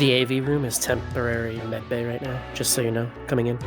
The AV room is temporary med bay right now, just so you know, coming in.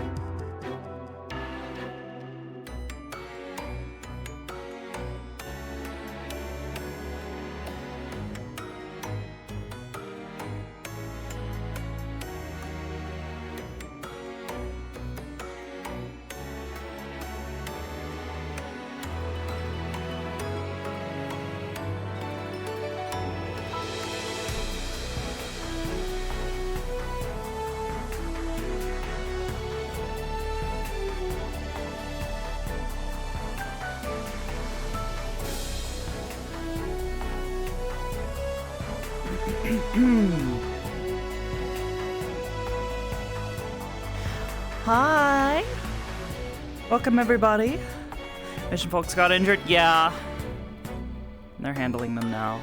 Hi. Welcome, everybody. Mission folks got injured? Yeah. They're handling them now.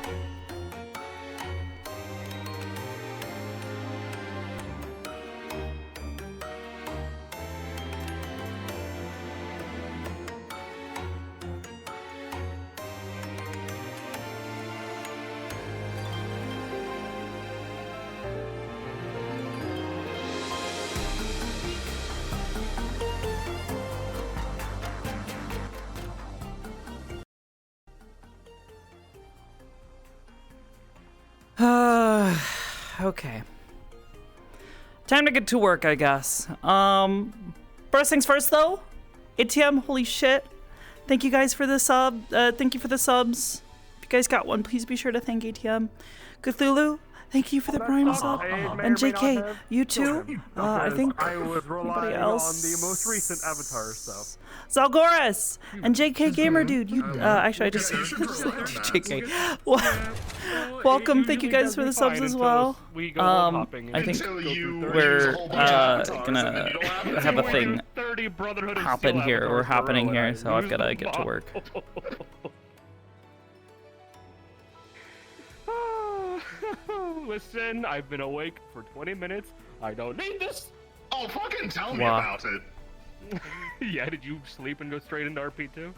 Okay. Time to get to work, I guess. First things first, though. ATM, holy shit. Thank you guys for the sub. Thank you for the subs. If you guys got one, please be sure to thank ATM. Cthulhu, thank you for the Prime sub. And JK, you too. I think I was relying else. on the most recent avatar, so. Zalgoris and JK Gamer Dude. You actually I just said JK. Welcome, thank you guys for the subs as well. I think we're gonna have a thing happen here. We're happening here, so I've gotta get to work. Listen, I've been awake for 20 minutes. I don't need this. Oh, fucking tell me about it. Yeah, did you sleep and go straight into RP2?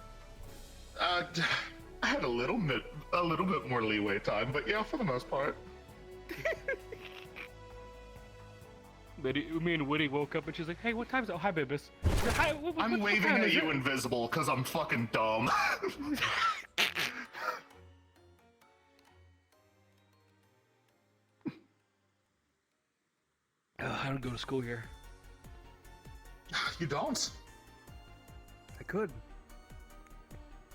I had a little bit more leeway time, but yeah, for the most part. Me and Woody woke up and she's like, "Hey, what time is it? Oh, hi, Bibis." Hi, I'm waving at you, invisible, because I'm fucking dumb. I don't go to school here. You don't? I could.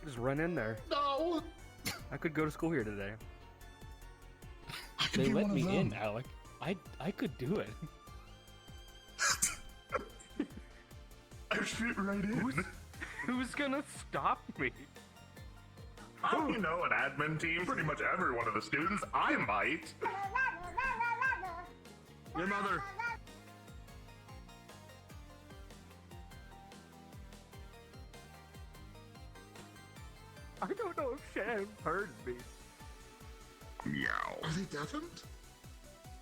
Just run in there. No! I could go to school here today. They let me in, Alec. I could do it. I fit right in. Who's gonna stop me? Oh, you know, an admin team, pretty much every one of the students. I might. Your mother. I don't know if Shan heard me. Meow. Are they deafened?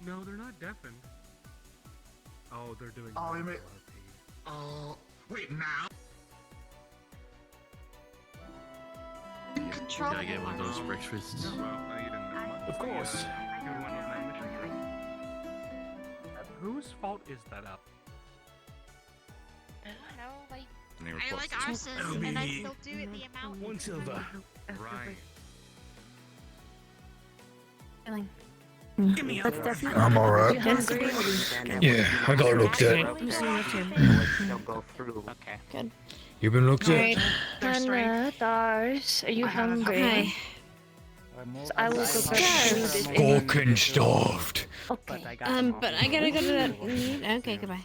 No, they're not deafened. Oh, they're doing. Oh, they may. Oh, wait, now? Control. Can I get one of those breakfasts? No, well, you didn't know much. Of course. Whose fault is that up? I don't know, like, I like arson, and I still do it the amount. One silver. Right. Give me I'm alright. Yeah, I got looked at. Okay. Good. You been looked at? Hannah, Dars, are you hungry? Okay. So I will go first. Fucking starved. Okay. But I gotta go to that meeting. Okay, goodbye.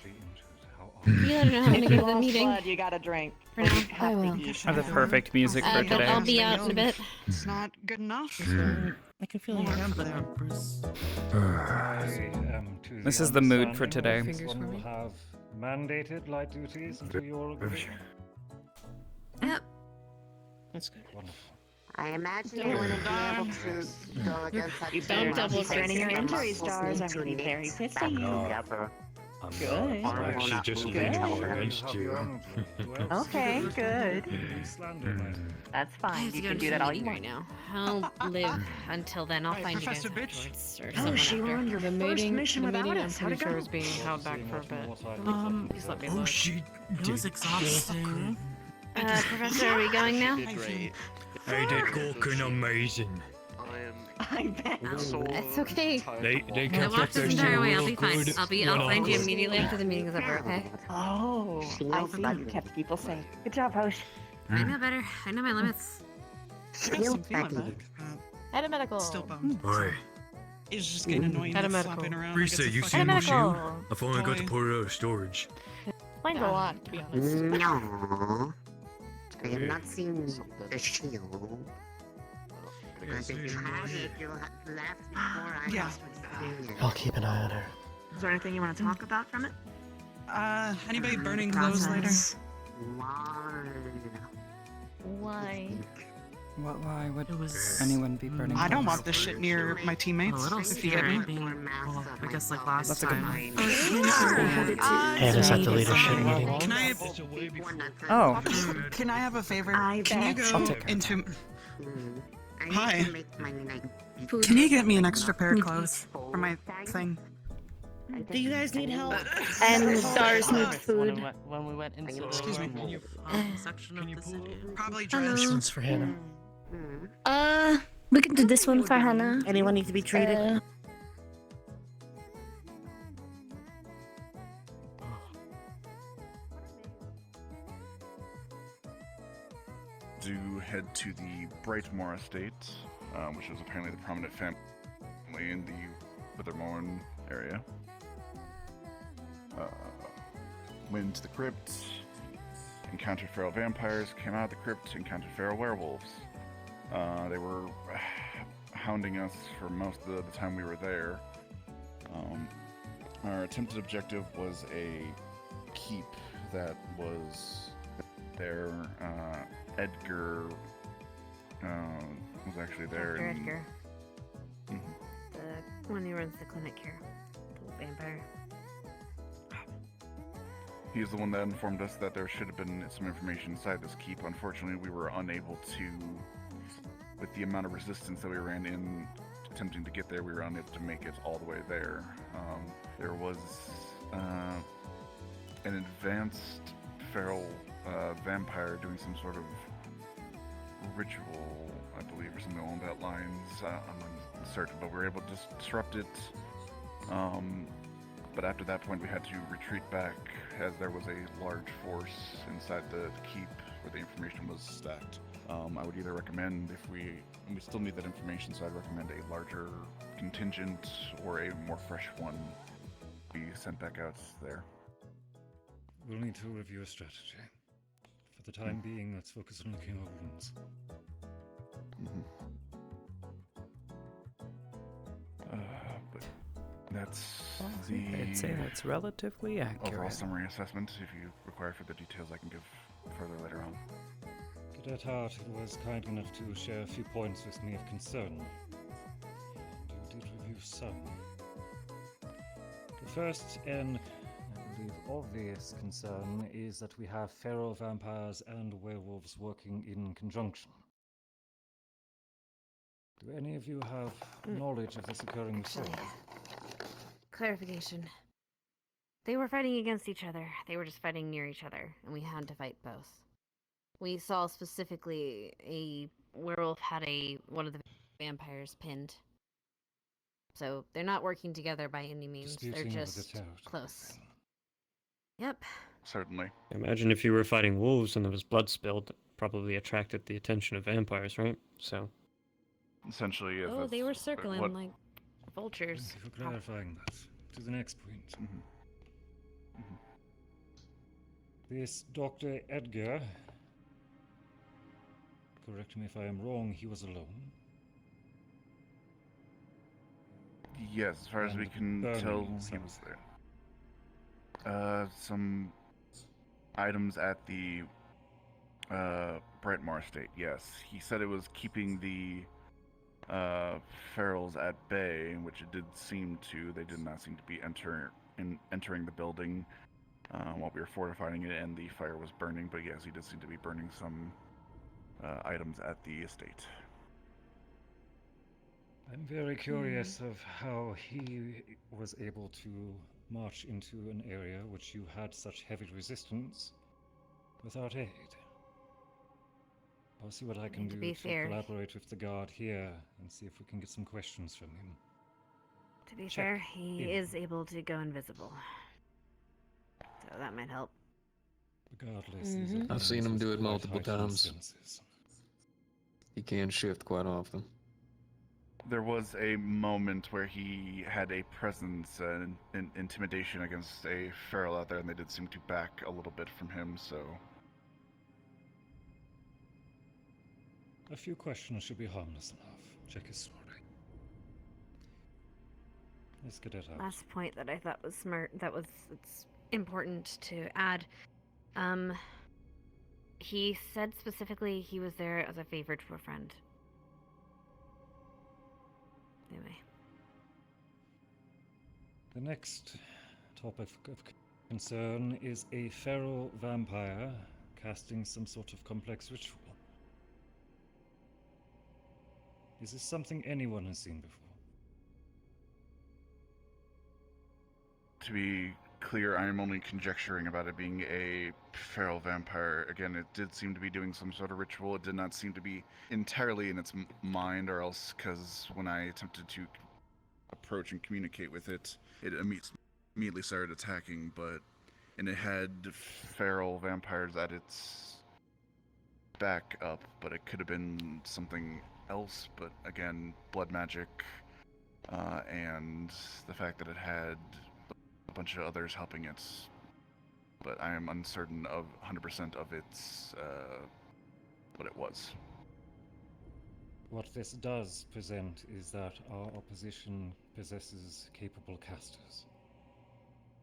You let her know I'm gonna go to the meeting. You got a drink. For now. I will. I have the perfect music for But today. I'll be out in a bit. It's not good enough. I can feel your hand there. This is the mood for today. Will have mandated light duties until you all agree. Yep. That's good. Wonderful. I imagine you wouldn't be able to go against that. You don't double standing your injuries, Stars. I'm going to be very pissy. Good. I'm actually just leaning more against you. Okay, good. Mm. That's I fine. have to You go can to do the that all you meeting want. right now. I'll live until then. I'll Hey, find you guys Professor Bitch. afterwards. Or Oh, someone she after. on your the first meeting, mission the without meeting, us. I'm How'd pretty it sure go? is being held back for a bit. Just let me Oh, look. she. It was exhausting. Professor, are we going now? Hey, they're cooking amazing. I bet. That's okay. They I kept up walked their this entire way. I'll real be fine. good. I'll find you immediately after the meeting is over. Okay? Oh, I see. You kept people safe. Good job, Hosh. I know better. I know my limits. Yes, I'm feeling better. Head of medical. Still bummed. Oi, It's just getting annoying Head of with medical. flopping around. Risa, like it's a you fucking seen my machine. shoe? I finally got to Boy. pull it out of storage. Explains a lot, to be honest. No, I have not seen the shield. I've been trying to left before I Yeah. I'll keep an eye on her. Is there anything you want to talk about from it? Anybody burning clothes later? Why? Why would It was anyone be burning I don't clothes? want this shit near my a teammates. little If you get me. scary being, well, I guess like last That's a good time. Hannah's at the leadership meeting. Can I? Oh, Can I have a favor? I Can you bet. go I'll take her. into? Hi. Food. Can you get me an extra pair of clothes for my thing? Do you guys need help? And stars need food. When we went into Excuse me. section of the city. Probably This dress. one's for Hannah. We can do this one for Hannah. Anyone need to be treated? Do head to the Brightmoor estate, which is apparently the prominent family in the Withermorn area. Went into the crypt, encountered feral vampires, came out of the crypt, encountered feral werewolves. They were hounding us for most of the time we were there. Our attempted objective was a keep that was there. Edgar was actually there. Dr. and- Edgar. Mhm. The one who runs the clinic here. The vampire. He's the one that informed us that there should have been some information inside this keep. Unfortunately, we were unable to, with the amount of resistance that we ran in attempting to get there, we were unable to make it all the way there. There was an advanced feral vampire doing some sort of ritual, I believe, or something along that lines. I'm uncertain, but we were able to disrupt it. But after that point, we had to retreat back as there was a large force inside the keep where the information was stacked. I would either recommend, if we still need that information, so I'd recommend a larger contingent or a more fresh one be sent back out there. We'll need to review a strategy. For the time being, let's focus on looking at wounds. But that's I'd say that's relatively overall accurate. summary assessment. If you require further details, I can give further later on. Cadet Hart was kind enough to share a few points with me of concern. And you did review some. The first and, I believe, obvious concern is that we have feral vampires and werewolves working in conjunction. Do any of you have knowledge of this occurring before? Clarification. They were fighting against each other. They were just fighting near each other, and we had to fight both. We saw specifically a werewolf had one of the vampires pinned. So they're not working together by any means. They're Disputing over the just territory, close. then. Yep. Certainly. Imagine if you were fighting wolves and there was blood spilled, that probably attracted the attention of vampires, right? So, Essentially, yes. Oh, they were that's circling what- like vultures. Thank you for clarifying that. To the next point. Mhm. This Dr. Edgar, correct me if I am wrong, he was alone. Yes, as far as we can burning tell, he something. was there. Some items at the Brightmoor estate, yes. He said it was keeping the ferals at bay, which it did seem to. They did not seem to be entering the building while we were fortifying it, and the fire was burning. But yes, he did seem to be burning some items at the estate. I'm very curious of how he was able to march into an area which you had such heavy resistance without aid. I'll see what I can To do be to fair, collaborate with the guard here and see if we can get some questions from him. To be Check fair, he in. is able to go invisible. So that might help. Regardless, I've seen him do it multiple times. He can shift quite often. There was a moment where he had a presence and intimidation against a feral out there, and they did seem to back a little bit from him, so... A few questions should be harmless enough. Check his story. Let's get it out. Last point that I thought was smart, it's important to add. He said specifically he was there as a favor to a friend. Anyway. The next topic of concern is a feral vampire casting some sort of complex ritual. Is this something anyone has seen before? To be clear, I am only conjecturing about it being a feral vampire. Again, it did seem to be doing some sort of ritual. It did not seem to be entirely in its mind, or else, because when I attempted to approach and communicate with it, it immediately started attacking, and it had feral vampires at its back up, but it could have been something else. But again, blood magic, and the fact that it had a bunch of others helping it, but I am uncertain of 100% of its what it was. What this does present is that our opposition possesses capable casters,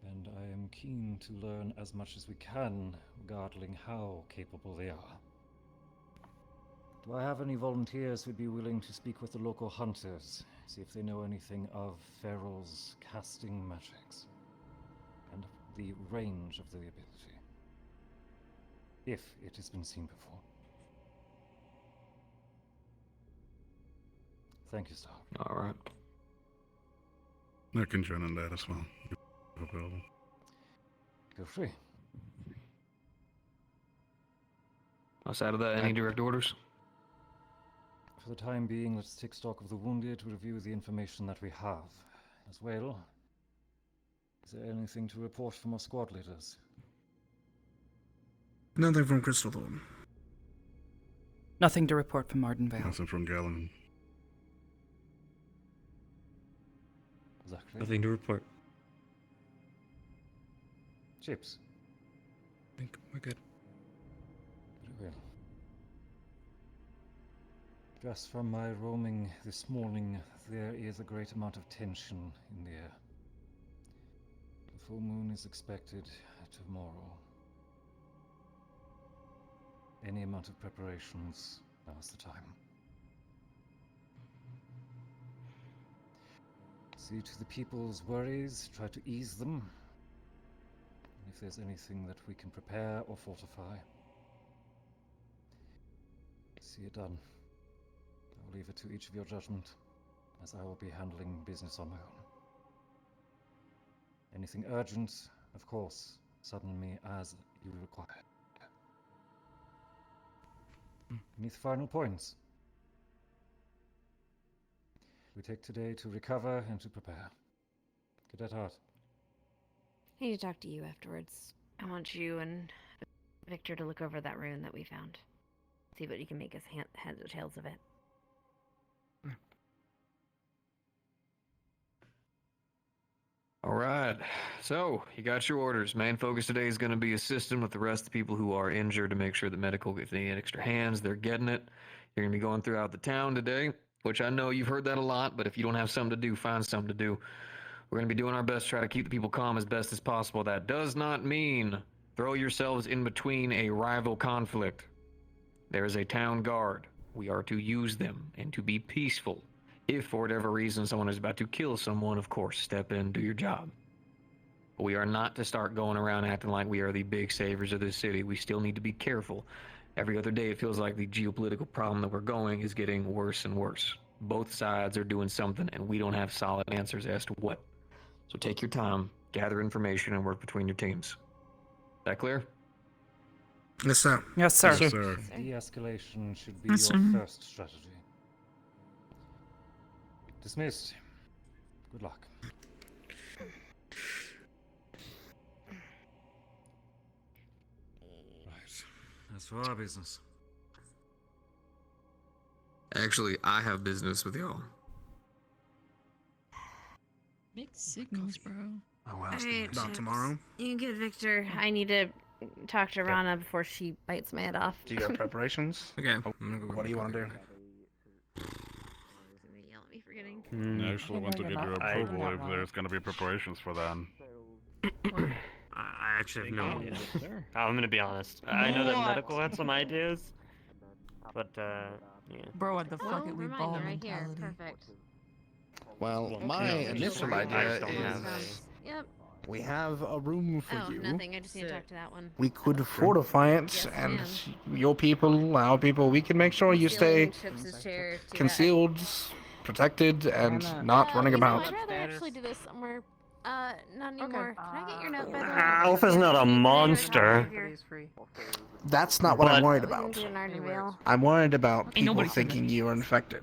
and I am keen to learn as much as we can regarding how capable they are. Do I have any volunteers who'd be willing to speak with the local hunters, see if they know anything of ferals casting magics, and the range of the ability, if it has been seen before? Thank you, Stark. All right. I can join on that as well. Available. Feel free. Outside of that, any direct orders? For the time being, let's take stock of the wounded, review the information that we have. As well, is there anything to report from our squad leaders? Nothing from Crystal Thorn. Nothing to report from Ardenvale. Nothing from Galen. Exactly. Nothing to report. Chips. I think we're good. Very well. Just from my roaming this morning, there is a great amount of tension in the air. The full moon is expected tomorrow. Any amount of preparations, now's the time. See to the people's worries, try to ease them. And if there's anything that we can prepare or fortify, see it done. I will leave it to each of your judgment, as I will be handling business on my own. Anything urgent, of course, summon me as you require. Any final points? We take today to recover and to prepare. Cadet Hart. I need to talk to you afterwards. I want you and Victor to look over that rune that we found. See what you can make us heads or tails of it. All right. So, you got your orders. Main focus today is going to be assisting with the rest of the people who are injured to make sure that medical, if they need extra hands, they're getting it. You're going to be going throughout the town today, which I know you've heard that a lot, but if you don't have something to do, find something to do. We're going to be doing our best to try to keep the people calm as best as possible. That does not mean throw yourselves in between a rival conflict. There is a town guard. We are to use them and to be peaceful. If for whatever reason someone is about to kill someone, of course, step in, do your job. But we are not to start going around acting like we are the big saviors of this city. We still need to be careful. Every other day, it feels like the geopolitical problem that we're going is getting worse and worse. Both sides are doing something, and we don't have solid answers as to what. So take your time, gather information, and work between your teams. That clear? Yes, sir. Yes, sir. Yes, sir. De-escalation should be Yes, your sir. first strategy. Dismissed. Good luck. Right. As for our business. Actually, I have business with y'all. Mixed signals, bro. Alright, About Chips. tomorrow? You get Victor. I need to talk to Rana before she bites my head off. Do you got preparations? Okay. What do you want to do? Yell at me for getting. I actually want to get your approval if there's going to be preparations for that. I actually have no idea. I'm gonna be honest. I know that medical had some ideas, but yeah. Bro, what the fuck Oh, we remind ball me right here. mentality. Perfect. Well, my no, initial I idea just don't have is Yep. we have a room for Oh, you. nothing. I just need to talk to that one. We could fortify it, Yes, and ma'am. your people, our people, we can make sure you stay Chips's chair to that. concealed, protected, and not running you know, about. I'd rather actually do this somewhere. Not anymore. Can I get your note, by the way? Alpha's not a monster. That's not what I'm But- worried We can about. do an Ardenvale. I'm worried about Ain't people nobody thinking you are infected.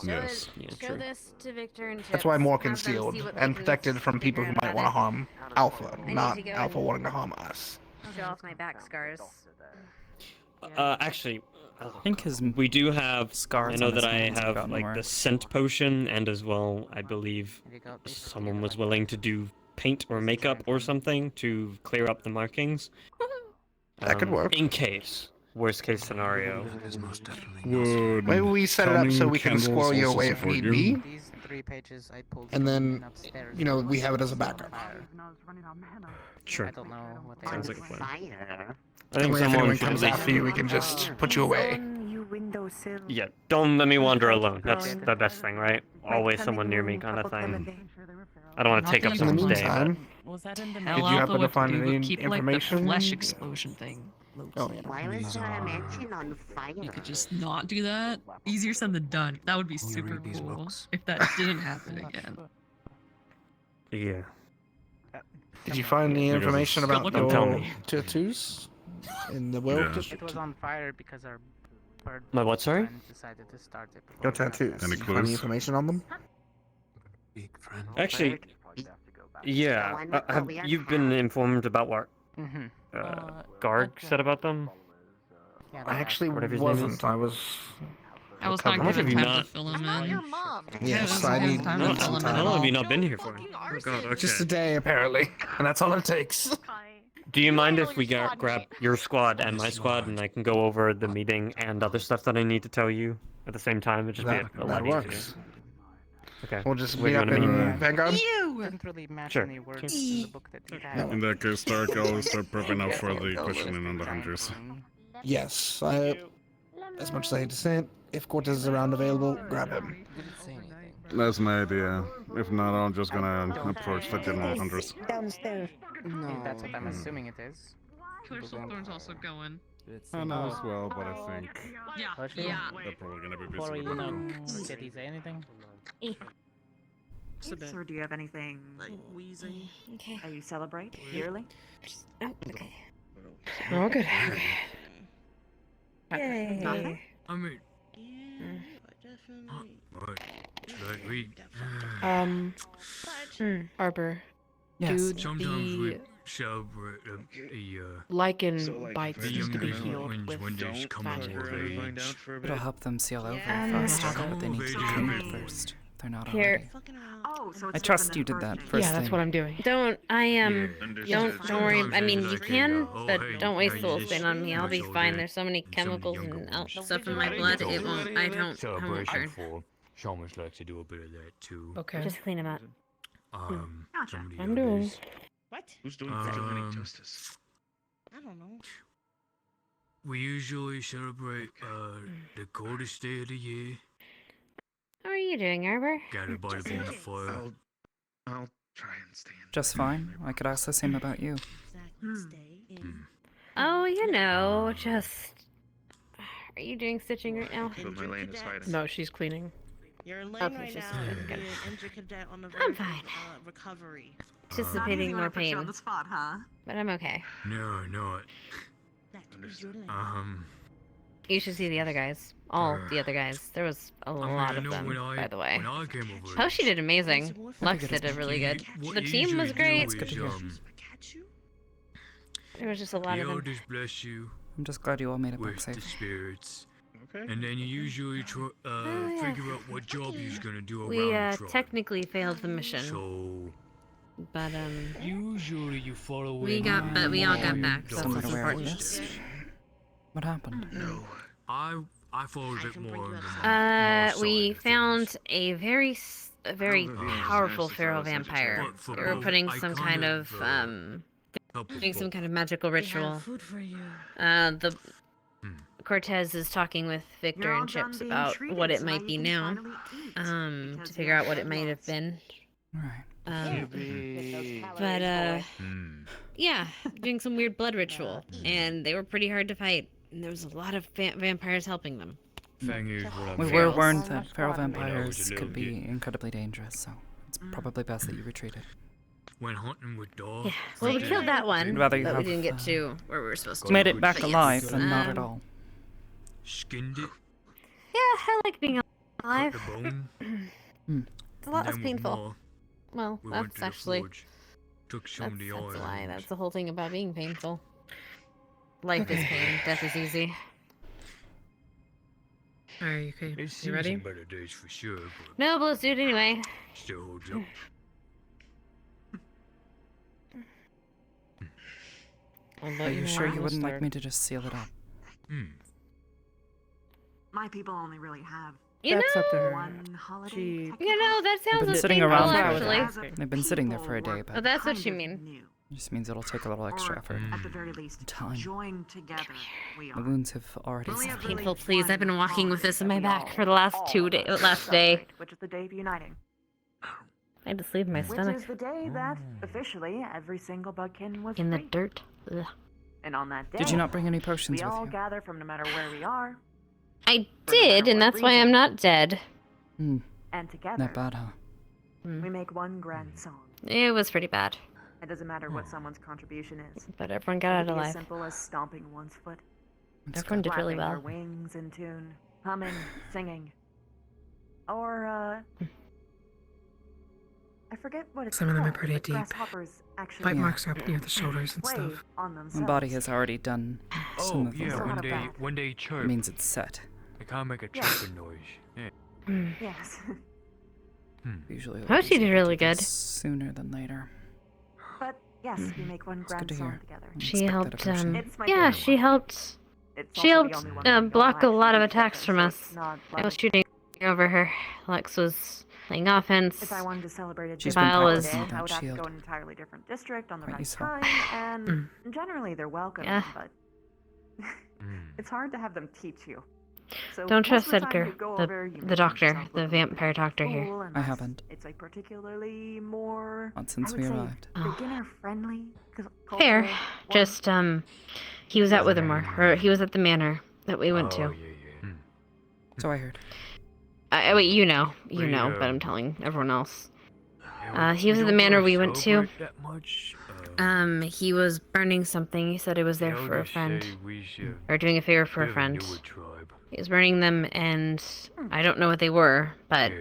Yes. Show this to Victor and Chips. That's why I'm more Have them concealed see what they and can protected from people who figure might out want to about harm Alpha, need not to go Alpha and- wanting to harm us. Show off my back scars. Actually, I think his we do have. scars I know on his that I hands have have gotten like the worse. scent potion, and as well, I believe someone was willing to do paint or makeup or something to clear up the markings. That could work. In case, worst case scenario. Would Maybe we set it up so counting we can candles squirrel you also away if support need you? be, These 3 pages I pulled and from then, upstairs. you know, we have it as a backup. Sure. I don't know what they Sounds are. like a plan. Fire. I That think way, if someone anyone should comes at least. after you, we can just put you away. Yeah, don't let me wander alone. That's the best thing, right? Always someone near me, kind of thing. I don't want to Not take that up you In the someone's day. But... meantime, Was that in the Did Hell you Alpha happen to what find do? any Keep like the information? flesh explosion thing. Oh, yeah. Why was These there a are- mansion on fire? You could just not do that. Easier said than done. That would be super read these cool books? if that didn't happen again. Yeah. Did you find any Because information it's- about Don't tell your me. tattoos in the Werewolf Yeah. District? It was on fire because our bird My what, sorry? friend decided to start it. before Your we got tattoos. there. Any Did you find any clues? information on them? Actually, yeah. You've been informed about what Mhm. Garg okay. said about them? Yeah, I they actually Whatever his name is. wasn't. I was. I was not recovered. How much have given you time to not- fill him I'm not your in. mom. Yes, Yeah, I that's need time need to some fill him How in. long have you time. not been here for? Oh god, okay. Just a day, apparently, and that's all it takes. Do you mind if we grab your squad and my squad, and I can go over the meeting and other stuff that I need to tell you at the same time? It'd just That, be a that lot works. easier. Okay. We'll just Where meet do you up wanna in meet? Vanguard. didn't really match Sure. any words in the book that you had. In that case, Stark, I'll start prepping up for the questioning on the hunters. Yes, as much as I hate to say it, if Cortez is around available, grab him. Didn't say anything. That's my idea. If not, I'm just gonna approach the general hunters. Downstairs. No. That's what I'm assuming it is. Killer Silthorn's also going. I know as well, but I think Yeah, Okay. yeah. they're probably gonna be busy Before with you know, the did he say anything? Or do you have anything Wheezing. Okay. that you celebrate yearly? Oh, okay. Oh, good. Yay. Nothing? I mean, Mm. what? Should I read? Arbor. Yes. Do Sometimes the we celebrate lichen bites the used to be younger healed ones with when they come of magic. age. It'll help them seal over Yeah. faster, but they need to be Yeah. treated first. They're not Here. already. Oh, so I trust you did that first Yeah, that's thing. what I'm doing. Don't I Yeah. don't worry. I mean, you Sometimes can, it's like, but oh, hey, don't waste how the you whole just thing on me. I'll be much fine. older There's so many than some of the chemicals younger and ones. stuff in my blood. It won't. I won't Celebration hurt. for shamans like to do a bit of that too. Okay. Just clean them up. Some of the I'm doing. others. What? Who's doing justice? I don't know. We usually celebrate the coldest day of the year. How are you doing, Arbor? Gather by the bonfire. I'll Just fine. I could ask the same about you. Oh, you know, just. Are you doing stitching right now? No, she's cleaning. You're in lane Okay, right she's now. cleaning, You're good. an injured cadet on the I'm verge of, fine. recovery. Anticipating more Put you pain, on the spot, huh? but I'm okay. No, no. You should see the other guys. All the other guys. There was a lot of them, by the way. When I came over, Hoshi did amazing. Lux did really good. The team was great. There was just a lot the of them. elders bless you I'm just glad you all made it back with safe. the spirits. Okay. And then you usually yeah. figure out what job you're gonna do around We the tribe. technically failed the mission, So but usually you follow we in got, but we all got your back. So Somewhat that's aware of important. this. What happened? I followed a bit more on the We found a very powerful feral vampire. But They were putting some kind of help doing with some both. kind of magical ritual. Food for you. The Cortez is talking with Victor and Chips about what it might be now, to figure out what it might have been. Right. But yeah, doing some weird blood ritual, and they were pretty hard to fight. And there was a lot of vampires helping them. Thing is, what I'm We saying- were warned that feral When I was a vampires little could be kid, incredibly dangerous, so it's probably best that you retreated. When hunting with dogs. Yeah. Well, we killed that one, I'd but rather we you have, didn't get to where we were supposed to. Made it back But alive, yes, and not at all. Skinned it, Yeah, I like being alive. cut the bone. It's a lot and less then with painful. Ma, Well, we went that's to the actually forge, took some of the that's a lie. oil. That's the whole thing about being painful. Life is pain. Death is easy. Are you okay? It You seems ready? some better days for sure, but No, but let's do it anyway. still holds up. Are you sure you wouldn't like me to just seal it up? My people only really have You That's know, up to her. one holiday. She. you know that They've sounds been a sitting painful, around actually. They've been sitting there for a day, Oh, but that's what you mean. it just means it'll take a little extra effort. At the very least, Time. joined together, we The are. wounds have already Really suffered. Painful, please. I've been walking with this in my back for the last last day. Which is the day of uniting. I had to sleep in my Which stomach. is the day that, officially, every single Bugkin was In the free. dirt. Ugh. And on that day, Did you not bring any potions we with all you? gather from no matter where we are, I did, and that's why I'm not dead. Hmm. and together, Not bad, huh? we make one grand song. It was pretty bad, It doesn't matter what someone's contribution is. but everyone got It out could be as alive. simple as stomping one's foot, Everyone did really flapping their well. wings in tune, humming, singing, or I forget what it's Some of them are called, pretty but deep. grasshoppers actually Bite marks up near the play shoulders and stuff. on My themselves. body has already done some Oh of them. yeah, Not when a they bad. when they chirp, It means it's set. they kind of make a Yeah. chirping noise. Yeah. Yes. Usually, Hoshi ladies did get really to this good. Sooner than later. But yes, we make one good grand to song hear. together. She helped. It's my Yeah, favorite she one. helped. It's She also the helped only one we don't block a lot of actually attacks together, from so it's us. not I was like shooting over her. Lex was playing offense. if I wanted to celebrate a She's different been holiday, practicing with I that would have to shield. go in an entirely different district on the Right, right you saw. time, and generally they're welcome, Yeah. but it's hard to have them teach you. So Don't most trust of the time Edgar, you go the over, you the make doctor, yourself the look a little vampire doctor fool, here. I unless haven't. It's like particularly more. Not since I we would say arrived. beginner friendly. Fair. cultural one. Just he was at Withermore, or he was at the manor that we went Oh to. yeah. So I heard. Wait, you know, We, but I'm telling everyone else. Yeah, He was we at the don't manor really we went to. celebrate that much. He was burning something. He said it was there the for a elders friend, say we should or doing a favor for bit a of friend. newer tribe. He was burning them, and I don't know what they were, but Yeah.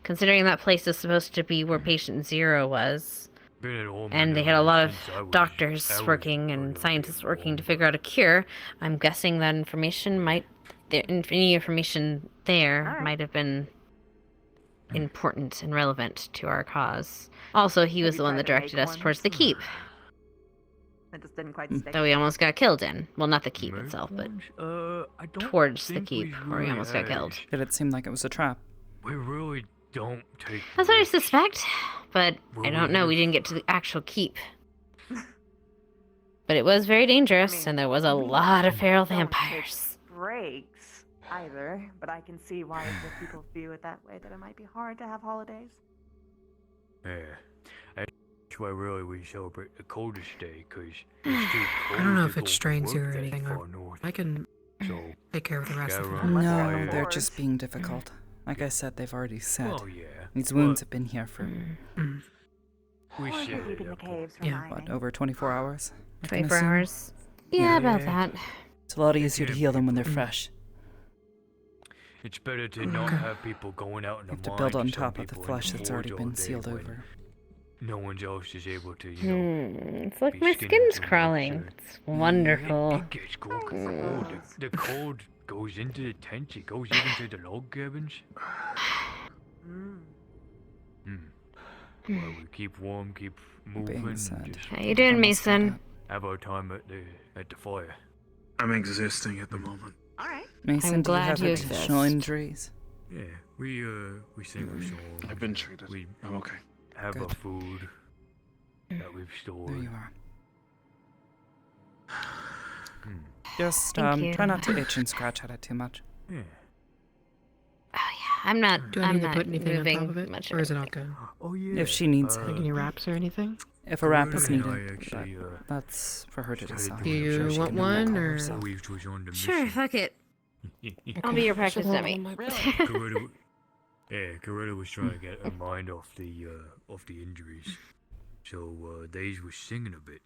considering that place is supposed to be where patient zero was, Been at home and they had a lot of since I was doctors working and scientists working to figure out a cure, I'm guessing that any information there Alright. might have been important and relevant to our cause. Also, he was Have the you one tried that to directed make us one? towards the keep It just didn't quite stick. that we almost got killed in. Well, not the keep Make itself, but ones? I don't towards the think keep we where we really almost got had. killed. Did it seem like it was a trap? We really don't take. That's what I risks. suspect, but Well, I don't we know. We just- didn't get to the actual keep. But it was very dangerous, I mean, and there was a we lot of feral don't take vampires. breaks either, but I can see why the people view it that way, that it might be hard to have holidays. Yeah. why really we celebrate the coldest day, because it's too cold I don't know to if go it to strains you work or that anything. far north. I can So, take care of the rest of gather it. around the No, fire. they're just being difficult. Like I said, they've already said. Well, yeah, These but- wounds have been here for, We Or share keeping the that, but- caves from what, mining. over 24 hours? I can 24 assume? hours. Yeah, about that. It's a lot easier to heal them when they're fresh. It's better to not have people going out in the You have to mine build on to some top of the people in flesh that's already forge all been day sealed when over. No one else is able to, you know. It's like be my skinning skin's too much, crawling. It's wonderful. It gets cold 'cause the cold. The cold goes into the tents. It goes even to the log cabins. Well, we keep warm, keep moving. And just How you doing, Mason? have our time at the fire. I'm existing at the moment. All right. Mason, I'm do you glad have you additional exist. injuries? Yeah, we sing a song. I've been treated. We I'm okay. have Good. our food that we've stored. There you are. Hmm. Just Thank you. try not to itch and scratch at it too much. Yeah. I'm not. Do I I'm need to not put anything on moving top of it, much. or is it all good? Oh yeah. If she needs Like any wraps or anything? If a wrap is Coretta and needed, I actually, that's for her to started decide. doing Do it. you She want can handle one, that or- herself. We was on the Sure, mission. fuck it. I'll be your practice dummy. Coretta was trying to get her mind off the injuries, so they was singing a bit.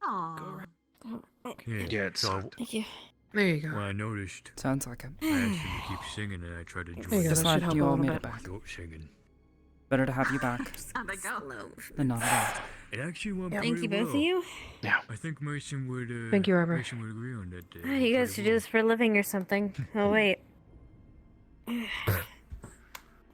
Aww. Yeah, so Thank you. There you go. when I noticed, Sounds like it. I asked her to keep singing, and I tried to There join. you go, Just that should glad help you a all little made bit. it back. Without singing. Better to have you back How'd that go? than not at all. It actually went Thank pretty you, both well. of you. Yeah. I think Mason would. Thank you, Arbor. Mason would agree on that. Oh, you guys should do this for a living or something. Oh wait.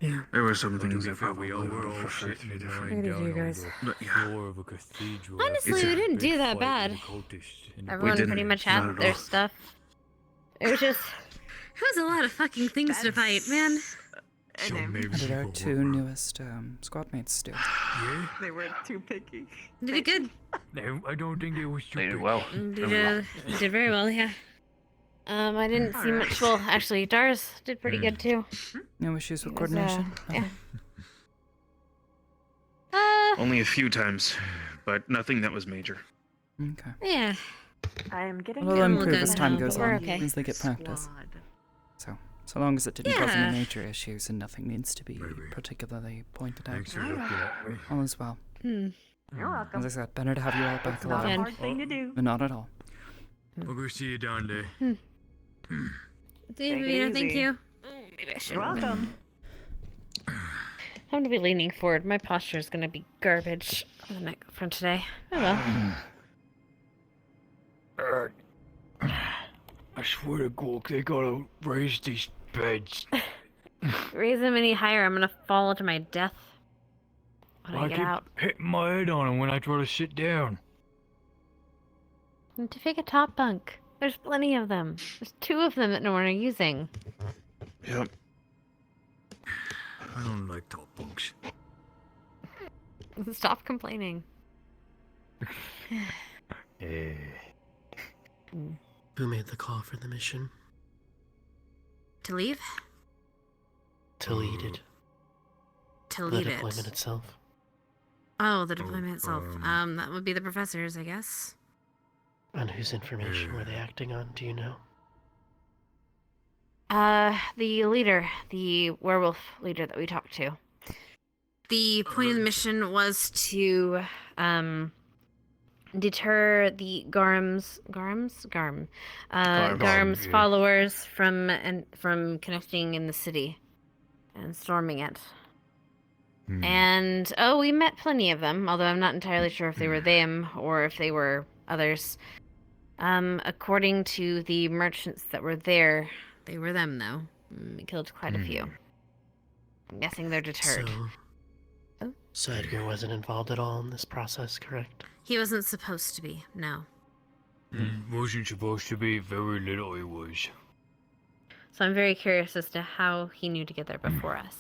There were some To things be I fair, probably we would were have all preferred sitting to in do line Look at down you on guys. the But yeah. floor of a cathedral. Honestly, after we a didn't big do that fight bad. with the cultists in the Everyone didn't. pretty much Not had at their all. stuff. It was just. It was a lot of fucking things to fight, man. So maybe How did our people two were- newest squad mates do? Yeah? They were too picky. You did good. No, I don't think they was They stupid. did well. You did very well, yeah. I didn't see much. Well, actually, Dars did pretty good too. No issues with It was, coordination? yeah. Only a few times, but nothing that was major. Okay. Yeah. I am getting Well, We'll they'll look improve as at time how, goes but we're on, okay. as they get practice. Squad. So long as it didn't cause Yeah. any major issues and nothing needs to be particularly pointed out. Thanks for looking at me. All is well. You're As welcome. I said, better to have you all back It's not a alive hard thing to do. than not at all. I'll go see you down there. David, it thank easy. you. Maybe I should. You're welcome. I'm gonna be leaning forward. My posture is gonna be garbage from today. Oh well. I swear to God, they gotta raise these beds. Raise them any higher, I'm gonna fall to my death when I get keep out. hitting my head on them when I try to sit down. And to take a top bunk. There's plenty of them. There's 2 of them that no one are using. Yep. I don't like top bunks. Stop complaining. Yeah. Who made the call for the mission? To leave? To lead it. To The lead deployment it. itself. Oh, the deployment itself. That would be the professors, I guess. And whose information were they acting on? Do you know? The leader, the werewolf leader that we talked to. The point of the mission was to, deter the Garm's yeah. followers from connecting in the city and storming it. And we met plenty of them, although I'm not entirely sure if they were them or if they were others. According to the merchants that were there, they were them though. We killed quite a few. I'm guessing they're deterred. So Edgar wasn't involved at all in this process, correct? He wasn't supposed to be, no. Wasn't supposed to be. Very little he was. So I'm very curious as to how he knew to get there before us.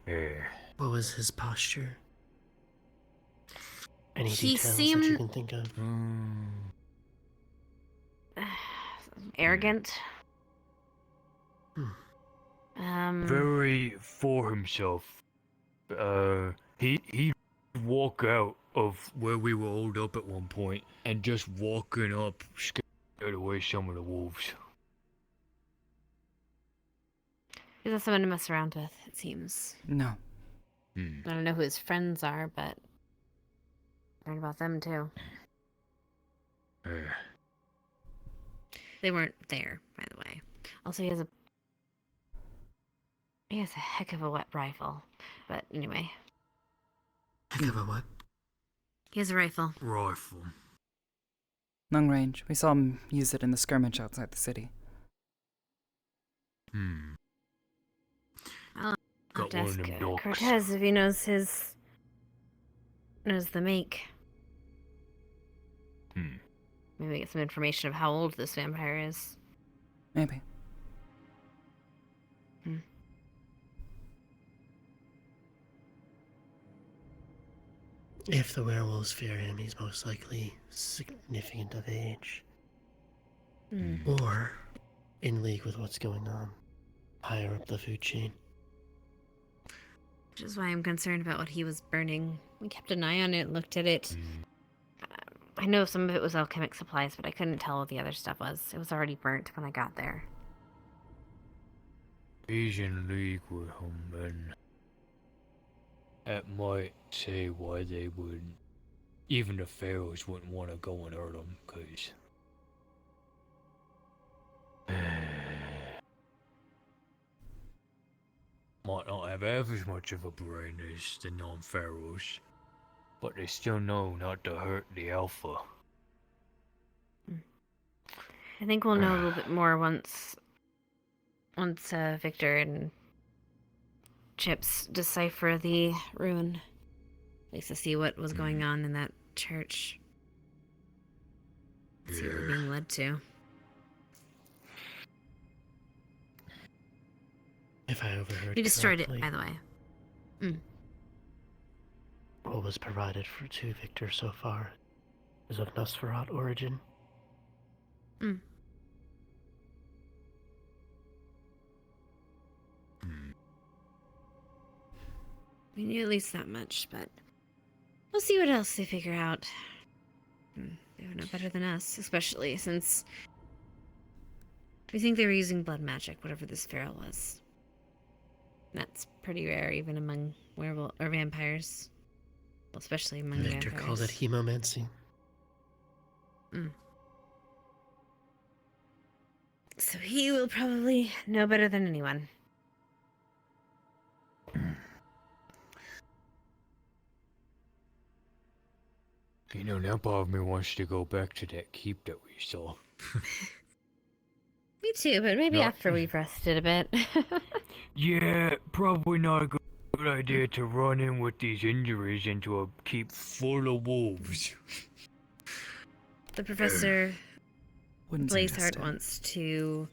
Yeah. What was his posture? Any He details that you seemed- can think of? Arrogant. Very for himself. He'd walk out of where we were holed up at one point and just walking up scared away some of the wolves. He's not someone to mess around with, it seems. No. I don't know who his friends are, but I heard about them too. They weren't there, by the way. Also, he has a heck of a wet rifle. But anyway. Heck of a what? He has a rifle. Rifle. Long range. We saw him use it in the skirmish outside the city. I'll have to Got one ask of them dogs. Cortez if he knows the make. Maybe get some information of how old this vampire is. Maybe. If the werewolves fear him, he's most likely significant of age. Or in league with what's going on higher up the food chain. Which is why I'm concerned about what he was burning. We kept an eye on it, looked at it. I know some of it was alchemic supplies, but I couldn't tell what the other stuff was. It was already burnt when I got there. He's in league with him, and that might say why they would, even the pharaohs wouldn't want to go and hurt him, cause might not have half as much of a brain as the non-pharaohs, but they still know not to hurt the alpha. I think we'll know a little bit more once Victor and Chips decipher the ruin. At least to see what was going on in that church. See what we're being led to. If I overheard We destroyed correctly, it, by the way. What was provided to Victor so far is of Nosferatu origin. We knew at least that much, but we'll see what else they figure out. They would know better than us, especially since we think they were using blood magic, whatever this feral was. That's pretty rare, even among werewolves or vampires. Well, especially among Victor vampires. calls it hemomancy. So he will probably know better than anyone. You know, now part of me wants to go back to that keep that we saw. Me too, but maybe No. after we've rested a bit. Yeah, probably not a good idea to run in with these injuries into a keep full of wolves. The professor, Wouldn't Blazeheart wants to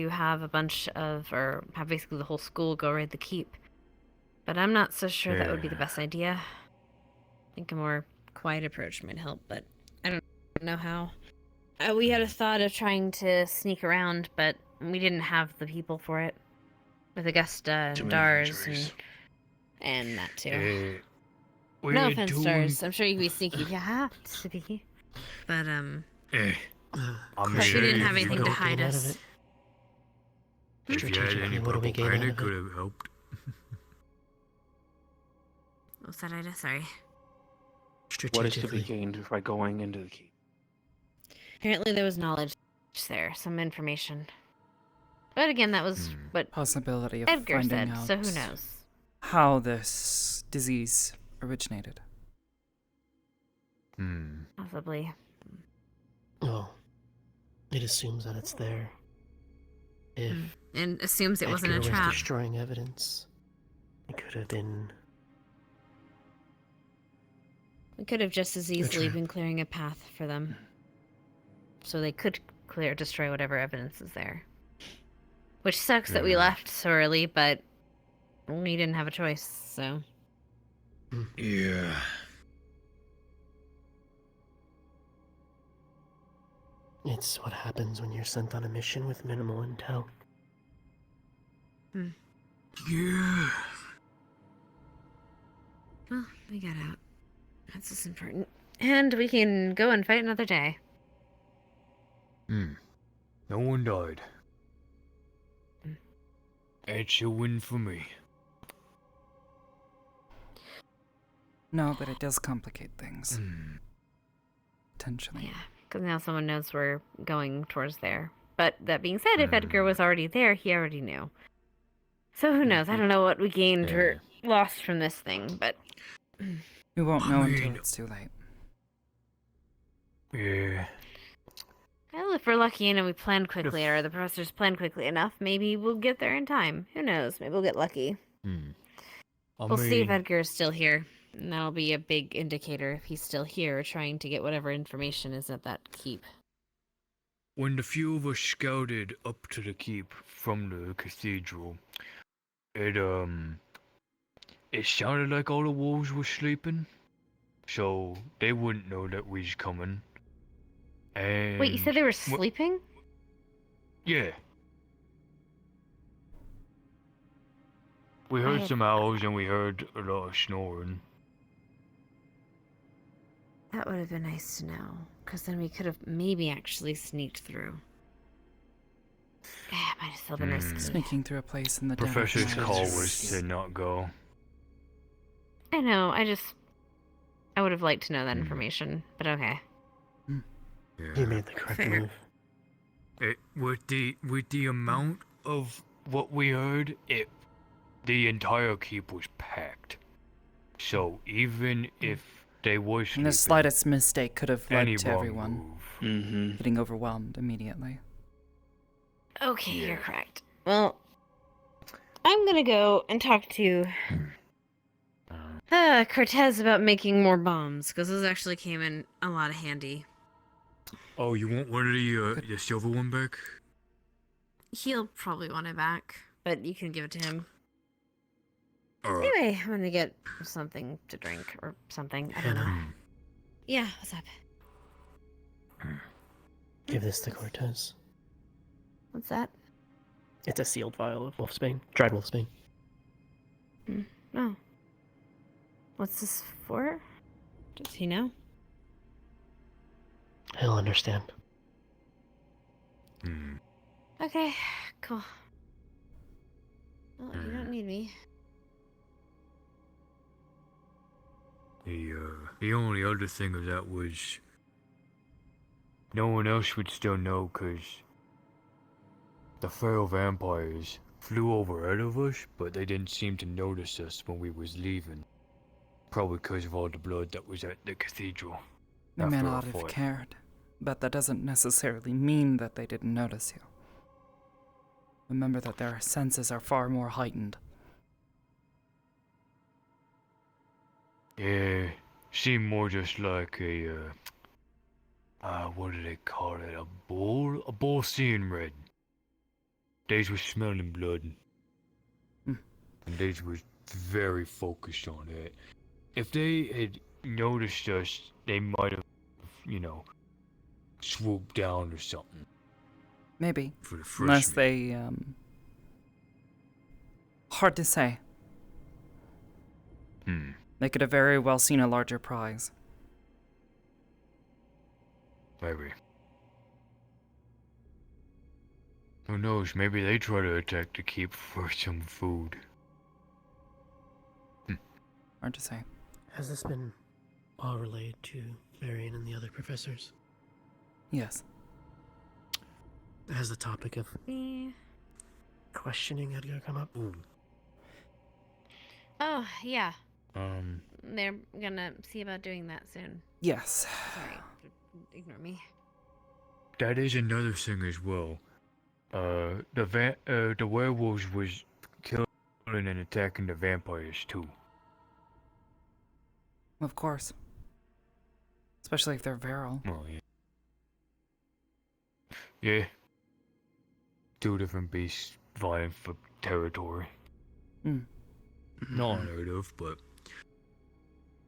have a bunch of, or have basically the whole school go raid the keep. But I'm not so sure that would be the best idea. I think a more quiet approach might help, but I don't know how. We had a thought of trying to sneak around, but we didn't have the people for it. With Augusta and Dars and that too. No offense, Dars. I'm sure you can be sneaky. Yeah, sneaky. But we didn't have anything to hide us. If you had any propaganda, could have helped. What's that, Ida? Sorry. What is to be gained by going into the keep? Apparently there was knowledge there, some information. But again, that was what possibility of Edgar finding said, out so who knows? how this disease originated. Possibly. Oh, it assumes that it's there. If And assumes it wasn't a Edgar was trap. destroying evidence, it could have been. We could have just as easily trap. been clearing a path for them. So they could destroy whatever evidence is there. Which sucks that we left so early, but we didn't have a choice, so. Yeah. It's what happens when you're sent on a mission with minimal intel. Yeah. Well, we got out. That's what's important. And we can go and fight another day. No one died. It's a win for me. No, but it does complicate things. Potentially. Yeah, because now someone knows we're going towards there. But that being said, if Edgar was already there, he already knew. So who knows? I don't know what we gained or lost from this thing, but... We won't know until it's too late. Yeah. Well, if we're lucky and we plan quickly, or the professors plan quickly enough, maybe we'll get there in time. Who knows? Maybe we'll get lucky. We'll see if Edgar is still here. And that'll be a big indicator if he's still here, trying to get whatever information is at that keep. When the few of us scouted up to the keep from the cathedral, it sounded like all the wolves were sleeping, so they wouldn't know that we was coming. And Wait, you said they were sleeping? Yeah. We heard some owls and we heard a lot of snoring. That would have been nice to know, because then we could have maybe actually sneaked through. Yeah, might have still been risky. Sneaking through a place in the Professor's call was to not go. I know, I would have liked to know that information, but okay. You made the correct move. With the amount of what we heard, the entire keep was packed. So even if they were sleeping, And the slightest mistake could have led any to wrong everyone move. getting overwhelmed immediately. Okay, you're correct. Well, I'm gonna go and talk to Cortez about making more bombs, because those actually came in a lot of handy. Oh, you want one of the silver one back? He'll probably want it back, but you can give it to him. Alright. Anyway, I'm gonna get something to drink or something. I don't know. Yeah, what's up? Give this to Cortez. What's that? It's a sealed vial of wolfsbane, dried wolfsbane. Oh. What's this for? Does he know? He'll understand. Okay, cool. Well, you don't need me. The only other thing of that was no one else would still know, because the feral vampires flew over ahead of us, but they didn't seem to notice us when we was leaving. Probably because of all the blood that was at the cathedral. They may after our not have fight. cared, but that doesn't necessarily mean that they didn't notice you. Remember that their senses are far more heightened. Yeah, seemed more just like a, what do they call it? A bull seeing red. Days was smelling blood. And Days was very focused on it. If they had noticed us, they might have, swooped down or something. Maybe. For the Unless freshmen. they, hard to say. They could have very well seen a larger prize. Maybe. Who knows, maybe they try to attack the keep for some food. Hard to say. Has this been all relayed to Varian and the other professors? Yes. Has the topic of questioning Edgar come up? Oh, yeah. They're gonna see about doing that soon. Yes. Sorry. Ignore me. That is another thing as well. The werewolves was killing and attacking the vampires too. Of course. Especially if they're virile. Oh, yeah. Yeah. Two different beasts vying for territory. Not unheard of, but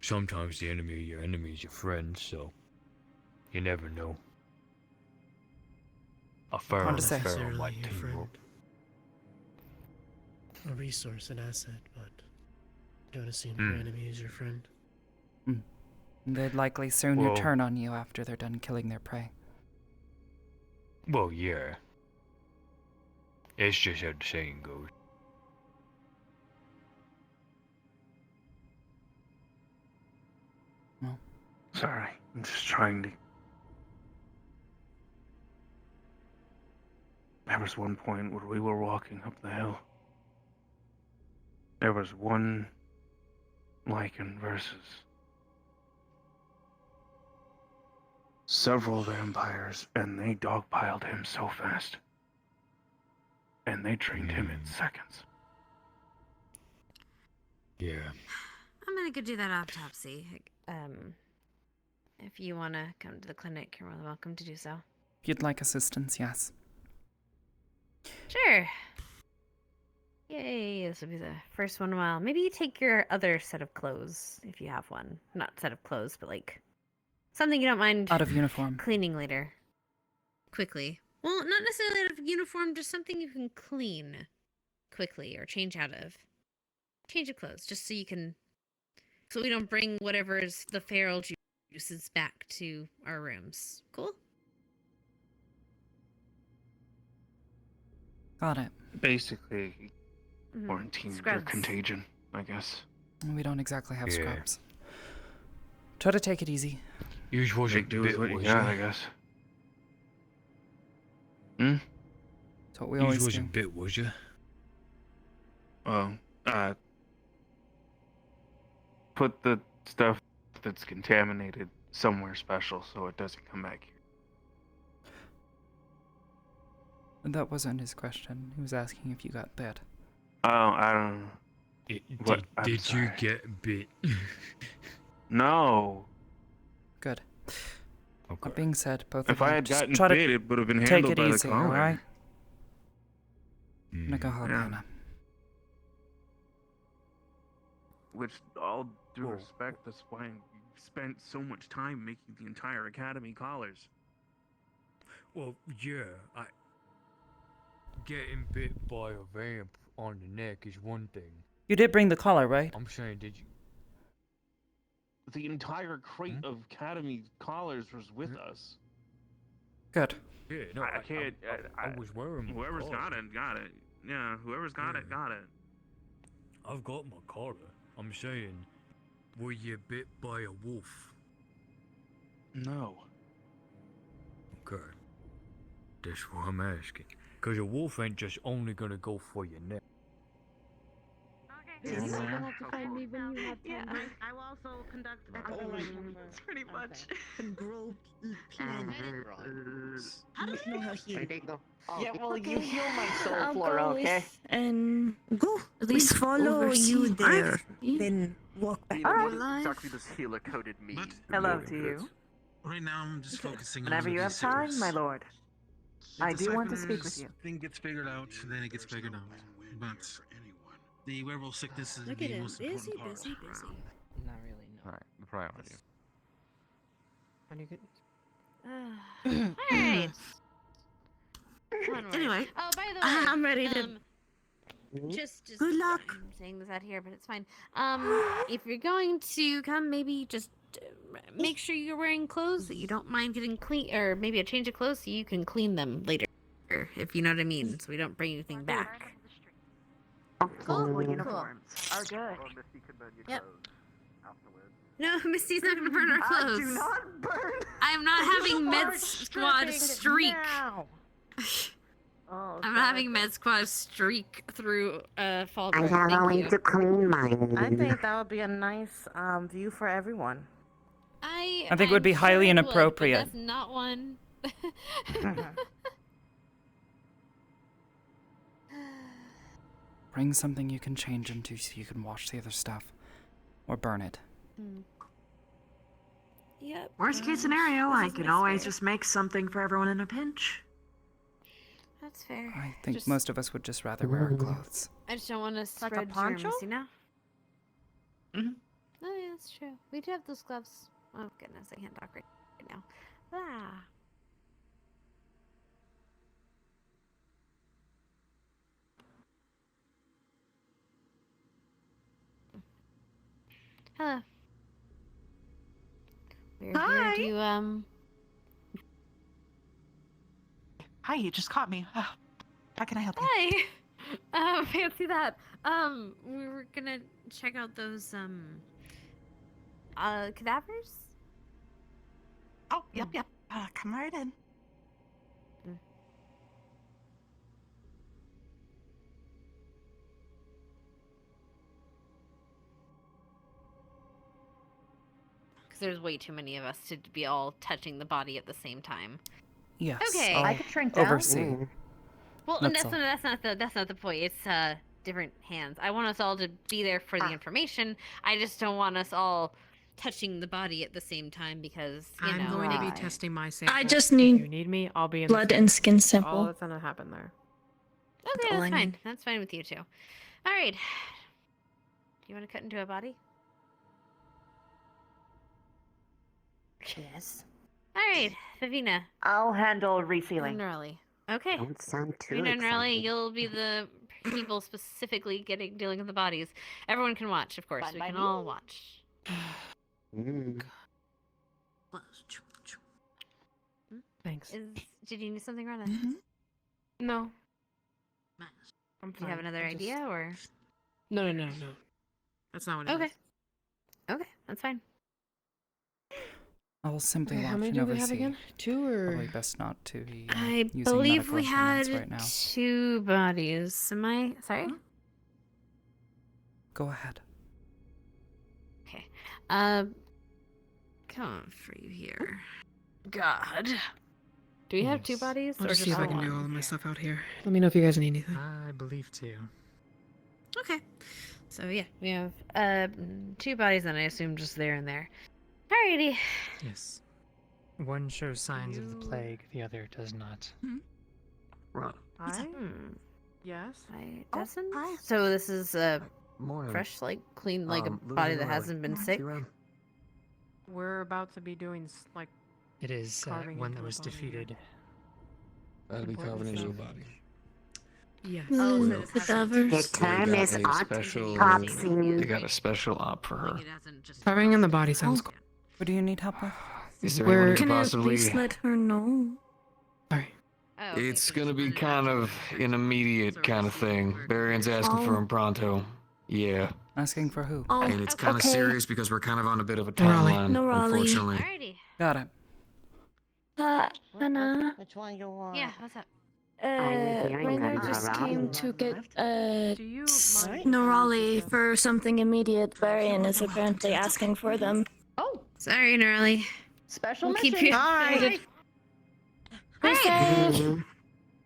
sometimes the enemy of your enemy is your friend, so you never know. A feral Hard and to a say. feral might Your team friend. up. A resource, an asset, but Don't assume your enemy is your friend. They'd likely soon Well- turn on you after they're done killing their prey. Well, yeah. It's just how the saying goes. Sorry, I'm just trying to. There was one point where we were walking up the hill. There was one Lycan versus several vampires, and they dogpiled him so fast. And they trained him in seconds. Yeah. I'm gonna go do that autopsy. If you want to come to the clinic, you're more than welcome to do so. If you'd like assistance, yes. Sure. Yay, this will be the first one in a while. Maybe you take your other set of clothes, if you have one. Not set of clothes, but like something you don't mind Out of uniform. cleaning later. Quickly. Well, not necessarily out of uniform, just something you can clean quickly or change out of. Change of clothes, just so you can... So we don't bring whatever's the feral juices back to our rooms. Cool? Got it. Basically, quarantine or Scrubs. contagion, I guess. We don't exactly have Yeah. scrubs. Try to take it easy. Yours was a Make do with bit, what you was got, ya? I guess. That's what we Yours always was a do. bit, was ya? Well, put the stuff that's contaminated somewhere special so it doesn't come back here. That wasn't his question. He was asking if you got bit. Oh, I don't know. What? I'm Did you sorry. get bit? No. Good. Okay. That being said, both If of you I had just gotten try bit, to it would have been take handled it by the easy, collar. alright? I'm gonna go help Yeah. Hannah. Which, all due respect, that's why you spent so much time making the entire academy collars. Well, yeah, getting bit by a vamp on the neck is one thing. You did bring the collar, right? I'm saying, did you? The entire crate of academy collars was with us. Good. Yeah, no, I can't. I was wearing my Whoever's collar. got it. Yeah, whoever's got it, got it. I've got my collar. I'm saying, were you bit by a wolf? No. Okay. That's what I'm asking. Cause a wolf ain't just only gonna go for your neck. You're gonna have to find me when you have time. Yeah. I will also conduct It's pretty much. Grow plan. How do you know how There heal? they go. Yeah, well, you Okay, heal my soul, I'll Flora, go okay? with and go. At least follow oversee you there. us. Then walk back. Exactly this healer-coated meat. Hello to you. Right now, I'm just focusing Whenever on you have time, my lord. I do want to speak with you. Thing gets figured out, then it gets figured out. But the werewolf sickness is Look at the him. most Busy, important part. busy, busy. Not really, no. Alright, the priority. Are you good? Alright. Onward. Anyway, Oh, by the way, I'm ready to. just Good luck. I'm saying this out here, but it's fine. If you're going to come, maybe just make sure you're wearing clothes that you don't mind getting clean, or maybe a change of clothes so you can clean them later, if you know what I mean. So we don't bring anything back. Full uniforms are good. Yep. No, Misty's not gonna burn our clothes. Do not burn. I'm not having Med Are Squad stripping streak. now. Oh, I'm not having Med Squad streak through Fall I Guard. have Thank only you. to clean mine. I think that would be a nice view for everyone. I think it would be I'm highly sure it would, but inappropriate. that's not one. Bring something you can change into so you can wash the other stuff. Or burn it. Yep. Worst case scenario, I can always just make something for everyone in a pinch. That's fair. I think Just- most of us would just rather wear our clothes. I just don't want to Like a spread poncho? germs, you know? Mhm. Oh, yeah, that's true. We do have those gloves. Oh, goodness, I can't talk right now. Ah. Hello. We're Hi. here to Hi, you just caught me. How can I help you? Hi. Fancy that. We were gonna check out those cadavers. Oh, yep. Come right in. Because there's way too many of us to be all touching the body at the same time. Yes. Okay. I'll I could shrink down. oversee. Well, That's that's not the point. It's different hands. I want us all to be there for the information. I just don't want us all touching the body at the same time because I'm going to be Right. testing my sample. I just If need you need me, I'll be in blood the and skin All sample. that's gonna happen there. Okay, all that's I fine. need. That's fine with you two. All right. Do you want to cut into a body? Yes. All right, Vivina. I'll handle resealing. And Raleigh. Okay. Don't sound too Vivina and Raleigh, excited. you'll be the people specifically dealing with the bodies. Everyone can watch, of course. Fine We by can me. all watch. Mm. Thanks. Did you need something, Rana? No. I'm Do you have fine. another I just- idea, or? No. That's not what it Okay. is. Okay, that's fine. I'll simply Okay, watch how many and do we oversee. have again? 2 or? Probably best not to be I using believe medical we instruments had right now. 2 bodies. Am I sorry? Go ahead. Okay. Come for you here. God. Do we have 2 bodies? I'll or just see if I can one? do all of my stuff out here. Let me know if you guys need anything. I believe too. Okay. So yeah, we have 2 bodies, and I assume just there and there. Alrighty. Yes. One shows signs of the plague, the other does not. Run. Yes. I doesn't. So this is a Morning. fresh, like clean, like a Losing body that Riley. hasn't been sick. We're about to be doing like. It is Carving one into that a was body. defeated. That'll be Important carving into a stuff. body. Yes. Oh, Well, so this hasn't- The term is They got a special op for her. It hasn't just. Carving in the body sounds cool. What do you need help with? Is there anyone who Can could I possibly? please let her know? Sorry. Oh, okay, It's so gonna just be let it kind out. of an immediate kind of thing. Varian's asking for him pronto. Yeah. Asking for who? Oh, And it's kind of okay. serious because we're kind of on a bit of a Raleigh. timeline, No, Raleigh. unfortunately. Alrighty. Got it. Anna, Which one you want? Yeah. What's up? Rainer just came to get Do you mind? Nerali for something immediate. Varian is apparently asking for them. Oh, Sorry, Gnarly. special We'll mission. keep you Hi. updated. Perfect.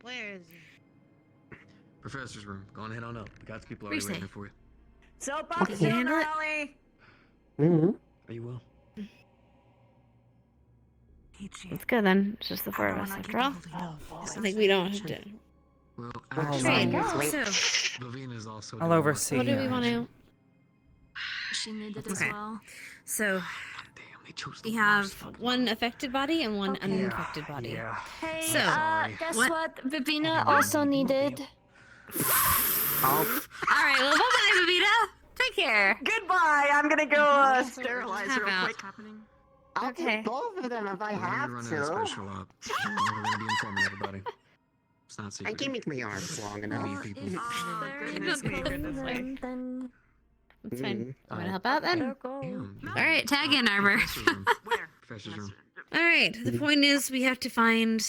Where is he? Professor's room. Go on head on up. The God's people are already Reese. waiting for you. Soapbox Okay. down, Handle it. Raleigh. Mm-hmm. Are you well? Let's go then. It's just the 4 of us after all. I think we don't have to. Well, Right. actually, So, Lavina's also. I'll doing oversee. what do we uh, want to? She needed as Okay. well. So Damn, they chose the we have worst fucking one affected body and one Okay. uninfected body. Yeah. Hey, So, guess what- what? Vivina also needed. Oh, All right. Well, bye, Vivita. Take care. Goodbye. I'm gonna go sterilize Have real out. quick. I'll Okay. do both of them if I We're have running a to. special op. We're going to be informing everybody. It's not I secret. can make my arms long We enough. need people. That's Then fine. I'm gonna Oh. help out then. Damn. All right. Tag in, Arbor. Professor's room. Where? Professor's room. All right. The point is, we have to find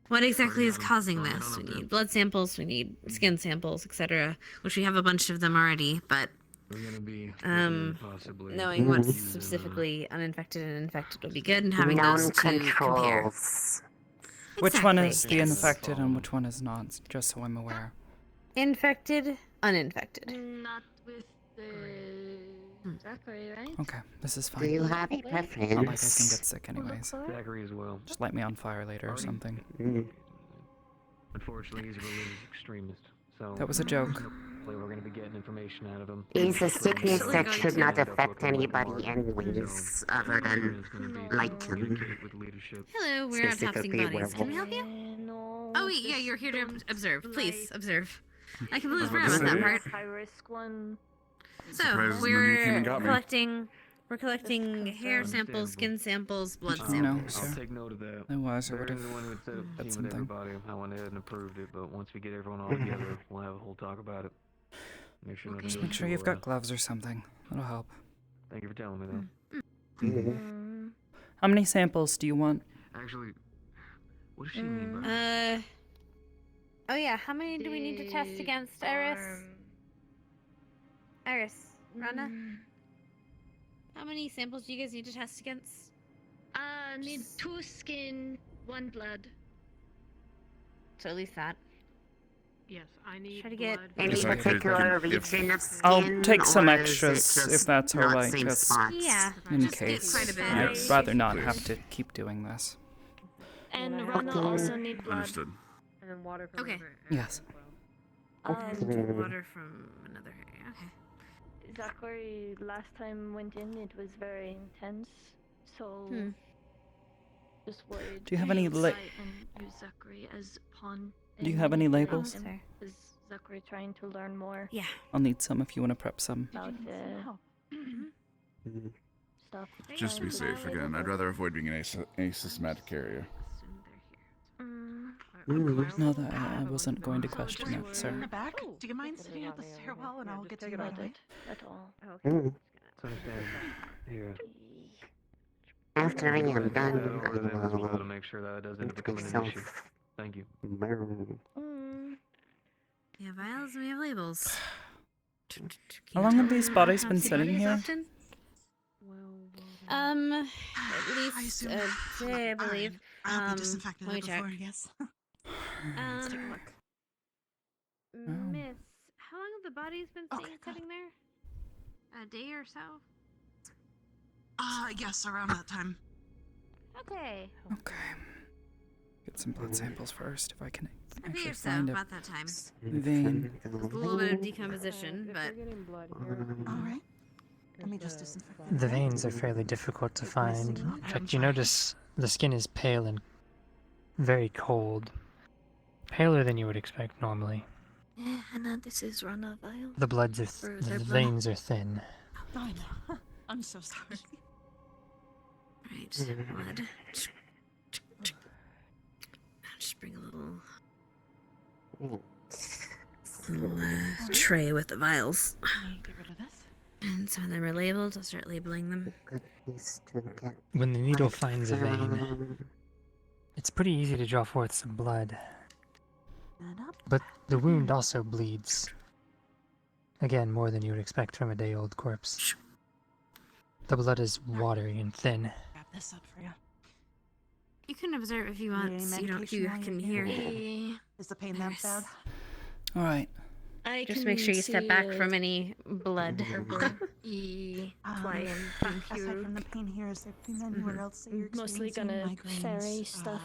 what exactly is causing Go ahead this. on We up there. need blood samples. We need skin samples, etc. Which we have a bunch of them already, but We're going to be possibly knowing what's using, specifically uninfected and infected would be good, and having those Known to compare. controls. Which one Exactly, is the yes. infected and which one is not? Just so I'm aware. Infected, uninfected. not with Zachary, right? Okay, this is Do fine. you have a Not like I can get preference? sick anyways. Zachary as well. Just light me on fire later or something. Mm. Unfortunately, he's a religious extremist. So That was a joke. hopefully we're going to be getting information out of him. It's a sickness Actually that going should to- not affect anybody anyways, other than It's gonna be like him. communicate with leadership. Hello, we're autopsying Specifically bodies. Can we help you? No. Oh wait, yeah, you're here to observe. Please observe. I completely Like- forgot about that part. High risk one. So Surprised none of you came and got me. we're collecting hair samples, skin samples, blood No, samples. sir. I'll take note of that. I was, I Barry's would've the one who had set up the said team with something. everybody. I went ahead and approved it, but once we get everyone all together, we'll have a whole talk about it. Make sure Just nothing make goes sure too, you've got gloves or something. That'll help. Thank you for telling me that. How many samples do you want? Actually, what does she mean by that? Oh yeah, how many do we need to test against, Iris? Iris, Rana? How many samples do you guys need to test against? Need 2 skin, 1 blood. So at least that. Yes, I need Try to get blood. Any Yes, I could- particular if- region of skin? I'll take some or is it extras if just that's not alright, same just spots? Yeah, in just get case. quite a bit. Yes, I'd rather not please. have to keep doing this. And Rana also need blood. Understood. And then water from Okay. her hair Yes. as well. And water from another area. Okay. Zachary last time went in, it was very intense, so just worried. Do you have any Try and use Zachary as pawn. Do you have any labels? Him. Is Zachary trying to learn more Yeah. I'll need some if you want to prep some. about stuff? Just to be safe again, I'd rather avoid being in a systematic area. No, that I wasn't going to question it, In sir. the back? Do you mind sitting at the stairwell and I'll get to you right away? At all. It's understandable. Here. After I am I'll done, as well I to make sure that doesn't will become an myself issue. Thank you. burn. We have vials and we have labels. How long have these bodies been sitting here? At least a day, I believe. I'll be disinfected Let me before, check. yes. Let's take a look. Miss, how long have the bodies been sitting there? A day or so? Yes, around that time. Okay. Okay. Get some blood samples first, if I can A day actually or so, find a about that time. vein. Just a little bit of decomposition, but. Alright. Let me just disinfect The veins are fairly difficult to find. In fact, you notice the skin is pale and very cold. Paler than you would expect normally. Hannah, this is Rana vial. The bloods are For the their blood. veins are thin. I know. I'm so sorry. Right, blood. I'll just bring a little tray with the vials. Get rid of this. And some of them are labeled. I'll start labeling them. When the needle finds a vein, it's pretty easy to draw forth some blood. But the wound also bleeds. Again, more than you would expect from a day-old corpse. The blood is watery and thin. Grab this up for you. You can observe if you want, Any so you don't medication you while can you're hear. here? Is the pain that bad? Alright. Just make sure you step back from any blood. Aside from the pain here, is there been anywhere else that you're Mostly experiencing gonna migraines? ferry stuff.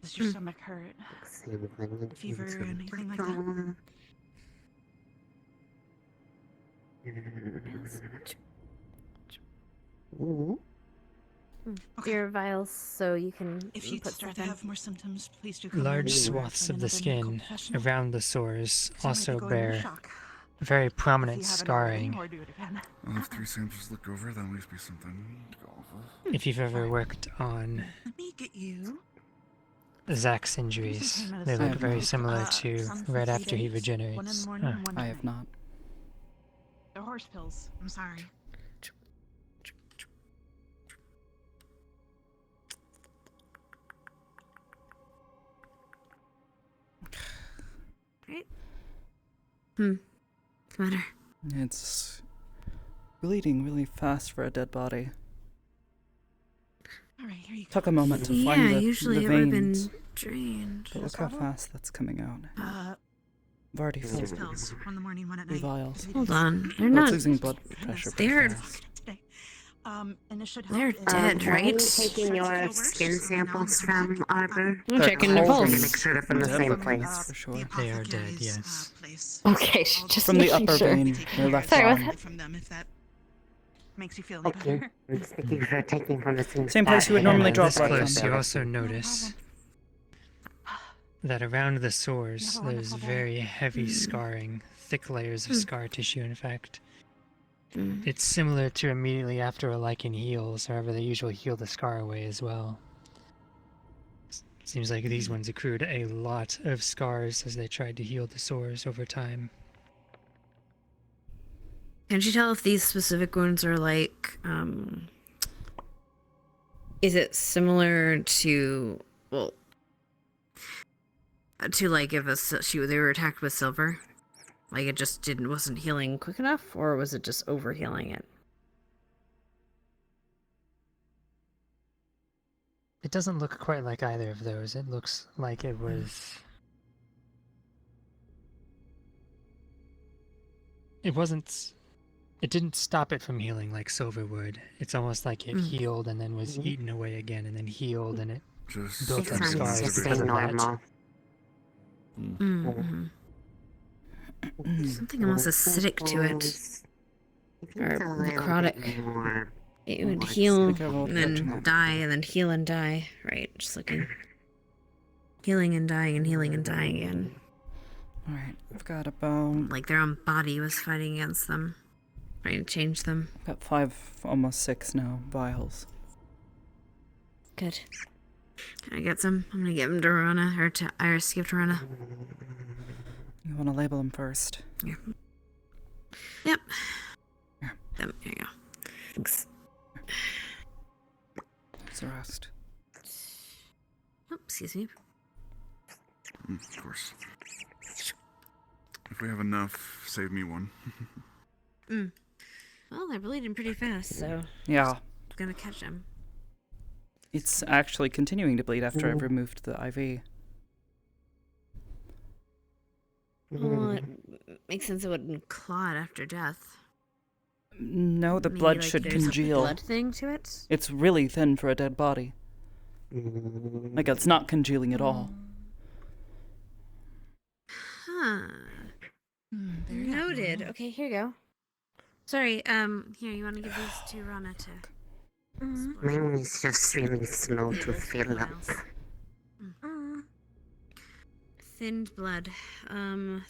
Does your stomach hurt? Fever or anything like that? Your vials, so you can. If you put start stuff to in. have more symptoms, please do come Large in swaths for of the another medical skin professional. around the sores Sorry to also go into bear shock. very prominent If you haven't already, scarring. or do it again. Well, if 3 samples look over, that'll at least be something to go over. If you've ever worked on Let me get you. Zach's injuries, they look very similar to some for right 3 after he days, regenerates. One in the morning and one I at have night. not. They're horse pills. I'm sorry. Right? What's the matter? It's bleeding really fast for a dead body. All right, here you go. Took a moment to Yeah, find the usually veins. it would have been drained. But look how fast that's coming out. Uh, I've already 6 filled pills. One in the morning, one at 3 night. vials. Hold on, they're Well, not. it's losing blood pressure. pretty They're. fast. Today. And it should help. They're dead, Where are you right? taking your skin samples from, Arbor? I'm checking the Pulse. pulse. Make sure they're from the same place. For sure. They are dead, yes. Okay, just From the making upper sure. vein, they're left Sorry, on. what's From them, if that makes you feel any Okay. better. I'm thinking for taking from the Same place you would normally draw This blood close, from. you also notice that around the sores there's very heavy scarring, thick layers of scar tissue, in fact. It's similar to immediately after a lichen heals, however they usually heal the scar away as well. Seems like these ones accrued a lot of scars as they tried to heal the sores over time. Can't you tell if these specific wounds are like, is it similar to, well, to like if they were attacked with silver? Like it just wasn't healing quick enough, or was it just over healing it? It doesn't look quite like either of those. It looks like it was... It didn't stop it from healing like silver would. It's almost like it healed and then was eaten away again and then healed and it built up scars because of that. Something almost acidic to it. Or necrotic. It would heal and then die and then heal and die. Right, just looking. Healing and dying and healing and dying again. Alright, I've got about... Like their own body was fighting against them. Trying to change them. Got 5, almost 6 now, vials. Good. Can I get some? I'm gonna give them to Rona, or to Iris, give to Rona. You want to label them first? Yeah. Yep. Here you go. Thanks. What's the rest? Oh, excuse me. Of course. If we have enough, save me one. Well, they're bleeding pretty fast, so... Yeah. I'm gonna catch them. It's actually continuing to bleed after I've removed the IV. Well, it makes sense it wouldn't clot after death. No, the Maybe, blood like, should there's congeal. a blood thing to it? It's really thin for a dead body. Like, it's not congealing at all. Huh. Noted. Okay, here you go. Sorry, here, you want to give these to Rana to... Mine is just really slow to fill up. Thinned blood. Thin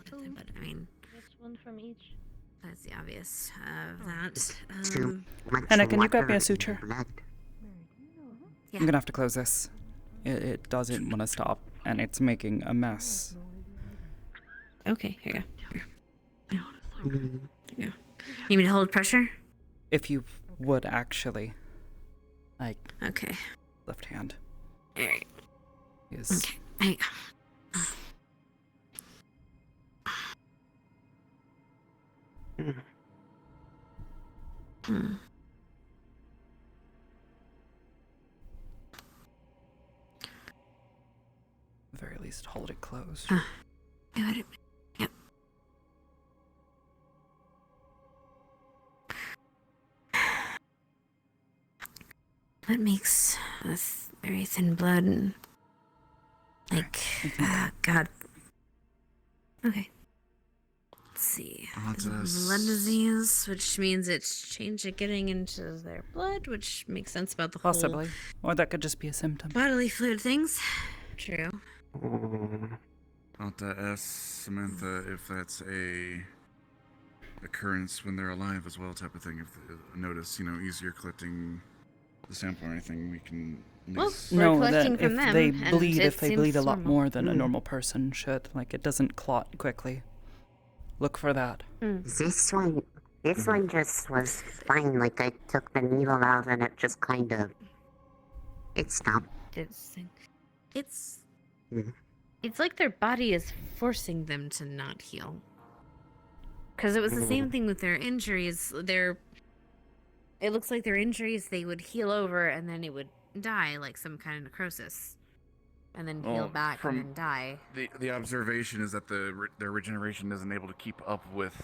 blood, I mean... Just one from each. That's the obvious of that. Anna, can you grab me a suture? Yeah. I'm gonna have to close this. It doesn't want to stop, and it's making a mess. Okay, here you go. Here you go. Need me to hold pressure? If you would, actually. Like... Okay. Left hand. Alright. Is... Okay, there you go. At the very least, hold it closed. Yep. That makes this very thin blood and like God. Okay. Let's see. Blood disease, which means it's getting into their blood, which makes sense about the Possibly. Or that could just be a symptom. bodily fluid things. True. I'll have to ask Samantha if that's a occurrence when they're alive as well, type of thing. If notice, easier collecting the sample or anything, we can. Well, No, that if they bleed, a lot normal. more than a normal person should, like it doesn't clot quickly. Look for that. This one just was fine. Like I took the needle out and it just kind of, it stopped. It's like their body is forcing them to not heal. Because it was the same thing with their injuries. It looks like their injuries, they would heal over and then it would die, like some kind of necrosis. And then heal back and then die. The observation is that their regeneration isn't able to keep up with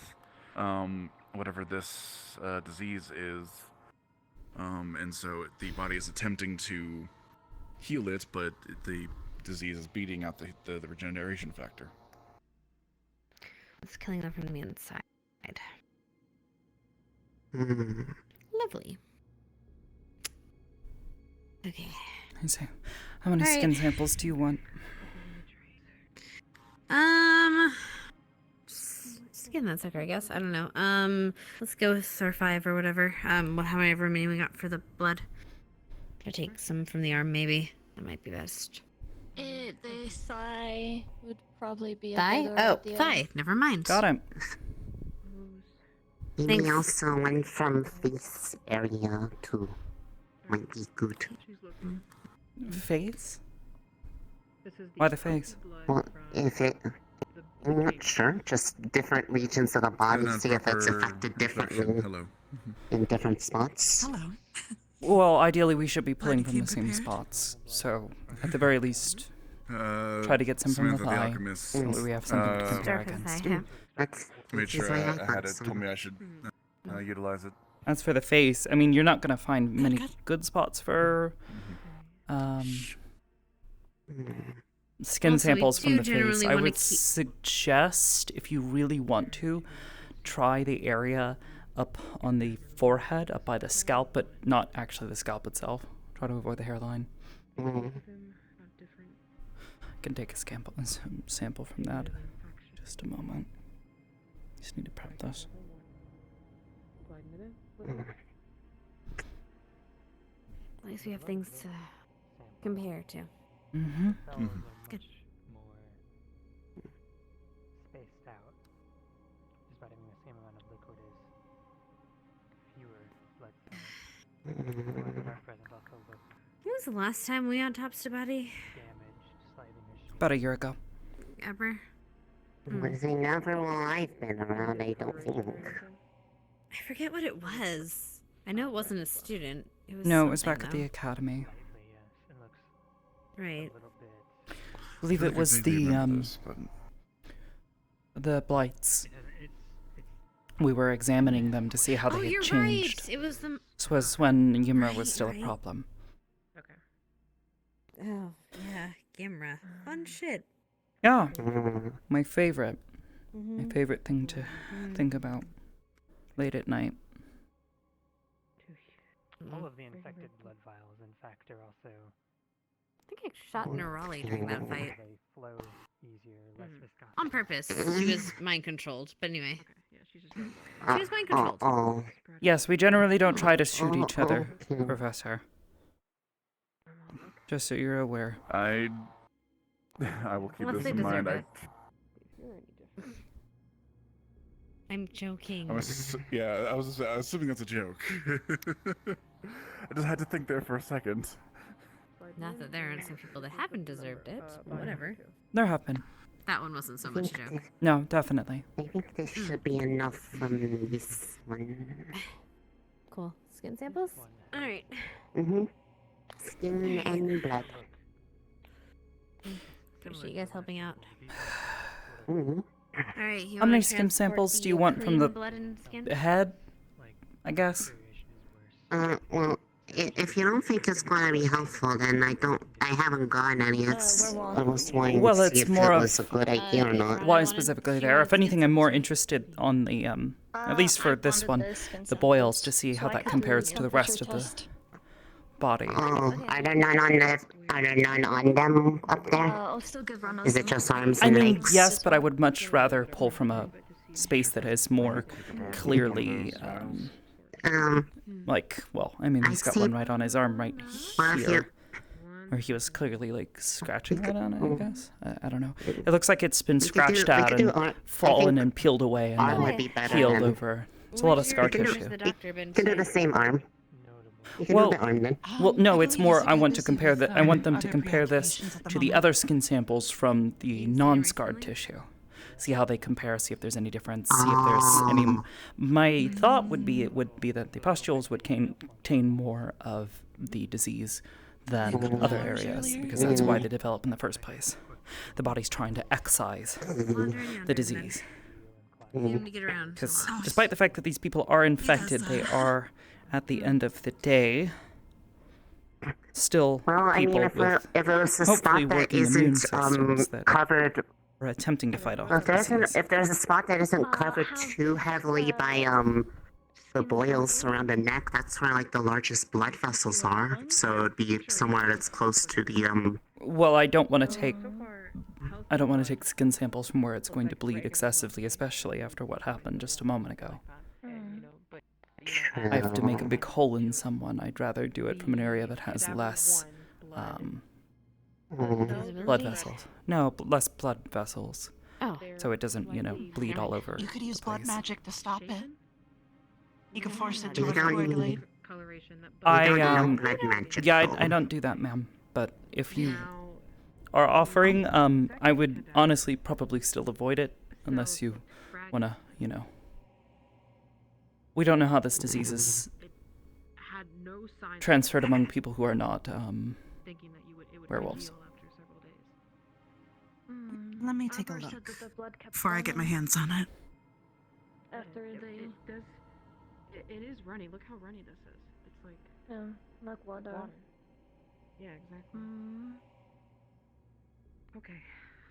whatever this disease is. And so the body is attempting to heal it, but the disease is beating out the regeneration factor. It's killing them from the inside. Lovely. Okay. I see. How many skin samples do you want? Again, that's okay, I guess. I don't know. Let's go with our 5 or whatever. However many we got for the blood. I'll take some from the arm, maybe. That might be best. The thigh would probably be a Thigh? better Oh, idea. thigh. Never mind. Got him. Maybe also one from face area too. Might be good. Face? Why the face? Well, if it... I'm not sure. Just different regions of the body, see if it's affected differently in different spots. Hello. Well, ideally we should be pulling from the same spots. So, at the very least, try to get some from the Samantha the thigh. Alchemist, So that we have something to compare against. Made sure I had it. Told me I should utilize it. As for the face, I mean, you're not going to find many good spots for skin Also, we samples from do the face. generally I wanna would keep- suggest, if you really want to, try the area up on the forehead, up by the scalp, but not actually the scalp itself. Try to avoid the hairline. I can take a sample from that. Just a moment. Just need to prep this. At least we have things to compare to. Mm-hmm. Good. Spaced out. Just about having the same amount of liquid as fewer blood cells. Present also look When was the last time we autopsied a body? damaged, slightly misshaped. About a year ago. Ever? Was he never while I've been around, I don't think. I forget what it was. I know it wasn't a student. It was No, it was back something, at the though. academy. Right. I believe it was the blights. We were examining them to see how they Oh, had you're changed. right. It was the. This was when Ymra was still a problem. Oh yeah, Gimra. Fun shit. Yeah, my favorite. My Mhm. favorite thing to think about late at night. All of the infected blood vials, in fact, are also. I think I shot Nerali during that fight. They flow easier, less viscosity. On purpose. She was mind controlled. But anyway. She was mind Oh, controlled. oh. Yes, we generally don't try to shoot each other, Professor. Just so you're aware. I will keep Unless this they in mind. deserve I'm joking. I was assuming that's a joke. I just had to think there for a second. Not that there aren't some people that haven't deserved it. But whatever. There have been. That one wasn't so much a joke. No, definitely. I think this should be enough from this one. Cool. Skin samples? Alright. Mm-hmm. Skin and blood. Appreciate you guys helping out. Mm-hmm. Alright, How many skin samples do you want from the blood and skin? head? I guess. Well, if you don't think it's gonna be helpful, then I haven't gotten any. I was wanting Well, to see it's if more it of was a good idea or not. why specifically there. If anything, I'm more interested on the at least for this one, the boils, to see how that compares to the rest of the body. Oh, are there none on them up there? I'll still give run on Is it just arms I and mean, legs? yes, but I would much rather pull from a space that is more clearly, like, well, I mean, he's got one right on his arm right here. Or he was clearly, like, scratching right on it, I guess. I don't know. It looks like it's been scratched out and fallen and peeled away and arm would then be better healed then. over. It's a lot of scar tissue. You can do the same arm. You can Well, do the arm then. well, no, it's more. I want to compare that. I want them to compare this to the other skin samples from the non-scarred tissue. See how they compare. See if there's any difference. See if there's any. My thought would be that the pustules would contain more of the disease than other areas because that's why they develop in the first place. The body's trying to excise the disease. Because despite the fact that these people are infected, they are, at the end of the day, still Well, I people mean, if with it was a hopefully spot that working immune isn't systems that covered, are attempting to fight off if the disease. there's a spot that isn't covered too heavily by the boils around the neck, that's where like the largest blood vessels are. So it'd be somewhere that's close to the Well, I don't want to take I don't want to take skin samples from where it's going to bleed excessively, especially after what happened just a moment ago. I have to make a big hole in someone. I'd rather do it from an area that has less blood vessels. No, less blood vessels. Oh. So it doesn't, bleed all over. You could use the blood place. magic to stop it. You can force it to You don't coagulate. I don't do that, ma'am. But if you are offering, I would honestly probably still avoid it unless you wanna, We don't know how this disease is transferred among people who are not werewolves. Let me take a look before I get my hands on it. After it is runny. Look how runny this is. It's like like water. Yeah, exactly. Okay,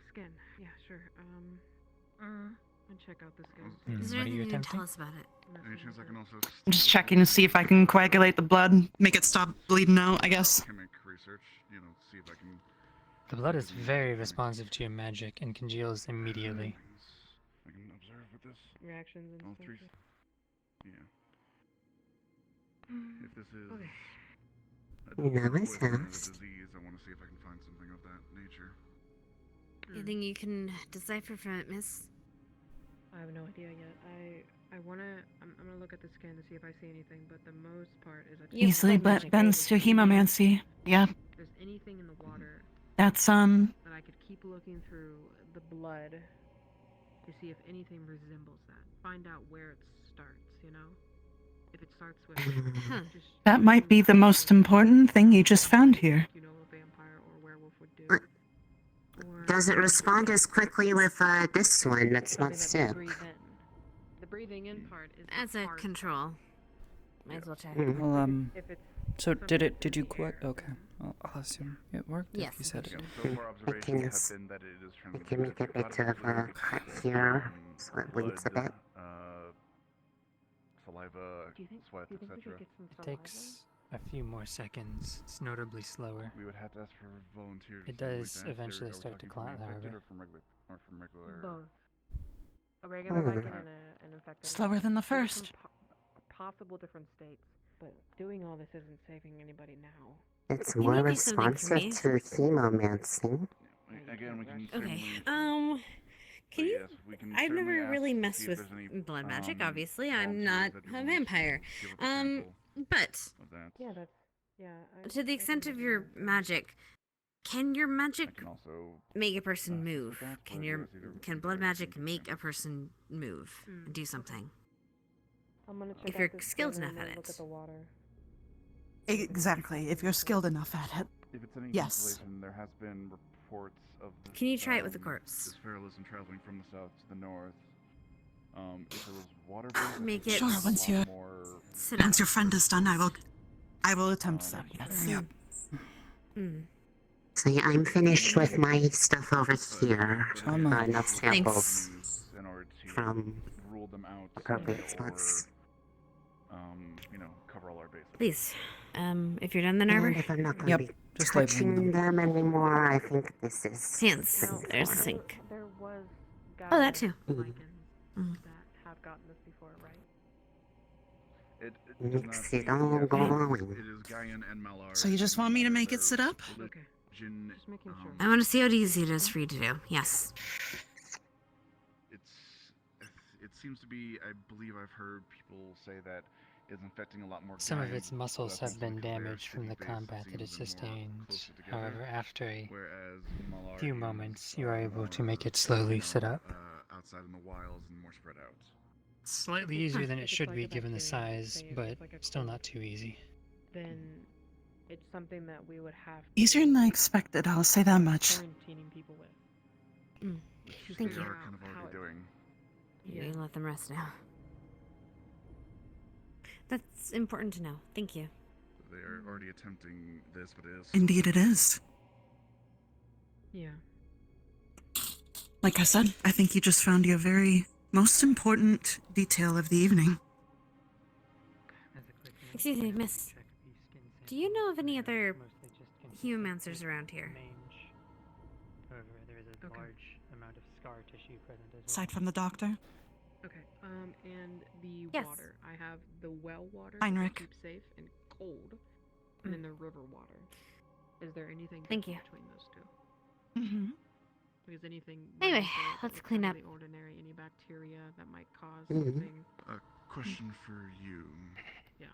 skin. Yeah, sure. I'll check out the skin. Is there anything you can tell us about it? Any chance I can also I'm just checking to see if I can coagulate the blood, make it stop bleeding out, I guess. can make research, see if I can. The blood is very responsive to your magic and congeals immediately. I can observe with this. Reactions and all stuff. three. Yeah. If this is disease, I want to see if I can find something of that nature. Anything you can decipher from it, miss? I have no idea yet. I'm gonna look at the skin to see if I see anything, but the most part is Easily bends to hemomancy. Yeah. If there's anything in the water. That's that I could keep looking through the blood to see if anything resembles that. Find out where it starts, If it starts with just That might be the most important thing you just found here. a vampire or werewolf would do. Does it respond as quickly with this one that's not sick? The breathing in part is That's a control. Might as well check. Well, so did you quit? Okay. I'll assume it worked. Yes. If you said it. I can make a bit of a cut here so it bleeds a bit. Saliva, sweat, etc. It takes a few more seconds. It's notably slower. We would have to ask for volunteers. It does eventually start to clot, however. From regular. Both. A regular Viking and an infected. Slower than the There's some first. Possible different states, but doing all this isn't saving anybody now. It's more responsive to hemomancy. Again, we can. Okay. Can you? I've never really messed with blood magic. Obviously, I'm not a vampire. But Yeah, that's to the extent of your magic, can your magic make a person move? Can blood magic make a person move and do something? I'm gonna check If you're out the skilled skin enough and at look it. at the water. Exactly. If you're skilled enough at it. If it's any Yes. consolation, there has been reports of this, Can you try it with the corpse? This feralism traveling from the south to the north. If it was water-based, Make it Sure. Once your friend is done, I will attempt that. Yes. So yeah, I'm finished with my stuff over here. Enough samples from rule them out appropriate spots. Cover all our bases. Please, if you're done, then Arbor. And if I'm not going to be touching them anymore, I think this is Hands. There's the sink. There was Oh, that too. Vikings that have gotten this before, right? Mix it all going. It is Gaian and Malar. So you just want me to make it sit up? Okay. Just making sure. I want to see how easy it is for you to do. Yes. It seems to be. I believe I've heard people say that it's infecting a lot more. Some of Gaians, its muscles so have been because they're damaged from the city-based, combat that it seems they're more sustained. closer together, However, after a whereas Malar few is, moments, you are able to make it slowly sit up. Outside in the wilds and more spread out. Slightly easier than it should be given the size, but still not too easy. Then it's something that we would have Easier than I expected, I'll say that much. quarantining people with. Thank They you. are kind of already doing. You can let them rest now. That's important to know. Thank you. They are already attempting this, but it is. Indeed it is. Yeah. Like I said, I think you just found your very most important detail of the evening. Excuse me, miss. Do you know of any other humancers around here? Okay. large amount of scar tissue present as well. Aside from the doctor? Okay. And the Yes. water. I have the well water Heinrich. to keep safe and cold, and then the river water. Is there anything Thank different you. between those two? Mm-hmm. Because anything. Anyway, running through it that let's looks clean out up. of the ordinary, any bacteria that might cause Mhm. something. A question for you. Yeah.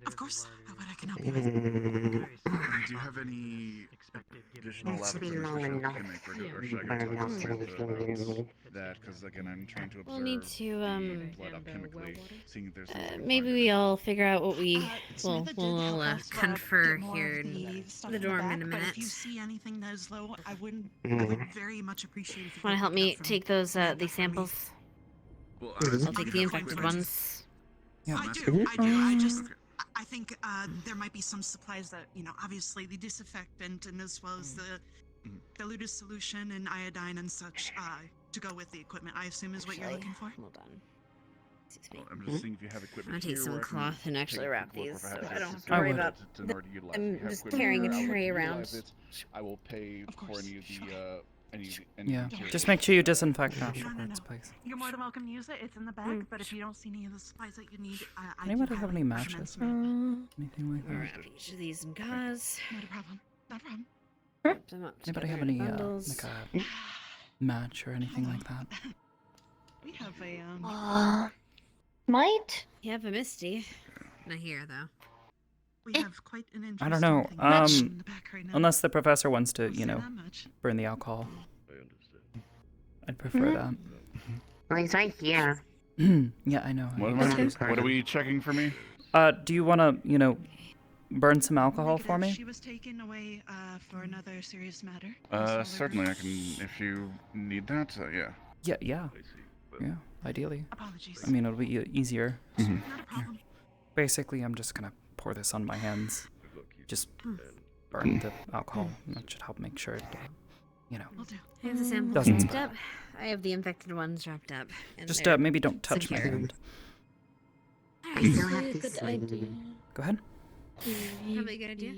Of course. What I can help Mm. you with. Do you have any additional It's been laboratories long that enough. can make, or Yeah. should I go Burn talk to off Samantha anything. about that? Because again, I'm trying to We'll observe need to, the blood And the alchemically, well water? seeing if there's some sort of maybe binder. we all figure out what we Samantha did we'll help us, confer get more here of in the stuff the in the dorm back, in a but minute. if you see anything that is low, I would very much appreciate if you Want to could help pick it me up from take those Samantha these for me. samples? Well, I'll Maybe take the the infected coin ones. I I'm do, asking- I do. I just, I think there might be some supplies that, obviously the disinfectant and as well as the diluted solution and iodine and such to go with the equipment, I assume is what you're looking for? Hold on. Excuse me. Well, I'm just seeing if you have I'm equipment gonna take here some where I can cloth and take actually a wrap quick look, or these if so have I to don't have to assist worry with about. it in order to utilize it. I'm If you have just equipment carrying here, a I'll let tray you around. utilize it. I will pay for any of the Yeah. materials. Just make sure you disinfect afterwards, please. You're more than welcome to use it. It's in the bag, but if you don't see any of the supplies that you need, I Anybody do have any recommend matches? some. Anything like I'll that? wrap each of these in gauze. Not a problem. Not a problem. Wrap them up Anybody have together in any bundles. like a match or anything like that? We have a Might? You have a Misty. Not here though. we have quite an interesting I don't know. thing in the back right now. Unless the professor wants to, Say that much. burn the alcohol. I'd prefer that. Well, he's right here. Yeah, I know. What are we checking for me? Do you want to, burn some alcohol for me? She was taken away for another serious matter. Certainly I can, if you need that, yeah. Yeah. Yeah, ideally. Apologies. I mean, it'll be easier. Not a problem. Basically, I'm just gonna pour this on my hands. Just burn the alcohol. That should help make sure it, Will do. I have the samples Doesn't wrapped spread. up. I have the infected ones wrapped up. And just they're maybe don't touch my secure. hand. Alright, still so have good this idea. Go ahead. Probably a good idea.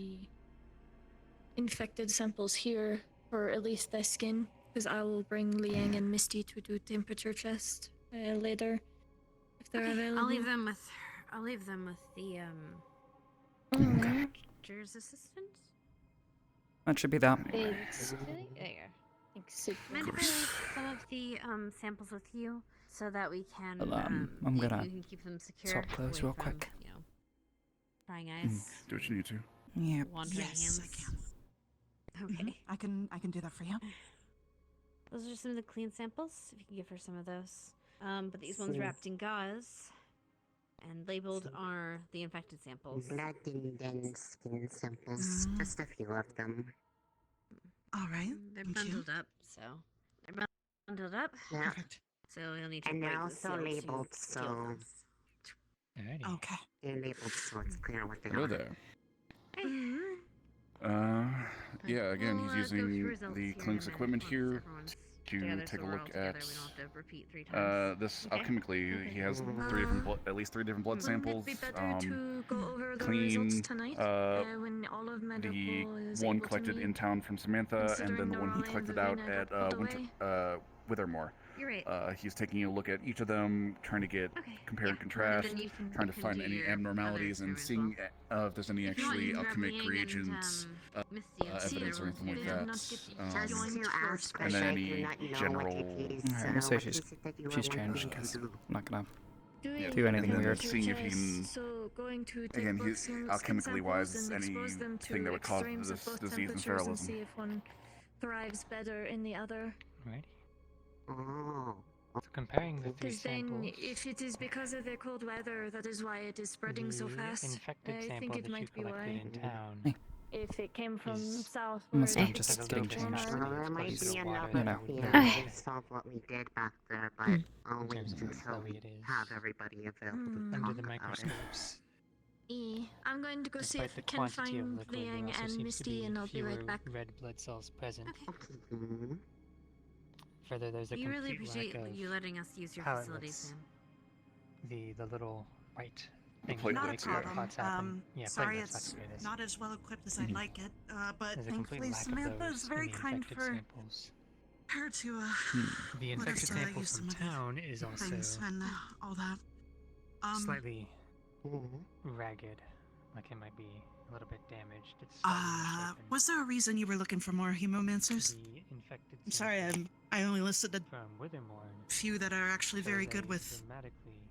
Infected samples here for at least the skin, because I will bring Liang and Misty to do temperature test later if they're available. I'll leave them with the manager's assistant. That should be that. There you go. Thanks. Mind if I leave some of the samples with you so that we can I'm you gonna can keep them secure swap clothes away real from, quick. prying eyes, Do what you need to. Yeah. wandering Yes, hands. I can. Okay. I can do that for you. Those are some of the clean samples. If you can give her some of those. But these ones See. wrapped in gauze and labeled are the infected samples. Blood and then skin samples. Just a few of them. All right. They're Thank you. bundled up, so they're bundled up. Yeah. So you'll need to And break they're the also seal to labeled, steal so them. Okay. they're labeled so it's clear what they Hello are. there. Hey. Yeah, again, We'll, he's go through using results the here in a clinic's minute equipment once here everyone's to together, take so a we're all look together. at We don't have to repeat 3 times. this Okay. alchemically. He has at least three different blood samples. Would it be better to go over the Clean, results tonight when all of the medical is one able to collected meet? in town from Samantha, and then the one he Considering collected Nora out and at Vivina got pulled Withermore. You're right. He's taking a look at each of them, trying to get compare and Yeah, contrast, then you can- trying you to can find do any your other abnormalities, and experiment seeing if there's any If you want, actually you can grab alchemic Liang and, reagents, Misty and evidence or everyone's anything like together. that. Just to ask, And but then I any do not know general. what it is. Alright, I'm gonna say what she's is it that you changed want me because to I'm do? not gonna Doing do anything and then weird. seeing if he can. So going to take Again, both he's skin alchemically samples wise, and expose them anything to that would cause extremes of this both disease and temperatures and sterilism. see if one thrives better in the other. Right. Oh. So comparing the three Because then, samples, if it is because of the cold weather, that is why it is spreading so the fast. infected I sample think it that you might be collected why. in town If it came from is south, Must where not it's just getting changed. Well, there might close to be the enough water. You know. to solve what we did back there, but I'll wait terms of how until slowly we it is. have everybody available to Under talk the about it. microscopes, I'm going to go see despite if the I can quantity of find liquid, there Liang also and seems to Misty, be and I'll be fewer right back. red blood cells present. Mhm. Further, there's a We really complete appreciate lack of you letting us use your paletlets. facilities, Sam. The little white things platelets, that Not a make the problem. clots happen. Yeah, Sorry, platelets, that's it's what it is. not as well equipped as I'd like it, but There's a complete thankfully lack of Samantha those is very in the kind infected for samples. Compared to The let infected us, sample use from some of the town is also things and all that. slightly ragged. Like it might be a little bit damaged. It's slightly misshapen. Was there a reason you were looking for more hemomancers? The infected I'm sorry, sample I only listed a from Withermorn few that are actually very shows good a with. dramatically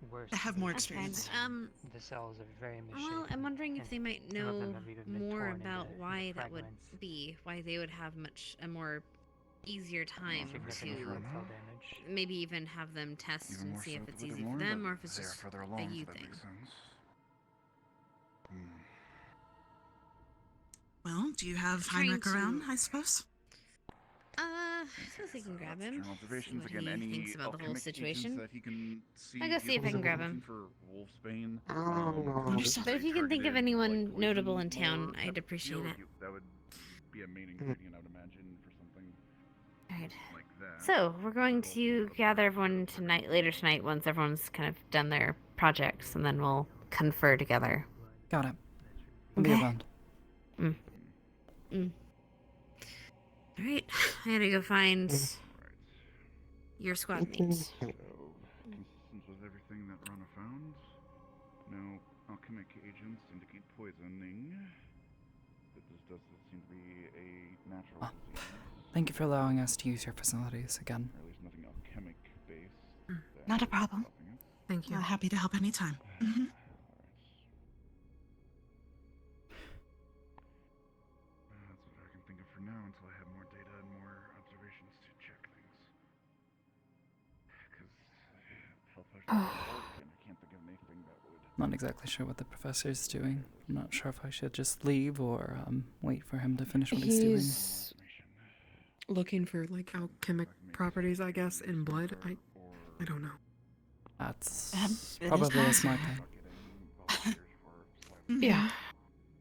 worse. That have more That's fine. experience. The cells are very misshapen. Well, I'm wondering if they might some of them know have even been more torn about into why that would fragments. be, why they would have a more easier time Significant to blood cell damage. maybe even have them test Even and more see so if with it's easy Withermore, for them but or if it's they are just further a along, you so that thing. makes sense. Well, do you have Trying Heinrich around? to- I suppose. I suppose I can grab him. General See observations what again. he Any thinks about the whole alchemic agents situation. that he can see. I'll go see if I can grab him. For Wolfsbane. But if you can think of anyone notable in town, type I'd of appreciate deal, it. That would be a main ingredient, I would imagine, for something Alright. like that. So, we're going to gather everyone later tonight once everyone's kind of done their projects, and then we'll confer together. Got it. We'll be Okay. around. Alright, I gotta go find your squad mates. So, consistent with everything that Rana found, no alchemic agents indicate poisoning. This does seem to be a natural disease. Thank you for allowing us to use your facilities again. Or at least nothing alchemic based. Not a problem. Thank you. Happy to help anytime. That's what I can think of for now until I have more data and more observations to check things. Because health potions work, and I can't think of anything that would. Not exactly sure what the professor's doing. I'm not sure if I should just leave or wait for him to finish what he's doing. He's looking for like alchemic properties, I guess, in blood. I don't know. That's it is probably a possible. smart thing. Yeah.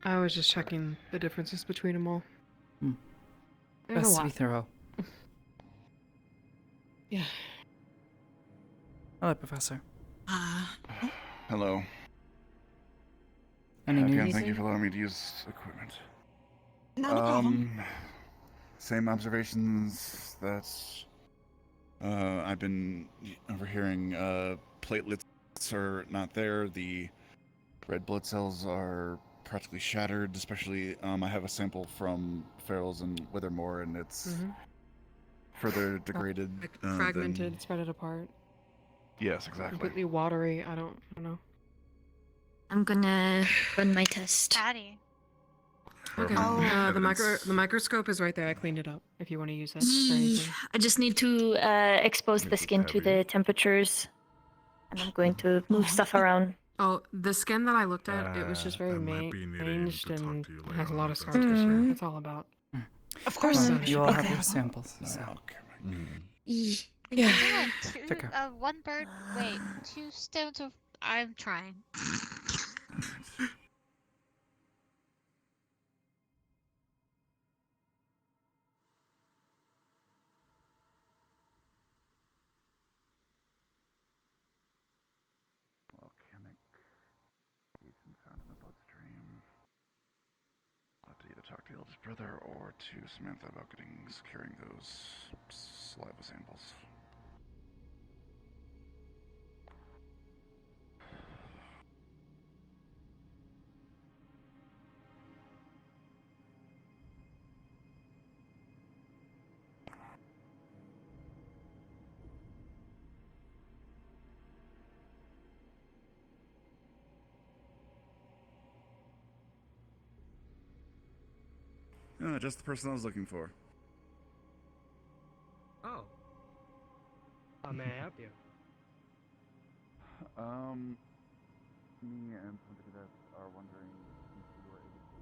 I was just checking the differences between them all. There's a Best to be lot. thorough. Yeah. Hello, Professor. Hello. Any Again, news? thank you for allowing me to use equipment. Not a problem. Same observations that I've been overhearing. Platelets are not there. The red blood cells are practically shattered. Especially, I have a sample from Farrell's and Withermore, and it's further degraded. Fragmented, spread it apart. Yes, exactly. Completely watery. I don't know. I'm gonna run my test. Patty. Okay. The microscope is right there. I cleaned it up. If you want to use it for anything. I just need to expose the skin to the temperatures, and I'm going to move stuff around. Oh, the skin that I looked at, it was just very manged and has a lot of scar tissue. That's all about. Of course. You all have your samples. So. Yeah. Take care. One bird. Wait, 2 stones of. I'm trying. Alchemic agent found in the bloodstream. I'll have to either talk to the eldest brother or to Samantha about securing those saliva samples. Just the person I was looking for. Oh. How may I help you? Me and somebody that are wondering if you were able to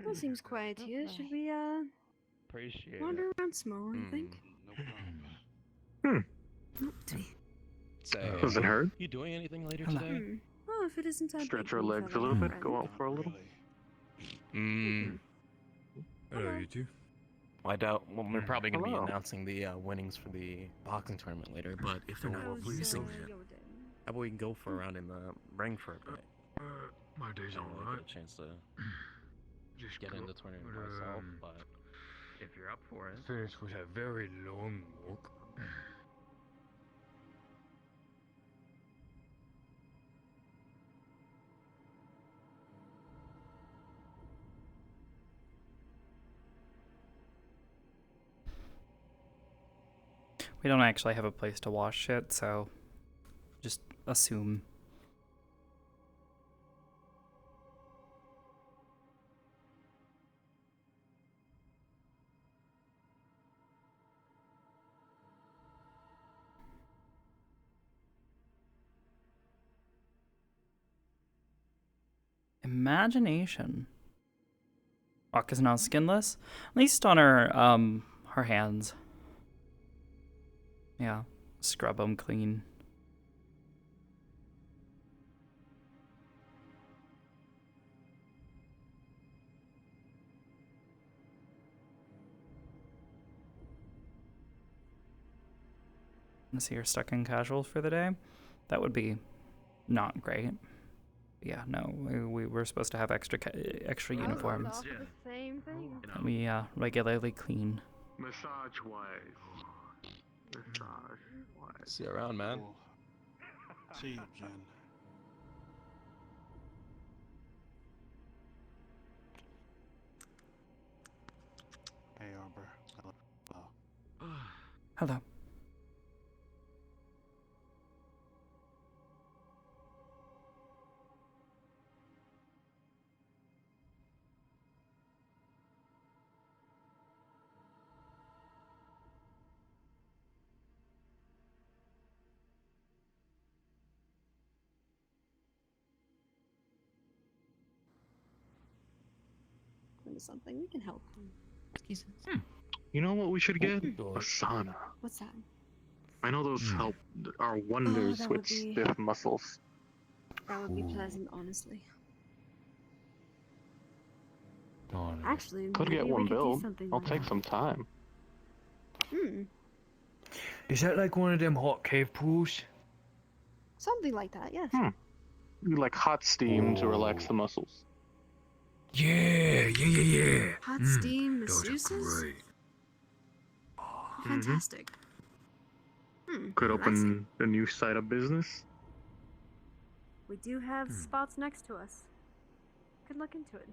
That seems quiet here. Should we Appreciate wander it. around some more? I think. No problem. Say, Does it hurt? You doing anything later Hello. today? Oh, if it isn't that Stretch big our beef, legs I a like little a bit. friend. Go out for a little. Hello, you two. I doubt. Well, we're probably going to be Hello. announcing the winnings for the boxing tournament later. But if they're not using it, how about we go for a round in the ring for a bit? My day's I don't really alright. get a chance to Just get go- in the tournament but, myself, but if you're up for it. Finished with a very long walk. We don't actually have a place to wash shit, so just assume. Imagination. Rock is now skinless, at least on her hands. Yeah, scrub them clean. See, you're stuck in casuals for the day. That would be not great. Yeah, no, we were supposed to have extra uniforms The same thing. that we regularly clean. Massage wise. Massage wise. See you around, man. See you, Jen. Hey, Arbor. Hello. Hello. Into something, we can help. Excuse us. You know what we should get? A sauna. What's that? I know those help are wonders that with would be- stiff muscles. That would be pleasant, honestly. Darn. Actually, Could maybe get we one could do built. something I'll like take that. some time. Is that like one of them hot cave pools? Something like that, yes. You like hot steam to relax the muscles. Yeah. Hot steam those are masseuses? great. Fantastic. Could relaxing. open a new side of business. We do have spots next to us. Could look into it.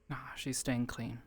Nah, she's staying clean.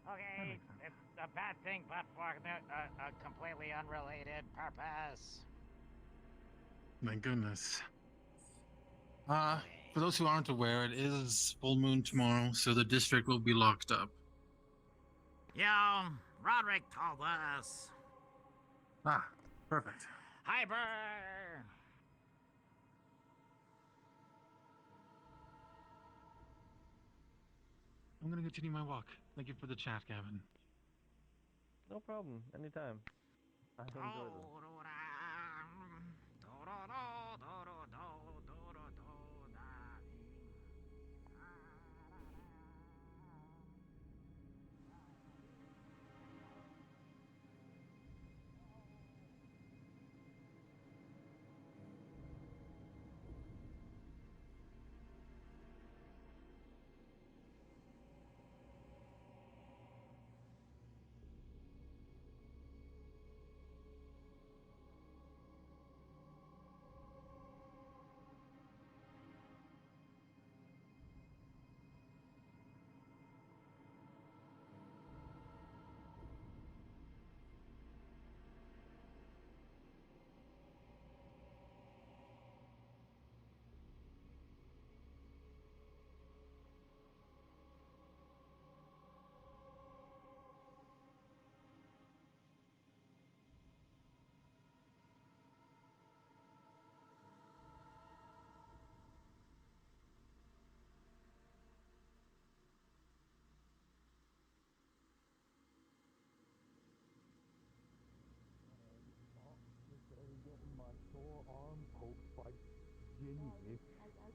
Okay, it's a bad thing, but for a completely unrelated purpose. My goodness. For those who aren't aware, it is full moon tomorrow, so the district will be locked up. Yo, Roderick told us. Perfect. Hyper! I'm gonna continue my walk. Thank you for the chat, Gavin. No problem. Anytime. I enjoy them.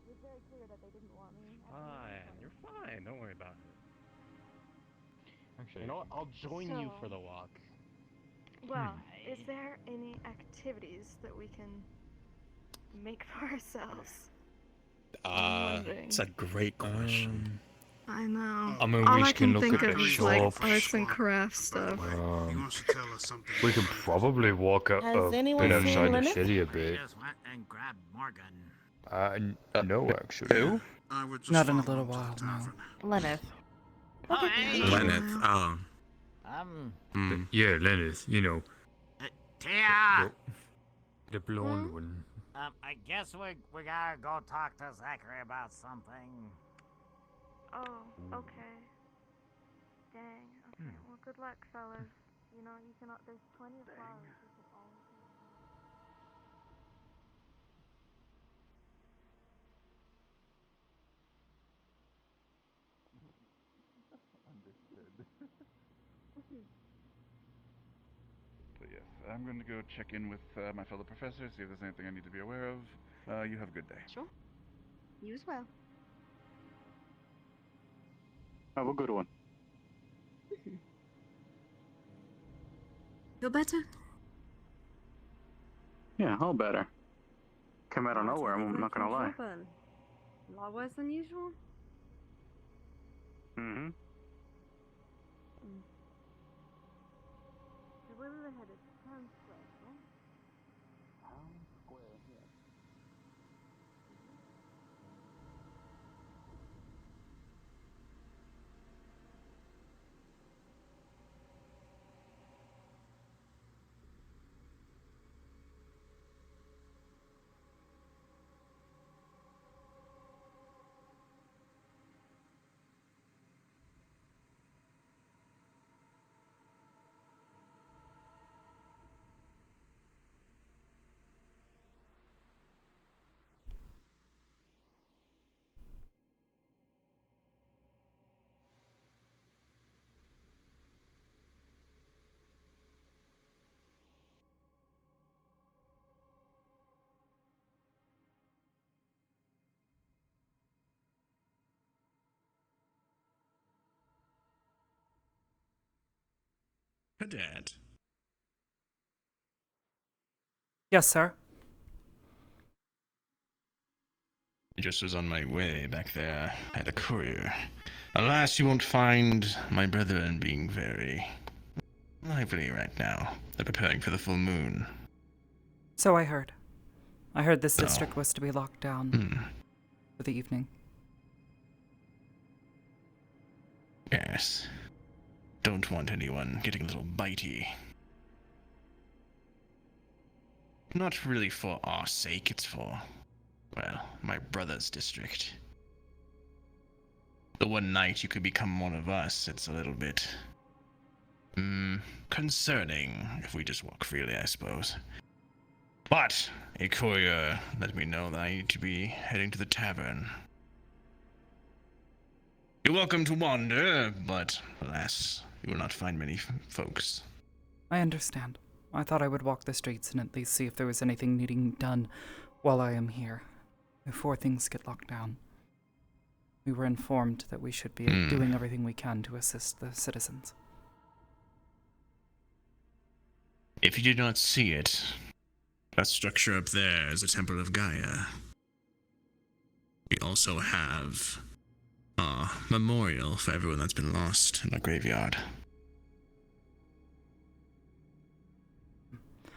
It's very clear that they didn't want me. Fine, you're fine. Don't worry about it. Actually, You know what? I'll join you for the walk. Well, is there any activities that we can make for ourselves? It's a great question. I know. I mean, All we I can can look think at of the is like shops. arts and crafts stuff. We could probably walk up Has a anyone bit seen outside the Lynette? city a bit. Just went and grabbed Morgan. No, actually. Who? Not in a little while, no. Lenneth. Oh, hey! Lenneth. Oh. Yeah, Lenneth, you know. Tia! The blonde one. I guess we gotta go talk to Zachary about something. Oh, okay. Dang. Okay. Well, good luck, fellas. You know, you can. There's plenty of flowers. You can always. But yes, I'm going to go check in with my fellow professors, see if there's anything I need to be aware of. You have a good day. Sure. You as well. Have a good one. Feel better? Yeah, all better. Came out of nowhere, Sounds I'm like not gonna lie. trouble. A lot worse than usual? Mm-hmm. So where we were headed? Town Square, right? Town Square, yeah. Dad. Yes, sir. I just was on my way back there. I had a courier. Alas, you won't find my brethren being very lively right now. They're preparing for the full moon. So I heard. I heard this district was to be locked down for the evening. Yes. Don't want anyone getting a little bitey. Not really for our sake, it's for, well, my brother's district. The one night you could become one of us, it's a little bit, concerning, if we just walk freely, I suppose. But a courier let me know that I need to be heading to the tavern. You're welcome to wander, but alas, you will not find many folks. I understand. I thought I would walk the streets and at least see if there was anything needing done while I am here, before things get locked down. We were informed that we should be doing everything we can to assist the citizens. If you did not see it, that structure up there is a temple of Gaia. We also have a memorial for everyone that's been lost in the graveyard.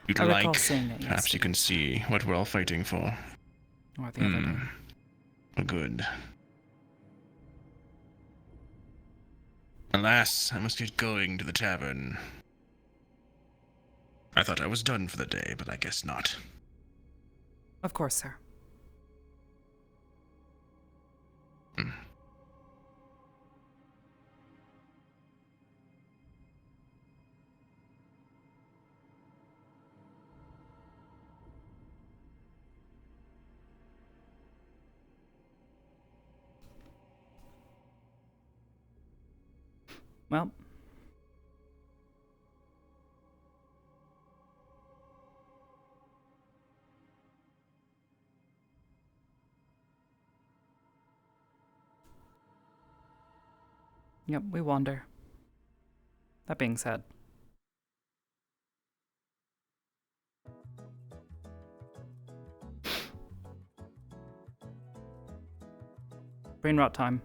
You'd I recall like, seeing it perhaps you can see what we're all fighting for. Or the other day. Well, good. Alas, I must get going to the tavern. I thought I was done for the day, but I guess not. Of course, sir. Well. Yep, we wander. That being said. Brain rot time.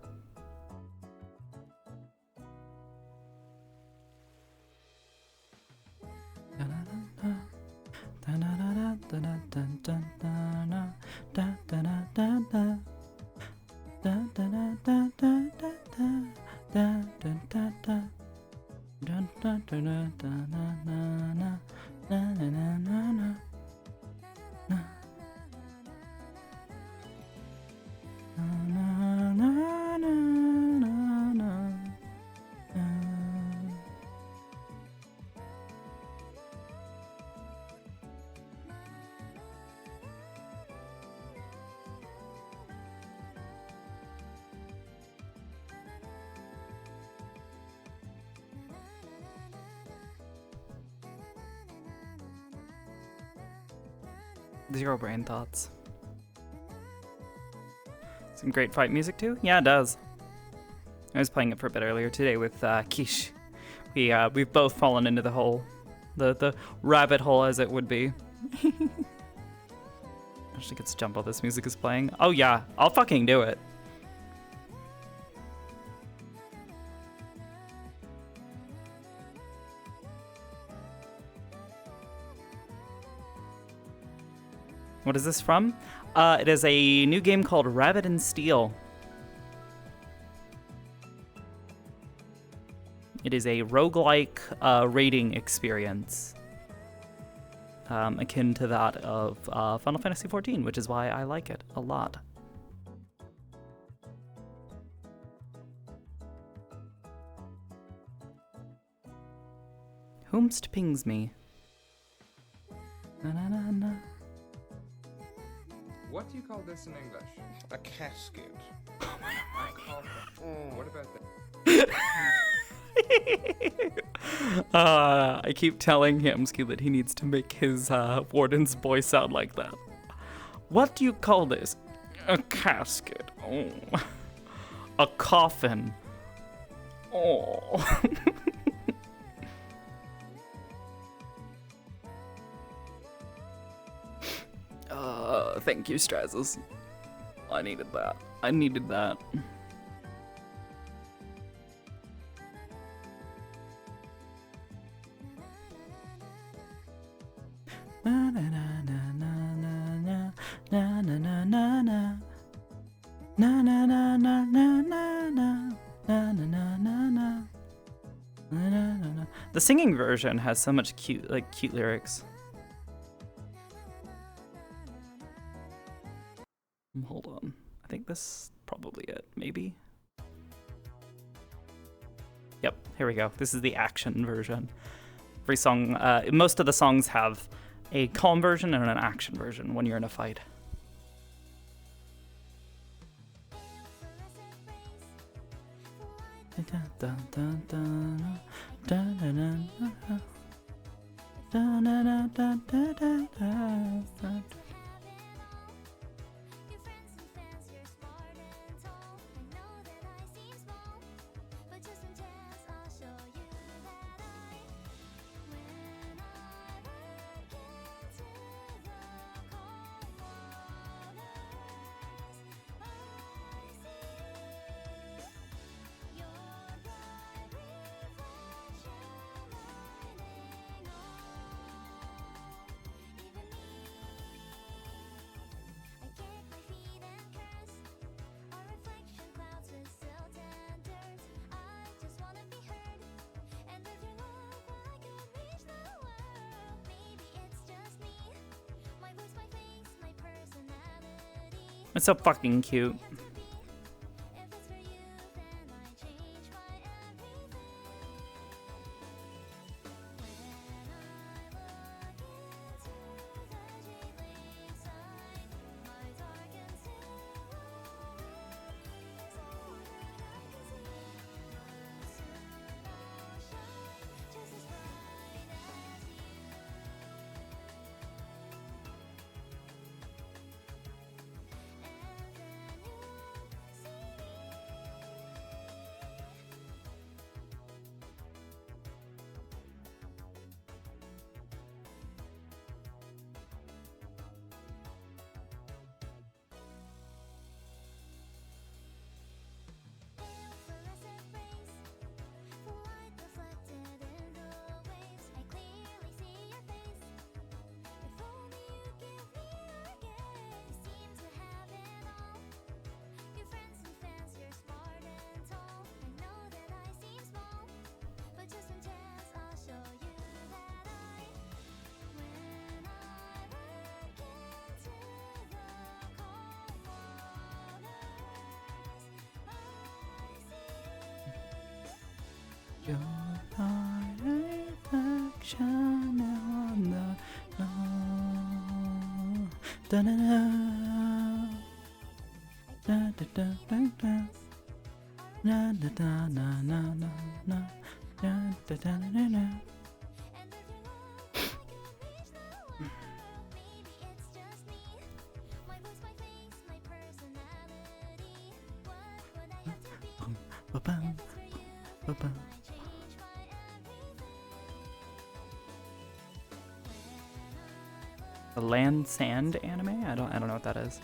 Zero brain thoughts. Some great fight music too? Yeah, it does. I was playing it for a bit earlier today with Kish. We've both fallen into the hole. The rabbit hole, as it would be. Actually gets to jump while this music is playing. Oh yeah, I'll fucking do it. What is this from? It is a new game called Rabbit and Steel. It is a roguelike raiding experience. Akin to that of Final Fantasy XIV, which is why I like it a lot. Whomst pings me. Na na na na. What do you call this in English? A casket. What about that? I keep telling Hamsky that he needs to make his warden's voice sound like that. What do you call this? A casket. Oh. A coffin. Oh. Thank you, Strazus. I needed that. I needed that. Na na na na na na na na na na na na na na na na na na na na. The singing version has so much cute lyrics. Hold on. I think this is probably it, maybe? Yep, here we go. This is the action version. Every song, most of the songs have a calm version and an action version when you're in a fight. It's so fucking cute. You're my reflection on the lawn. Da da da da da da da da da da na na na na da da da da da. Ba-bam, ba-bam. The Land Sand anime? I don't know what that is.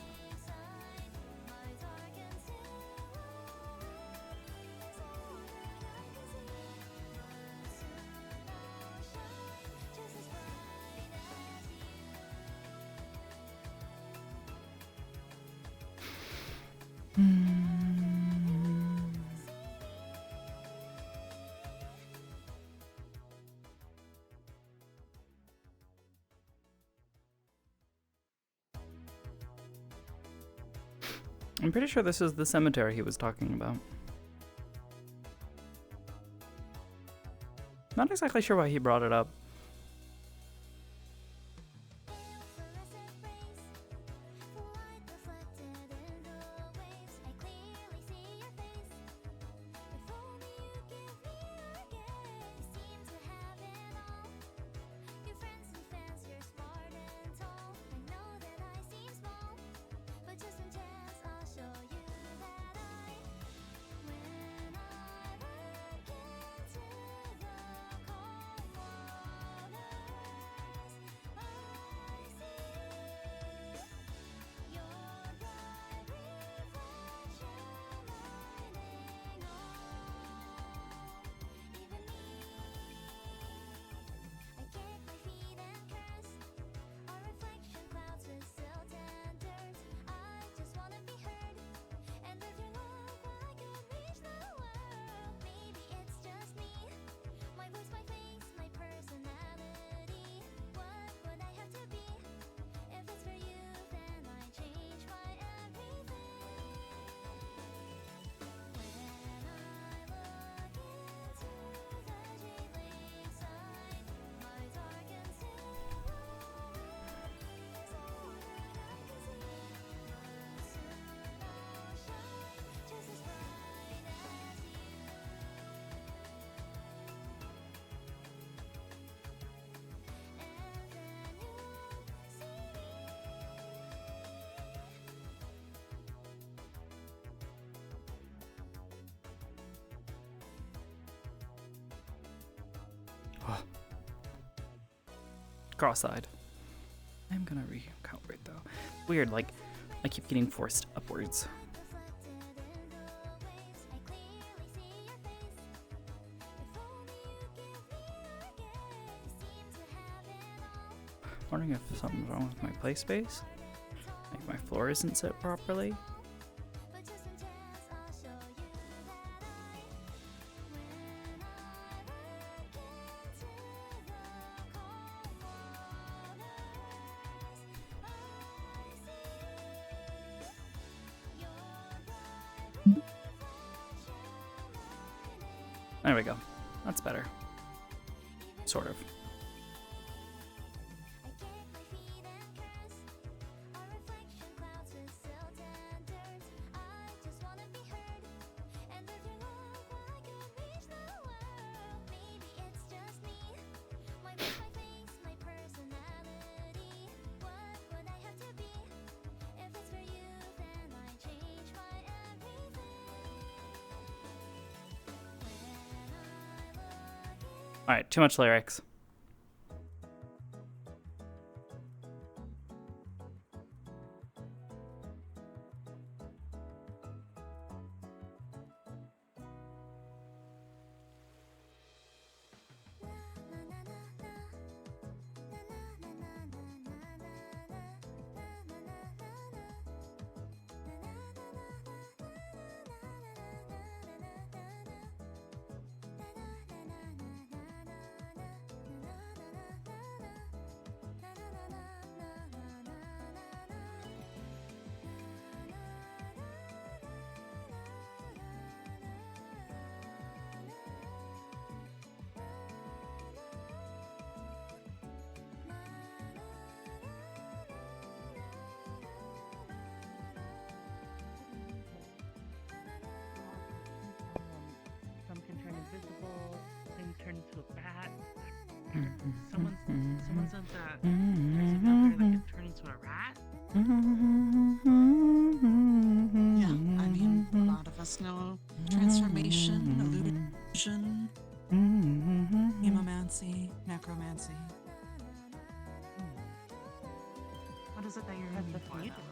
I'm pretty sure this is the cemetery he was talking about. Not exactly sure why he brought it up. Cross-eyed. I'm gonna recalibrate though. Weird, like I keep getting forced upwards. Wondering if something's wrong with my play space. Like my floor isn't set properly. There we go. That's better. Sort of. Alright, too much lyrics. Some can turn invisible, some turn into a bat. Someone said that there's a vampire that can turn into a rat. Yeah, I mean, a lot of us know transformation, illusion, hemomancy, necromancy. What is it that you're looking for, though?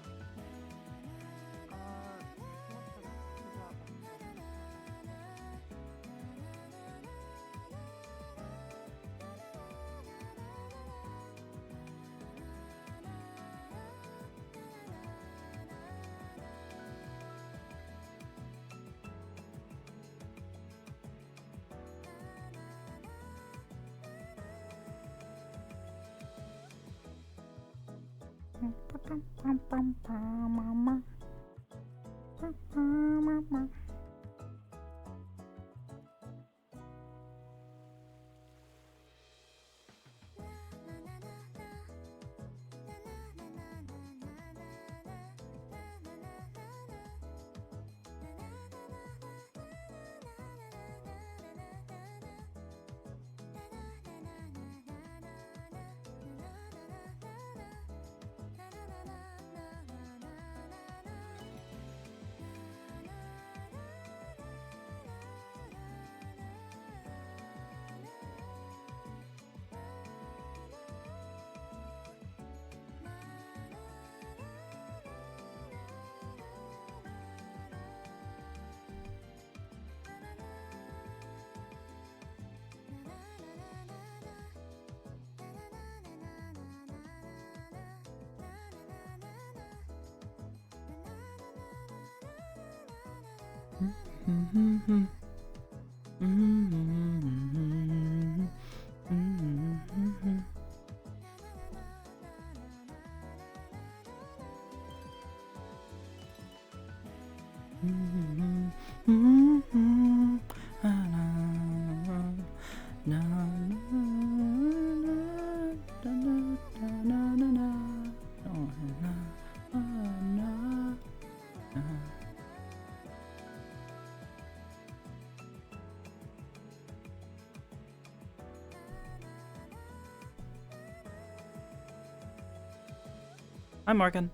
Hi, Morgan.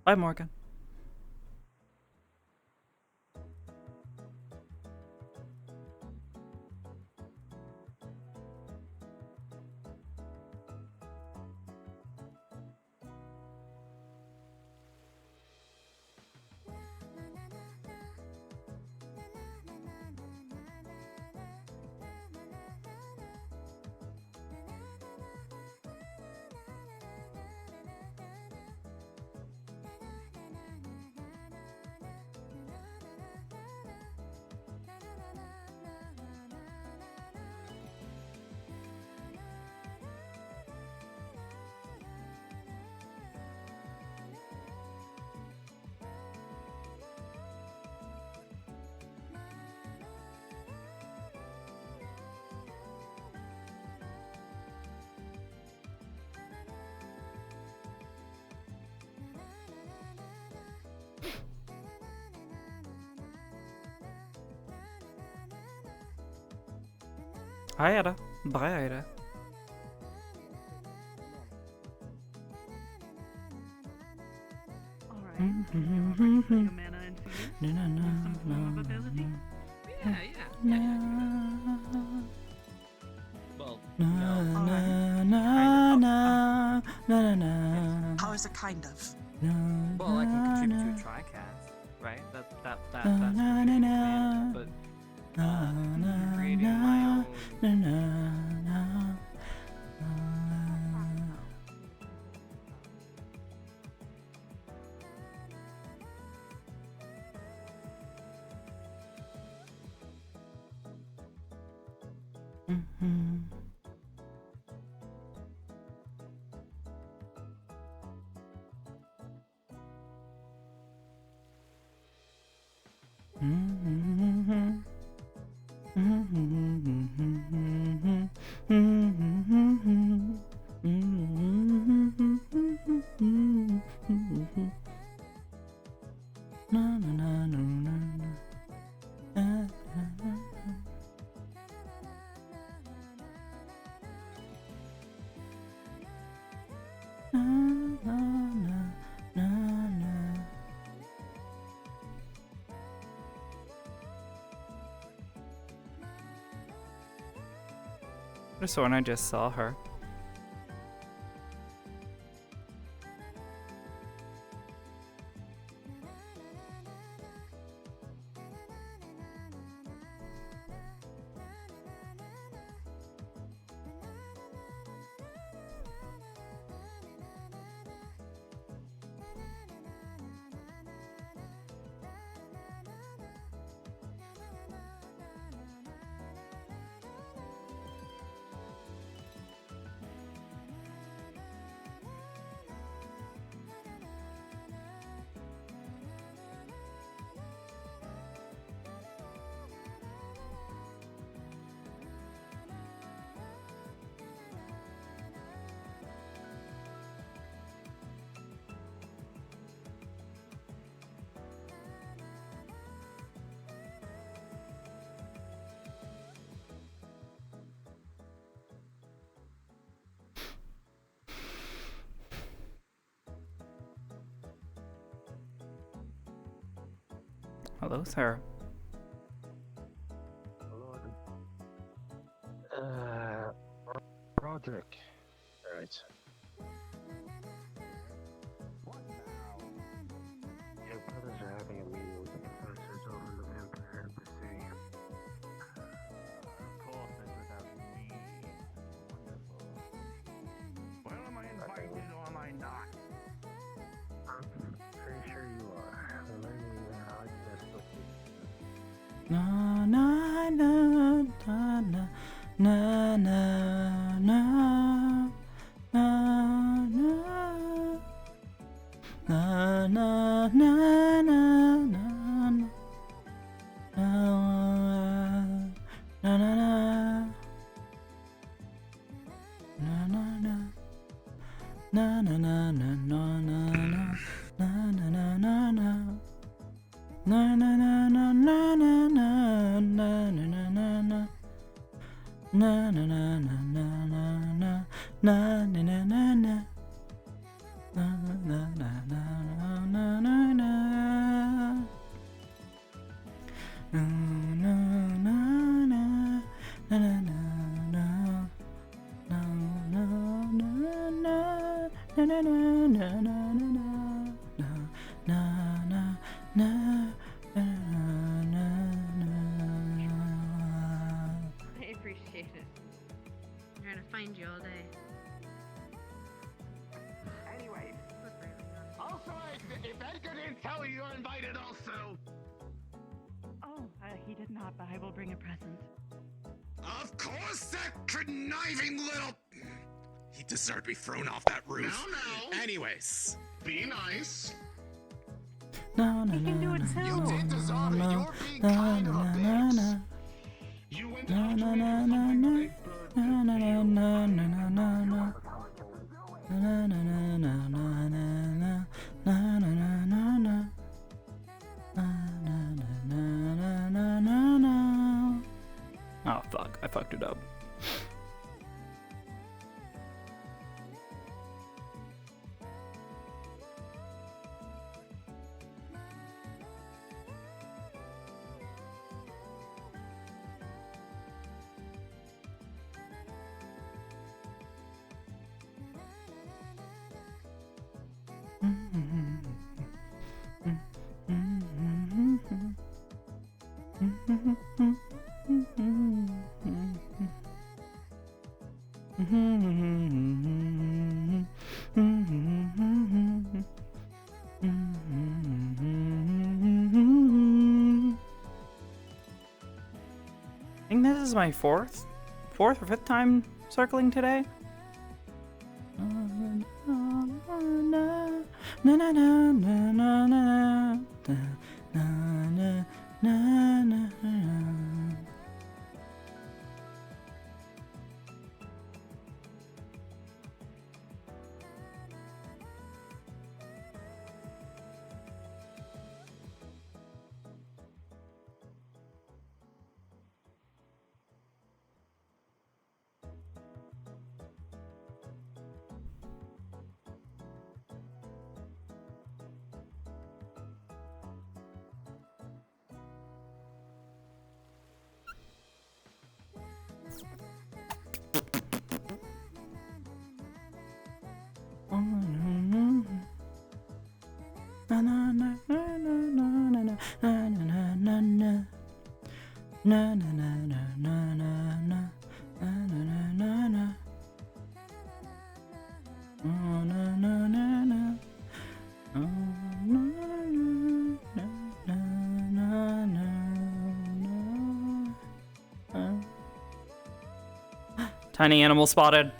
Bye, Morgan. Hi, Ada. Bye, Ada. Well, How is it kind of? well, I can contribute to a TriCast, right? That's contributing, but creating my own. Just sworn I just saw her. Hello, sir. Roderick. Right. Your brothers are having a meeting with the professors over in the Vampire Embassy. Of course, this would have me. Wonderful. Well, am I invited or am I not? I'm pretty sure you are. Let me just look. Na na na na na na na na na na na na na na na na I appreciate it. I'm trying to find you all day. Anyways, also, if Edgar didn't tell you, you're invited also. Oh, he did not, but I will bring a present. Of course, that conniving little... He deserved to be thrown off that roof. No. Anyways, be nice. No, no, He can do it too. You did deserve it. You're being kind of a bitch. You went out to me Oh fuck, I fucked it up. I think this is my fourth or fifth time circling today. Tiny animal spotted.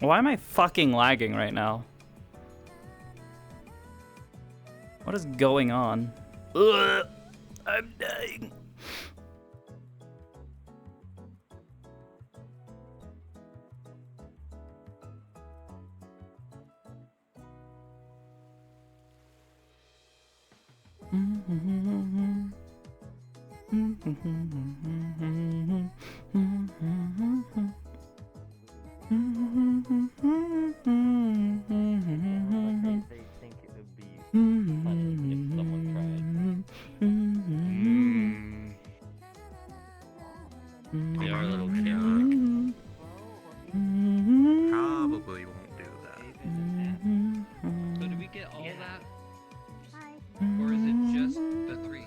Why am I fucking lagging right now? What is going on? Ugh, I'm dying. They are a little chaotic. Probably won't do that. So did we get all that? Or is it just the 3?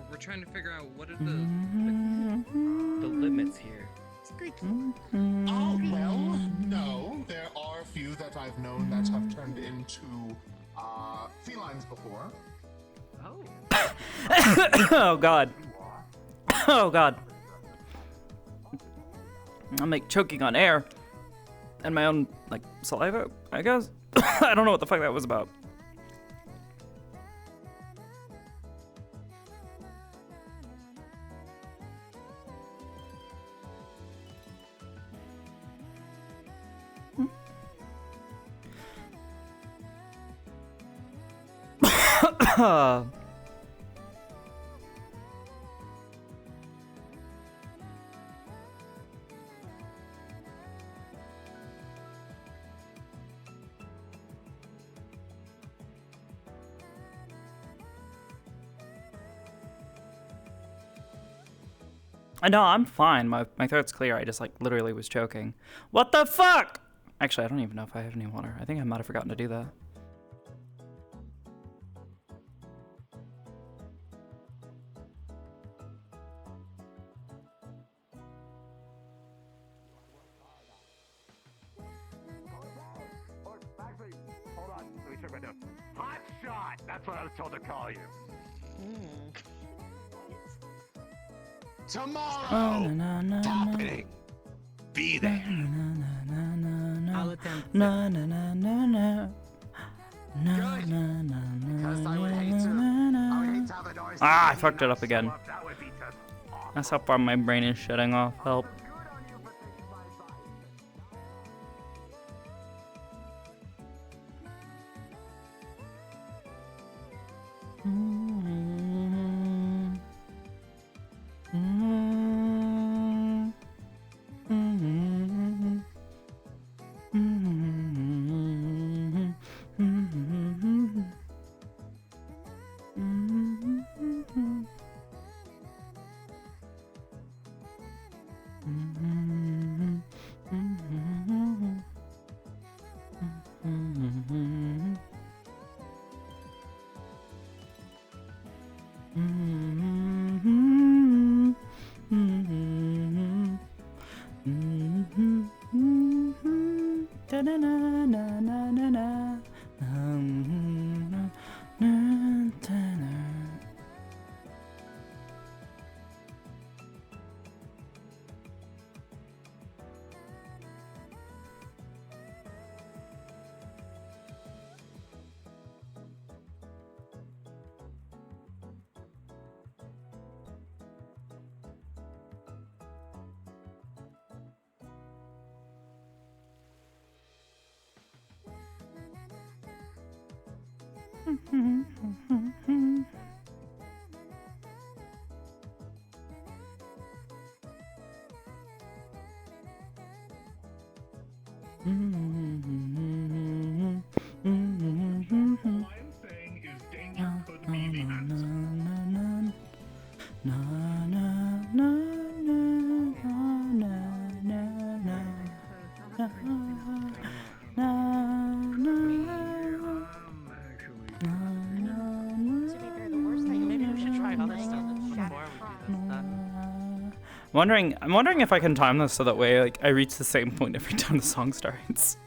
We're trying to figure out what are the limits here. Oh, well, no. There are a few that I've known that have turned into felines before. Oh. Oh god. Oh god. I'm like choking on air and my own like saliva, I guess. I don't know what the fuck that was about. No, I'm fine. My throat's clear. I just like literally was choking. What the fuck? Actually, I don't even know if I have any water. I think I might have forgotten to do that. That's what I was told to call you. Tomorrow! It's happening. Be there. I'll attempt na na na na na. Na, Good. na, na, Because na, I would hate to. na, I would na. hate to have the doors. Ah, I fucked it up again. That would be just That's how far my brain is shutting off. Help. I'm wondering if I can time this so that way like I reach the same point every time the song starts.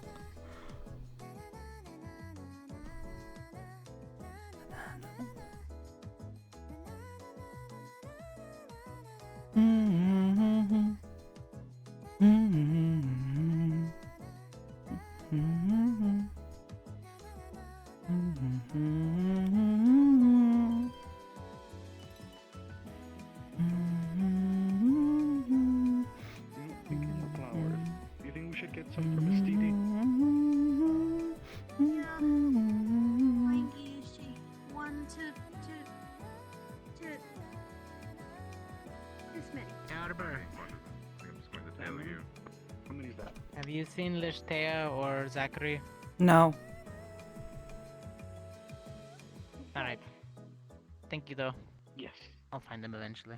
Arbor. Have you seen Lishtea or Zachary? No. Alright. Thank you though. Yes. I'll find them eventually.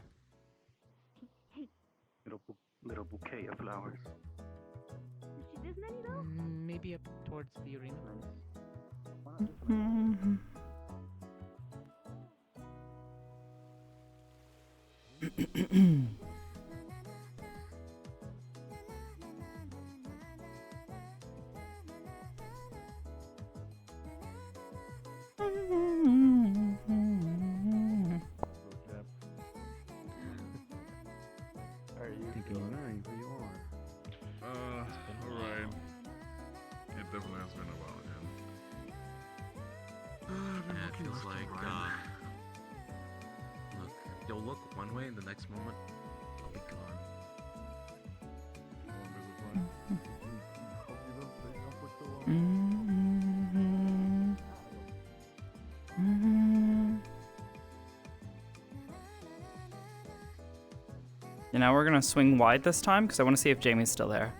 Little bouquet of flowers. There's many though? Maybe up towards the arena. Are you feeling right where you are? Alright. It definitely has been a while, Yeah, it feels like, look, you'll look one way and the next moment, I'll be gone. You know, we're gonna swing wide this time because I want to see if Jamie's still there.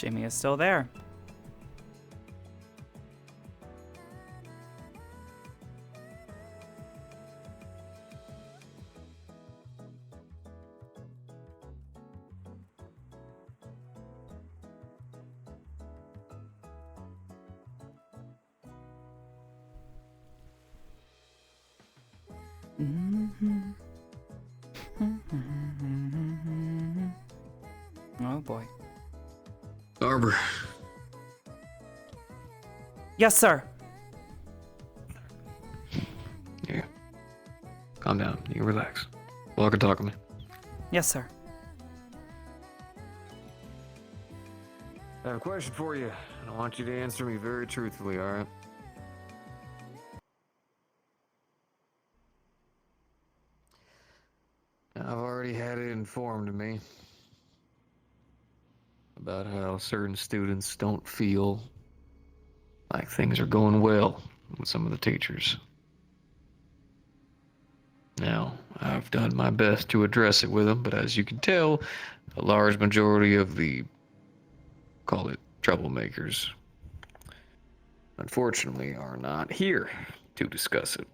Jimmy is still there. Oh boy. Arbor. Yes, sir. Yeah. Calm down. You can relax. Walk and talk with me. Yes, sir. I have a question for you, and I want you to answer me very truthfully, alright? I've already had it informed of me about how certain students don't feel like things are going well with some of the teachers. Now, I've done my best to address it with them, but as you can tell, a large majority of the, call it, troublemakers, unfortunately, are not here to discuss it.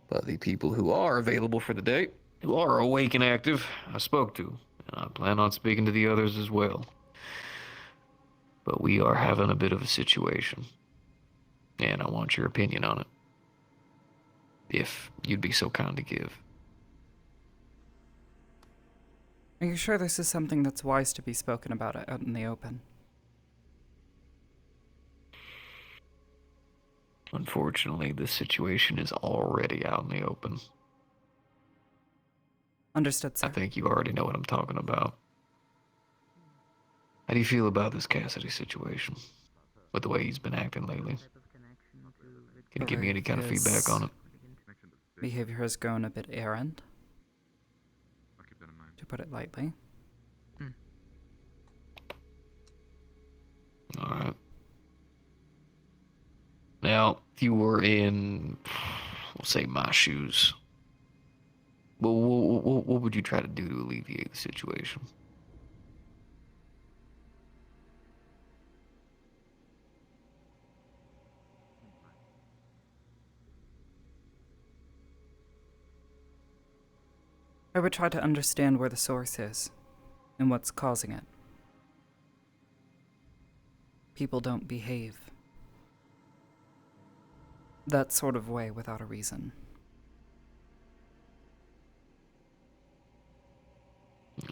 But the people who are available for the date, who are awake and active, I spoke to, and I plan on speaking to the others as well. But we are having a bit of a situation, and I want your opinion on it, if you'd be so kind to give. Are you sure this is something that's wise to be spoken about out in the open? Unfortunately, this situation is already out in the open. Understood, sir. I think you already know what I'm talking about. How do you feel about this Cassidy situation? With the way he's been acting lately? Can you give me any kind of feedback on it? Behavior has grown a bit errant, to put it lightly. Alright. Now, if you were in, we'll say, my shoes, what would you try to do to alleviate the situation? I would try to understand where the source is and what's causing it. People don't behave that sort of way without a reason.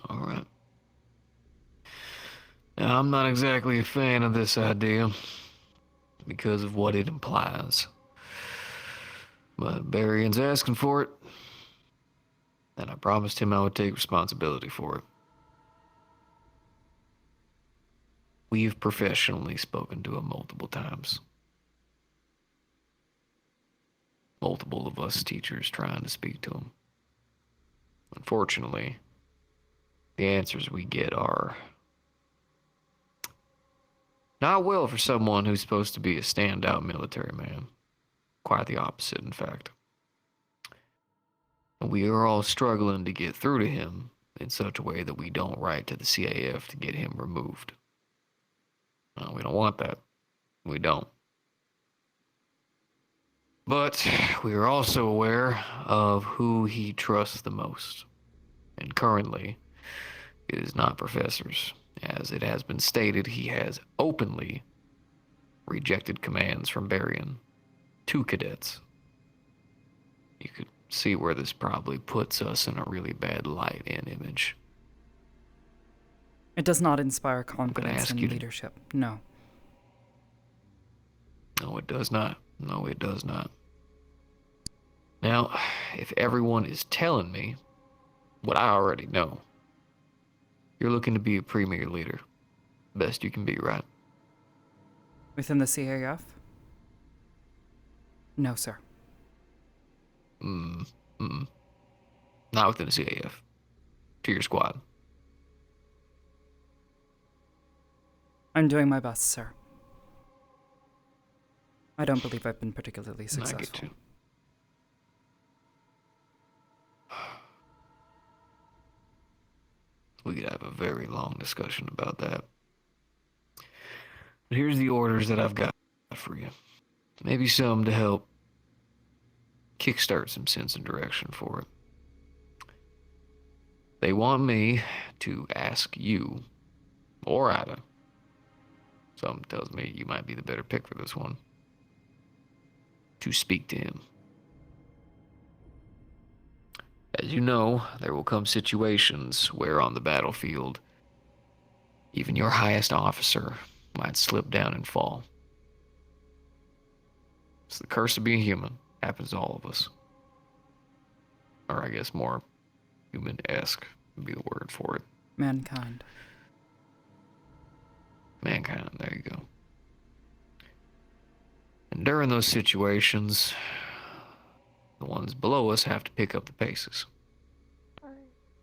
Alright. Now, I'm not exactly a fan of this idea because of what it implies. But Barion's asking for it, and I promised him I would take responsibility for it. We've professionally spoken to him multiple times. Multiple of us teachers trying to speak to him. Unfortunately, the answers we get are not well for someone who's supposed to be a standout military man. Quite the opposite, in fact. And we are all struggling to get through to him in such a way that we don't write to the CAF to get him removed. No, we don't want that. We don't. But we are also aware of who he trusts the most. And currently, it is not professors. As it has been stated, he has openly rejected commands from Barian to cadets. You could see where this probably puts us in a really bad light and image. It does not inspire confidence in you leadership. No. No, it does not. No, it does not. Now, if everyone is telling me what I already know, you're looking to be a premier leader. Best you can be, right? Within the CAF? No, sir. Not within the CAF. To your squad. I'm doing my best, sir. I don't believe I've been particularly successful. I get you. We could have a very long discussion about that. But here's the orders that I've got for you. Maybe some to help kickstart some sense and direction for it. They want me to ask you, or Ida, something tells me you might be the better pick for this one, to speak to him. As you know, there will come situations where on the battlefield, even your highest officer might slip down and fall. It's the curse of being human. Happens to all of us. Or I guess more human-esque would be the word for it. Mankind. Mankind, there you go. And during those situations, the ones below us have to pick up the paces.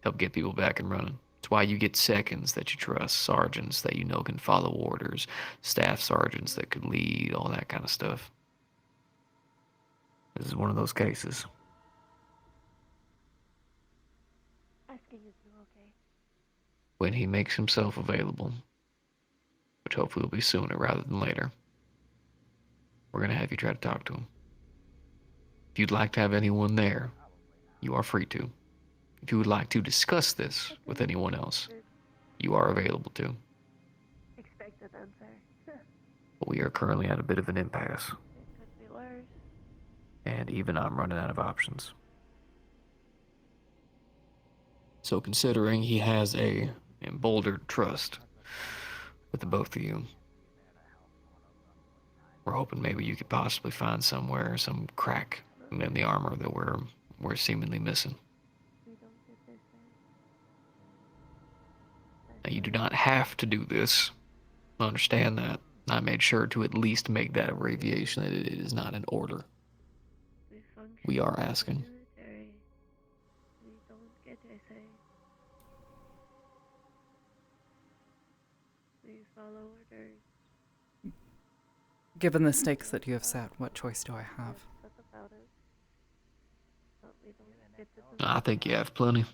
Help get people back and running. It's why you get seconds that you trust, sergeants that you know can follow orders, staff sergeants that could lead, all that kind of stuff. This is one of those cases. Asking is you okay? When he makes himself available, which hopefully will be sooner rather than later, we're going to have you try to talk to him. If you'd like to have anyone there, you are free to. If you would like to discuss this with anyone else, you are available to. Expected answer. But we are currently at a bit of an impasse. It could be worse. And even I'm running out of options. So considering he has a emboldened trust with the both of you, we're hoping maybe you could possibly find somewhere some crack in the armor that we're seemingly missing. Now, you do not have to do this. I understand that. I made sure to at least make that abbreviation that it is not an order. We are asking. We don't get essay. We follow orders. Given the stakes that you have set, what choice do I have? That's about it. But we don't get to I think you have plenty.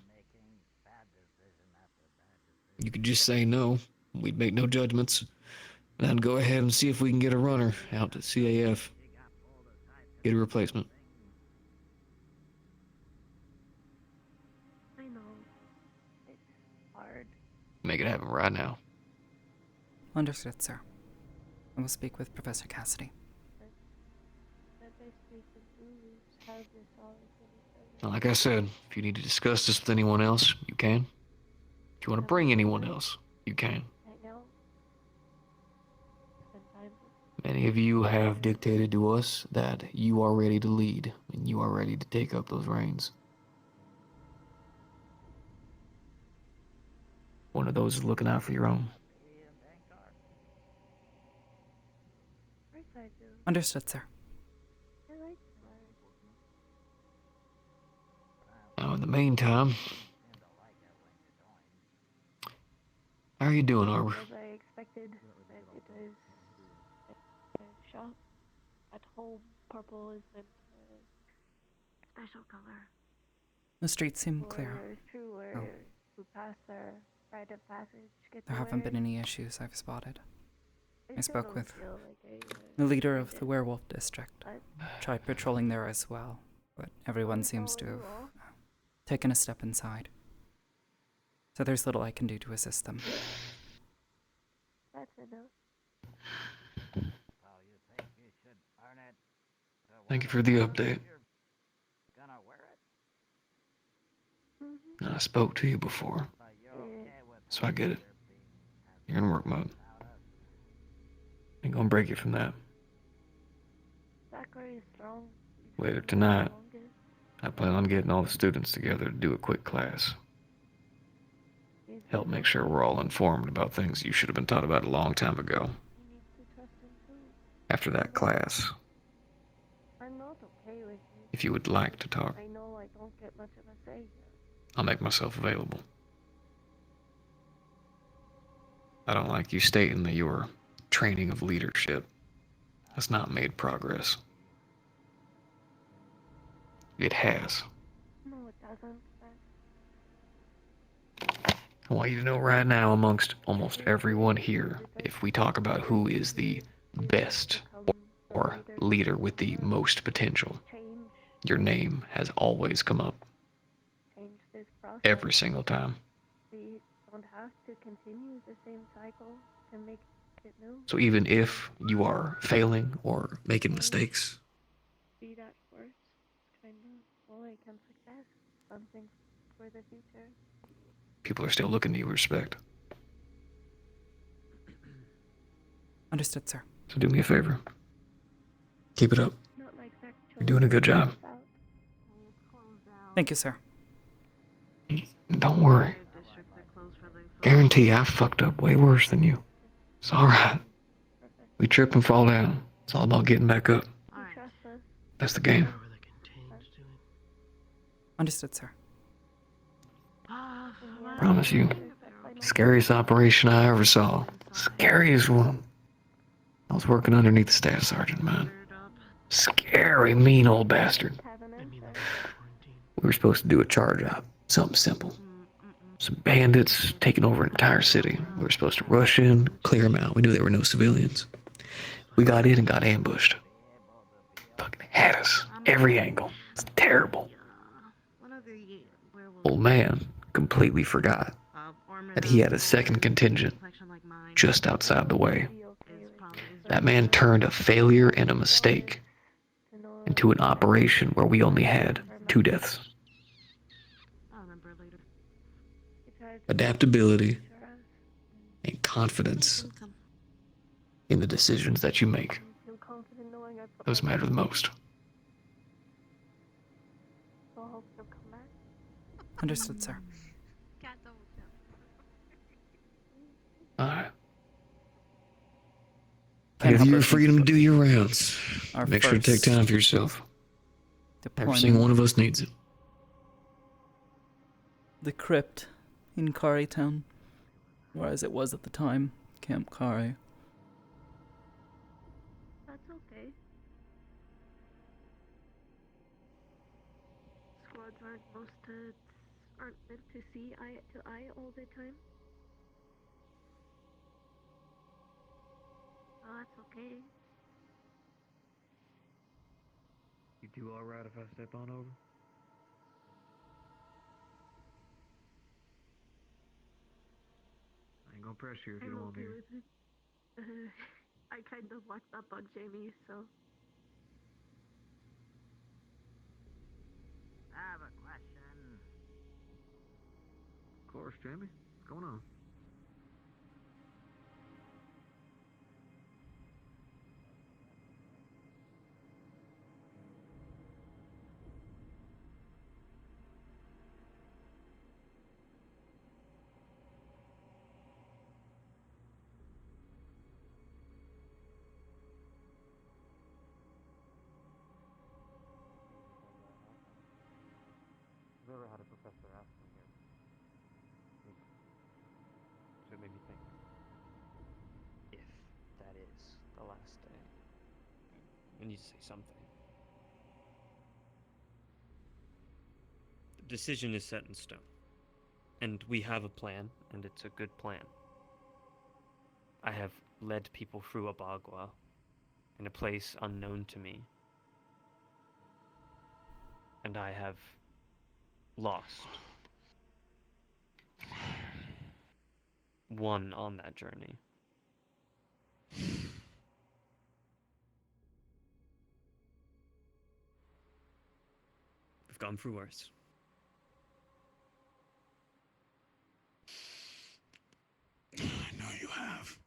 You could just say no. We'd make no judgments. And then go ahead and see if we can get a runner out to CAF. Get a replacement. I know. It's hard. Make it happen right now. Understood, sir. I will speak with Professor Cassidy. That I speak with Lulu's have this all in Like I said, if you need to discuss this with anyone else, you can. If you want to bring anyone else, you can. I know. Sometimes Many of you have dictated to us that you are ready to lead, and you are ready to take up those reins. One of those is looking out for your own. of course I do. Understood, sir. I like her. Now, in the meantime, how are you doing, Arbor? As I expected, that it is a shop at home. Purple isn't a special color. The streets seem clear. Where is true, where who pass their rite of passage get There to haven't wear been it. any issues I've spotted. I still spoke don't with feel like the leader of the werewolf district. But Tried patrolling there as well, but everyone seems to have taken a step inside. So there's little I can do to assist them. that's enough. Thank you for the update. Gonna wear it? Mm-hmm. I spoke to you before, so I get it. You're in work mode. Ain't gonna break you from that. Zachary is strong. Later tonight, I plan on getting all the students together to do a quick class. Help make sure we're all informed about things you should have been taught about a long time ago. You need to trust him too. After that class, I'm not okay with you. if you would like to talk, I know I don't get much of a say here. I'll make myself available. I don't like you stating that your training of leadership has not made progress. It has. No, it doesn't. I want you to know right now, amongst almost everyone here, if we talk about who is the best or leader with the most potential, your name has always come up. Change this process. Every single time. We don't have to continue the same cycle to make it new. So even if you are failing or making mistakes, Be that force, kind of like and success, something for the future. people are still looking to you with respect. Understood, sir. So do me a favor. Keep it up. Not like that You're doing a good job. Thank you, sir. Don't worry. Guarantee I fucked up way worse than you. It's alright. We trip and fall down. It's all about getting back up. That's the game. Understood, sir. Promise you. Scariest operation I ever saw. Scariest one. I was working underneath the staff sergeant, man. Scary, mean old bastard. We were supposed to do a charge op. Something simple. Some bandits taking over an entire city. We were supposed to rush in, clear them out. We knew there were no civilians. We got in and got ambushed. Fucking had us. Every angle. It's terrible. Old man completely forgot that he had a second contingent just outside the way. That man turned a failure and a mistake into an operation where we only had 2 deaths. Adaptability and confidence in the decisions that you make. Those matter the most. Understood, sir. Alright. I Can't give you help the freedom to do your rounds. Our Make sure to take first time for yourself. Every deployment. single one of us needs it. The crypt in Kari Town, or as it was at the time, Camp Kari. That's okay. Squads aren't meant to see eye to eye all the time. Oh, that's okay. You do alright if I step on over? I ain't gonna pressure you if you I'm don't want okay to. with it. I kind of walked up on Jamie, so. I have a question. Of course, Jamie. What's going on? I've ever had a professor ask me here. So it made me think. If that is the last day, we need to say something. The decision is set in stone. And we have a plan, and it's a good plan. I have led people through Abagua in a place unknown to me. And I have lost one on that journey. We've gone through worse. I know you have.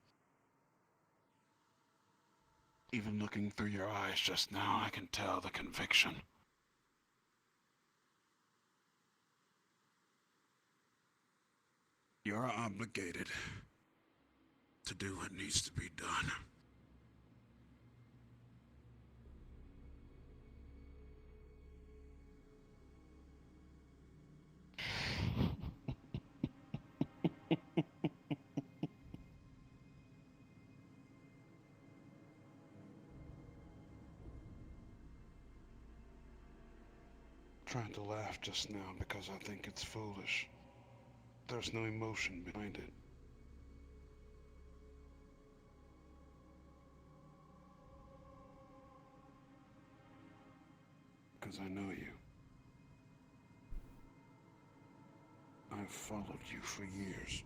Even looking through your eyes just now, I can tell the conviction. You're obligated to do what needs to be done. Trying to laugh just now because I think it's foolish. there's no emotion behind it. Because I know you. I've followed you for years.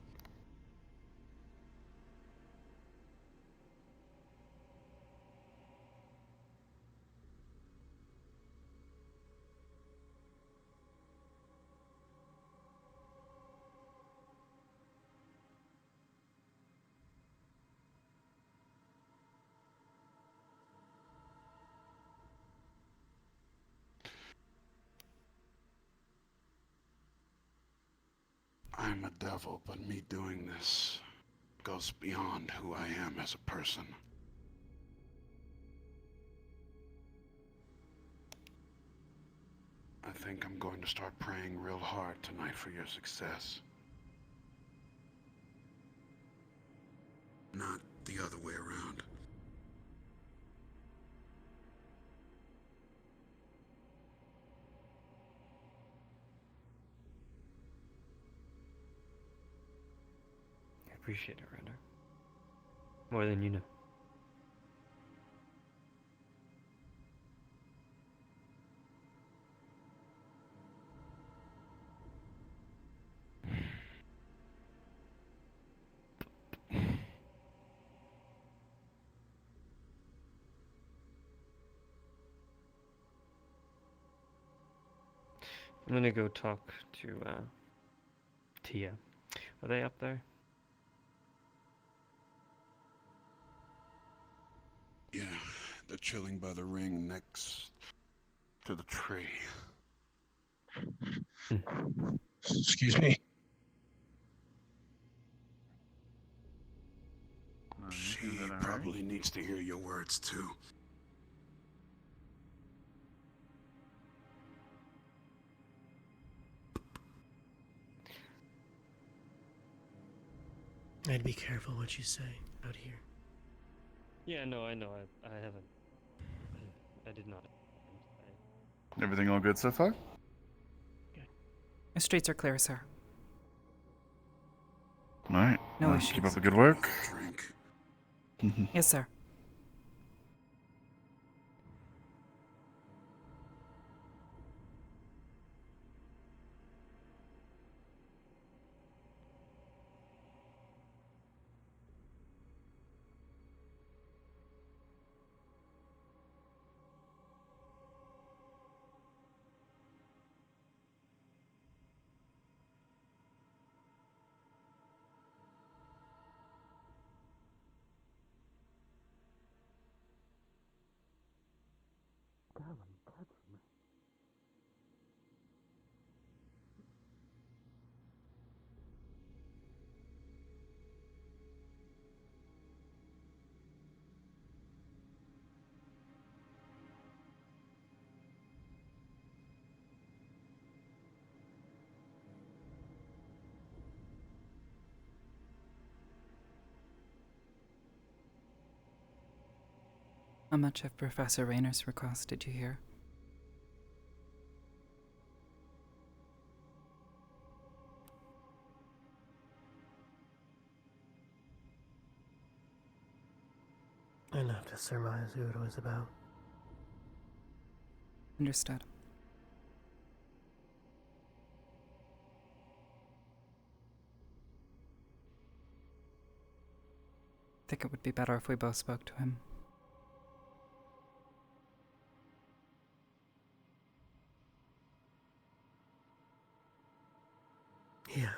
I'm a devil, but me doing this goes beyond who I am as a person. I think I'm going to start praying real hard tonight for your success. Not the other way around. I appreciate it, Ryder. More than you know. I'm gonna go talk to Tia. Are they up there? Yeah, they're chilling by the ring next to the tree. Excuse me. She probably needs to hear your words too. I'd be careful what you say out here. Yeah, no, I know. I haven't. I did not. Everything all good so far? The streets are clear, sir. Alright. No Keep issues. up the good work. Yes, sir. How much of Professor Raynor's request did you hear? Enough to surmise who it was about. Understood. I think it would be better if we both spoke to him. Yeah.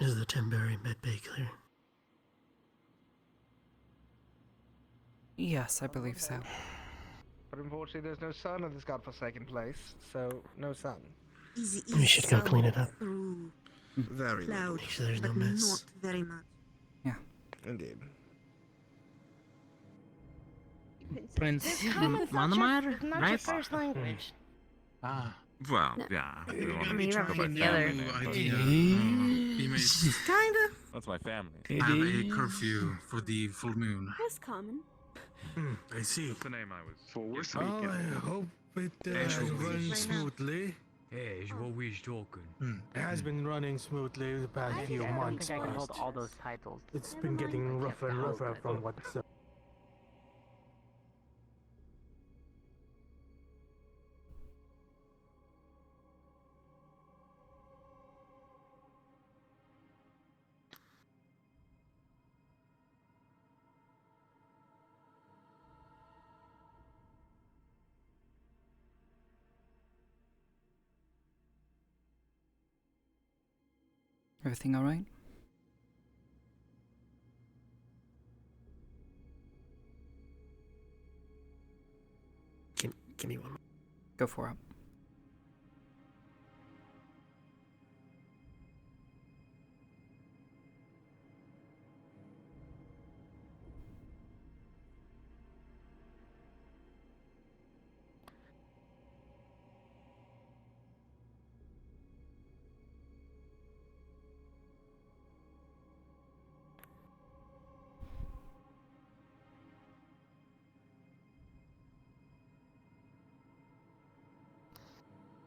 Is the Timberry medbay clear? Yes, I believe so. But unfortunately, there's no sun in this godforsaken place, so no sun. Easy, We should go clean it up. Through Very cloud, Make sure there's no but mess. not very much. Indeed. Prince Common's not Manamar, your, not your right? first language. Ah. Well, No. yeah. I we don't wanna mean, you talk have about to my get family together. name, Idea. He made Kinda. That's my family. have a curfew for the full moon. That's common. I see. That's the name I was. So we're Oh, speaking. I hope it Yes, we- runs Right now. smoothly. Hey, is what we talking. It has been running smoothly the past I few don't months, think I can but hold all those titles. it's Never been mind. getting I rougher and kept the rougher whole from what's Everything all right? Give me one. Go for it.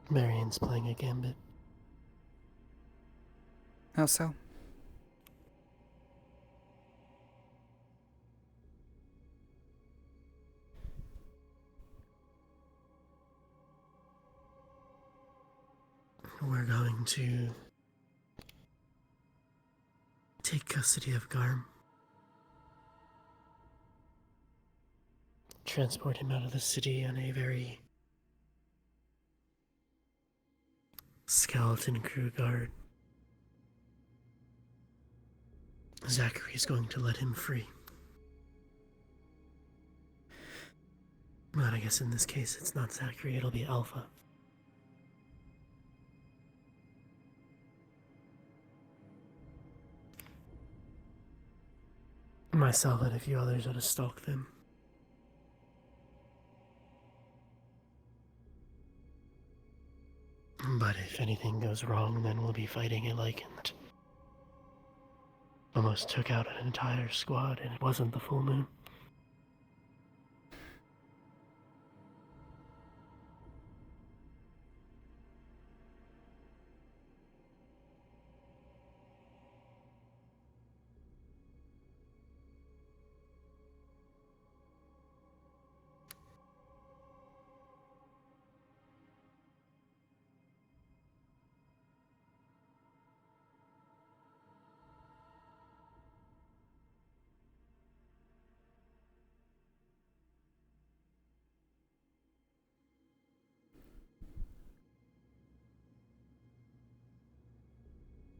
Marion's playing a gambit. How so? We're going to take custody of Garm. Transport him out of the city on a very skeleton crew guard. Zachary is going to let him free. But I guess in this case it's not Zachary, it'll be Alpha. Myself and a few others are to stalk them. But if anything goes wrong, then we'll be fighting a Lycan. Almost took out an entire squad, and it wasn't the full moon.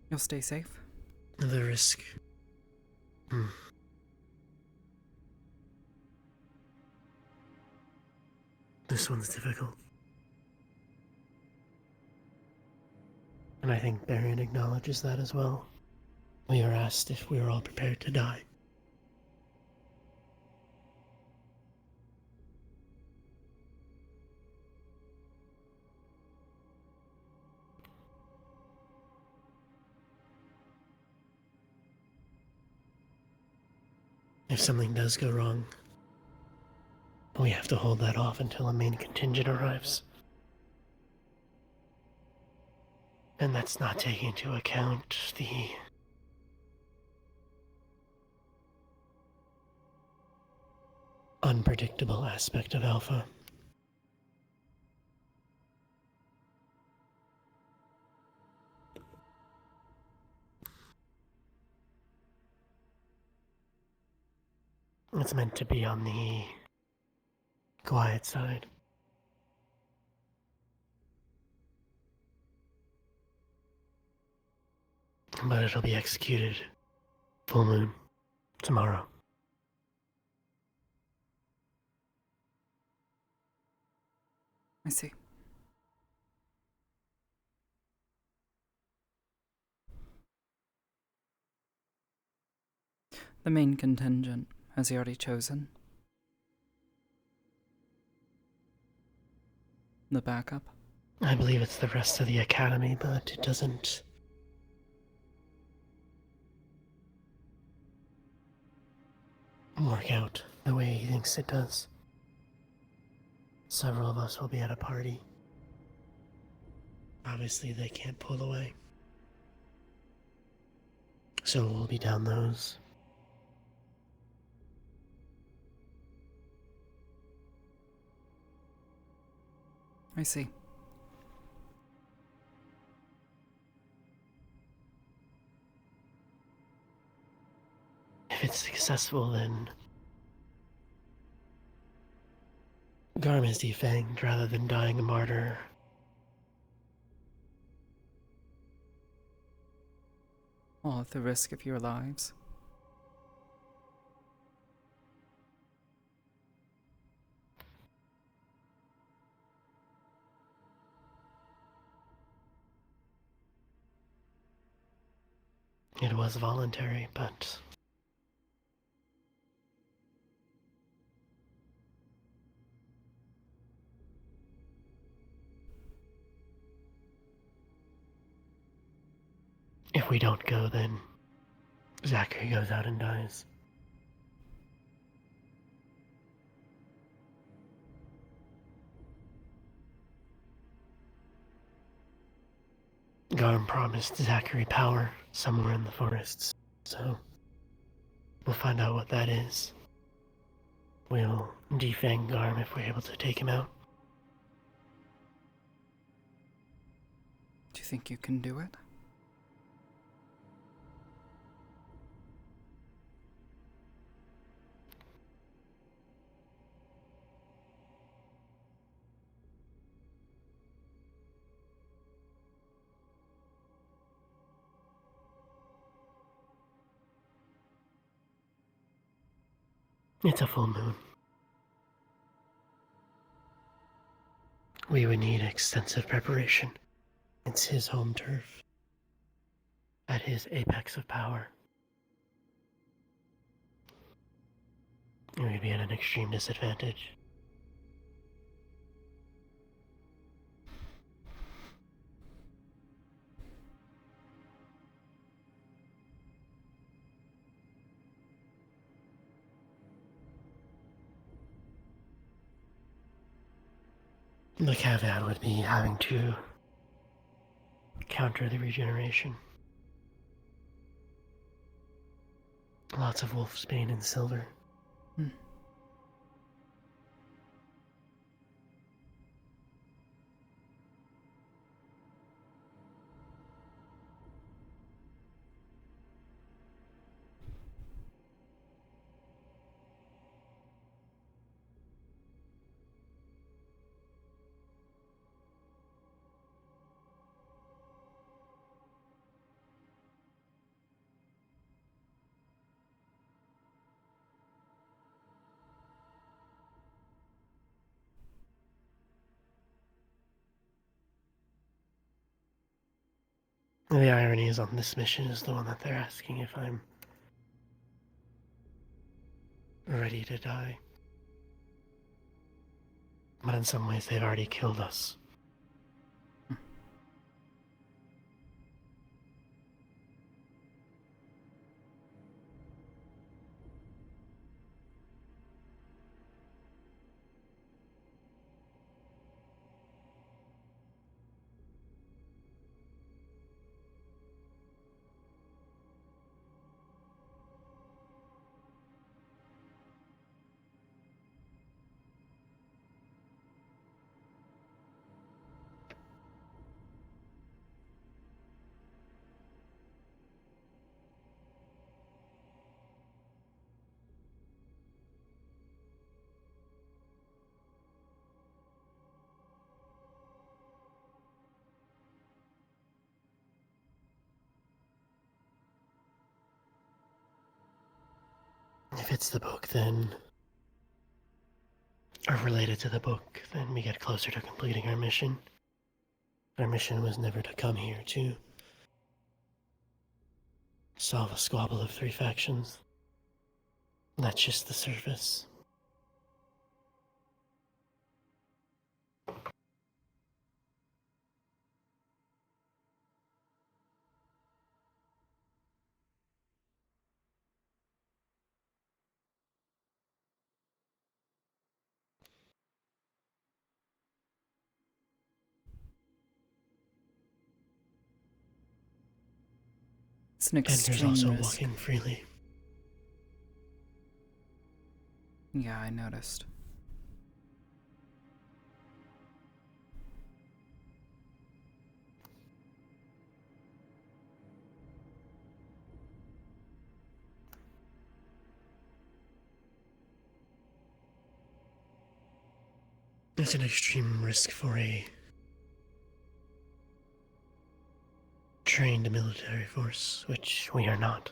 You'll stay safe? The risk. This one's difficult. And I think Baron acknowledges that as well. We were asked if we were all prepared to die. If something does go wrong, we have to hold that off until a main contingent arrives. And that's not taking into account the unpredictable aspect of Alpha. It's meant to be on the quiet side. But it'll be executed full moon tomorrow. I see. The main contingent, has he already chosen? The backup? I believe it's the rest of the academy, but it doesn't work out the way he thinks it does. Several of us will be at a party. Obviously, they can't pull away. So we'll be down those. I see. If it's successful, then Garm is defanged rather than dying a martyr. All at the risk of your lives. It was voluntary, but if we don't go, then Zachary goes out and dies. Garm promised Zachary power somewhere in the forests, so we'll find out what that is. We'll defang Garm if we're able to take him out. Do you think you can do it? It's a full moon. We would need extensive preparation. It's his home turf. At his apex of power. We'd be at an extreme disadvantage. The caveat would be having to counter the regeneration. Lots of wolfsbane and silver. The irony is on this mission is the one that they're asking if I'm ready to die. But in some ways they've already killed us. If it's the book, then are related to the book, then we get closer to completing our mission. Our mission was never to come here to solve a squabble of 3 factions. That's just the surface. It's an And there's extreme also risk. walking freely. Yeah, I noticed. It's an extreme risk for a trained military force, which we are not.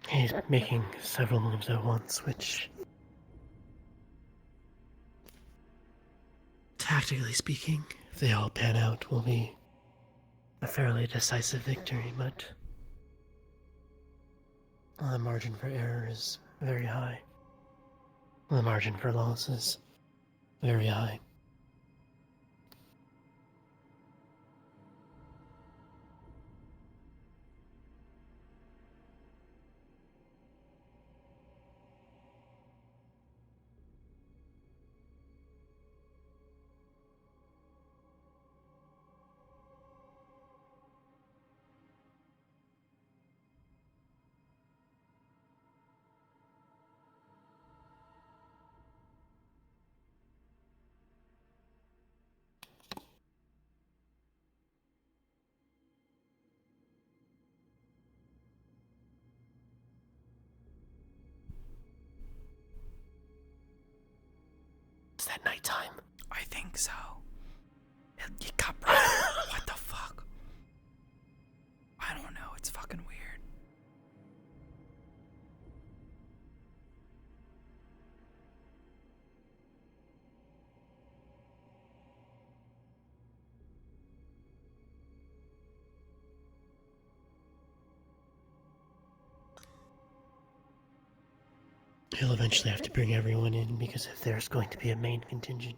He's making several moves at once, which, tactically speaking, if they all pan out, will be a fairly decisive victory, but the margin for error is very high. The margin for loss is very high. Is that nighttime? I think so. It got bright. What the fuck? I don't know. It's fucking weird. He'll eventually have to bring everyone in, because if there's going to be a main contingent,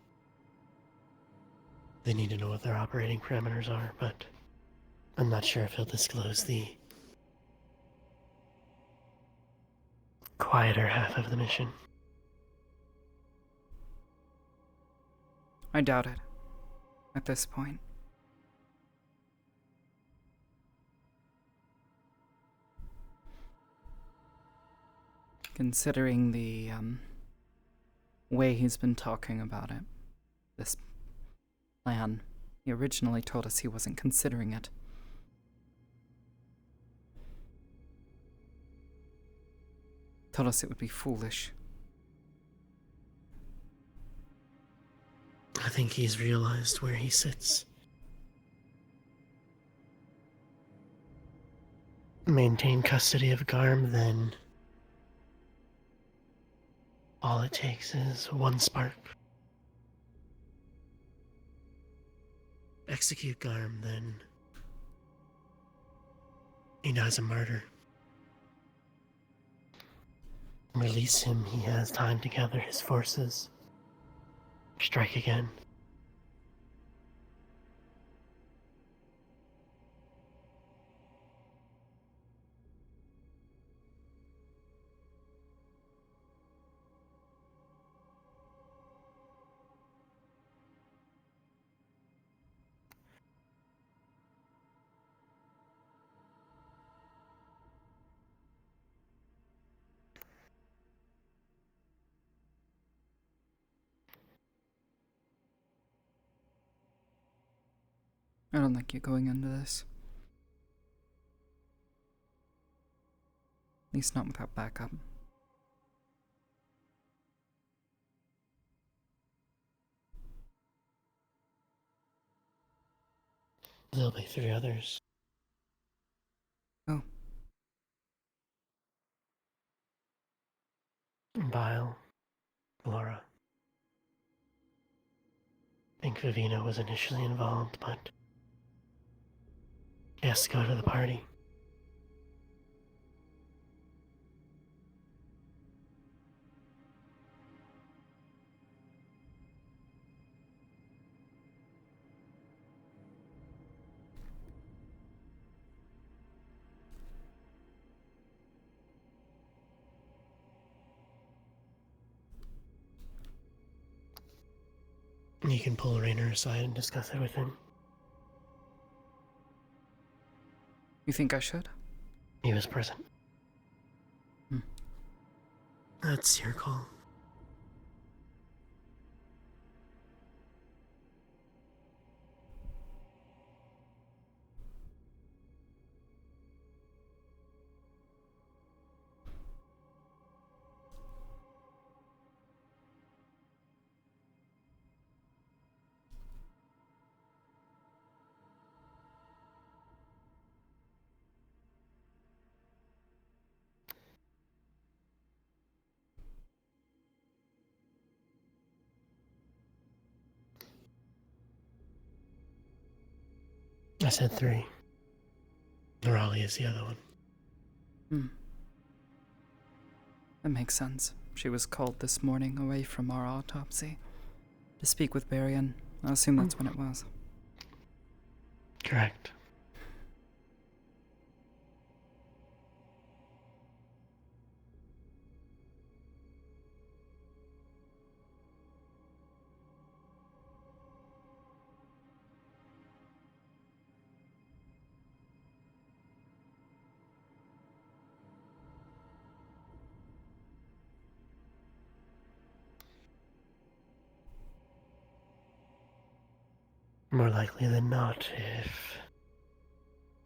they need to know what their operating parameters are, but I'm not sure if he'll disclose the quieter half of the mission. I doubt it. At this point. Considering the way he's been talking about it. This plan. He originally told us he wasn't considering it. Told us it would be foolish. I think he's realized where he sits. Maintain custody of Garm, then all it takes is one spark. Execute Garm, then he dies a martyr. Release him, he has time to gather his forces. Strike again. I don't like you going into this. At least not without backup. There'll be 3 others. Oh. Bile, Laura. I think Vivina was initially involved, but she has to go to the party. You can pull Rainer aside and discuss it with him. You think I should? He was present. That's your call. I said 3. Raleigh is the other one. That makes sense. She was called this morning away from our autopsy to speak with Barian. I assume that's when it was. Correct. More likely than not, if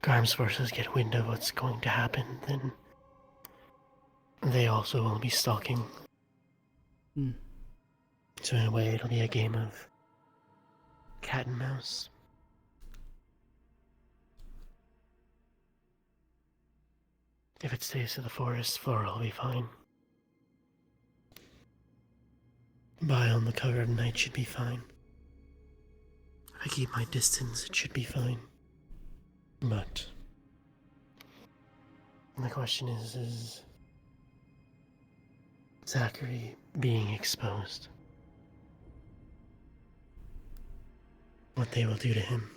Garm's forces get wind of what's going to happen, then they also will be stalking. So in a way, it'll be a game of cat and mouse. If it stays to the forest, Flora will be fine. Bile on the cover of night should be fine. If I keep my distance, it should be fine. But the question is Zachary being exposed? What they will do to him?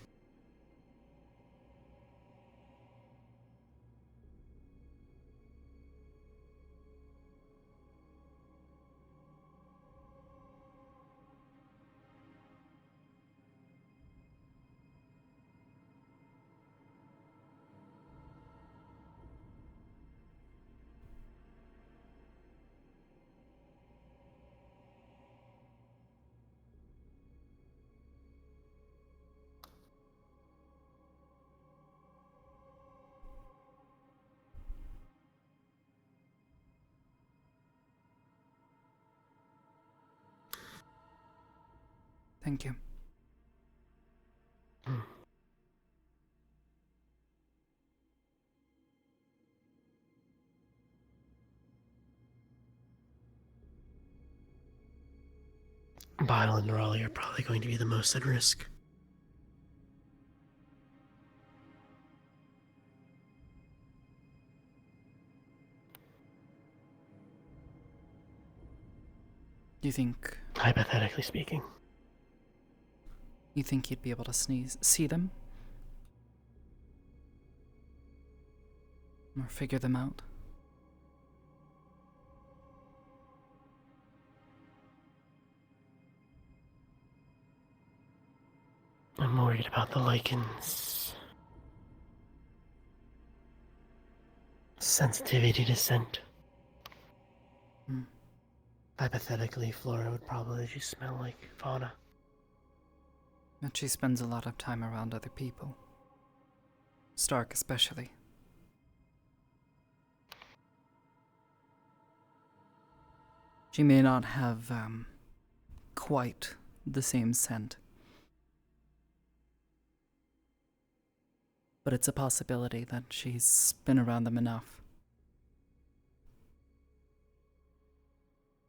Thank you. Bile and Raleigh are probably going to be the most at risk. Do you think... Hypothetically speaking. You think you'd be able to see them? Or figure them out? I'm worried about the lichens' sensitivity to scent. Hypothetically, Flora would probably just smell like fauna. But she spends a lot of time around other people. Stark especially. She may not have, quite the same scent. But it's a possibility that she's been around them enough.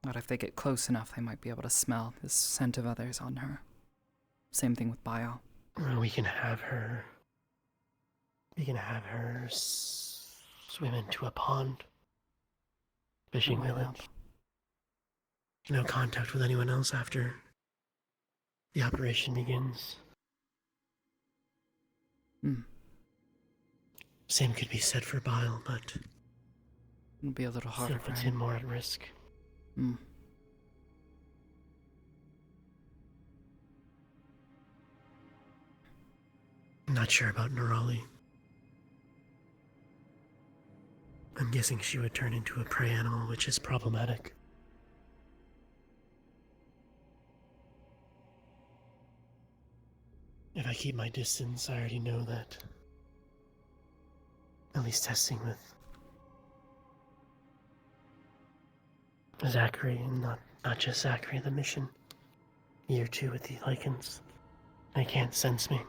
That if they get close enough, they might be able to smell the scent of others on her. Same thing with Bio. Or we can have her... swim into a pond. Fishing village. No contact with anyone else after the operation begins. Same could be said for Bile, but it'll be a little harder still for puts him. him more at risk. Hmm. I'm not sure about Nerali. I'm guessing she would turn into a prey animal, which is problematic. If I keep my distance, I already know that. At least testing with Zachary, and not just Zachary, the mission. Year 2 with the Lycans. They can't sense me.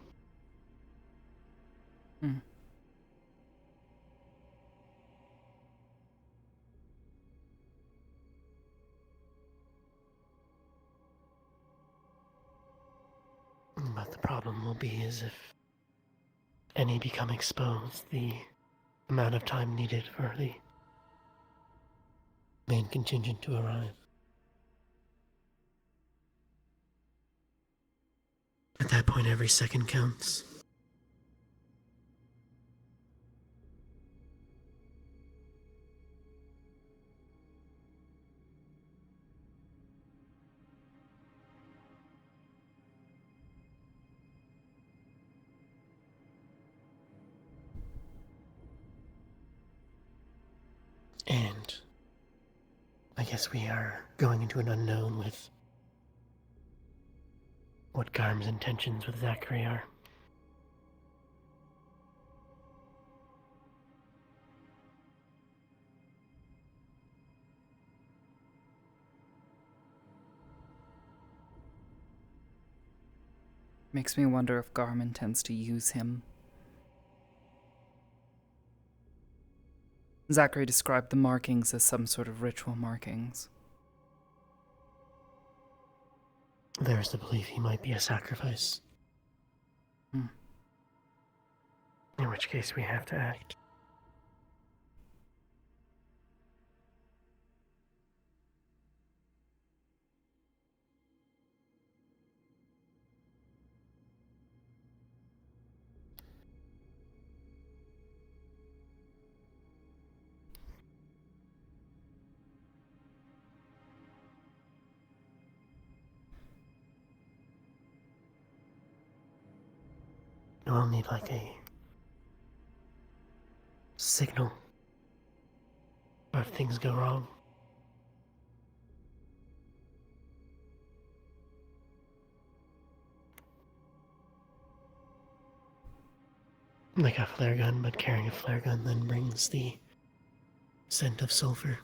But the problem will be is if any become exposed, the amount of time needed for the main contingent to arrive. At that point, every second counts. And I guess we are going into an unknown with what Garm's intentions with Zachary are. Makes me wonder if Garm intends to use him. Zachary described the markings as some sort of ritual markings. There's the belief he might be a sacrifice. In which case we have to act. We'll need like a signal if things go wrong. Like a flare gun, but carrying a flare gun then brings the scent of sulfur.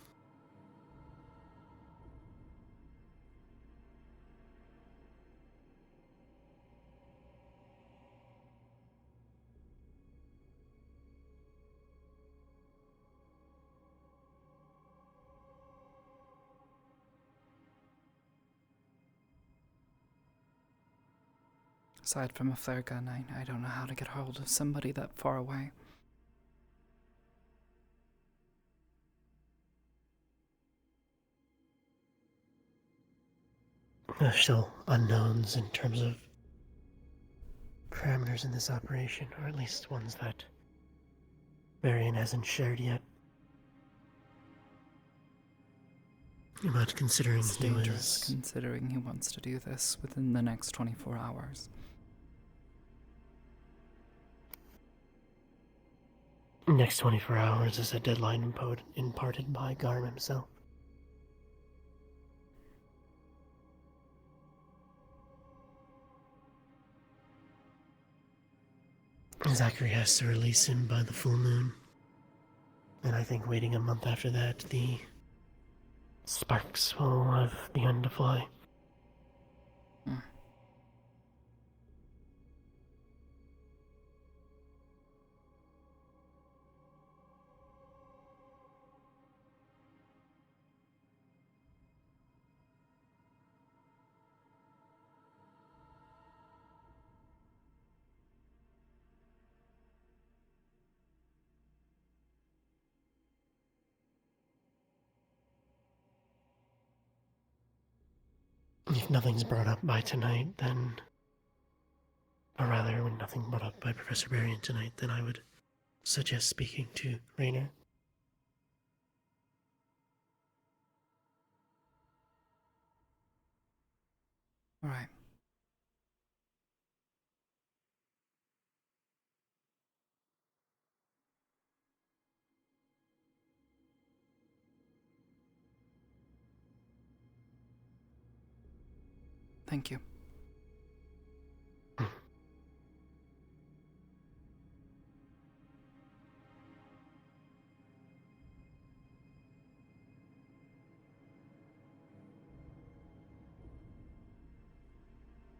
Aside from a flare gun, I don't know how to get hold of somebody that far away. There's still unknowns in terms of parameters in this operation, or at least ones that Varian hasn't shared yet. But considering It's he dangerous, was... considering he wants to do this within the next 24 hours. Next 24 hours is a deadline imparted by Garm himself. Zachary has to release him by the full moon. And I think waiting a month after that, the sparks will have begun to fly. If nothing's brought up by tonight, then... Or rather, when nothing brought up by Professor Berrien tonight, then I would suggest speaking to Raynor. All right. Thank you.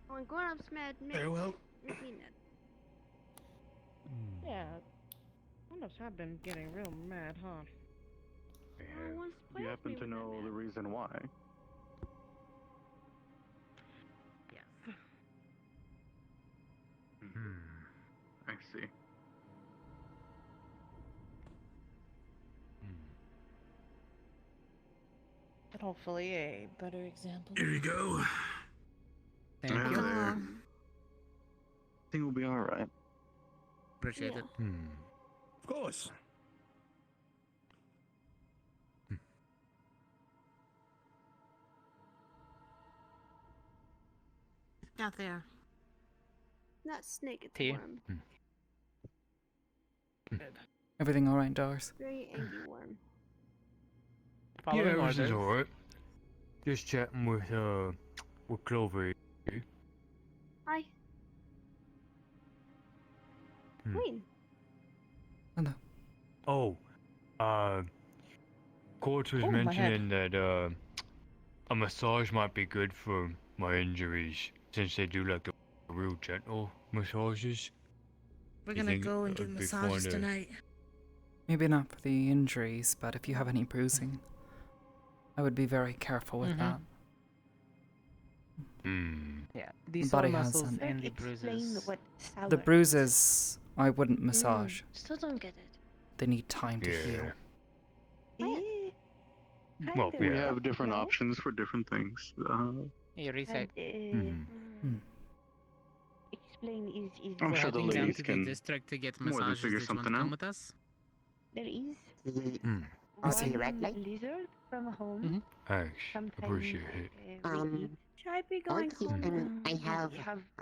When grown-ups mad, Very well. make me mad. Yeah. Grown-ups have been getting real mad, huh? No one's You played with happen me to when know I'm the mad. reason why? Yes. I see. But hopefully a better example. Here you go. Thank Yeah, you. there. I think we'll be all right. Appreciate it. Of course. Not there. Not snake, it's Tea. worm. Everything all right, Doris? Very angry worm. Following yeah, this is orders. alright. Just chatting with Clover. Hi. Queen. Hello. Oh, Court was Oh, my head. mentioning that a massage might be good for my injuries, since they do like the real gentle massages. We're You gonna think go and get it'd be massages fun to- tonight. Maybe not for the injuries, but if you have any bruising, I would be very careful with that. Yeah, The the sore body has muscles some. and the Explain bruises. what The sour bruises, I wouldn't massage. Still don't get it. They need time to heal. Well, We yeah. have different options for different things. You reset. Explain is I'm We're sure the heading down ladies to the can district to get more than massages. figure Did you want to something come out. with us? there is I see. one lizard from home. Thanks, Sometimes appreciate it. we eat. Should I be going home? I have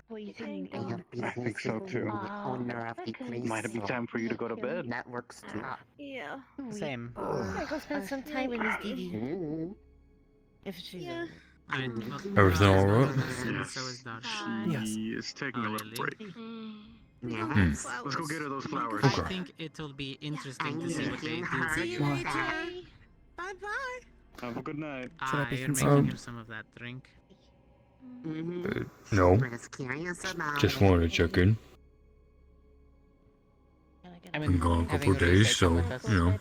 poison in I think so too. owner of the place. Might be time for you to go to bed. That works too. Yeah. Same. I'm gonna go spend some time with Miss Didi. If she's Yeah. Everything all right? So is Dot. She is taking a little break. Mm. Let's go get her those flowers. I think it'll be interesting to see what they do. See you later. Bye bye. Have a good night. Should I be You're concerned? making her some of that drink. No. Just wanted to check in. I Been gone a couple of days, so, you know.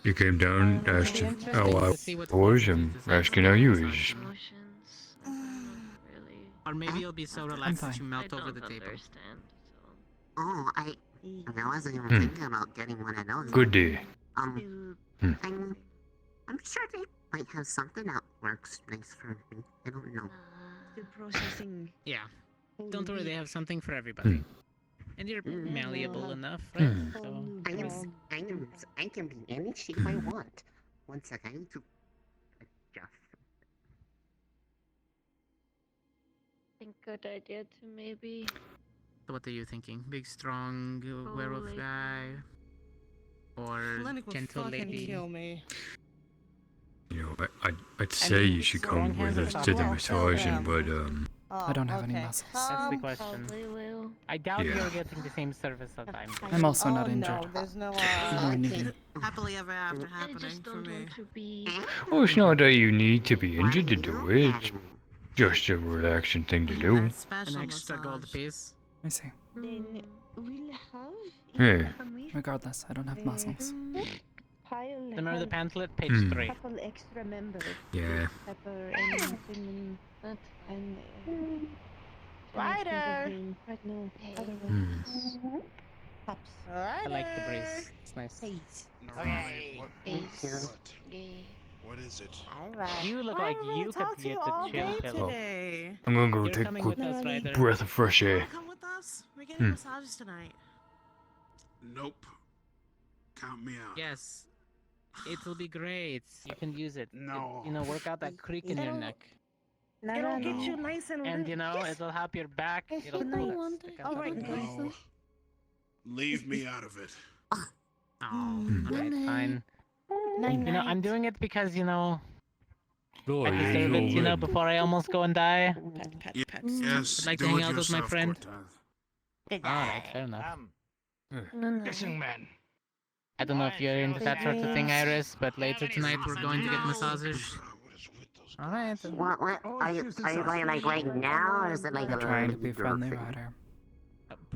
You came down, asked how I was, and asking how you is. Or maybe you'll be so relaxed that you melt over the table. Oh, I wasn't even Hmm. thinking about getting one of those. Good day. I'm sure they might have something that works nice for me. I don't know. The processing. Yeah. Don't worry, they have something for everybody. And you're malleable enough, right? So I can be any shape I want. One sec, I need to adjust. Think good idea to maybe. So what are you thinking? Big, strong werewolf like- guy? Or Lennox will gentle fucking lady? kill me. You know, I'd say you should come with us to the massaging, but I don't have any muscles. That's the question. Probably will. I doubt Yeah. you're getting the same service that I'm getting. I'm also not Oh, injured. no, there's no, Nor needy. Happily ever after I happening just for don't me. want to be. Oh, it's not that you need to be injured to do it. It's just a relaxing thing to do. An Special extra gold massage. piece. I see. Then we'll have Hey. Regardless, I don't have muscles. pile Remember the have pamphlet, page Hmm. 3. couple extra members. Yeah. Pepper and cinnamon and Ryder! right now. Hmm. Pops. I like the breeze. It's nice. Okay. What is it? Alright. You look I like haven't really you could talked to get you the all chill day pillow. Today. I'm gonna go You're take a coming quick with us, Ryder. breath of fresh air. Come with us. We're getting Hmm. massages tonight. Nope. Count me out. Yes. It'll be great. You can use it. No. You know, work out that creak in your neck. It'll get you nice and And you know, it'll help your back. It'll good night. stick out All the right, back. No. Leave me out of it. Oh, alright, fine. Night, You know, I'm doing it because, you know, Oh, I yeah, deserve you're it, you know, red. before I almost go and die. Yes. I'd like to do hang it out with my yourself, friend. Cortez. Alright, fair enough. Listen, man. I don't know if you're into that sort of thing, Iris, but later tonight we're going to get massages. Alright. What? Are you going like right now, or is it like a Trying to be friendly, Ryder.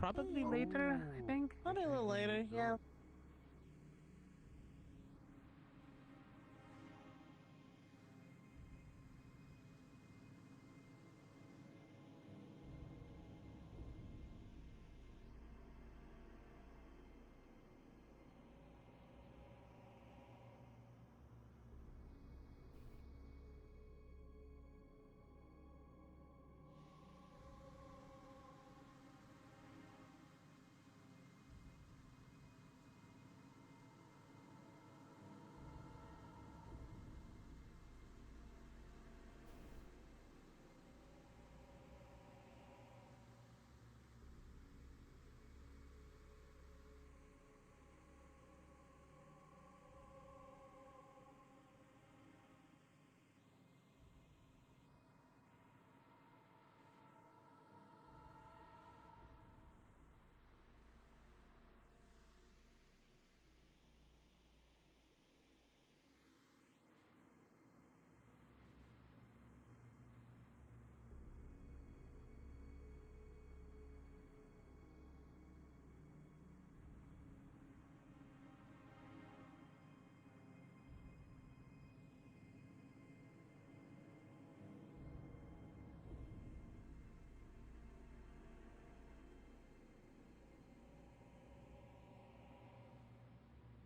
Probably later, I think. Probably a little later, yeah.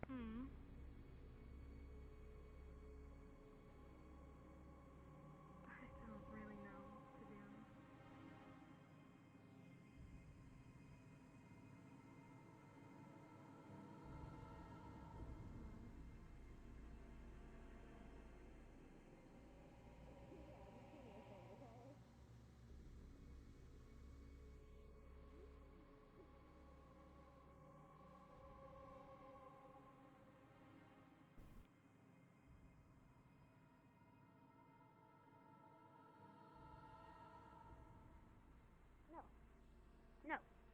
Hmm. I don't really know, to be honest.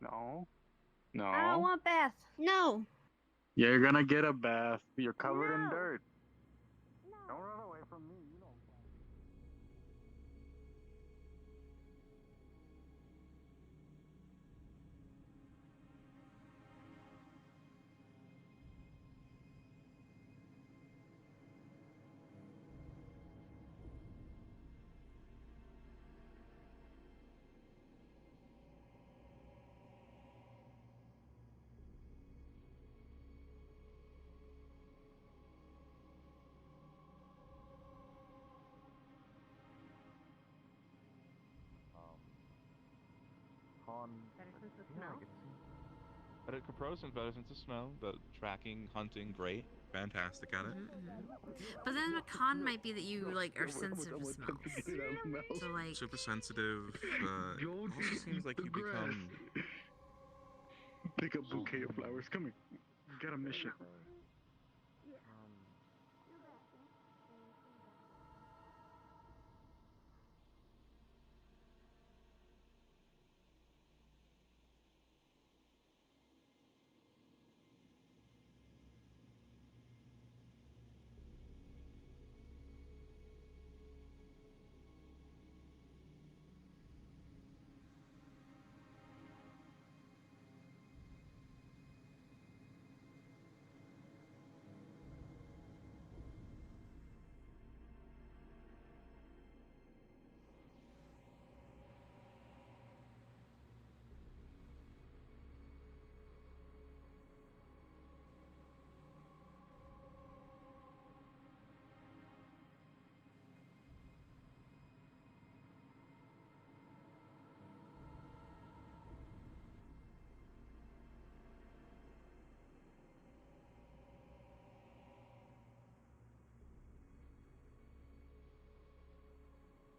No. No. I don't No. want bath. No. You're gonna get a bath. You're covered in dirt. Don't run away from me. You know. Better sense of smell? Better comparison, better sense of smell. The tracking, hunting, great. Fantastic at it. But then the con might be that you like are sensitive to smells. So like Super sensitive. Also seems like you become. Pick up bouquet of flowers. Come here. Got a mission.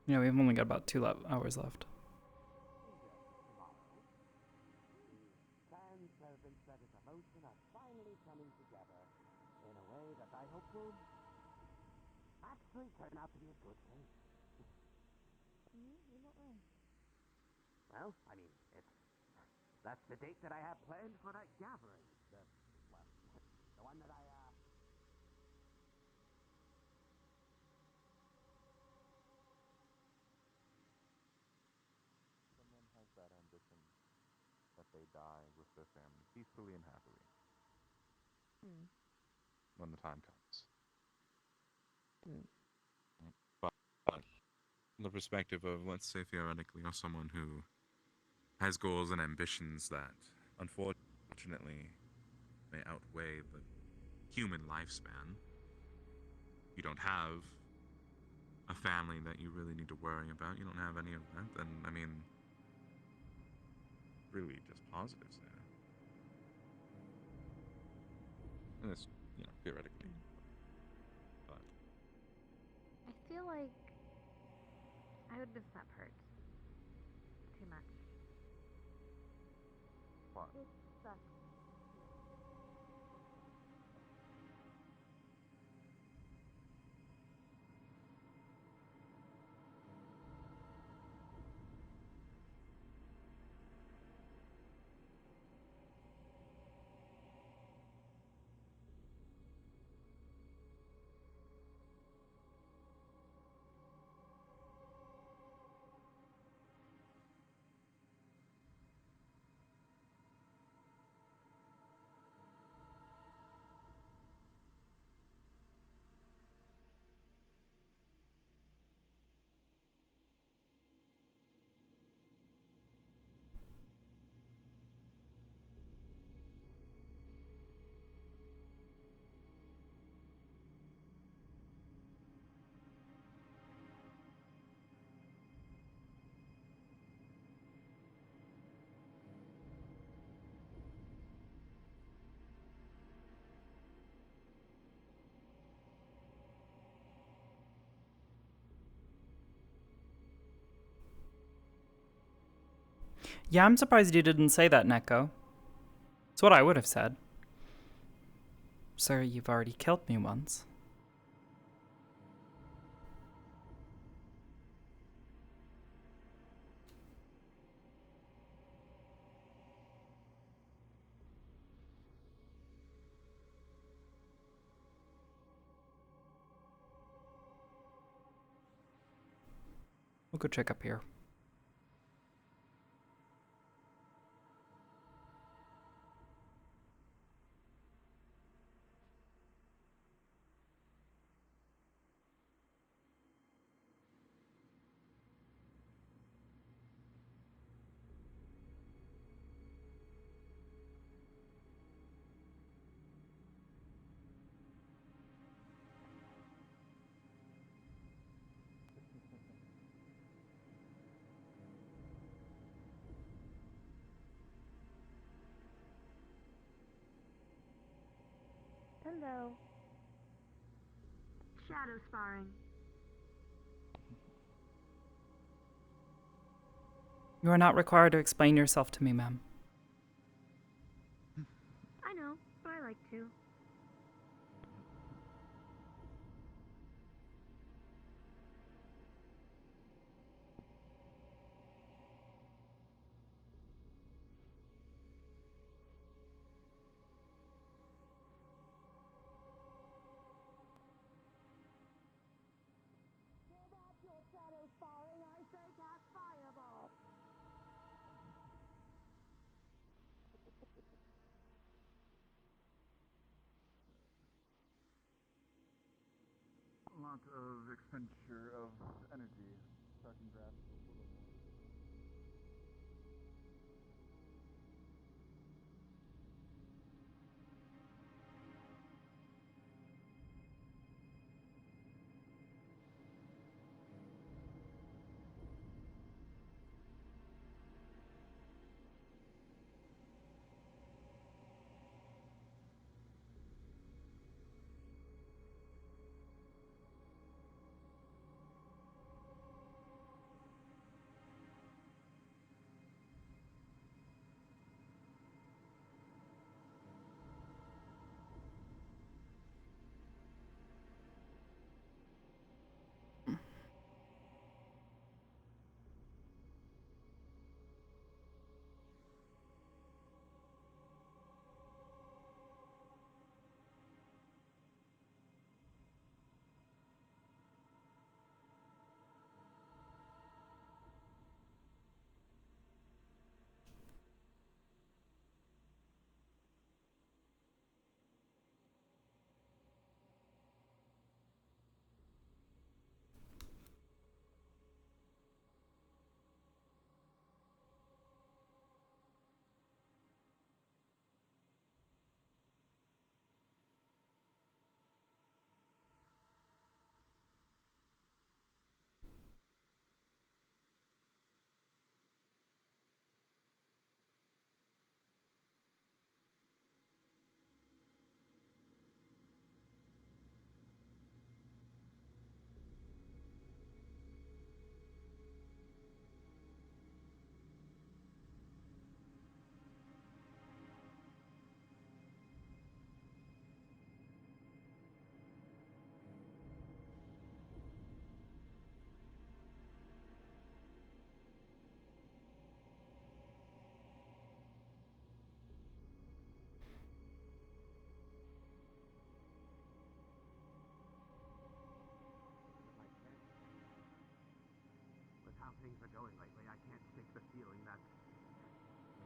Yeah, we've only got about 2 hours left. Clan servants that is a motion are finally coming together in a way that I hope will actually turn out to be a good thing. You're not wrong. Well, I mean, that's the date that I have planned for that gathering. The one that Someone has that ambition that they die with their family peacefully and happily when the time comes. But from the perspective of, let's say theoretically, you're someone who has goals and ambitions that unfortunately may outweigh the human lifespan. You don't have a family that you really need to worry about. You don't have any of that. Then, I mean, really just positives there. And it's, theoretically. But I feel like I would miss that part too much. What? It sucks. Yeah, I'm surprised you didn't say that, Neko. It's what I would have said. Sir, you've already killed me once. We'll go check up here. Hello. Shadow sparring. You are not required to explain yourself to me, ma'am. I know, but I like to. shadow sparring, I say cast fireball. A lot of expenditure of energy, so I can grasp a little more. things are going lately, I can't shake the feeling that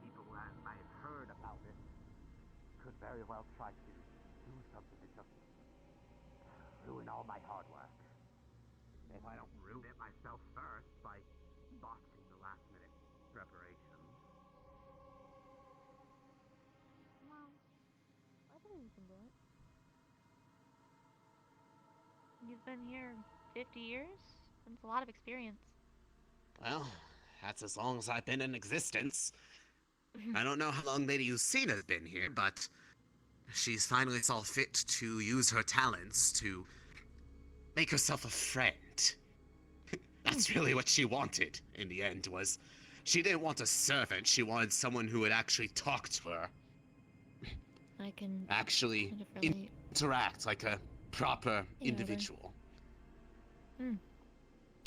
people, as I've heard about it, could very well try to do something to just ruin all my hard work. If I don't ruin it myself first by botching the last minute preparations. Well, I believe you can do it. You've been here 50 years? That's a lot of experience. Well, that's as long as I've been in existence. I don't know how long Lady Lucina's been here, but she's finally saw fit to use her talents to make herself a friend. That's really what she wanted in the end, was she didn't want a servant, she wanted someone who would actually talk to her. I can Actually kind of relate. interact like a proper Yeah, individual.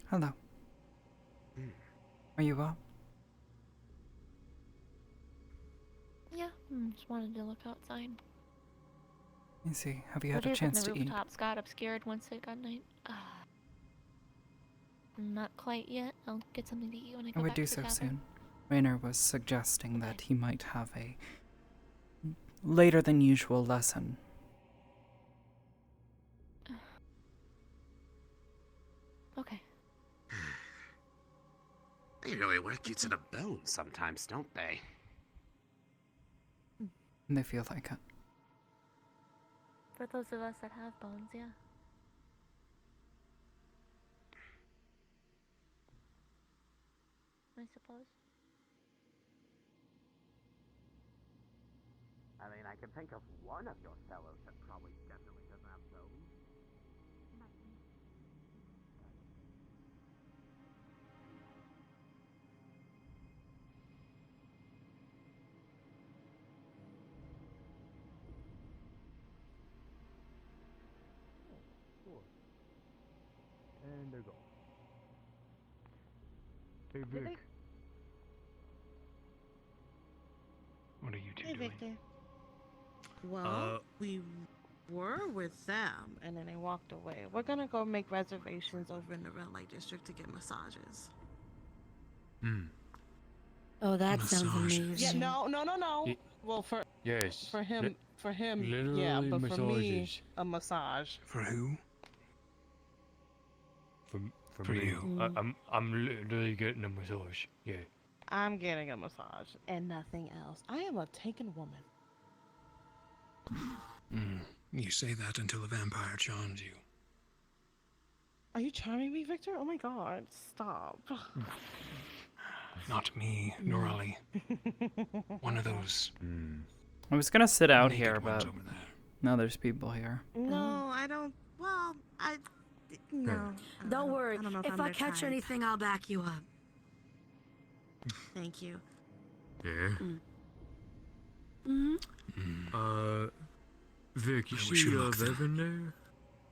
Hello. Are you up? Yeah, just wanted to look outside. Let me see. Have you What had a is it, chance the to eat? rooftops got obscured once it got night? Not quite yet. I'll get something to eat when I I go would back do to the so tavern. soon. Rainer was suggesting that he might have a later than usual lesson. Okay. They really work you to the bone sometimes, don't they? And they feel like it. For those of us that have bones, yeah. I suppose. I mean, I can think of one of your fellows that probably definitely doesn't have bones. Sure. And they're gone. Hey, Did Vic. What are you two Hey, doing? Victor. Well, we were with them, and then they walked away. We're gonna go make reservations over in the red light district to get massages. Oh, that sounds Massages. amazing. Yeah, no. Well, Yes. for him, yeah, literally but for me, massages. a massage. For who? For For me. you. I'm literally getting a massage. Yeah. I'm getting a massage and nothing else. I am a taken woman. You say that until a vampire charms you. Are you charming me, Victor? Oh my God! Stop. Not me, Norali. One of those. I was gonna sit out naked here, ones but over there. now there's people here. No, I don't. Well, no. Don't worry. I don't know If I'm I their catch type. anything, I'll back you up. Thank you. Yeah. Vic, you I wish see you luck, then. Bevan there?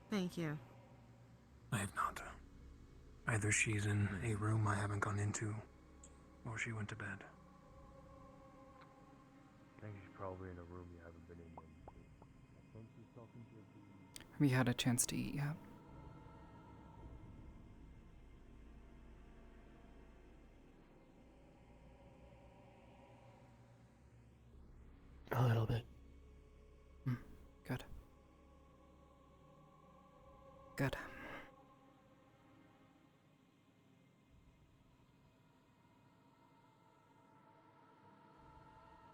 Thank you. I have not. Either she's in a room I haven't gone into, or she went to bed. I think she's probably in a room you haven't been in. I think she's talking to the... Have you had a chance to eat yet? A little bit. Good. Good.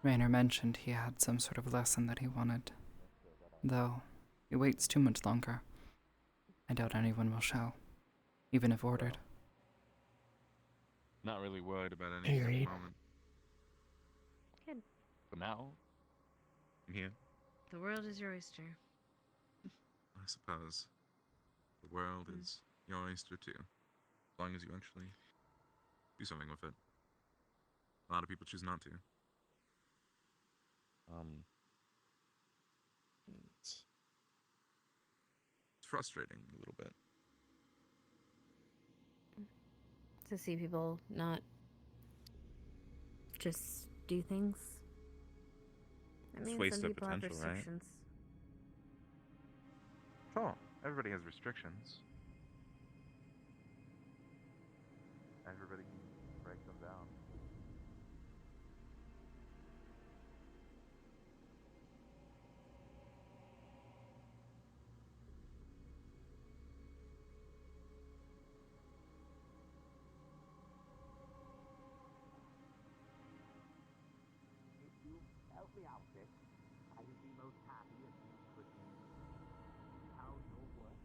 Rainer mentioned he had some sort of lesson that he wanted. Though, he waits too much longer. I doubt anyone will show, even if ordered. Not really worried about anything at the Agreed. moment. Good. For now, I'm here. The world is your oyster. I suppose the world is your oyster too, as long as you actually do something with it. A lot of people choose not to. It's frustrating a little bit. To see people not just do things. I It's mean, waste some of people have potential, right? restrictions. Sure, everybody has restrictions. Everybody can me out this, I would be most happy if you could see how your work,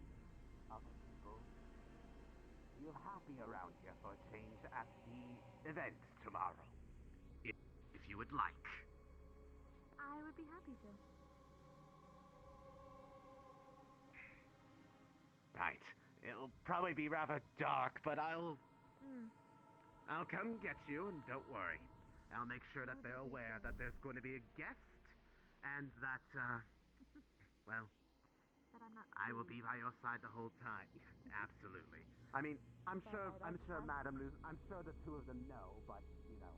other people, feel happy around here for a change at the event tomorrow. If you would like. I would be happy to. Right. It'll probably be rather dark, but I'll come get you, and don't worry. I'll make sure that they're aware that there's going to be a guest, and that, well, I will be by your side the whole time. Absolutely. I mean, I'm sure, Madam Luz, I'm sure the two of them know, but, you know.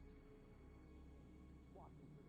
Washington.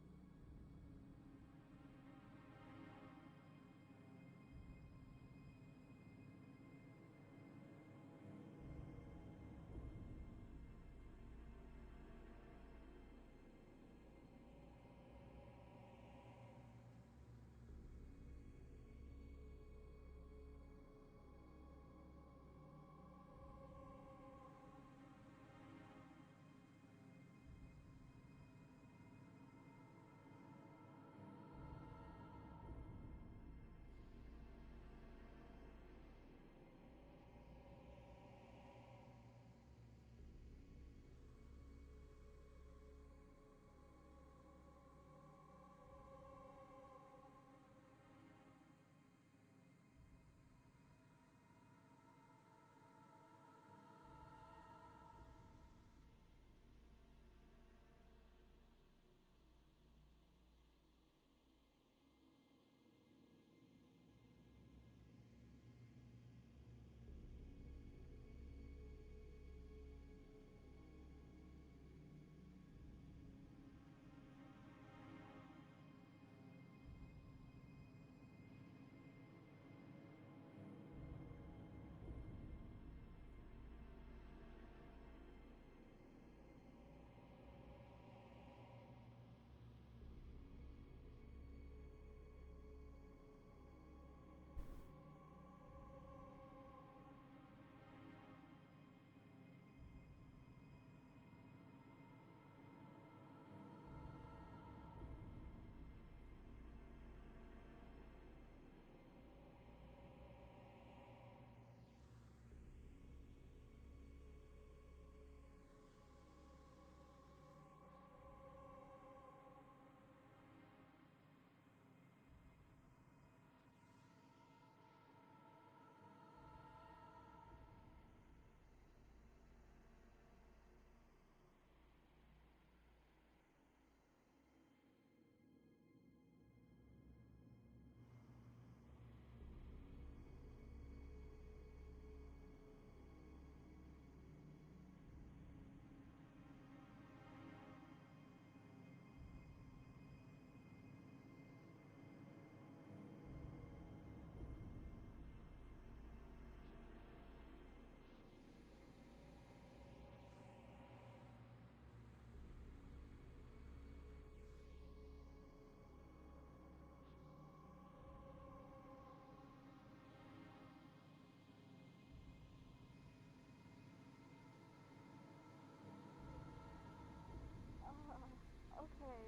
Okay.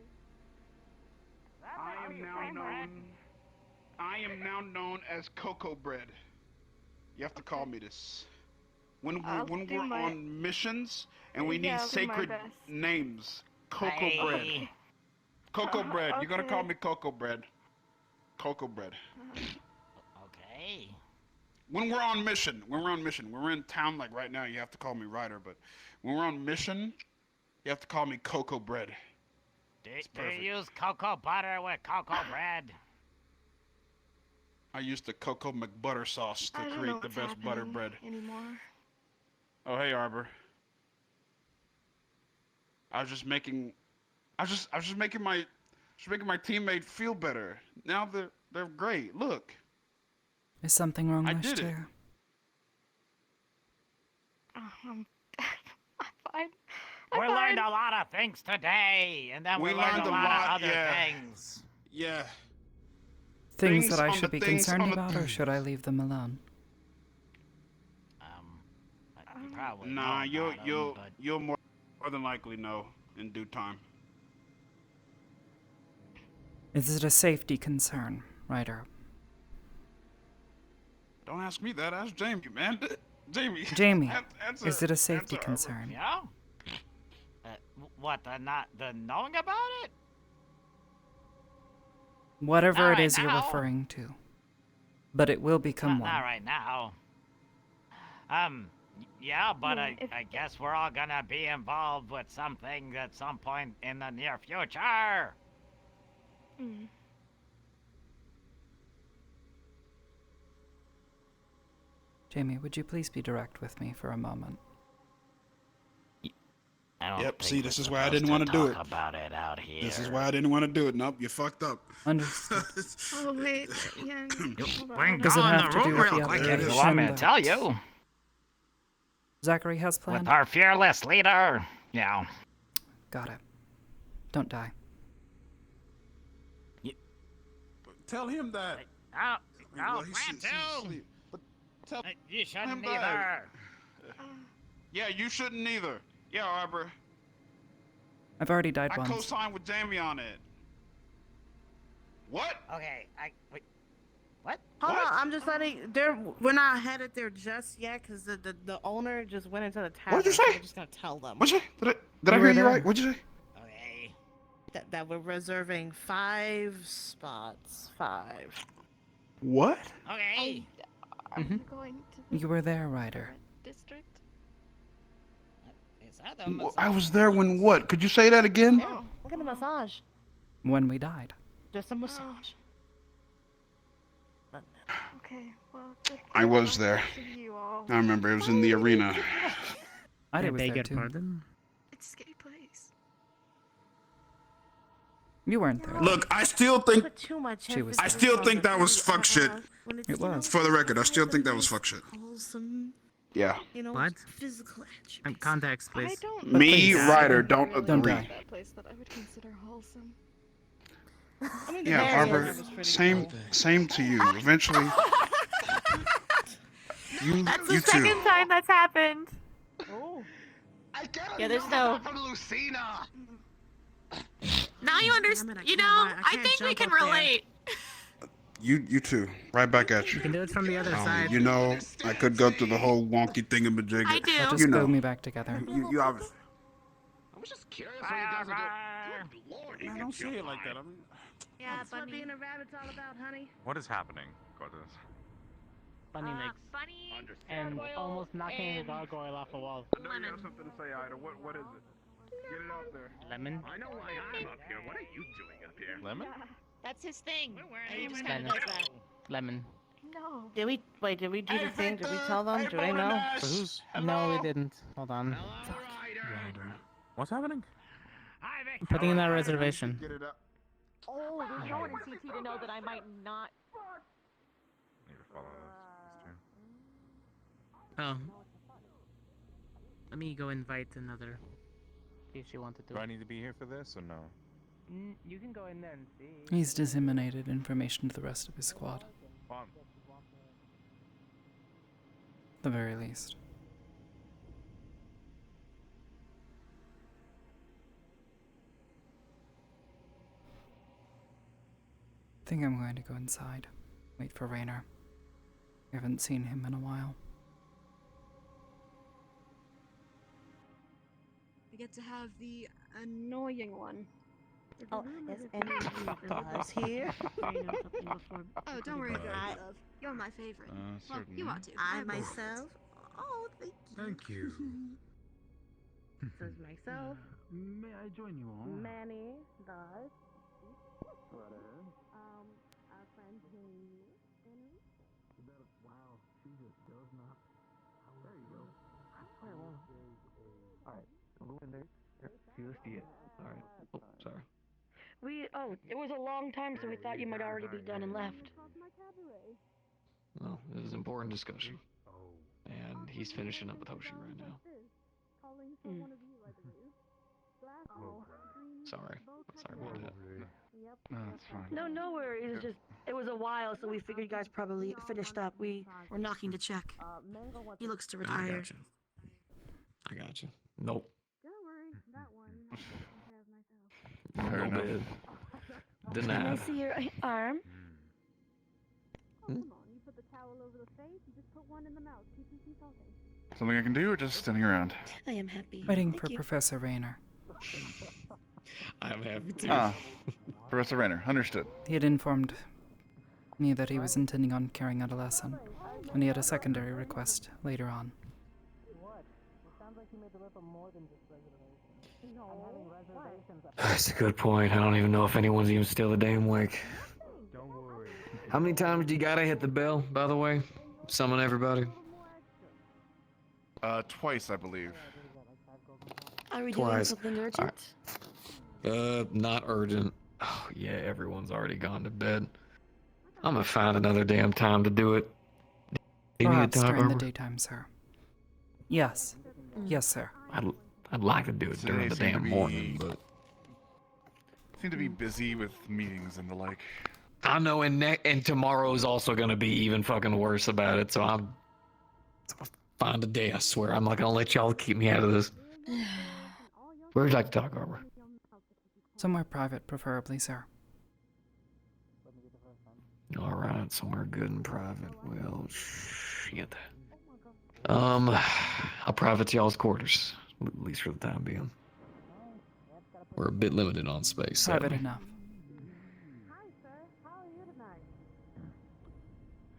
I am now known as Cocoa Bread. You have to call me this. When we're on missions and we need sacred names, Cocoa Bread. Cocoa Bread. You're gonna call me Cocoa Bread. Cocoa Bread. Okay. When we're on mission, when we're in town like right now, you have to call me Ryder. But when we're on mission, you have to call me Cocoa Bread. Do you use cocoa butter with cocoa bread? I used the Cocoa McButter sauce to create the best butter bread anymore. Oh, hey, Arbor. I was just making my teammate feel better. Now they're great. Look. Is something wrong, I Vice did it. Chair? I'm fine. We learned a lot of things today, and then we learned a lot of other things. Yeah. Things that I should be concerned about, or should I leave them alone? You probably Nah, know about 'em, but you'll more than likely know in due time. Is it a safety concern, Ryder? Don't ask me that. Ask Jamie, man. Jamie. Jamie, answer, is it a safety answer, concern? Yeah? What, the knowing about it? Whatever Not it right is you're now. referring to. But it will become one. Not right now. Yeah, but I guess we're all gonna be involved with something at some point in the near future. Jamie, would you please be direct with me for a moment? I don't Yep. think See, this we're is why I supposed didn't want to do it. talk about it out here. This is why I didn't want to do it. Nope, you fucked up. Understood. Oh wait, yeah. We can Does go it in have the to do room with real the quick other if you want me to mission tell that you. Zachary has planned? With our fearless leader. Yeah. Got it. Don't die. Tell him that. Oh, well, plan he's to. asleep. But tell You shouldn't him either. that. Yeah, you shouldn't either. Yeah, Arbor. I've already died I once. co-signed with Jamie on it. What? Okay, wait. What? Hold on, I'm just letting. We're not headed there just yet because the owner just went into the tavern. What'd you so say? we're just gonna tell them. What'd you say? Did I hear you right? What'd you say? Okay. That we're reserving 5 spots. 5. What? Okay. Are you going to You were there, Ryder. district? Is that the I was there when what? Could you say that again? Yeah, we're gonna massage. When we died. Just a massage. Okay, well, good I was luck there. to you all. I remember it was in the arena. I I was beg there your too. pardon? It's a scary place. You weren't there. Look, I still think Put too much She was I still think that was fuck shit. It was. For the record, I still think that was fuck shit. Wholesome, Yeah. you know, What? physical attributes. Context, I please. don't Me, please, Ryder, don't Don't agree. die. that place that I would consider wholesome. I mean, the Yeah, area Arbor, was pretty same to you. Eventually, That's you the second too. time that's happened. Oh. Yeah, there's no. From Lucina. Now you understand. Damn it, I You can't know, lie. I I can't think we jump can up there. relate. You too. Right back at you. You can do it from the other side. You know, I could go through the whole wonky thingamajig. I do. Just You glue know. me back together. You obviously. I was just curious what you guys are doing. Good lord, you I get don't say your it like that. eye. I mean, Yeah, That's what bunny. being a rabbit's all about, honey. What is happening, Cortez? Bunny legs. Bunny. And gargoyle, almost knocking the and gargoyle off a wall. I know you have something to say, Ida. What is it? Get it out there. Lemon? I know why I'm up here. What are you doing up here? Lemon? That's his thing. And he just Lemon. kind of does that. Lemon. No. Did we do the thing? Did we tell them? Do they know? So who's... No, we didn't. Hold on. Ryder. What's happening? I'm putting in that reservation. Get it out. Oh, there's no one in CT to know that I might not. Need to follow this too. Oh. Let me go invite another. See if she wanted to. Do I need to be here for this or no? You can go in there and see. He's disseminated information to the rest of his squad. Fun. At the very least. I think I'm going to go inside. Wait for Raynor. We haven't seen him in a while. I get to have the annoying one. Oh, is any of you guys here? Oh, don't worry about yourself. You're my favorite. Well, you ought to. I will. myself. Oh, thank you. Thank you. This is myself. May I join you all? Manny, Dodge. Our friend Jamie. Wow, she just does not. There you go. Alright, go in there. Here's the Alright. Oh, sorry. It was a long time, so we thought you might already be done and left. Well, this is an important discussion. And he's finishing up with Hoshi right now. Sorry. Sorry about that. No, that's fine. No worries. It's just it was a while, so we figured you guys probably finished up. We We're knocking to check. He looks to I retire. gotcha. I gotcha. Nope. Don't worry, that one. Fair No enough. bid. Can I Denied. see your arm? Something I can do, or just standing around? I am happy. Waiting Thank for you. Professor Rayner. I'm happy too. Ah, Professor Rayner, understood. He had informed me that he was intending on carrying out a lesson, and he had a secondary request later on. That's a good point. I don't even know if anyone's even still a damn awake. How many times do you gotta hit the bell, by the way? Summon everybody. Twice, I believe. Are we doing Twice. something urgent? Not urgent. Oh, yeah, everyone's already gone to bed. I'm gonna find another damn time to do it. Do you need a Perhaps time, during the Arbor? daytime, sir. Yes. Yes, sir. I'd like to do it during Today the seemed to damn be- morning, but Seem to be busy with meetings and the like. I know, and tomorrow is also gonna be even fucking worse about it. So I'll find a day. I swear, I'm not gonna let y'all keep me out of this. Where would you like to talk, Arbor? Somewhere private, preferably, sir. All right, somewhere good and private. Well, shit. I'll private to y'all's quarters, at least for the time being. We're a bit limited on space. Private sadly. enough.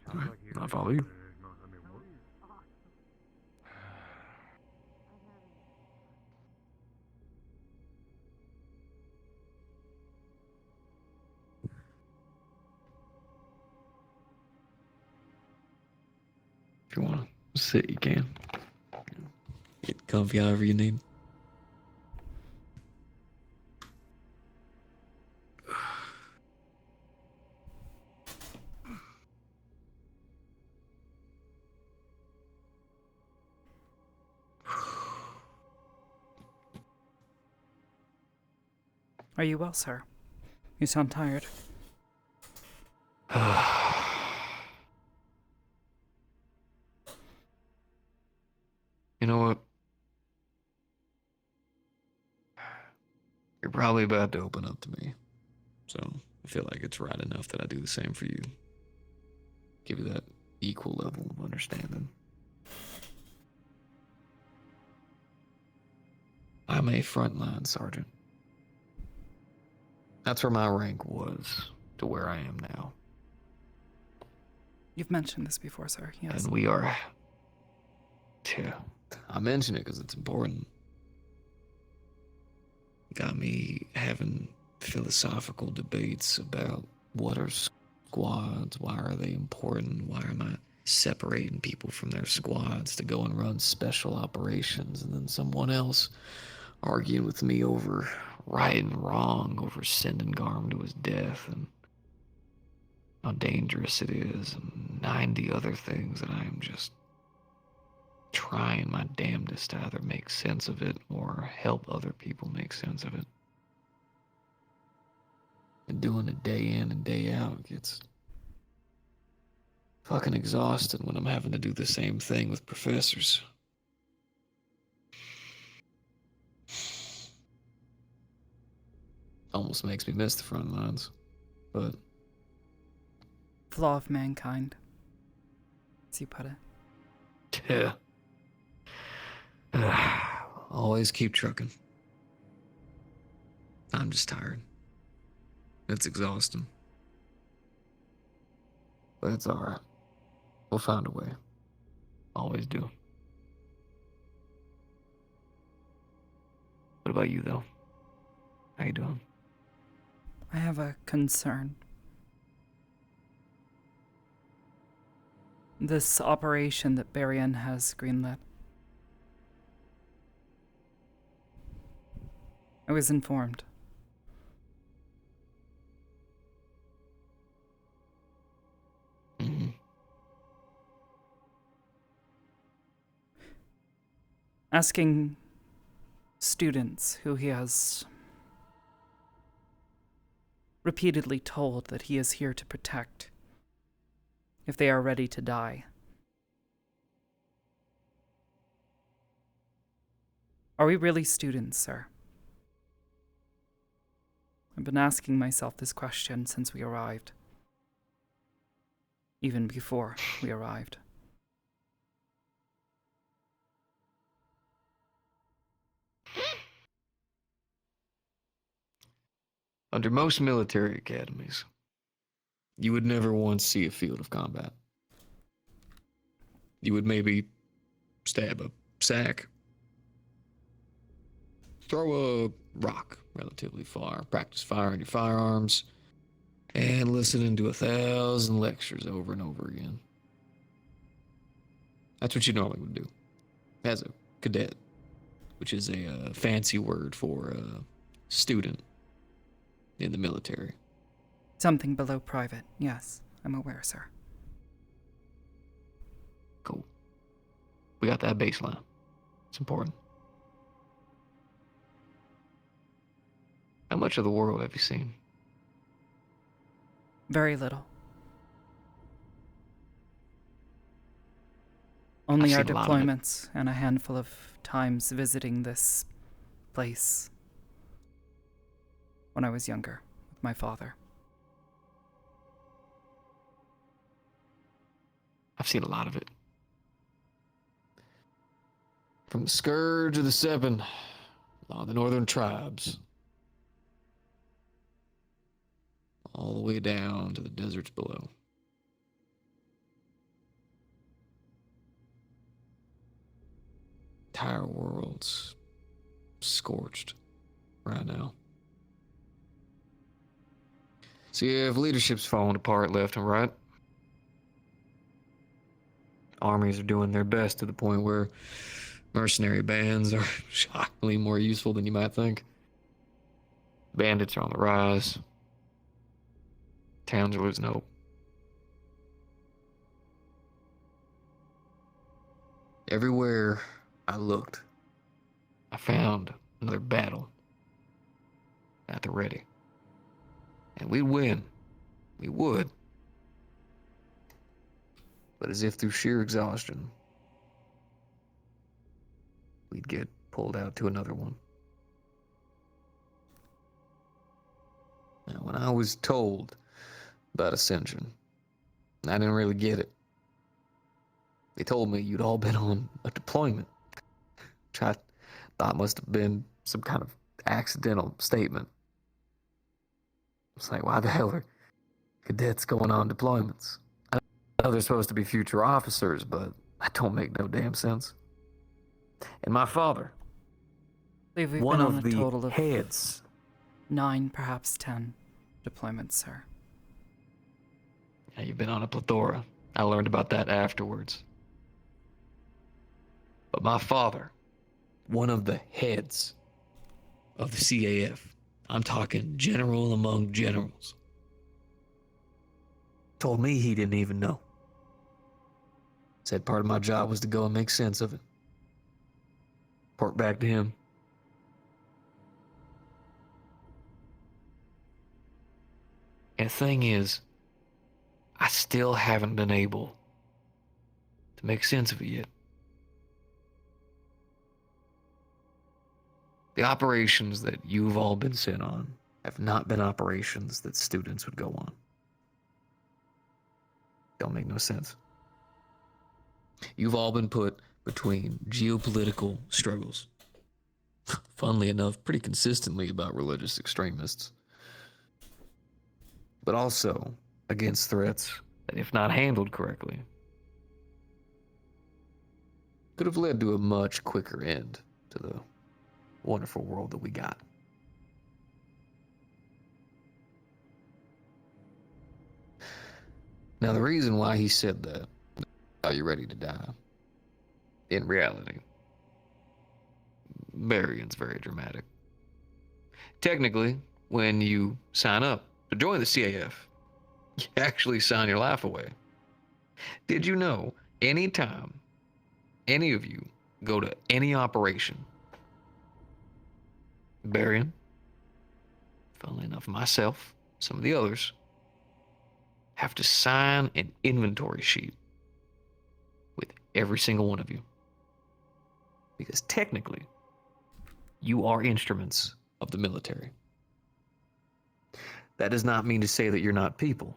All right, I'll follow you. If you want to sit, you can. Get comfy however you need. Are you well, sir? You sound tired. You know what? You're probably about to open up to me. So I feel like it's right enough that I do the same for you. Give you that equal level of understanding. I'm a frontline sergeant. That's where my rank was to where I am now. You've mentioned this before, sir. Yes. And we are... Yeah, I mention it because it's important. Got me having philosophical debates about what are squads, why are they important, why am I separating people from their squads to go and run special operations, and then someone else arguing with me over right and wrong, over sending Garm to his death, and how dangerous it is, and 90 other things that I am just trying my damnedest to either make sense of it or help other people make sense of it. And doing it day in and day out gets fucking exhausted when I'm having to do the same thing with professors. Almost makes me miss the front lines, but... Flaw of mankind, as you put it. Yeah. Always keep trucking. I'm just tired. It's exhausting. But it's alright. We'll find a way. Always do. What about you, though? How you doing? I have a concern. This operation that Barian has greenlit. I was informed. Asking students who he has repeatedly told that he is here to protect if they are ready to die. Are we really students, sir? been asking myself this question since we arrived. Even before we arrived. Under most military academies, you would never once see a field of combat. You would maybe stab a sack, throw a rock relatively far, practice firing your firearms, and listening to 1,000 lectures over and over again. That's what you normally would do as a cadet, which is a fancy word for a student in the military. Something below private, yes. I'm aware, sir. Cool. We got that baseline. It's important. How much of the world have you seen? Very little. Only our deployments and a handful of times visiting this place when I was younger with my father. I've seen a lot of it. From the Scourge of the Seven, along the northern tribes, all the way down to the deserts below. Entire world's scorched right now. So yeah, if leadership's falling apart left and right, armies are doing their best to the point where mercenary bands are shockingly more useful than you might think. Bandits are on the rise. Towns are losing hope. Everywhere I looked, I found another battle at the ready. And we'd win. We would. But as if through sheer exhaustion, we'd get pulled out to another one. Now, when I was told about Ascension, I didn't really get it. They told me you'd all been on a deployment, which I thought must have been some kind of accidental statement. It's like, why the hell are cadets going on deployments? I know they're supposed to be future officers, but that don't make no damn sense. And my father, We've one been on of a the total of heads, 9, perhaps 10 deployments, sir. Yeah, you've been on a plethora. I learned about that afterwards. But my father, one of the heads of the CAF, I'm talking general among generals, told me he didn't even know. Said part of my job was to go and make sense of it. Report back to him. And the thing is, I still haven't been able to make sense of it yet. The operations that you've all been sent on have not been operations that students would go on. Don't make no sense. You've all been put between geopolitical struggles. Funnily enough, pretty consistently about religious extremists. But also against threats that, if not handled correctly, could have led to a much quicker end to the wonderful world that we got. Now, the reason why he said that, are you ready to die? In reality, Barion's very dramatic. Technically, when you sign up to join the CAF, you actually sign your life away. Did you know, anytime any of you go to any operation, Barion, funnily enough, myself, some of the others, have to sign an inventory sheet with every single one of you. Because technically, you are instruments of the military. That does not mean to say that you're not people,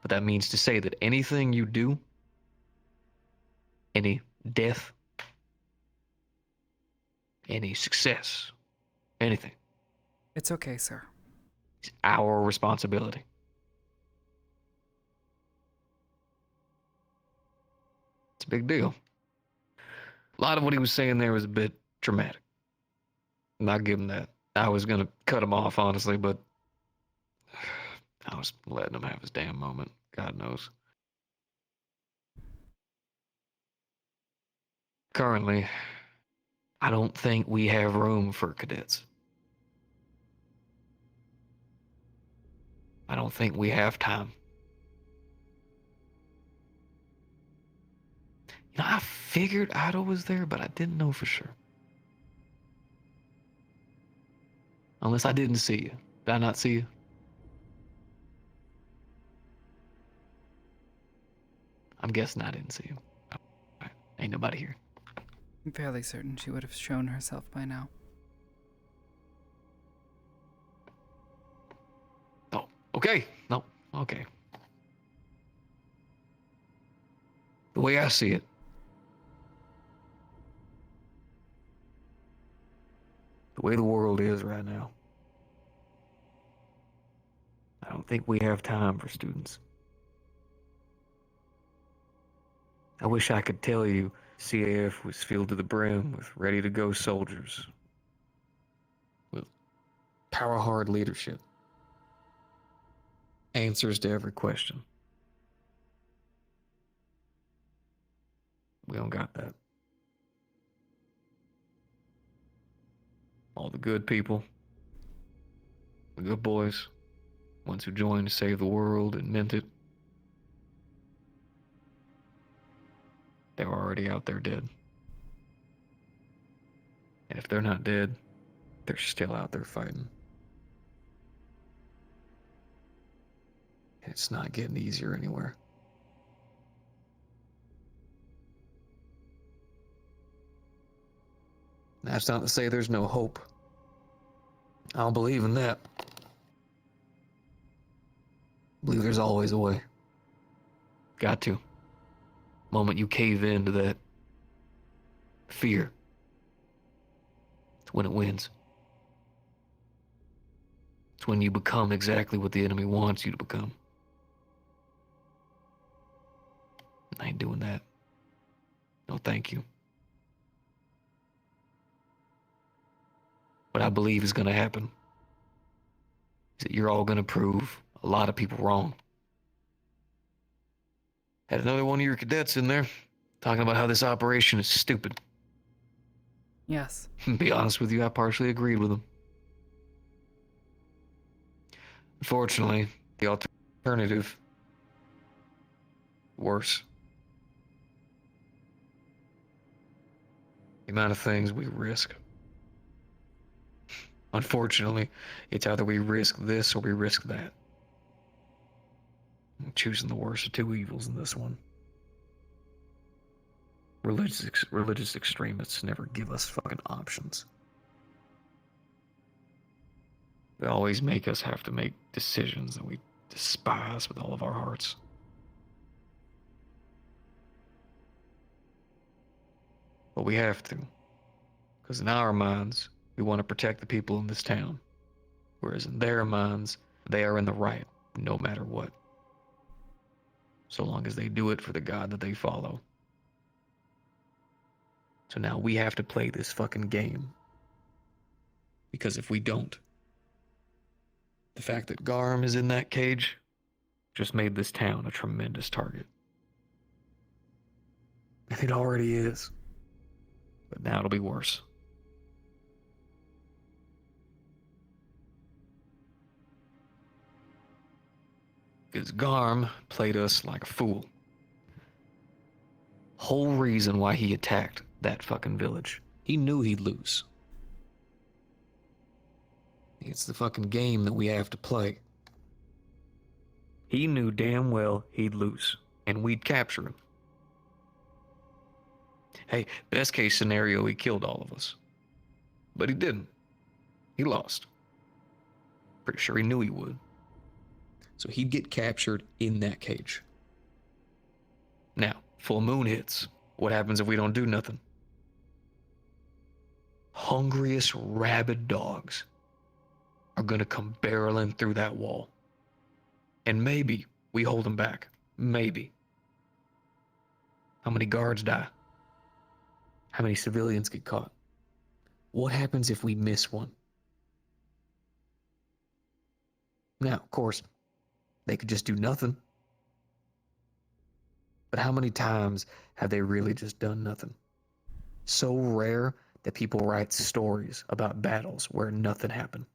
but that means to say that anything you do, any death, any success, anything, It's okay, sir. is our responsibility. It's a big deal. A lot of what he was saying there was a bit dramatic. Not give him that. I was gonna cut him off, honestly, but I was letting him have his damn moment. God knows. Currently, I don't think we have room for cadets. I don't think we have time. You know, I figured Otto was there, but I didn't know for sure. Unless I didn't see you. Did I not see you? I'm guessing I didn't see you. Right. Ain't nobody here. I'm fairly certain she would have shown herself by now. Oh, okay. No, okay. The way I see it, the way the world is right now, I don't think we have time for students. I wish I could tell you CAF was filled to the brim with ready-to-go soldiers, with power-hard leadership, answers to every question. We don't got that. All the good people, the good boys, ones who joined to save the world and meant it, they were already out there dead. And if they're not dead, they're still out there fighting. And it's not getting easier anywhere. That's not to say there's no hope. I don't believe in that. I believe there's always a way. Got to. Moment you cave into that fear, it's when it wins. It's when you become exactly what the enemy wants you to become. I ain't doing that. No, thank you. What I believe is gonna happen is that you're all gonna prove a lot of people wrong. Had another one of your cadets in there talking about how this operation is stupid. Yes. Be honest with you, I partially agreed with him. Unfortunately, the alternative, worse. The amount of things we risk. Unfortunately, it's either we risk this or we risk that. I'm choosing the worst of two evils in this one. Religious extremists never give us fucking options. They always make us have to make decisions that we despise with all of our hearts. But we have to. Because in our minds, we want to protect the people in this town. Whereas in their minds, they are in the right, no matter what. So long as they do it for the God that they follow. So now we have to play this fucking game. Because if we don't, the fact that Garm is in that cage just made this town a tremendous target. And it already is. But now it'll be worse. Because Garm played us like a fool. Whole reason why he attacked that fucking village. He knew he'd lose. It's the fucking game that we have to play. He knew damn well he'd lose, and we'd capture him. Hey, best case scenario, he killed all of us. But he didn't. He lost. Pretty sure he knew he would. So he'd get captured in that cage. Now, full moon hits. What happens if we don't do nothing? Hungriest rabid dogs are gonna come barreling through that wall. And maybe we hold them back. Maybe. How many guards die? How many civilians get caught? What happens if we miss one? Now, of course, they could just do nothing. But how many times have they really just done nothing? So rare that people write stories about battles where nothing happened.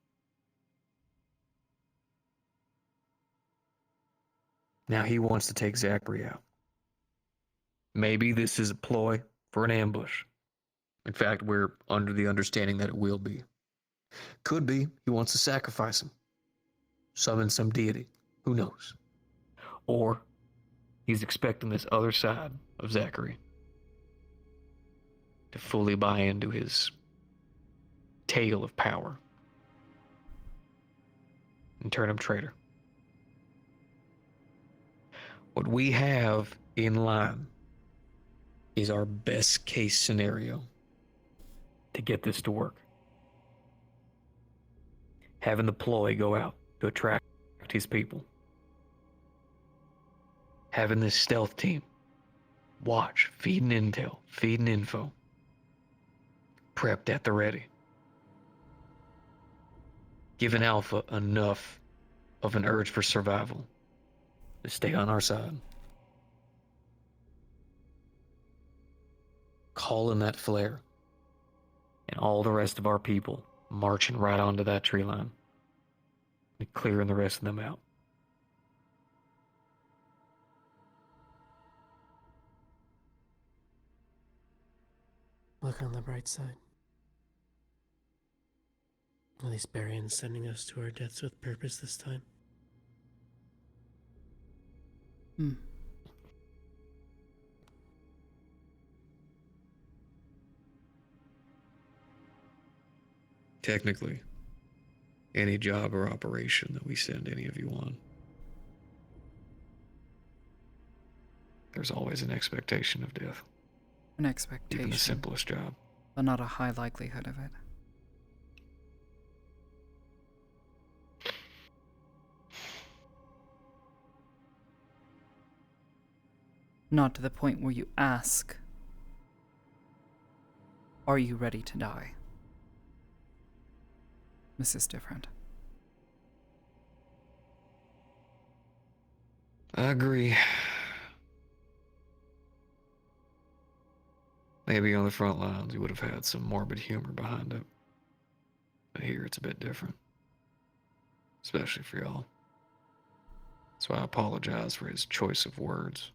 Now he wants to take Zachary out. Maybe this is a ploy for an ambush. In fact, we're under the understanding that it will be. Could be he wants to sacrifice him. Summon some deity. Who knows? Or he's expecting this other side of Zachary to fully buy into his tale of power and turn him traitor. What we have in line is our best case scenario to get this to work. Having the ploy go out to attract his people. Having this stealth team watch, feeding intel, feeding info. Prepped at the ready. Giving Alpha enough of an urge for survival to stay on our side. Calling that flare. And all the rest of our people marching right onto that tree line. And clearing the rest of them out. Look on the bright side. At least Barian's sending us to our deaths with purpose this time. Technically, any job or operation that we send any of you on, there's always an expectation of death. An expectation. Even the simplest job. But not a high likelihood of it. Not to the point where you ask, are you ready to die? This is different. I agree. Maybe on the front lines, you would have had some morbid humor behind it. But here, it's a bit different. Especially for y'all. So I apologize for his choice of words.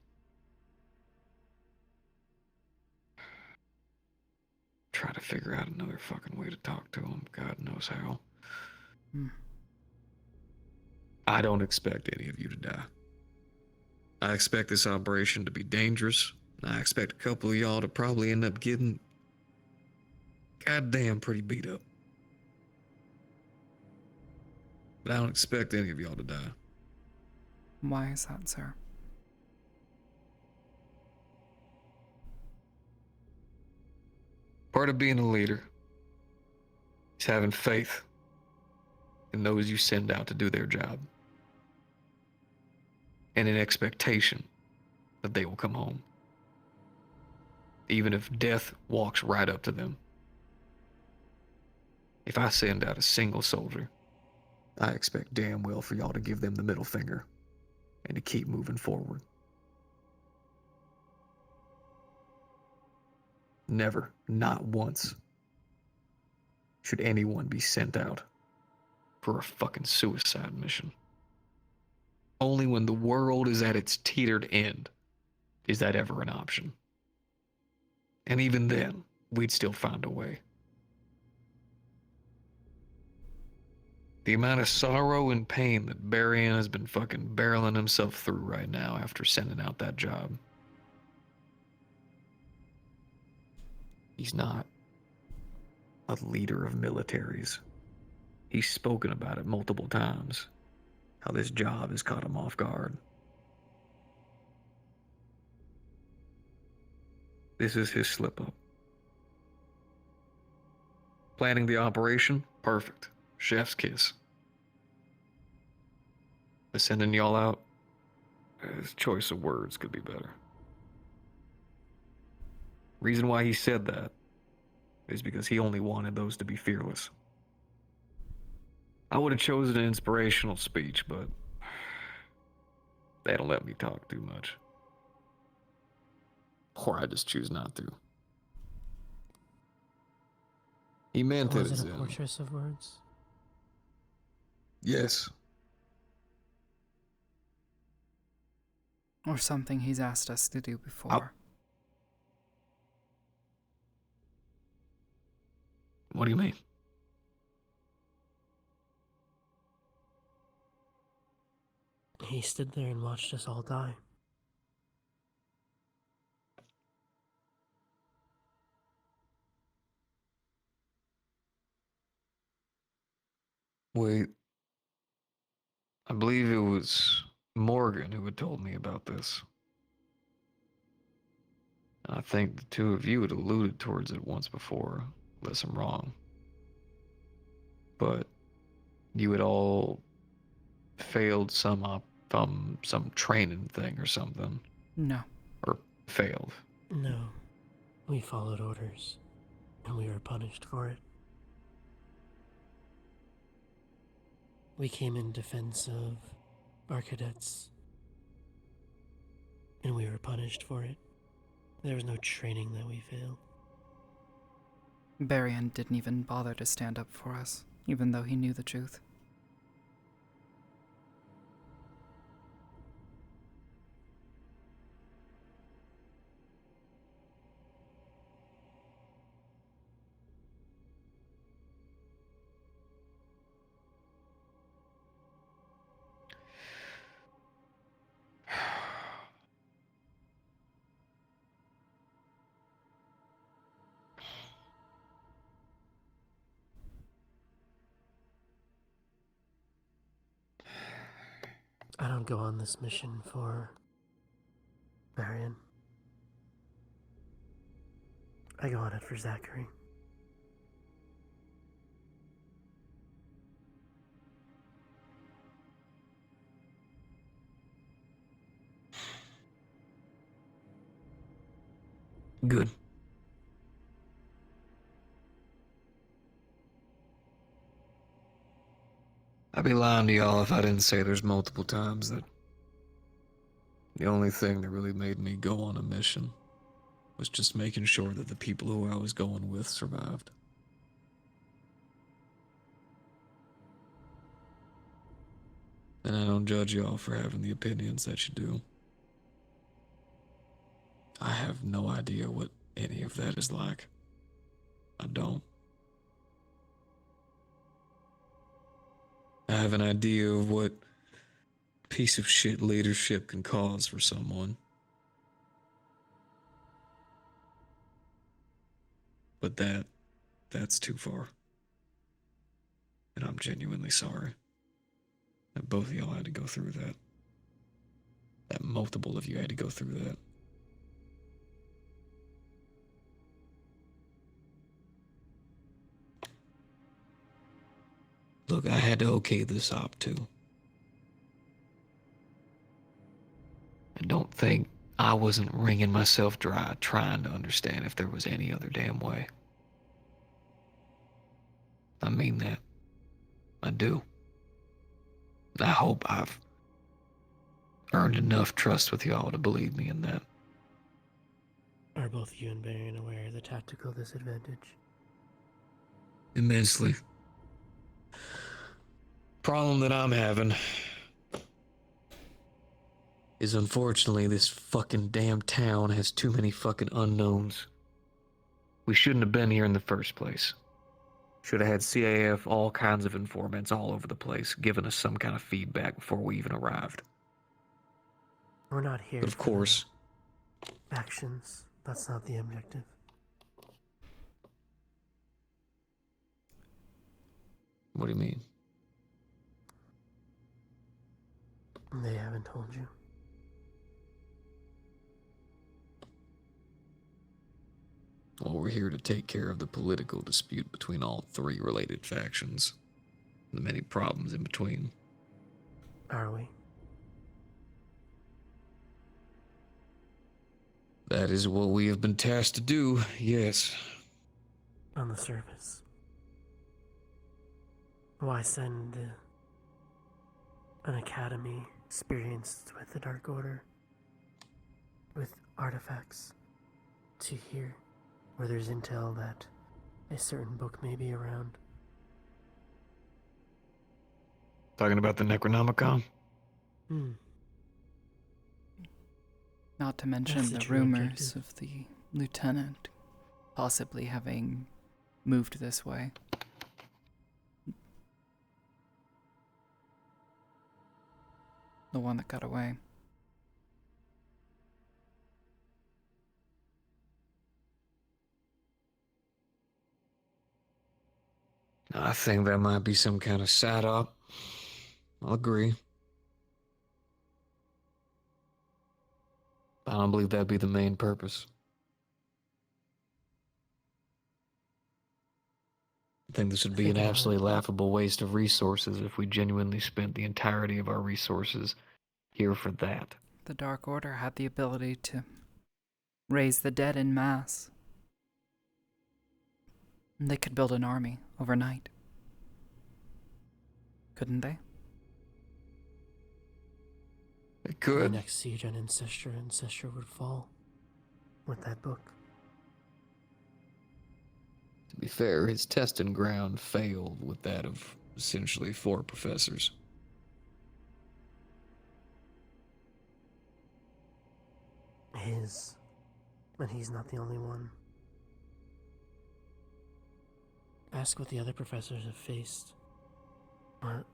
Try to figure out another fucking way to talk to him. God knows how. I don't expect any of you to die. I expect this operation to be dangerous. I expect a couple of y'all to probably end up getting goddamn pretty beat up. But I don't expect any of y'all to die. Why is that, sir? Part of being a leader is having faith in those you send out to do their job. And an expectation that they will come home. Even if death walks right up to them. If I send out a single soldier, I expect damn well for y'all to give them the middle finger and to keep moving forward. Never, not once, should anyone be sent out for a fucking suicide mission. Only when the world is at its teetered end is that ever an option. And even then, we'd still find a way. The amount of sorrow and pain that Barian has been fucking barreling himself through right now after sending out that job. He's not a leader of militaries. He's spoken about it multiple times. how this job has caught him off guard. This is his slip-up. Planning the operation? Perfect. Chef's kiss. But sending y'all out? His choice of words could be better. Reason why he said that is because he only wanted those to be fearless. I would have chosen an inspirational speech, but they don't let me talk too much. Or I just choose not to. He meant it Was as it a in, fortress of words? yes. Or something he's asked us to do before. What do you mean? He stood there and watched us all die. Wait. I believe it was Morgan who had told me about this. I think the two of you had alluded towards it once before, unless I'm wrong. But you had all failed some training thing or something. No. Or failed. No. We followed orders, and we were punished for it. We came in defense of our cadets, and we were punished for it. There was no training that we failed. Barian didn't even bother to stand up for us, even though he knew the truth. I don't go on this mission for Marion. I go on it for Zachary. Good. I'd be lying to y'all if I didn't say there's multiple times that the only thing that really made me go on a mission was just making sure that the people who I was going with survived. And I don't judge y'all for having the opinions that you do. I have no idea what any of that is like. I don't. I have an idea of what piece of shit leadership can cause for someone. But that's too far. And I'm genuinely sorry that both of y'all had to go through that. That multiple of you had to go through that. Look, I had to okay this op too. And don't think I wasn't wringing myself dry trying to understand if there was any other damn way. I mean that. I do. I hope I've earned enough trust with y'all to believe me in that. Are both you and Baron aware of the tactical disadvantage? Immensely. Problem that I'm having is unfortunately this fucking damn town has too many fucking unknowns. We shouldn't have been here in the first place. Should have had CAF, all kinds of informants all over the place, giving us some kind of feedback before we even arrived. We're not here But of course, actions. That's not the objective. what do you mean? haven't told you. Well, we're here to take care of the political dispute between all three related factions. The many problems in between. Are we? That is what we have been tasked to do, yes. On the surface. Why send an academy experienced with the Dark Order, with artifacts, to here, where there's intel that a certain book may be around? Talking about the Necronomicon? Not to mention That's the the true rumors objective. of the lieutenant possibly having moved this way. The one that got away. I think that might be some kind of setup. I'll agree. I don't believe that'd be the main purpose. I think this would be an Think about absolutely it. laughable waste of resources if we genuinely spent the entirety of our resources here for that. The Dark Order had the ability to raise the dead in mass. They could build an army overnight. Couldn't they? It The could. next siege on Ancestor would fall with that book. To be fair, his testing ground failed with that of essentially 4 professors. His, but he's not the only one. Ask what the other professors have faced. What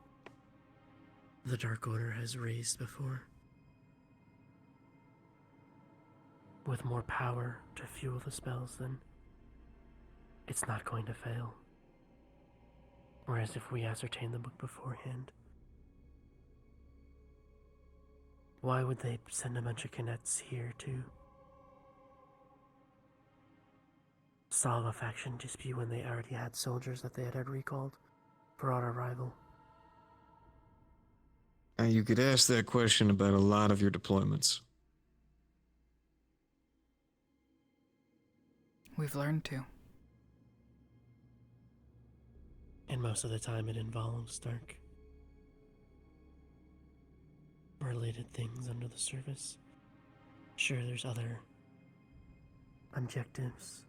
the Dark Order has raised before. With more power to fuel the spells, then it's not going to fail. Whereas if we ascertain the book beforehand, why would they send a bunch of cadets here to solve a faction dispute when they already had soldiers that they had recalled for our arrival? And you could ask that question about a lot of your deployments. We've learned to. And most of the time it involves dark related things under the surface. Sure, there's other objectives,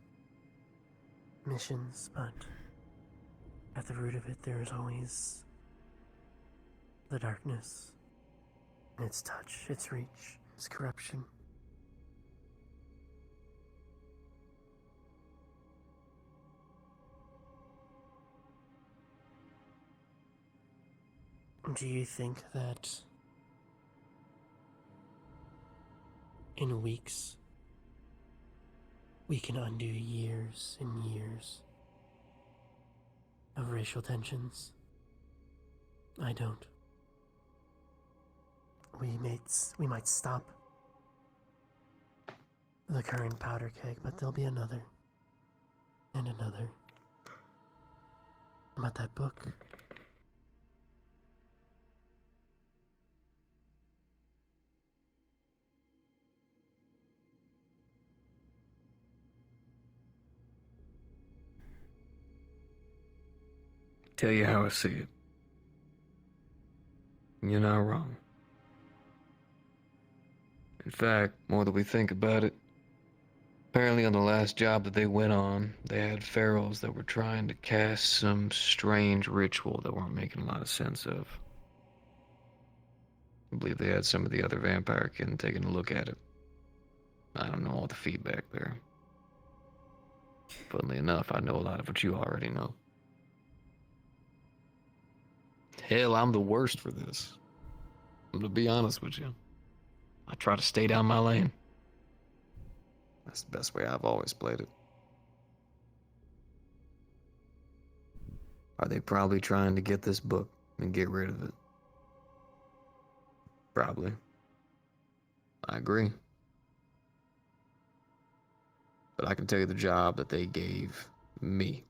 missions, but at the root of it there's always the darkness, its touch, its reach, its corruption. Do you think that in weeks we can undo years and years of racial tensions? I don't. We might stop the current powder keg, but there'll be another and another. About that book. Tell you how I see it. You're not wrong. In fact, more that we think about it, apparently on the last job that they went on, they had pharaohs that were trying to cast some strange ritual that weren't making a lot of sense of. I believe they had some of the other vampire kin taking a look at it. I don't know all the feedback there. Funnily enough, I know a lot of what you already know. Hell, I'm the worst for this. I'm gonna be honest with you. I try to stay down my lane. That's the best way I've always played it. Are they probably trying to get this book and get rid of it? Probably. I agree. But I can tell you the job that they gave me.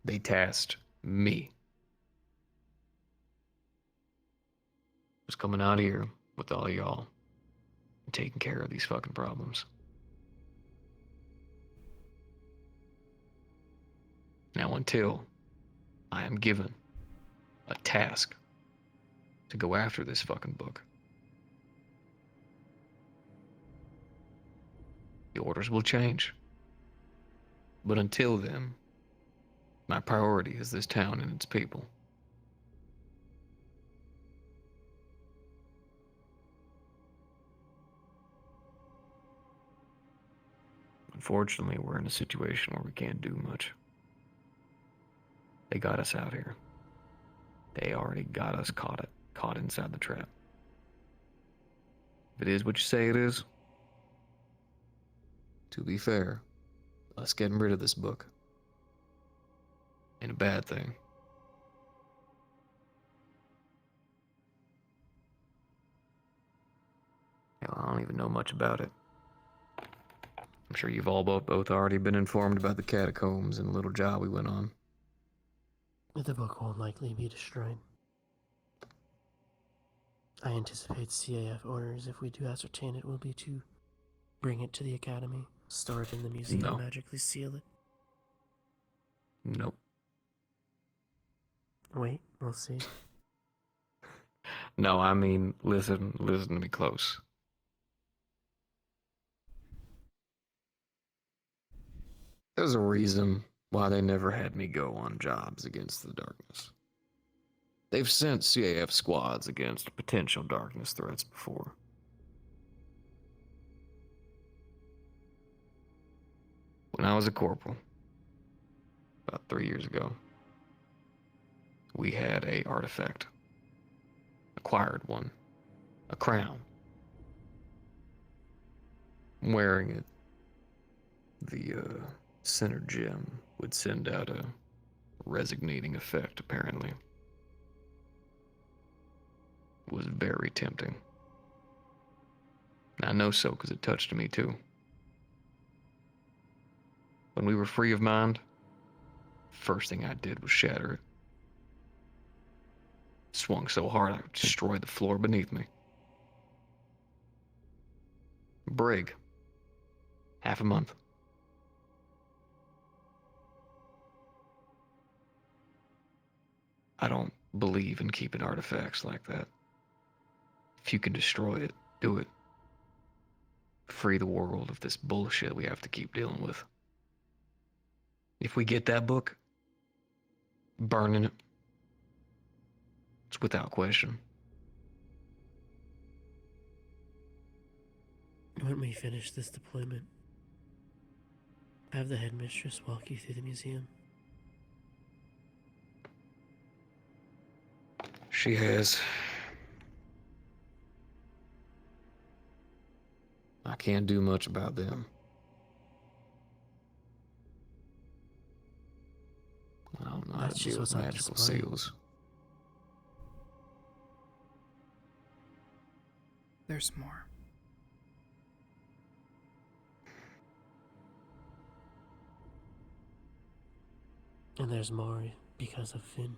They tasked me. Was coming out here with all y'all and taking care of these fucking problems. Now, until I am given a task to go after this fucking book, the orders will change. But until then, my priority is this town and its people. Unfortunately, we're in a situation where we can't do much. They got us out here. They already got us caught inside the trap. If it is what you say it is, to be fair, us getting rid of this book ain't a bad thing. Hell, I don't even know much about it. I'm sure you've all both already been informed about the catacombs and the little job we went on. The book won't likely be destroyed. I anticipate CAF orders, if we do ascertain it, will be to bring it to the Academy, store it in the museum, No. magically seal it. Nope. Wait, we'll see. No, I mean, listen to me close. There's a reason why they never had me go on jobs against the darkness. They've sent CAF squads against potential darkness threats before. When I was a corporal, about 3 years ago, we had a artifact. Acquired one. A crown. Wearing it, the center gem would send out a resignating effect, apparently. It was very tempting. I know so because it touched me too. When we were free of mind, first thing I did was shatter it. Swung so hard I destroyed the floor beneath me. Brig. Half a month. I don't believe in keeping artifacts like that. If you can destroy it, do it. Free the world of this bullshit we have to keep dealing with. If we get that book, burning it, it's without question. When we finish this deployment, have the headmistress walk you through the museum. She has. I can't do much about them. I don't know how That's to just deal with what's on magical display. seals. There's more. And there's more because of Finn.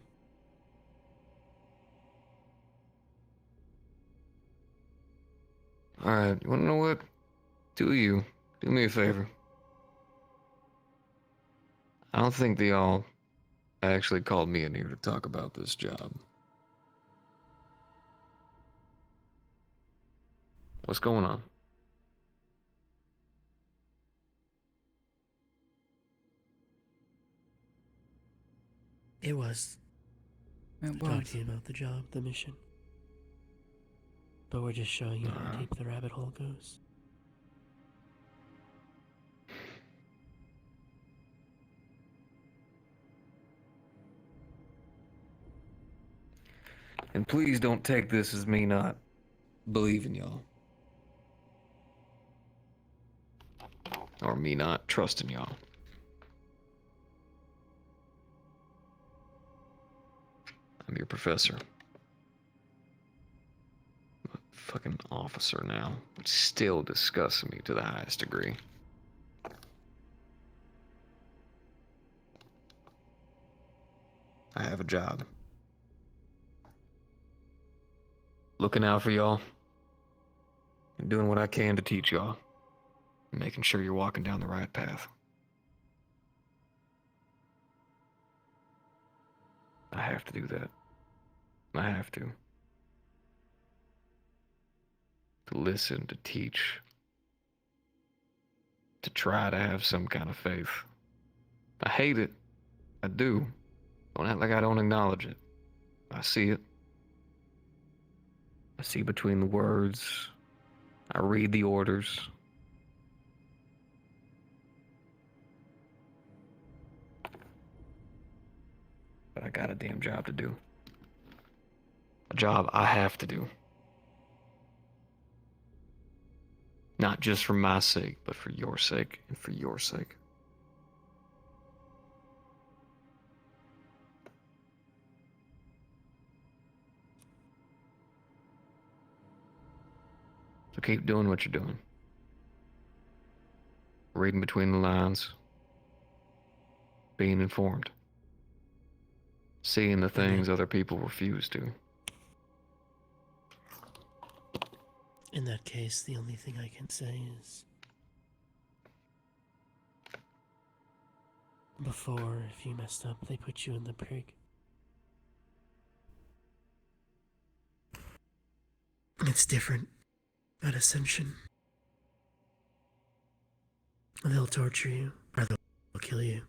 Alright, you wanna know what? Do me a favor. I don't think they all actually called me in here to talk about this job. What's going on? It was to talk to you about the job, the mission. But we're just showing you how deep the rabbit hole goes. And please don't take this as me not believing y'all. Or me not trusting y'all. I'm your professor. fucking officer now, which still disgusts me to the highest degree. I have a job. Looking out for y'all. And doing what I can to teach y'all. And making sure you're walking down the right path. I have to do that. I have to. To listen, to teach. To try to have some kind of faith. I hate it. I do. Don't act like I don't acknowledge it. I see it. I see between the words. I read the orders. But I got a damn job to do. A job I have to do. Not just for my sake, but for your sake and for your sake. So keep doing what you're doing. Reading between the lines. Being informed. Seeing the things other people refuse to. In that case, the only thing I can say is, before, if you messed up, they put you in the prig. It's different at Ascension. They'll torture you, or they'll kill you.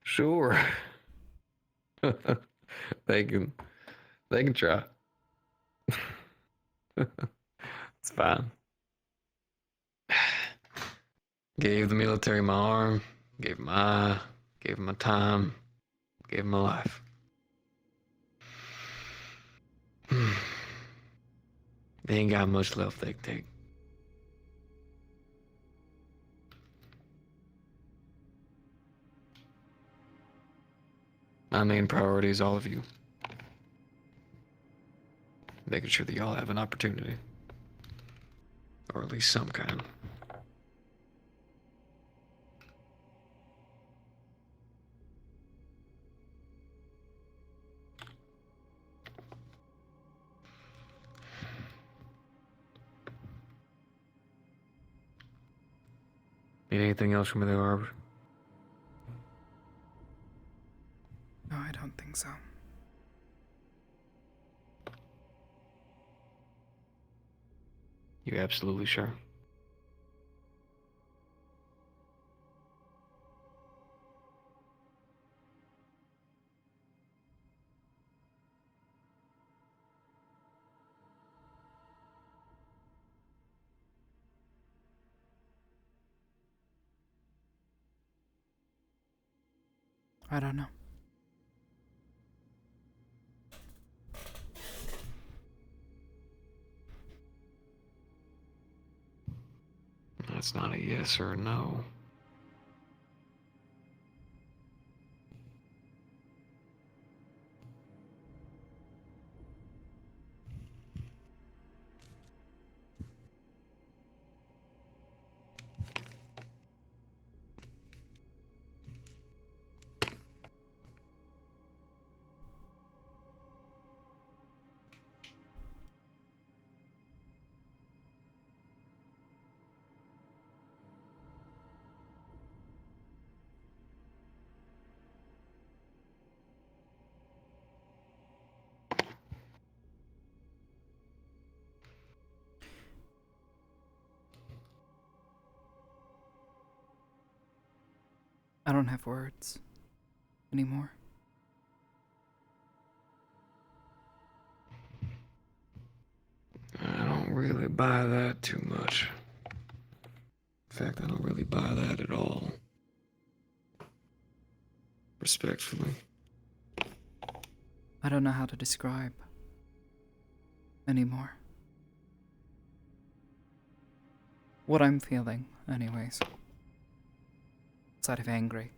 Sure. They can try. It's fine. Gave the military my arm, gave them my eye, gave them my time, gave them my life. They ain't got much left they can take. My main priority is all of you. Making sure that y'all have an opportunity. Or at least some kind. Need anything else from me there, Arbor? No, I don't think so. You absolutely sure? I don't know. That's not a yes or a no. I don't have words anymore. I don't really buy that too much. In fact, I don't really buy that at all. Respectfully. I don't know how to describe anymore. What I'm feeling, anyways. Outside of angry.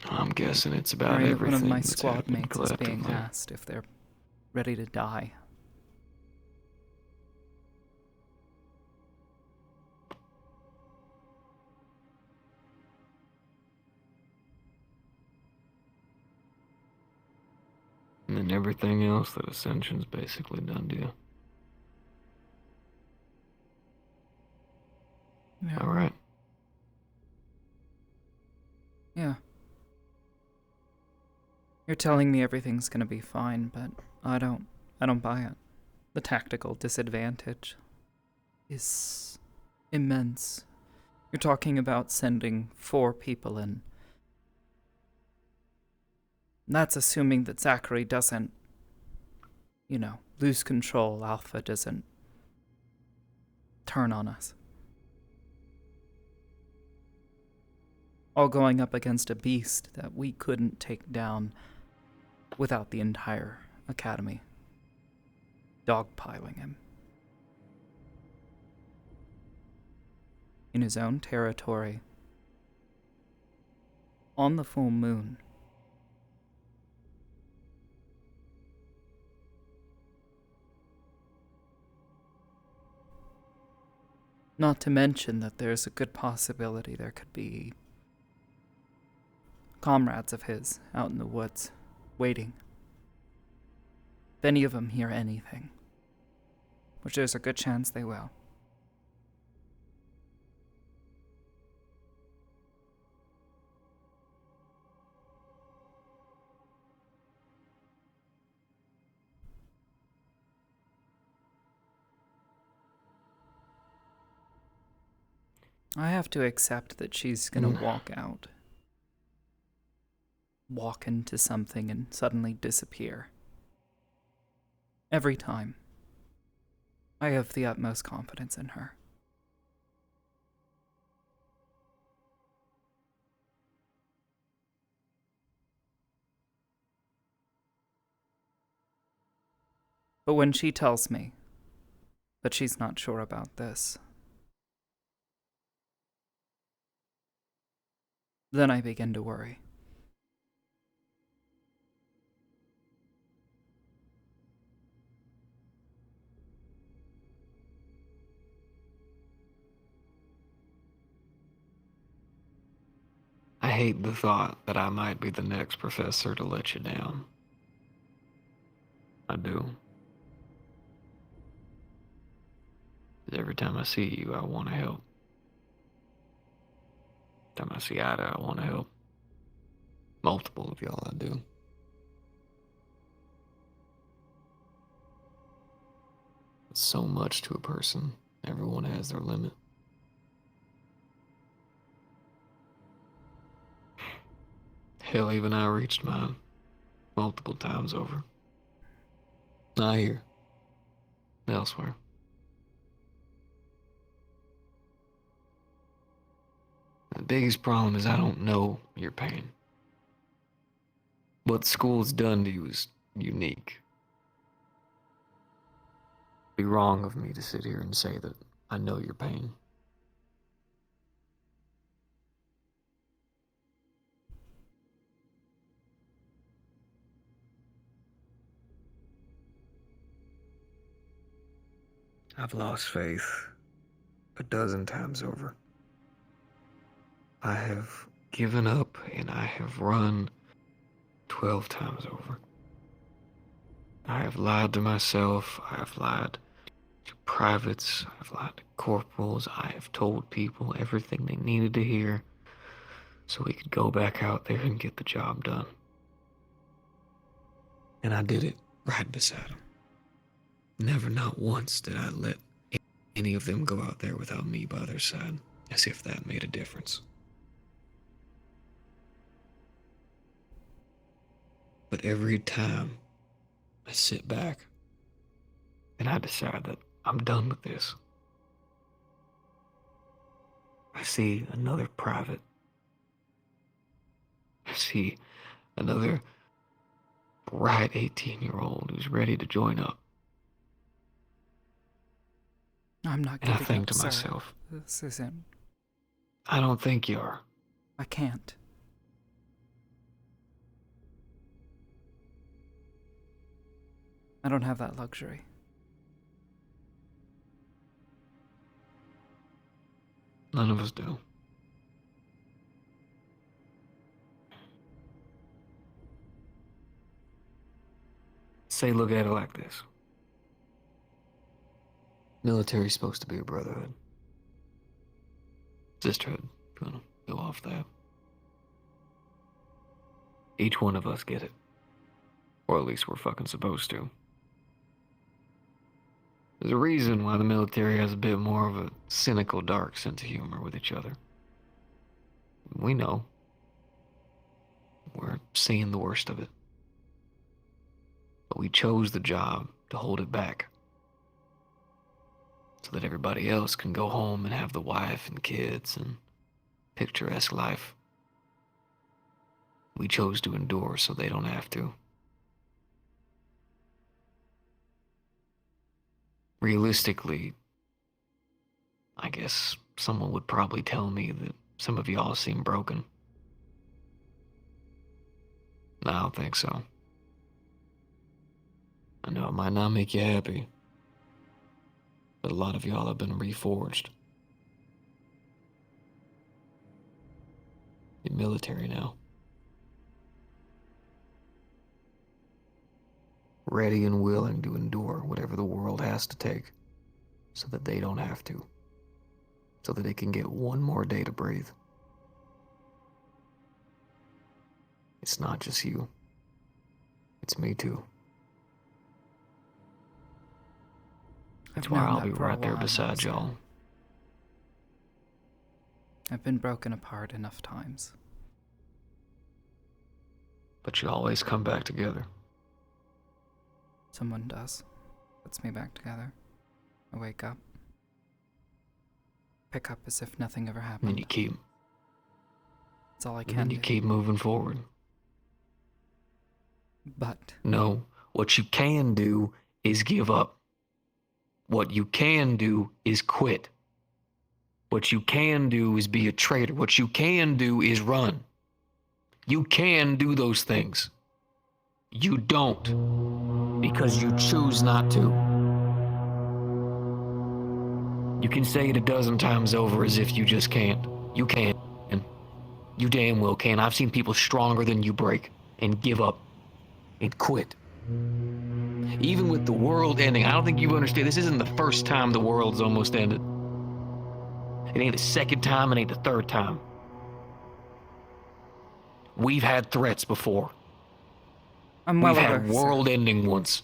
I'm guessing it's about Hearing that everything one of my that's squad happened mates is being collectively. asked if they're ready to die. And then everything else that Ascension's basically done to you. Yeah. Alright. Yeah. You're telling me everything's gonna be fine, but I don't buy it. The tactical disadvantage is immense. You're talking about sending 4 people in. That's assuming that Zachary doesn't, lose control. Alpha doesn't turn on us. All going up against a beast that we couldn't take down without the entire academy dogpiling him. In his own territory, on the full moon. Not to mention that there's a good possibility there could be comrades of his out in the woods, waiting. If any of them hear anything, which there's a good chance they will. I have to accept that she's gonna walk out. Walk into something and suddenly disappear. Every time. I have the utmost confidence in her. But when she tells me that she's not sure about this, then I begin to worry. I hate the thought that I might be the next professor to let you down. I do. 'Cause every time I see you, I want to help. Every time I see Ida, I want to help. Multiple of y'all, I do. It's so much to a person. Everyone has their limit. Hell, even I reached mine multiple times over. Not here. Elsewhere. The biggest problem is I don't know your pain. What school's done to you is unique. It'd be wrong of me to sit here and say that I know your pain. I've lost faith a dozen times over. I have given up and I have run 12 times over. I have lied to myself. I have lied to privates. I have lied to corporals. I have told people everything they needed to hear so we could go back out there and get the job done. And I did it right beside them. Never, not once, did I let any of them go out there without me by their side, as if that made a difference. But every time I sit back and I decide that I'm done with this, I see another private. I see another bright 18-year-old who's ready to join up. I'm not And I giving think up, to sir. myself, This isn't. I don't think you are. I can't. I don't have that luxury. None of us do. Say, look at it like this. Military's supposed to be a brotherhood. Sisterhood, if you wanna go off that. Each one of us get it. Or at least we're fucking supposed to. There's a reason why the military has a bit more of a cynical, dark sense of humor with each other. We know. We're seeing the worst of it. But we chose the job to hold it back. So that everybody else can go home and have the wife and kids and picturesque life. We chose to endure so they don't have to. Realistically, I guess someone would probably tell me that some of y'all seem broken. I don't think so. I know it might not make you happy, but a lot of y'all have been reforged. You're military now. Ready and willing to endure whatever the world has to take, so that they don't have to. So that they can get one more day to breathe. It's not just you. It's me too. That's why I'll be right there beside y'all. I've been broken apart enough times. But you always come back together. Someone does. Puts me back together. I wake up. Pick up as if nothing ever happened. And you keep. That's all I can And you do. keep moving forward. But no, what you can do is give up. What you can do is quit. What you can do is be a traitor. What you can do is run. You can do those things. You don't, because you choose not to. You can say it a dozen times over as if you just can't. You can't. You damn well can. I've seen people stronger than you break and give up and quit. Even with the world ending, I don't think you understand. This isn't the first time the world's almost ended. It ain't the second time, it ain't the third time. We've had threats before. I'm well We've aware, had sir. world-ending ones.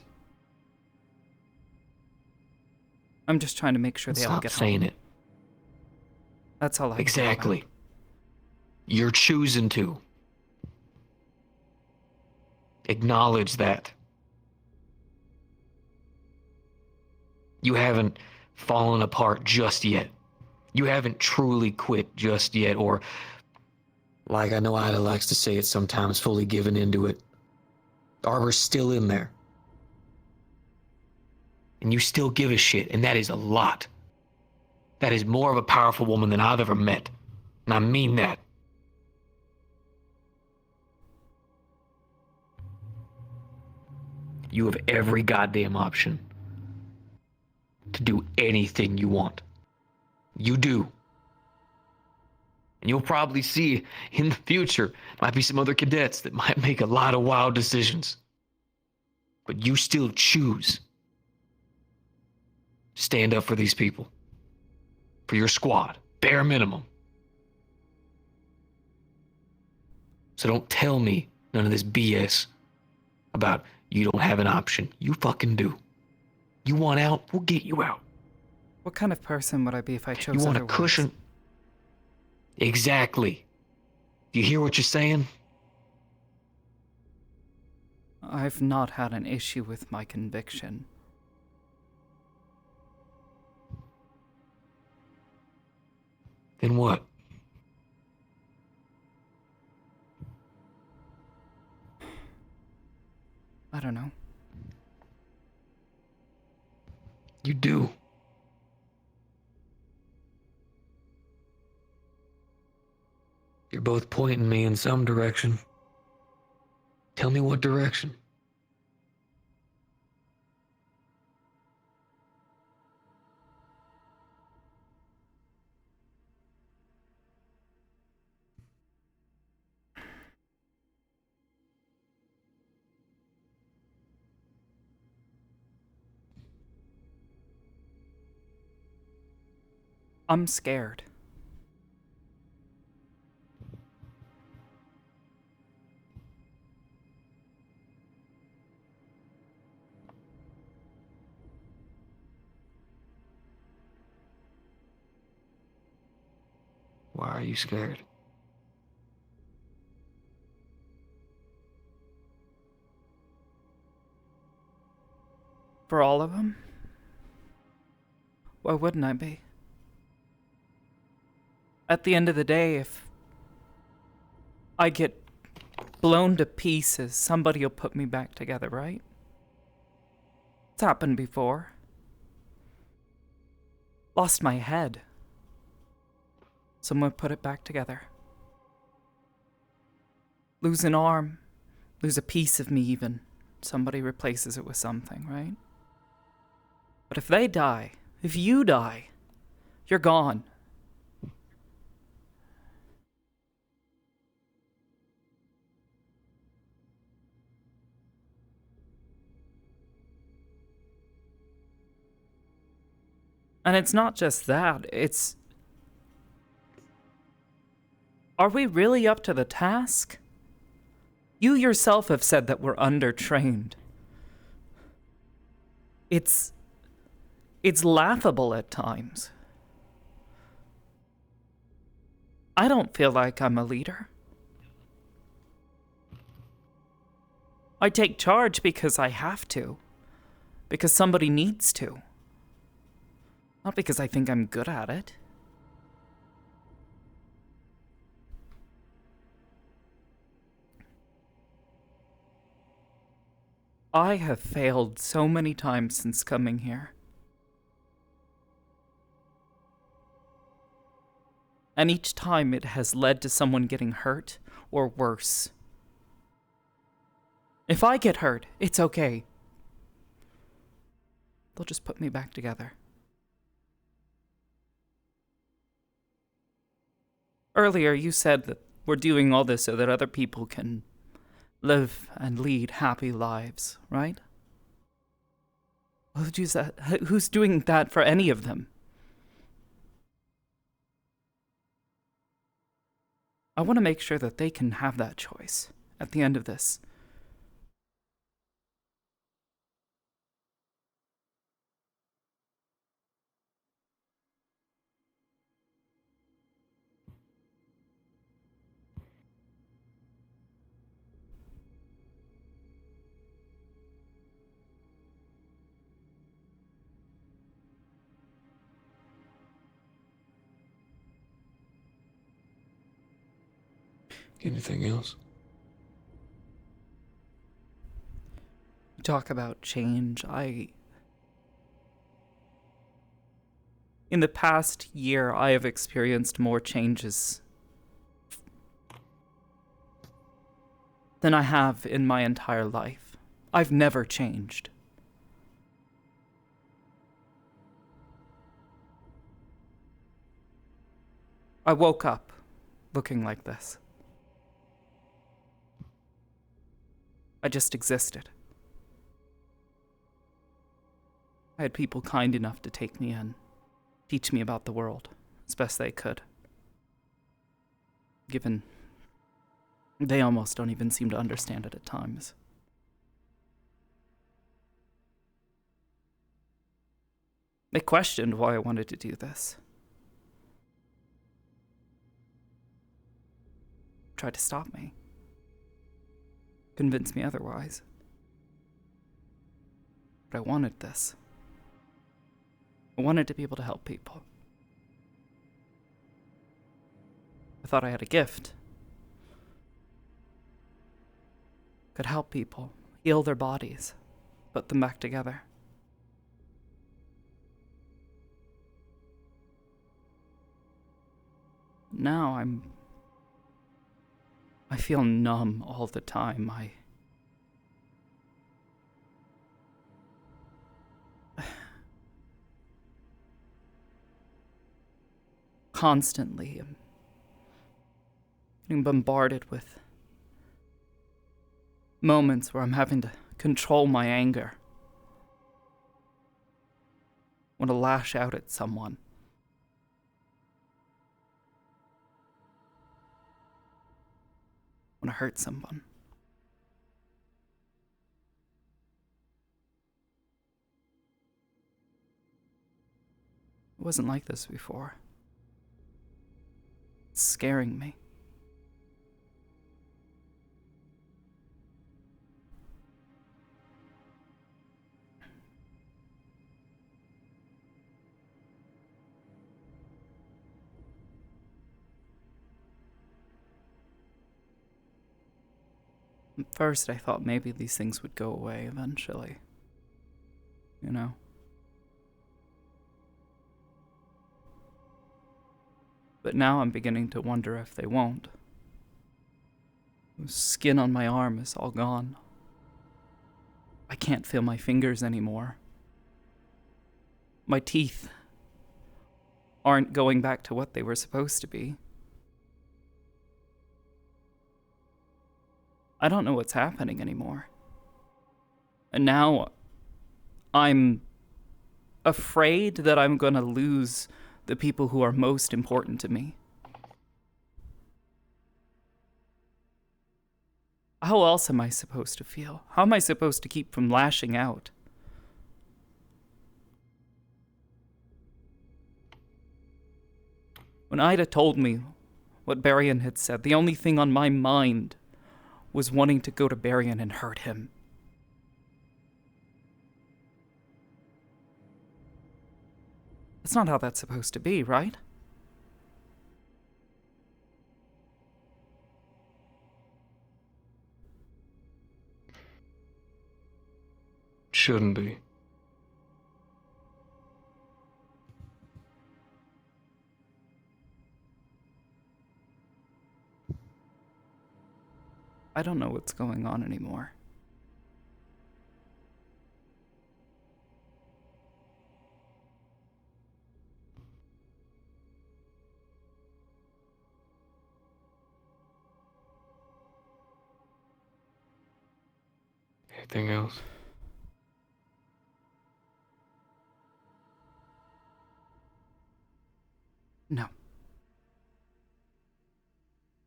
I'm just trying to make sure they all Stop get saying home. it. That's all I care Exactly. about. You're choosing to. Acknowledge that. You haven't fallen apart just yet. You haven't truly quit just yet, or, like I know Ida likes to say it sometimes, fully given into it. Arbor's still in there. And you still give a shit, and that is a lot. That is more of a powerful woman than I've ever met. And I mean that. You have every goddamn option to do anything you want. You do. And you'll probably see in the future, might be some other cadets that might make a lot of wild decisions. But you still choose. Stand up for these people. For your squad. Bare minimum. So don't tell me none of this BS about you don't have an option. You fucking do. You want out, we'll get you out. What kind of person would I be if I chose You want otherwise? a cushion? Exactly. Do you hear what you're saying? I've not had an issue with my conviction. Then what? I don't know. You do. You're both pointing me in some direction. Tell me what direction. I'm scared. Why are you scared? For all of them? Why wouldn't I be? At the end of the day, if I get blown to pieces, somebody will put me back together, right? It's happened before. Lost my head. Someone put it back together. Lose an arm, lose a piece of me even. Somebody replaces it with something, right? But if they die, if you die, you're gone. And it's not just that, it's... Are we really up to the task? You yourself have said that we're undertrained. It's laughable at times. I don't feel like I'm a leader. I take charge because I have to. Because somebody needs to. Not because I think I'm good at it. I have failed so many times since coming here. And each time it has led to someone getting hurt or worse. If I get hurt, it's okay. They'll just put me back together. Earlier, you said that we're doing all this so that other people can live and lead happy lives, right? Who's doing that for any of them? I want to make sure that they can have that choice at the end of this. Anything else? Talk about change. In the past year, I have experienced more changes than I have in my entire life. I've never changed. I woke up looking like this. I just existed. I had people kind enough to take me in, teach me about the world as best they could. Given they almost don't even seem to understand it at times. They questioned why I wanted to do this. Tried to stop me. Convince me otherwise. But I wanted this. I wanted to be able to help people. I thought I had a gift. Could help people, heal their bodies, put them back together. Now I feel numb all the time. Constantly am getting bombarded with moments where I'm having to control my anger. Want to lash out at someone. to hurt someone. It wasn't like this before. It's scaring me. At first, I thought maybe these things would go away eventually. You know? But now I'm beginning to wonder if they won't. The skin on my arm is all gone. I can't feel my fingers anymore. My teeth aren't going back to what they were supposed to be. I don't know what's happening anymore. And now I'm afraid that I'm gonna lose the people who are most important to me. How else am I supposed to feel? How am I supposed to keep from lashing out? When Ida told me what Barian had said, the only thing on my mind was wanting to go to Barian and hurt him. That's not how that's supposed to be, right? Shouldn't be. I don't know what's going on anymore. Anything else? No.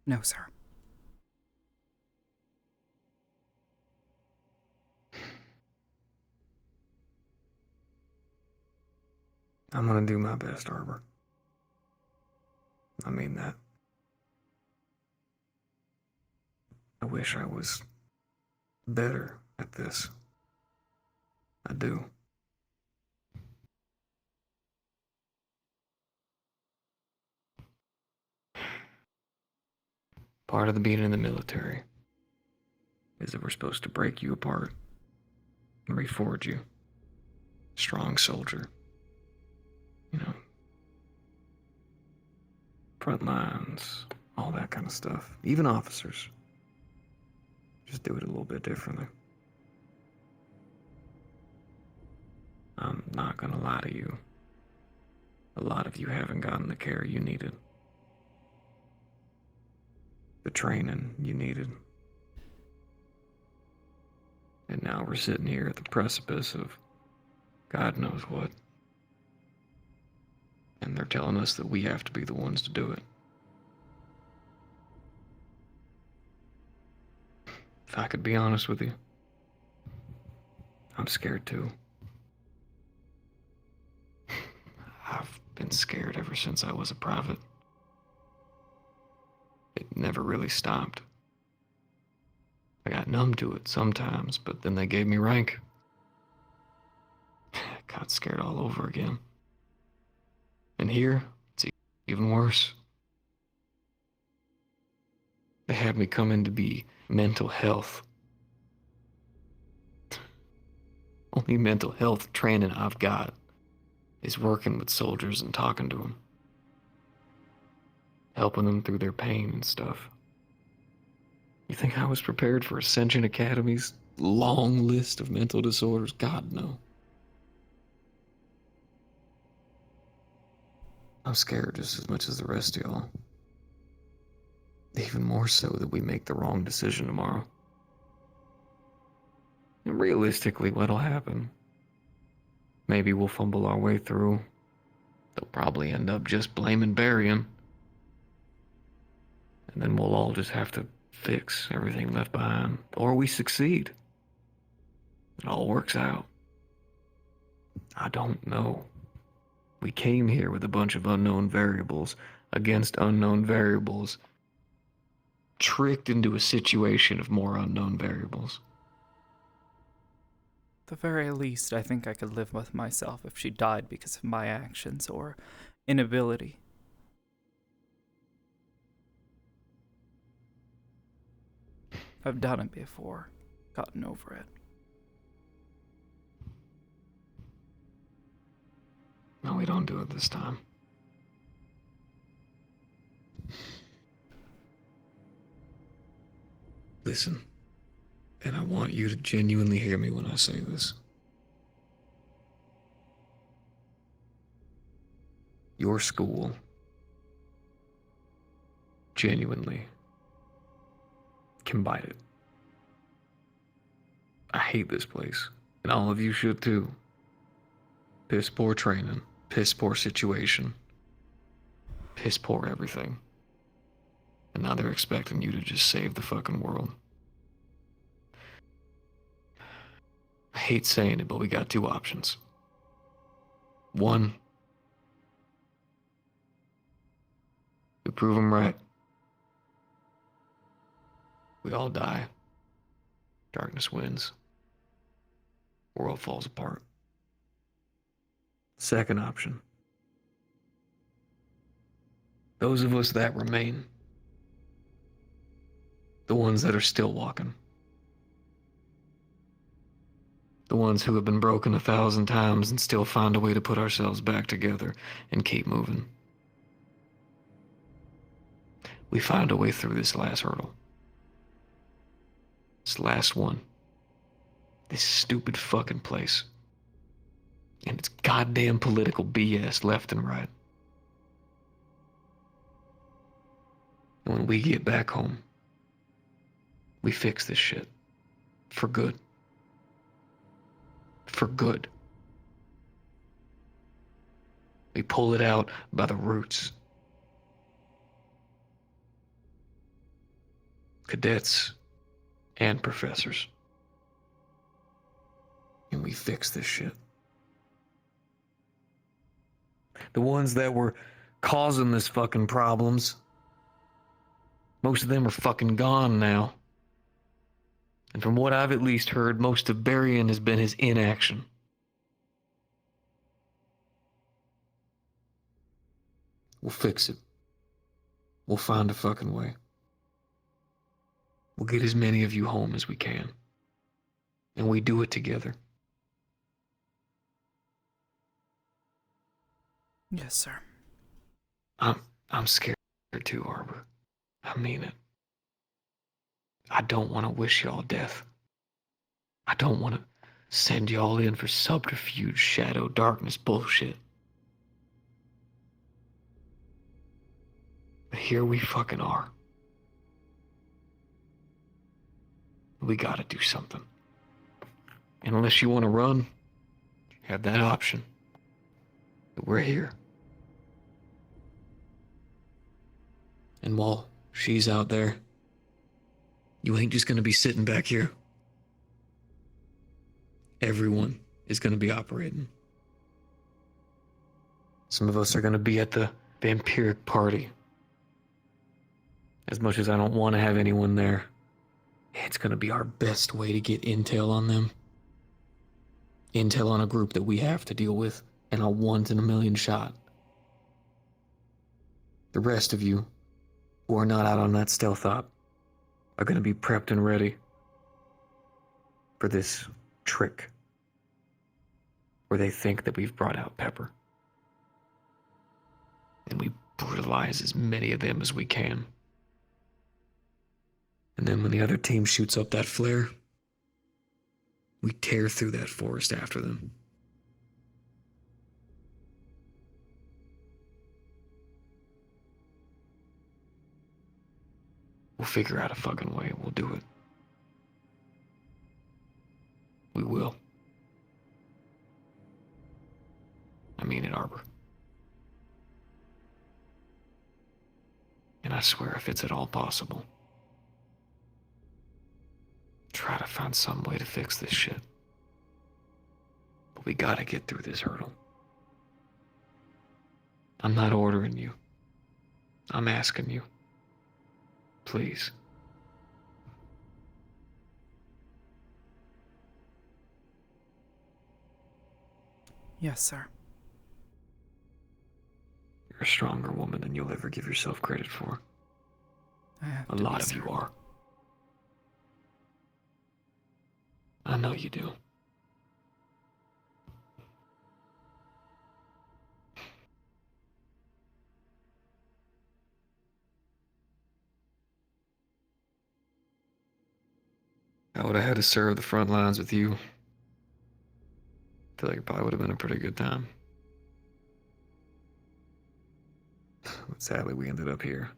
No, sir. I'm gonna do my best, Arbor. I mean that. I wish I was better at this. I do. Part of the being in the military is that we're supposed to break you apart and reforge you. Strong soldier. You know, front lines, all that kind of stuff. Even officers. Just do it a little bit differently. I'm not gonna lie to you. A lot of you haven't gotten the care you needed. The training you needed. And now we're sitting here at the precipice of God knows what. And they're telling us that we have to be the ones to do it. If I could be honest with you, I'm scared too. I've been scared ever since I was a private. It never really stopped. I got numb to it sometimes, but then they gave me rank. I got scared all over again. And here, it's even worse. They had me come in to be mental health. Only mental health training I've got is working with soldiers and talking to them. Helping them through their pain and stuff. You think I was prepared for Ascension Academy's long list of mental disorders? God, no. I'm scared just as much as the rest of y'all. Even more so that we make the wrong decision tomorrow. And realistically, what'll happen? Maybe we'll fumble our way through. They'll probably end up just blaming Barian. And then we'll all just have to fix everything left behind, or we succeed. It all works out. I don't know. We came here with a bunch of unknown variables against unknown variables, tricked into a situation of more unknown variables. At the very least, I think I could live with myself if she died because of my actions or inability. I've done it before, gotten over it. No, we don't do it this time. Listen, and I want you to genuinely hear me when I say this. Your school genuinely can bite it. I hate this place, and all of you should too. Piss poor training, piss poor situation, piss poor everything. And now they're expecting you to just save the fucking world. I hate saying it, but we got two options. One, we prove them right. We all die. Darkness wins. World falls apart. Second option. Those of us that remain. The ones that are still walking. The ones who have been broken 1,000 times and still find a way to put ourselves back together and keep moving. We find a way through this last hurdle. This last one. This stupid fucking place. And it's goddamn political BS left and right. And when we get back home, we fix this shit. For good. For good. We pull it out by the roots. Cadets and professors. And we fix this shit. The ones that were causing this fucking problems, most of them are fucking gone now. And from what I've at least heard, most of burying has been his inaction. We'll fix it. We'll find a fucking way. We'll get as many of you home as we can. And we do it together. Yes, sir. I'm scared too, Arbor. I mean it. I don't want to wish y'all death. I don't want to send y'all in for subterfuge, shadow, darkness bullshit. But here we fucking are. We gotta do something. And unless you want to run, you have that option. But we're here. And while she's out there, you ain't just gonna be sitting back here. Everyone is gonna be operating. Some of us are gonna be at the vampiric party. As much as I don't want to have anyone there, it's gonna be our best way to get intel on them. Intel on a group that we have to deal with, and a once in a million shot. The rest of you, who are not out on that stealth op, are gonna be prepped and ready for this trick where they think that we've brought out Pepper. And we brutalize as many of them as we can. And then when the other team shoots up that flare, we tear through that forest after them. We'll figure out a fucking way. We'll do it. We will. I mean it, Arbor. And I swear if it's at all possible, try to find some way to fix this shit. But we gotta get through this hurdle. I'm not ordering you. I'm asking you. Please. Yes, sir. You're a stronger woman than you'll ever give yourself credit for. I have A to lot be, of sir. you are. I know you do. I would have had to serve the front lines with you. Feel like it probably would have been a pretty good time. But sadly, we ended up here.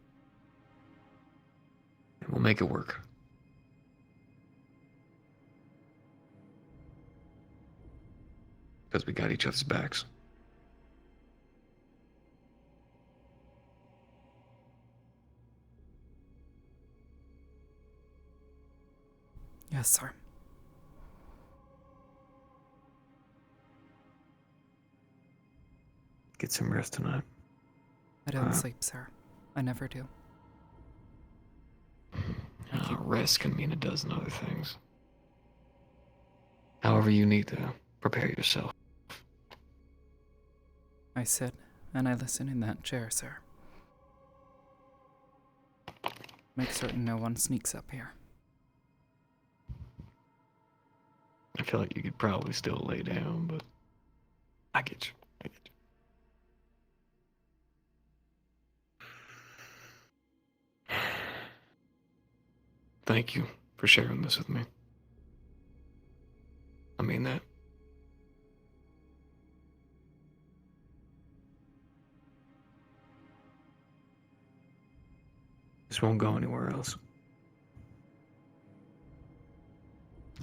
And we'll make it work. Because we got each other's backs. Yes, sir. Get some rest tonight. I don't sleep, sir. I never do. Rest can mean a dozen other things. However you need to prepare yourself. I sit and I listen in that chair, sir. Make certain no one sneaks up here. I feel like you could probably still lay down, but I get you. I get you. Thank you for sharing this with me. I mean that. This won't go anywhere else.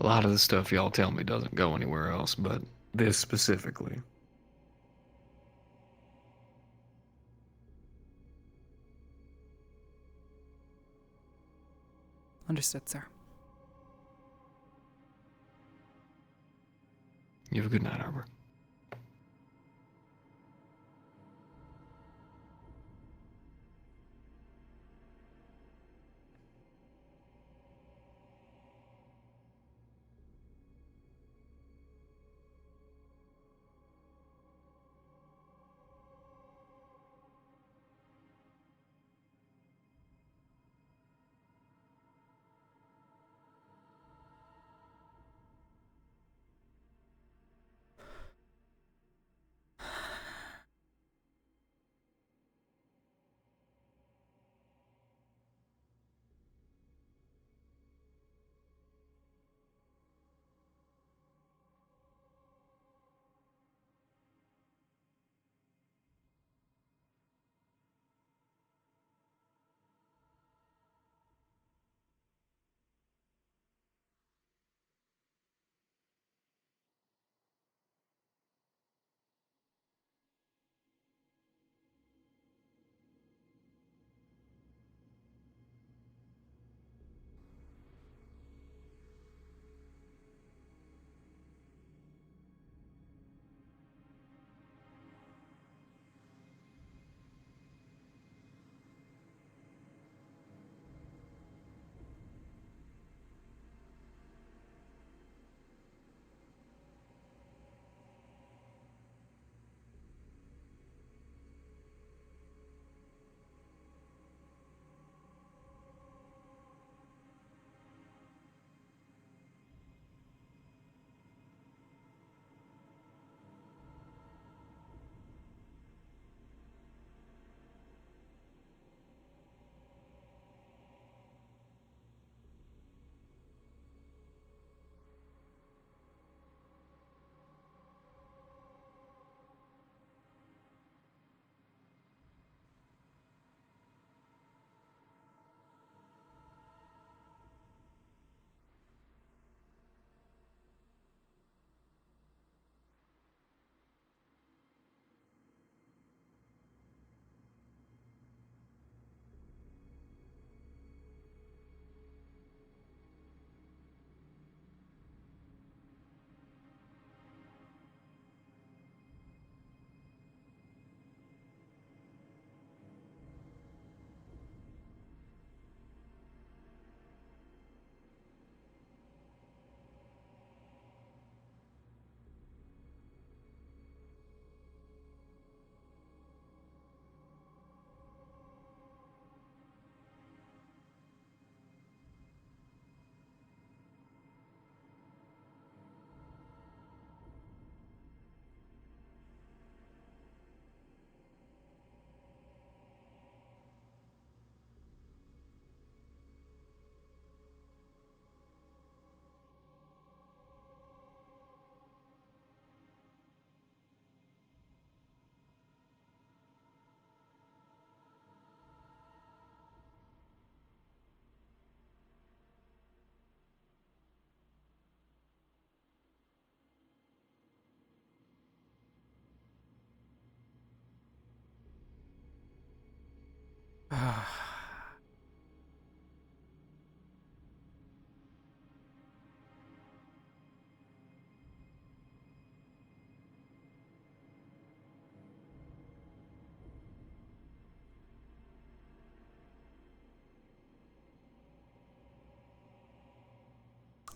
A lot of the stuff y'all tell me doesn't go anywhere else, but this specifically. Understood, sir. You have a good night, Arbor.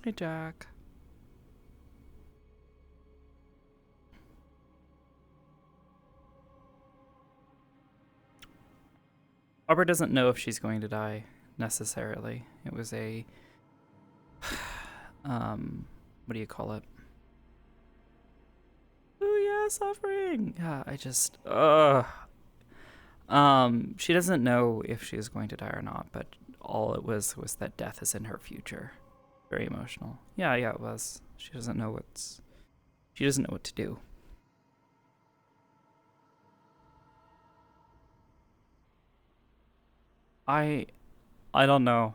Hey, Jack. Arbor doesn't know if she's going to die necessarily. It was a what do you call it? Oh yeah, suffering. Yeah, I just she doesn't know if she is going to die or not, but all it was that death is in her future. Very emotional. Yeah, it was. She doesn't know what to do. I don't know.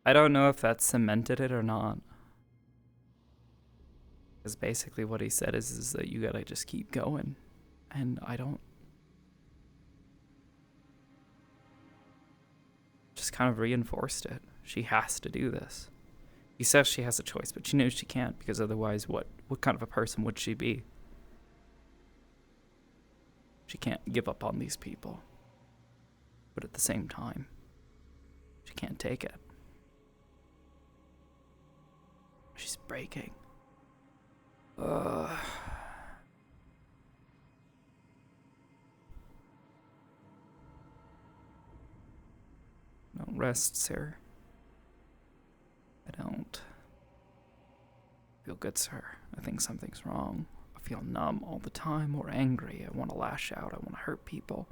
I don't know if that cemented it or not. Because basically what he said is that you gotta just keep going. And I don't... Just kind of reinforced it. She has to do this. He says she has a choice, but she knows she can't, because otherwise what kind of a person would she be? She can't give up on these people. But at the same time, she can't take it. She's breaking. Ugh. Don't rest, sir. I don't feel good, sir. I think something's wrong. I feel numb all the time or angry. I want to lash out. I want to hurt people.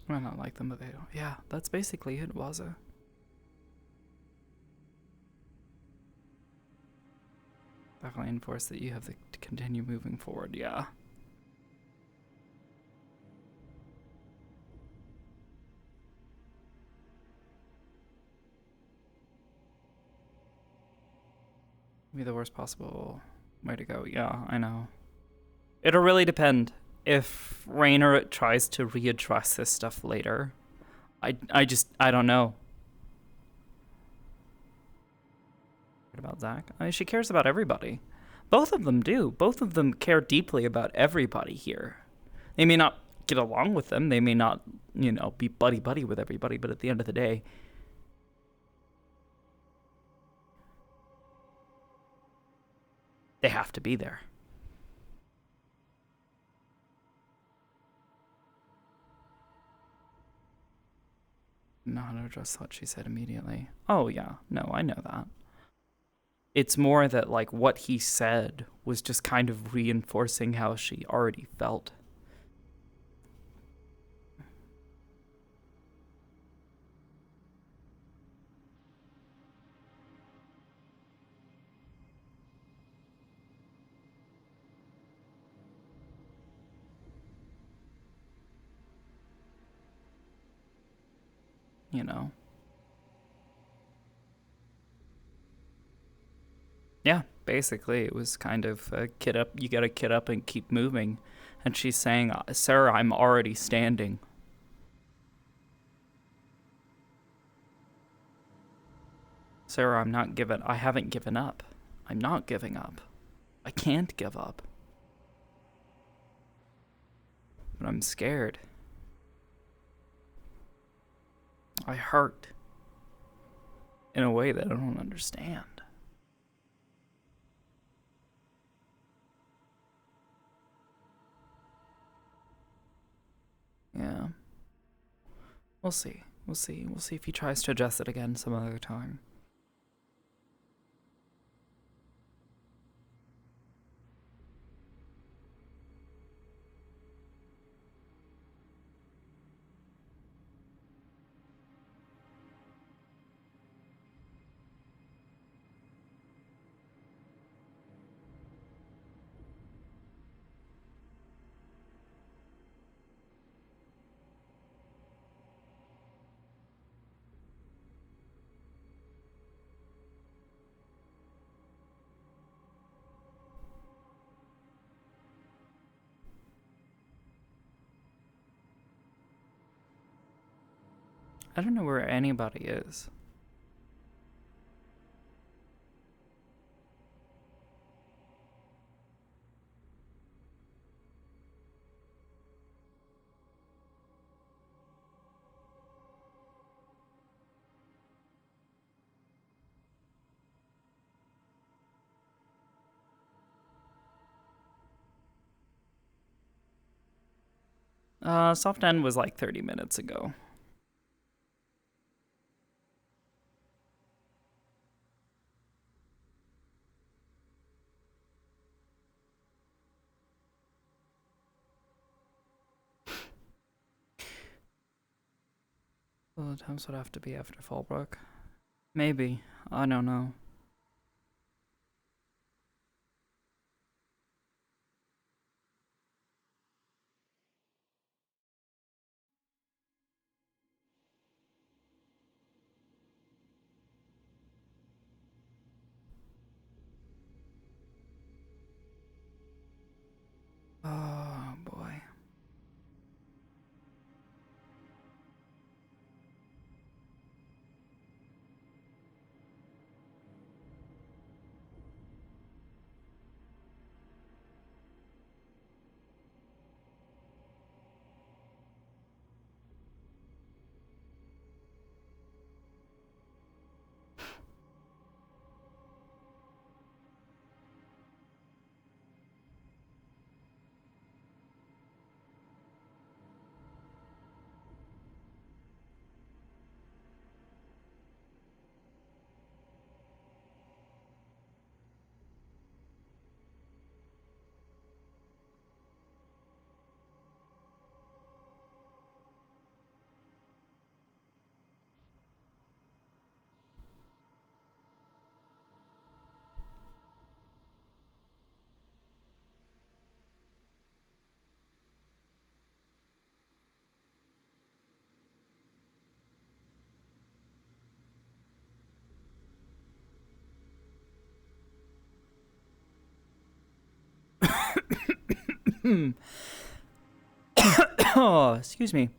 I might not like them, but they don't. Yeah, that's basically it, Waza. Definitely enforce that you have to continue moving forward, yeah. Be the worst possible way to go. Yeah, I know. It'll really depend. If Raynor tries to readdress this stuff later, I don't know. What about Zach? I mean, she cares about everybody. Both of them do. Both of them care deeply about everybody here. They may not get along with them. They may not, be buddy-buddy with everybody, but at the end of the day, they have to be there. know how to address what she said immediately. Oh, yeah. No, I know that. It's more that, like, what he said was just kind of reinforcing how she already felt. You know? Yeah, basically, it was kind of kid up, you gotta kid up and keep moving. And she's saying, Sir, I'm already standing. Sarah, I haven't given up. I'm not giving up. I can't give up. But I'm scared. I hurt. In a way that I don't understand. Yeah. We'll see. We'll see. We'll see if he tries to adjust it again some other time. I don't know where anybody is. Soft end was like 30 minutes ago. Well, the times would have to be after Fallbrook. Maybe. I don't know. Oh, boy. Oh, excuse me.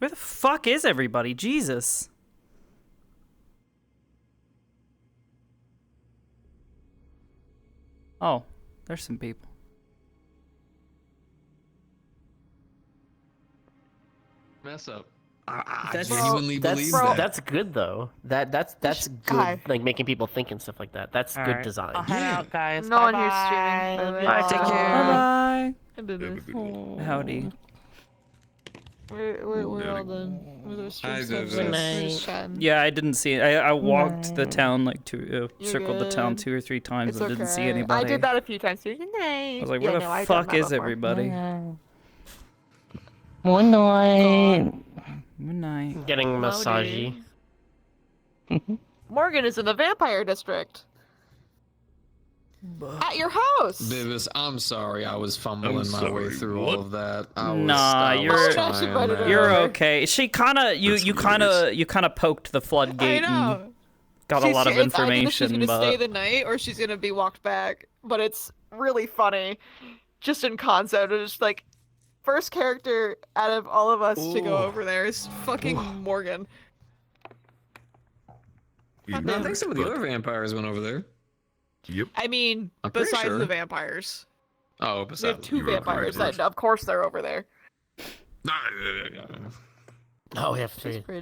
Where the fuck is everybody? Jesus. Oh, there's some people. Mess up. I That's genuinely believe that. That's good though. That's good. Hi. Like making people think and stuff like that. That's good Alright. design. I'll head out, guys. No one here's Bye-bye. streaming. Bye, take care. Bye-bye. Howdy. We're all done. With our stream stuff. Good We're just chatting. Yeah, I didn't see it. I walked the Night. town like You're circled the town good. 2 or 3 times It's and didn't see okay. anybody. I did that a few times too. Nice. I was like, where the fuck is everybody? Good night. Good night. Getting massagey. Morgan is in the vampire district. At your house. Bibis, I'm sorry I was fumbling my way through all of that. Nah, you're okay. She you kind of poked the floodgate and got a lot of information, She's gonna but stay the night or she's gonna be walked back. But it's really funny, just in concept. It's just like first character out of all of us to go over there is fucking Morgan. I think some of the other vampires went over there. Yep. I mean, I'm pretty besides sure. the vampires. Oh, We have besides 2 vampires that, of course, they're over there. Oh, yeah,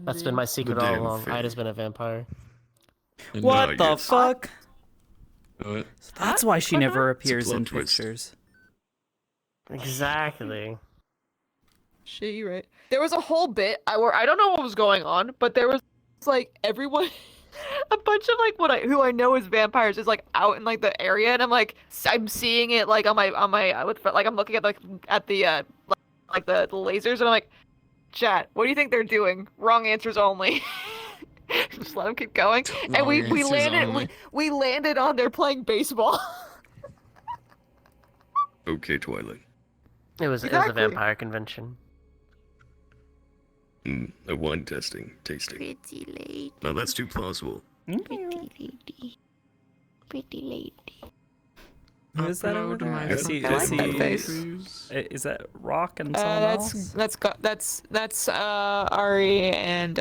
that's been my secret all along. Ida's been a vampire. what the fuck? What? That's why she never appears plot in twist. pictures. Exactly. Shit, you right. There was a whole bit where I don't know what was going on, but there was like everyone, a bunch of like who I know is vampires is like out in like the area, and I'm seeing it like on my like I'm looking at the lasers, and I'm like, chat, what do you think they're doing? Wrong answers only. Just let them keep going. And we landed on there playing baseball. Okay, Twilight. It was a Exactly. vampire convention. A wine tasting. Pretty lady. No, that's too plausible. Pretty lady. Pretty lady. Who is that over there? Is he, I like that face. Is that Rock and someone else? That's Ari and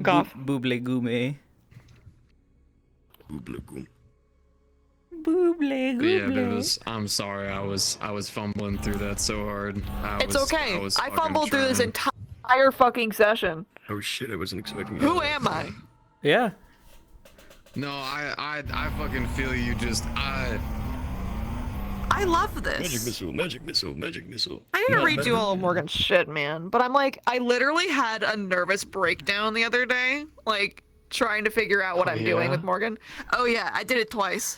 Goff. Booble Gume. Oobla goom. Booble Yeah, Bibis, I'm sorry. I was fumbling through that so hard. It's okay. I fucking fumbled through this trying. entire fucking session. Oh shit, I wasn't expecting that. Who am I? Yeah. No, I fucking feel you. I love this. Magic missile, magic missile, magic missile. I need to redo all of Morgan's shit, man. But I'm like, I literally had a nervous breakdown the other day, like trying to figure out what I'm doing yeah? with Morgan. Oh yeah, I did it twice.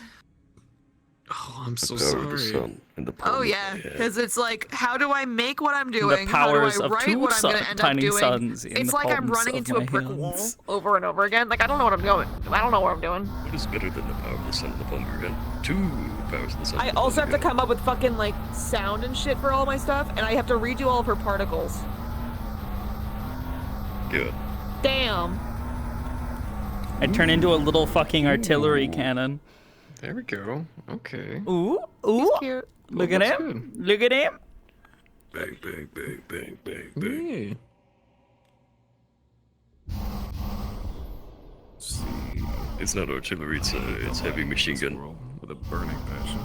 Oh, I'm so The power of the sorry. sun and the palm Oh of yeah, my hand. because it's like, how do I make what I'm doing? powers how of do I write 2 what I'm gonna end up tiny doing? suns in It's the like I'm palms running of into a my brick hands. wall over and over again. Like I don't know what I'm doing. I don't know what I'm doing. What is better than the power of the sun and the palm of your hand? 2 powers of the sun. I and the also palm have of to your come up with fucking like sound and shit for all my stuff, and I have to redo all of her particles. hand. Good. Damn. I turn into a little fucking artillery cannon. There we go. Okay. Ooh, ooh. Cute. Look at him. Look at him. Bang, bang, bang, bang, bang, bang. Yeah. See, it's not artillery, it's heavy machine gun. With a burning passion.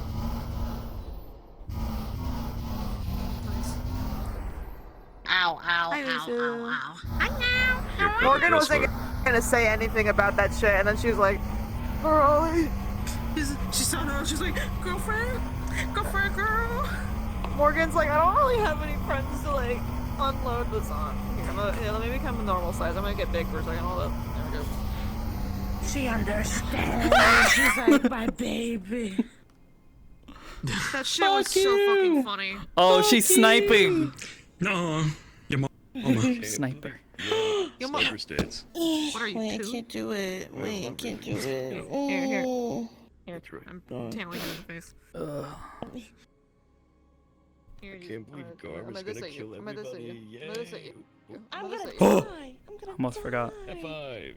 Ow, ow, ow, ow, ow. Morgan wasn't gonna say anything about that shit, and then she was like, Morali. She saw her, she's like, girlfriend, girl. Morgan's like, I don't really have any friends to like unload this on. Here, let me become a normal size. I'm gonna get big for a second. Hold up. There we go. She understands. She's like my baby. That shit was so fucking funny. Oh, she's sniping. No, your mom. Sniper. Your mom. Sniper stance. What are you, Wait, I 2? can't do it. Wait, I can't do it. Here, I'm tailing you in the face. Here, I can't believe Garb is gonna kill everybody. Yay. I'm gonna Oh. die. I'm gonna Almost forgot. F5.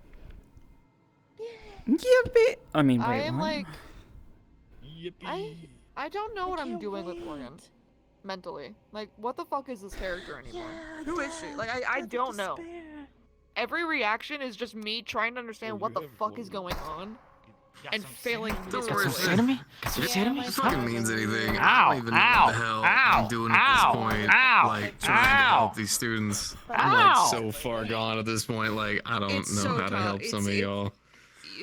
Yippee. I mean, I wait, am what? like, Yippee. I don't know what I'm doing with Morgan. mentally. Like, what the fuck is this character anymore? Who is she? Like, I don't know. Every reaction is just me trying to understand what the fuck is going on and failing to Don't do worry, so. enemy? enemy? It fucking means anything. Ow, I don't even know ow, what the hell ow, I'm doing ow, at this point. ow, Like, trying to ow. help these students. I'm Ow. like so far gone at this point. Like, I don't It's know so how to tough. help some of y'all.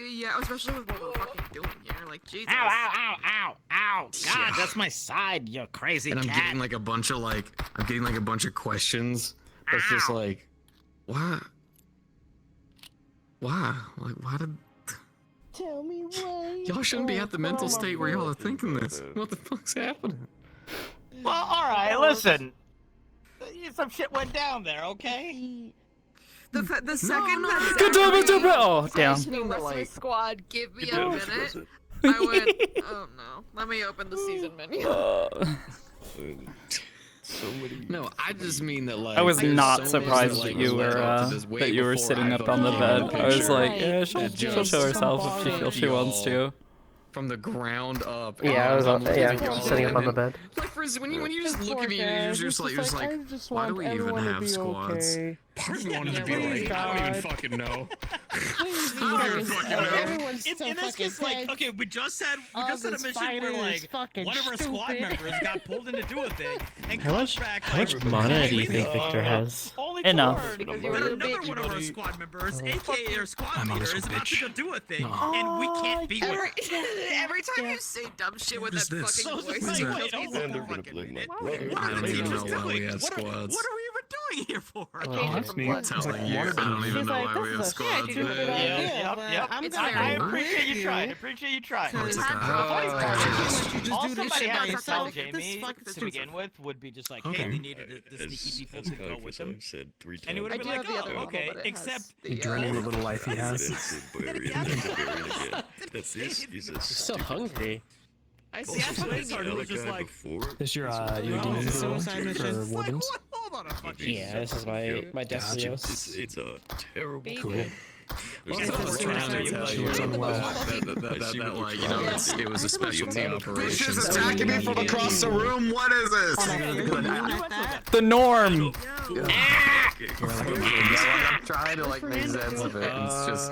Yeah, especially with what we're fucking doing here. Like, Jesus. Ow, ow, ow, ow, ow. God, that's my side, you crazy And I'm cat. getting like a bunch of questions. That's just like, why? Why? Like, why did Tell me why. y'all shouldn't be at the mental state where y'all are thinking this? What the fuck's happening? Well, alright, listen. Some shit went down there, okay? The second that Good job, oh, damn. the rest of the squad give me a minute, I went, oh no, let me open the season menu. No, I just mean that like I was there's not so surprised many, that you like, were left to this way that you were before sitting I up on the fucking bed. I was picture like, it. yeah, It she'll just show herself if she feels she wants to. From the ground up. Yeah, I was I'm looking at yeah, y'all sitting up on the and- bed. Like for instance, when you just look at me and you're just like, why do we even have squads? Why do we want to be like, I don't even fucking know. I don't even fucking know. In this case, like, okay, we just had a mission where like one of our squad members got pulled in to do a thing and comes back like, mana do you think Victor has? only Enough. to learn that another one of our squad members, aka our squad leader, is about to go do a thing, and we can't be with Every time you say dumb shit with that this? fucking What is voice, this? it kills me so fucking I don't even know why we have squads. What are we even doing here for? I'm telling you, I don't even know why we have squads. Yep. It's I appreciate you trying. Appreciate you trying. It's The like, funny part is, just all do this somebody shit by has to tell yourself. Jamie to begin with would be just like, hey, they needed the sneaky people to go with them. And he would have been like, oh, okay, except... Dreading the little life he has. So hungry. I see. It was just like, This your demon Suicide for missions. wardens? hold on a fucking Yeah, this is my destiny. It's a terrible. Cool. Well, it's almost trying to tell you that, like, you know, it was a specialty operation. Bitches attacking me from across the room. What is this? The norm. I'm trying to like make sense of it. It's just.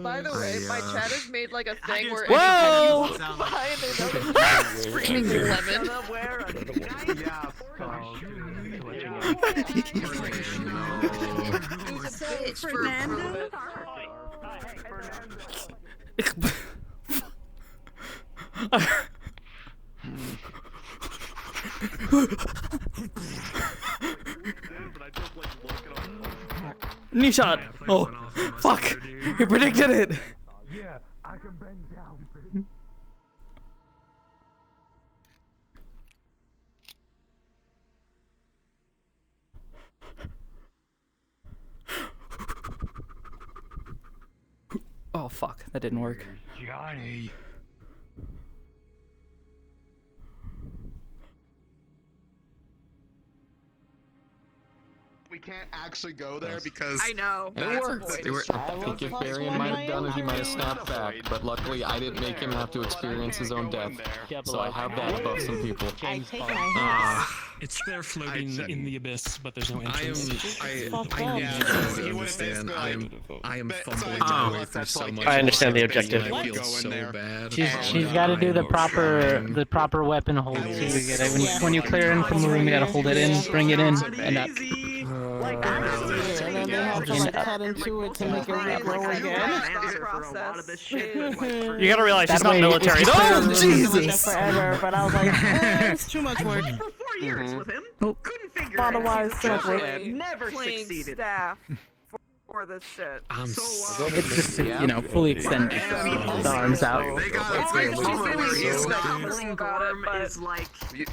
By the way, my chat has made like a thing where Whoa! anytime you walk by and they know screaming lemon. Fernando? Knee shot. Oh, fuck! He predicted it. Yeah, I can bend down. Oh fuck, that didn't work. Johnny. We can't actually go there because I know. It worked. I think if Barian might have done it, he might have snapped back. But luckily, I didn't make him have to experience his own death. So I have that above some people. It's there floating in the abyss, but there's no I entrance. understand. I am fumbling my way through so much. I understand the objective. I feel so bad. She's got to do the proper weapon hold too. To get it. When you clear in from the room, you got to hold it in, bring it in, and up. And then they have to like cut into it to make it regrow again. You gotta realize she's not military. Oh, Jesus! Forever, but I was like, it's too much work. For 4 years with him. Couldn't figure Otherwise, it too out. much work. Never Playing succeeded. staff for this shit. It's just, you know, fully extended. The arms out. They got a moment where he's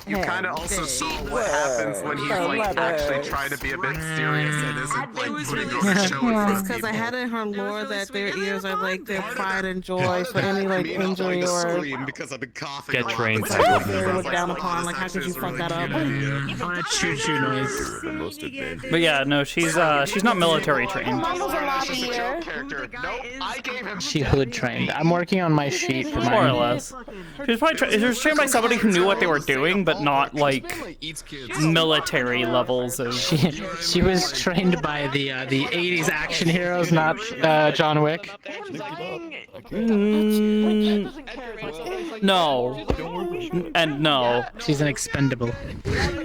you kind of also saw what happens when he's like actually trying to be a bit serious and isn't like putting on a show in front of Because I had in her lore that their ears are like their pride and joy Part for of any like me not injury wanting to or scream because I've been coughing. Get a lot. trained. Which they I look was down like, upon. this Like, how could you actually fuck is that a up? really good idea. But yeah, no, she's not military trained. Donald's a lot just a here. joke character. Nope, I gave him. She hood trained. I'm working on my sheet for More or mine. less. She was probably she was trained by somebody who knew what they were doing, but not like military levels of. She was trained by the 80s action heroes, not John Wick. No. And no. She's an expendable.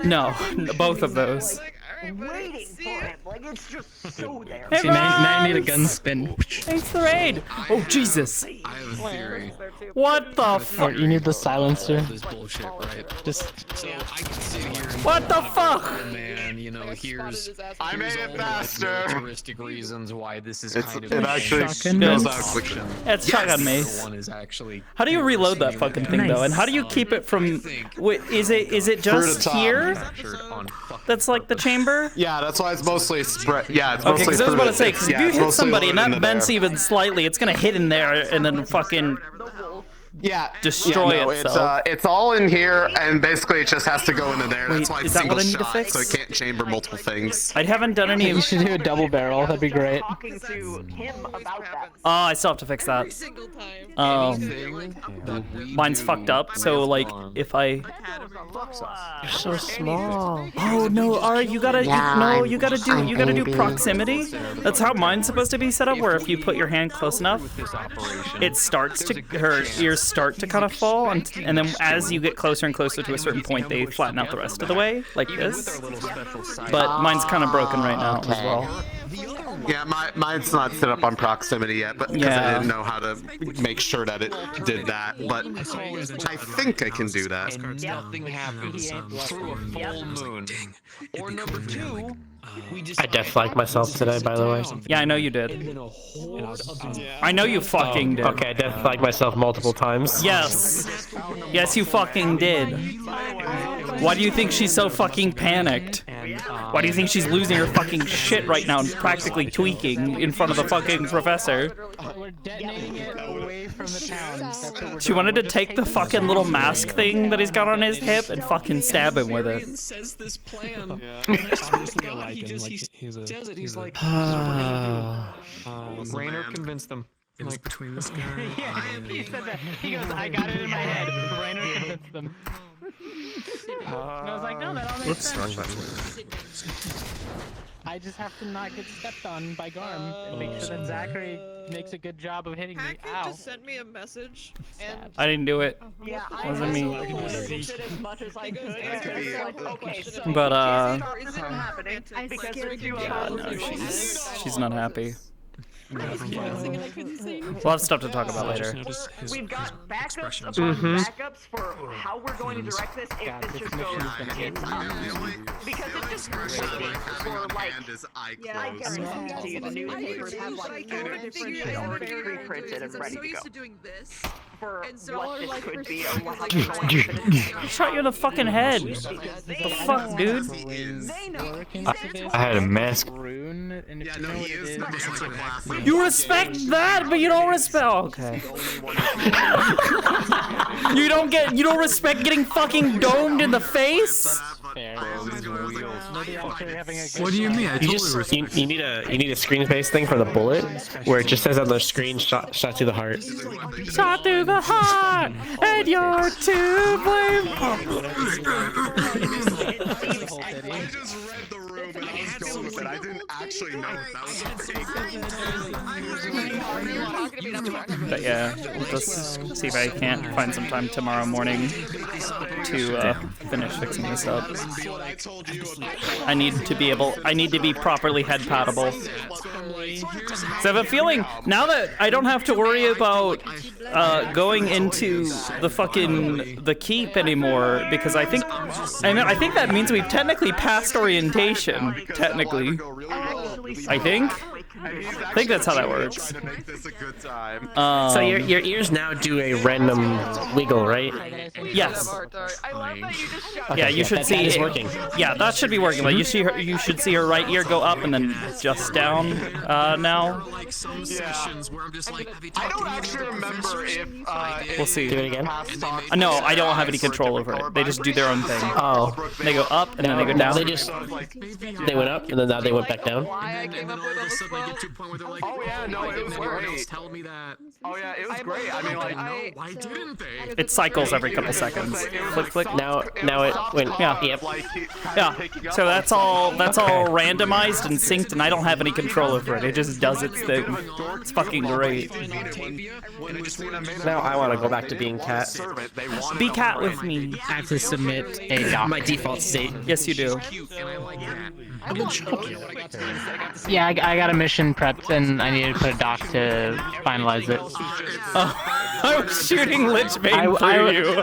No, both of those. Waiting for him, like it's just so there. Hey, See, now you need a gun spin. Thanks for the raid. Oh Jesus. I have a theory. What the Or fuck? you need the silencer. This bullshit, right? Just So I can sit here. And What the fuck? Oh, man, you know, here's I made it all faster. the militaristic reasons why this is It's, kind of it actually shotgun goes mace? out quickly. It's shotgun mace. One is actually How do you reload that fucking thing though? And how do you keep it from? Wait, is it just top. here? That's like the chamber? Yeah, that's why it's mostly spread. Yeah, it's Okay, mostly. because I was about to say, because if yeah, you it's hit mostly somebody and loaded that into bends there. even slightly, it's gonna hit in there and then fucking Yeah, destroy yeah, no, itself. It's all in here, and basically it just has to go into there. That's Wait, why is it's that single what I need to shot, fix? so it can't chamber multiple things. I haven't done any. You should do a double barrel. That'd be great. Talking to him about that. Oh, I still have to fix that. Mine's fucked up. So like, if I. You're so small. Oh no, Alright, you gotta you gotta do proximity. That's how mine's supposed to be set up. Where if you put your hand close enough, it starts to her ears start to kind of fall, and then as you get closer and closer to a certain point, they flatten out the rest of the way, like this. But mine's kind of broken right now as well. Yeah, mine's not set up on proximity yet, but because I didn't know how to make sure that it did that. But I think I can do that. And nothing happens through a full moon. Or number two, we just I death flagged myself today, by the way. Yeah, I know you did. I know you fucking did. Okay, I death flagged myself multiple times. Yes. Yes, you fucking did. Why do you think she's so fucking panicked? Why do you think she's losing her fucking shit right now and practically tweaking in front of the fucking professor? We're detonating it away from the town. That's what we're She wanted to take the fucking little mask thing that he's got on his hip and fucking stab him with it. says this plan. He's like, Rainer convinced them. It was between this guy. Yeah, he said that. He goes, I got it in my head. Rainer convinced them. And I was like, no, that all makes sense. I just have to not get stepped on by Garm and make sure that Zachary makes a good job of hitting me. Ow. just sent me a message, and I didn't do it. Yeah, Wasn't me. did as much as I could. Okay, so But isn't happening because they're too yeah, no, she's not happy. I was pausing and I couldn't say anything. We'll have stuff to talk about later. We've got backups upon backups for how we're going to direct this if this just goes tits up. Because it just for like, I guarantee to you the newspapers have like 4 different shit already pre-printed and ready to go. For what this could be or what it's going to be. Shot you in the fucking head. The fuck, dude? I had a mask. You respect that, but you don't respect. Oh, okay. You don't respect getting fucking domed in the face. What do you mean? I totally You need a screen space thing for the bullet, where it just says on the screen shot through the heart. Shot through the heart, and you're to blame. I just read the room and I was going with it. I didn't actually know that was But yeah, we'll just see if I can't find some time tomorrow morning to finish fixing this up. I need to be properly head patable. So I have a feeling now that I don't have to worry about going into the keep anymore, because I think that means we've technically passed orientation. Technically, I think that's how that works. So your ears now do a random wiggle, right? Yes. Okay, Yeah, you should that see. is working. Yeah, that should be working. Like you should see her right ear go up and then just down. Now. I don't actually remember if We'll see. Do it again. No, I don't have any control over it. They just do their own thing. Oh. They go up and then they go Now down. they went up and then now they went back down. like to a point where they're like, oh yeah, no, it was great. Tell me that. Oh yeah, it was great. I mean, like, why didn't they? It cycles every couple seconds. Flick, flick. Now it went. Yeah. Yep. Yeah. So that's all randomized and synced, and I don't have any control over it. It just does its thing. It's fucking great. Now I want to go back to being cat. Be cat with me. I have to submit a doc. My default state. Yes, you do. Yeah, I got a mission prepped and I needed to put a doc to finalize it. Oh, I was shooting Lich Bane through you.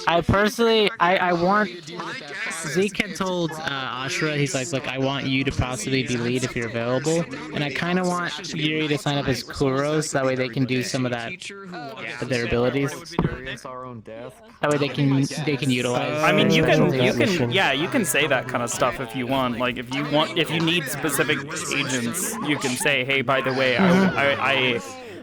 I personally, I want. Zeke had told Ashura, he's like, look, I want you to possibly be lead if you're available, and I kind of want Yuri to sign up as Kuro, so that way they can do some of that with their abilities. That way they can utilize. I mean, you can say that kind of stuff if you want. Like, if you need specific agents, you can say, hey, by the way, I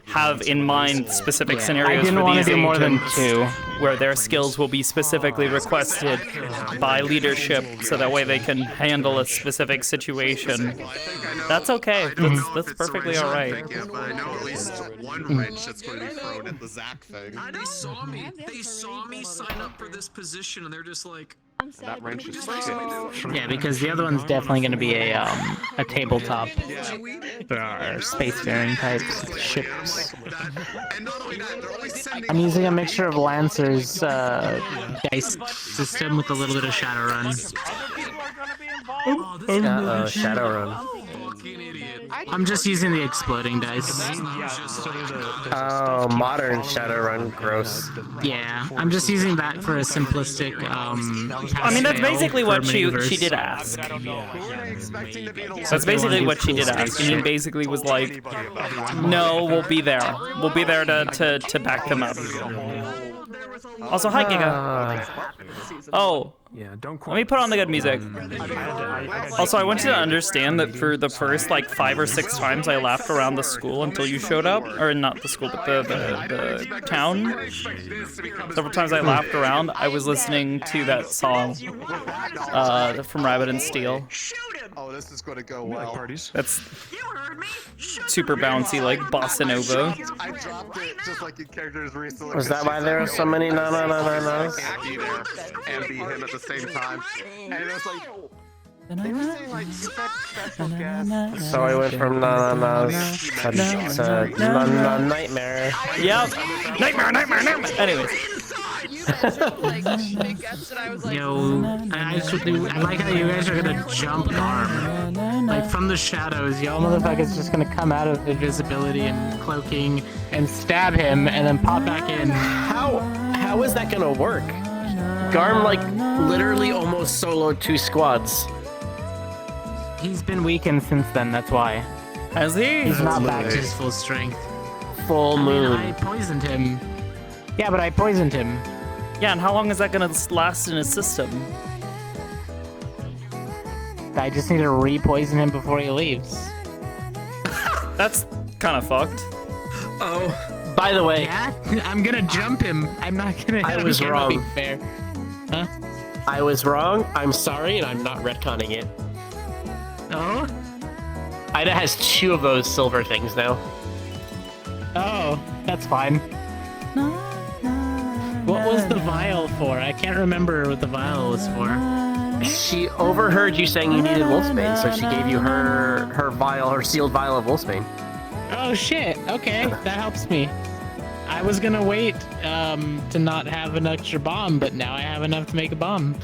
have in mind specific scenarios I didn't for these do more than agents 2. where their skills will be specifically requested by leadership, so that way they can handle a specific situation. That's okay. That's perfectly all right. Yeah, but I know at least one wrench that's going to be thrown at the Zach thing. They saw me. They saw me sign up for this position, and they're just like. That wrench is Yeah, because the other one's definitely going to be a tabletop for our spacefaring type ships. I'm using a mixture of Lancer's dice system with a little bit of Shadowrun. Shadowrun. I'm just using the exploding dice. Oh, modern Shadowrun, gross. Yeah, I'm just using that for a simplistic. I mean, that's basically what she did ask. That's basically what she did ask. And he basically was like, "No, we'll be there. We'll be there to back them up." Also, hi, Giga. Oh. Yeah, don't let me put on the good music. Also, I want you to understand that for the first like 5 or 6 times I laughed around the school until you showed up, or not the school, but the town. Several times I laughed around. I was listening to that song from Rabbit and Steel. Oh, this is going to go well. That's super bouncy, like bossa nova. I dropped it just like in characters recently. Was that why there are so many na-na-na-na-nas? Be there and be him at the same time. And it was like, they were saying like special guest. So I went from na-na-nas to nightmare. Yep. Nightmare. Anyways. Yo, I like how you guys are gonna jump Garm. Like from the shadows, y'all motherfuckers just gonna come out of invisibility and cloaking and stab him and then pop back in. How is that gonna work? Garm like literally almost soloed 2 squads. He's been weakened since then, that's why. Has he? He's not back to his full strength. Full moon. I poisoned him. Yeah, but I poisoned him. Yeah, and how long is that gonna last in his system? I just need to re-poison him before he leaves. That's kind of fucked. Oh, by the way, yeah, I'm gonna jump him. I'm not gonna. I was wrong. Fair. Huh? I was wrong. I'm sorry, and I'm not retconning it. Oh? Ida has 2 of those silver things now. Oh, that's fine. What was the vial for? I can't remember what the vial was for. She overheard you saying you needed Wolfsbane, so she gave you her vial, her sealed vial of Wolfsbane. Oh shit, okay, that helps me. I was gonna wait to not have an extra bomb, but now I have enough to make a bomb.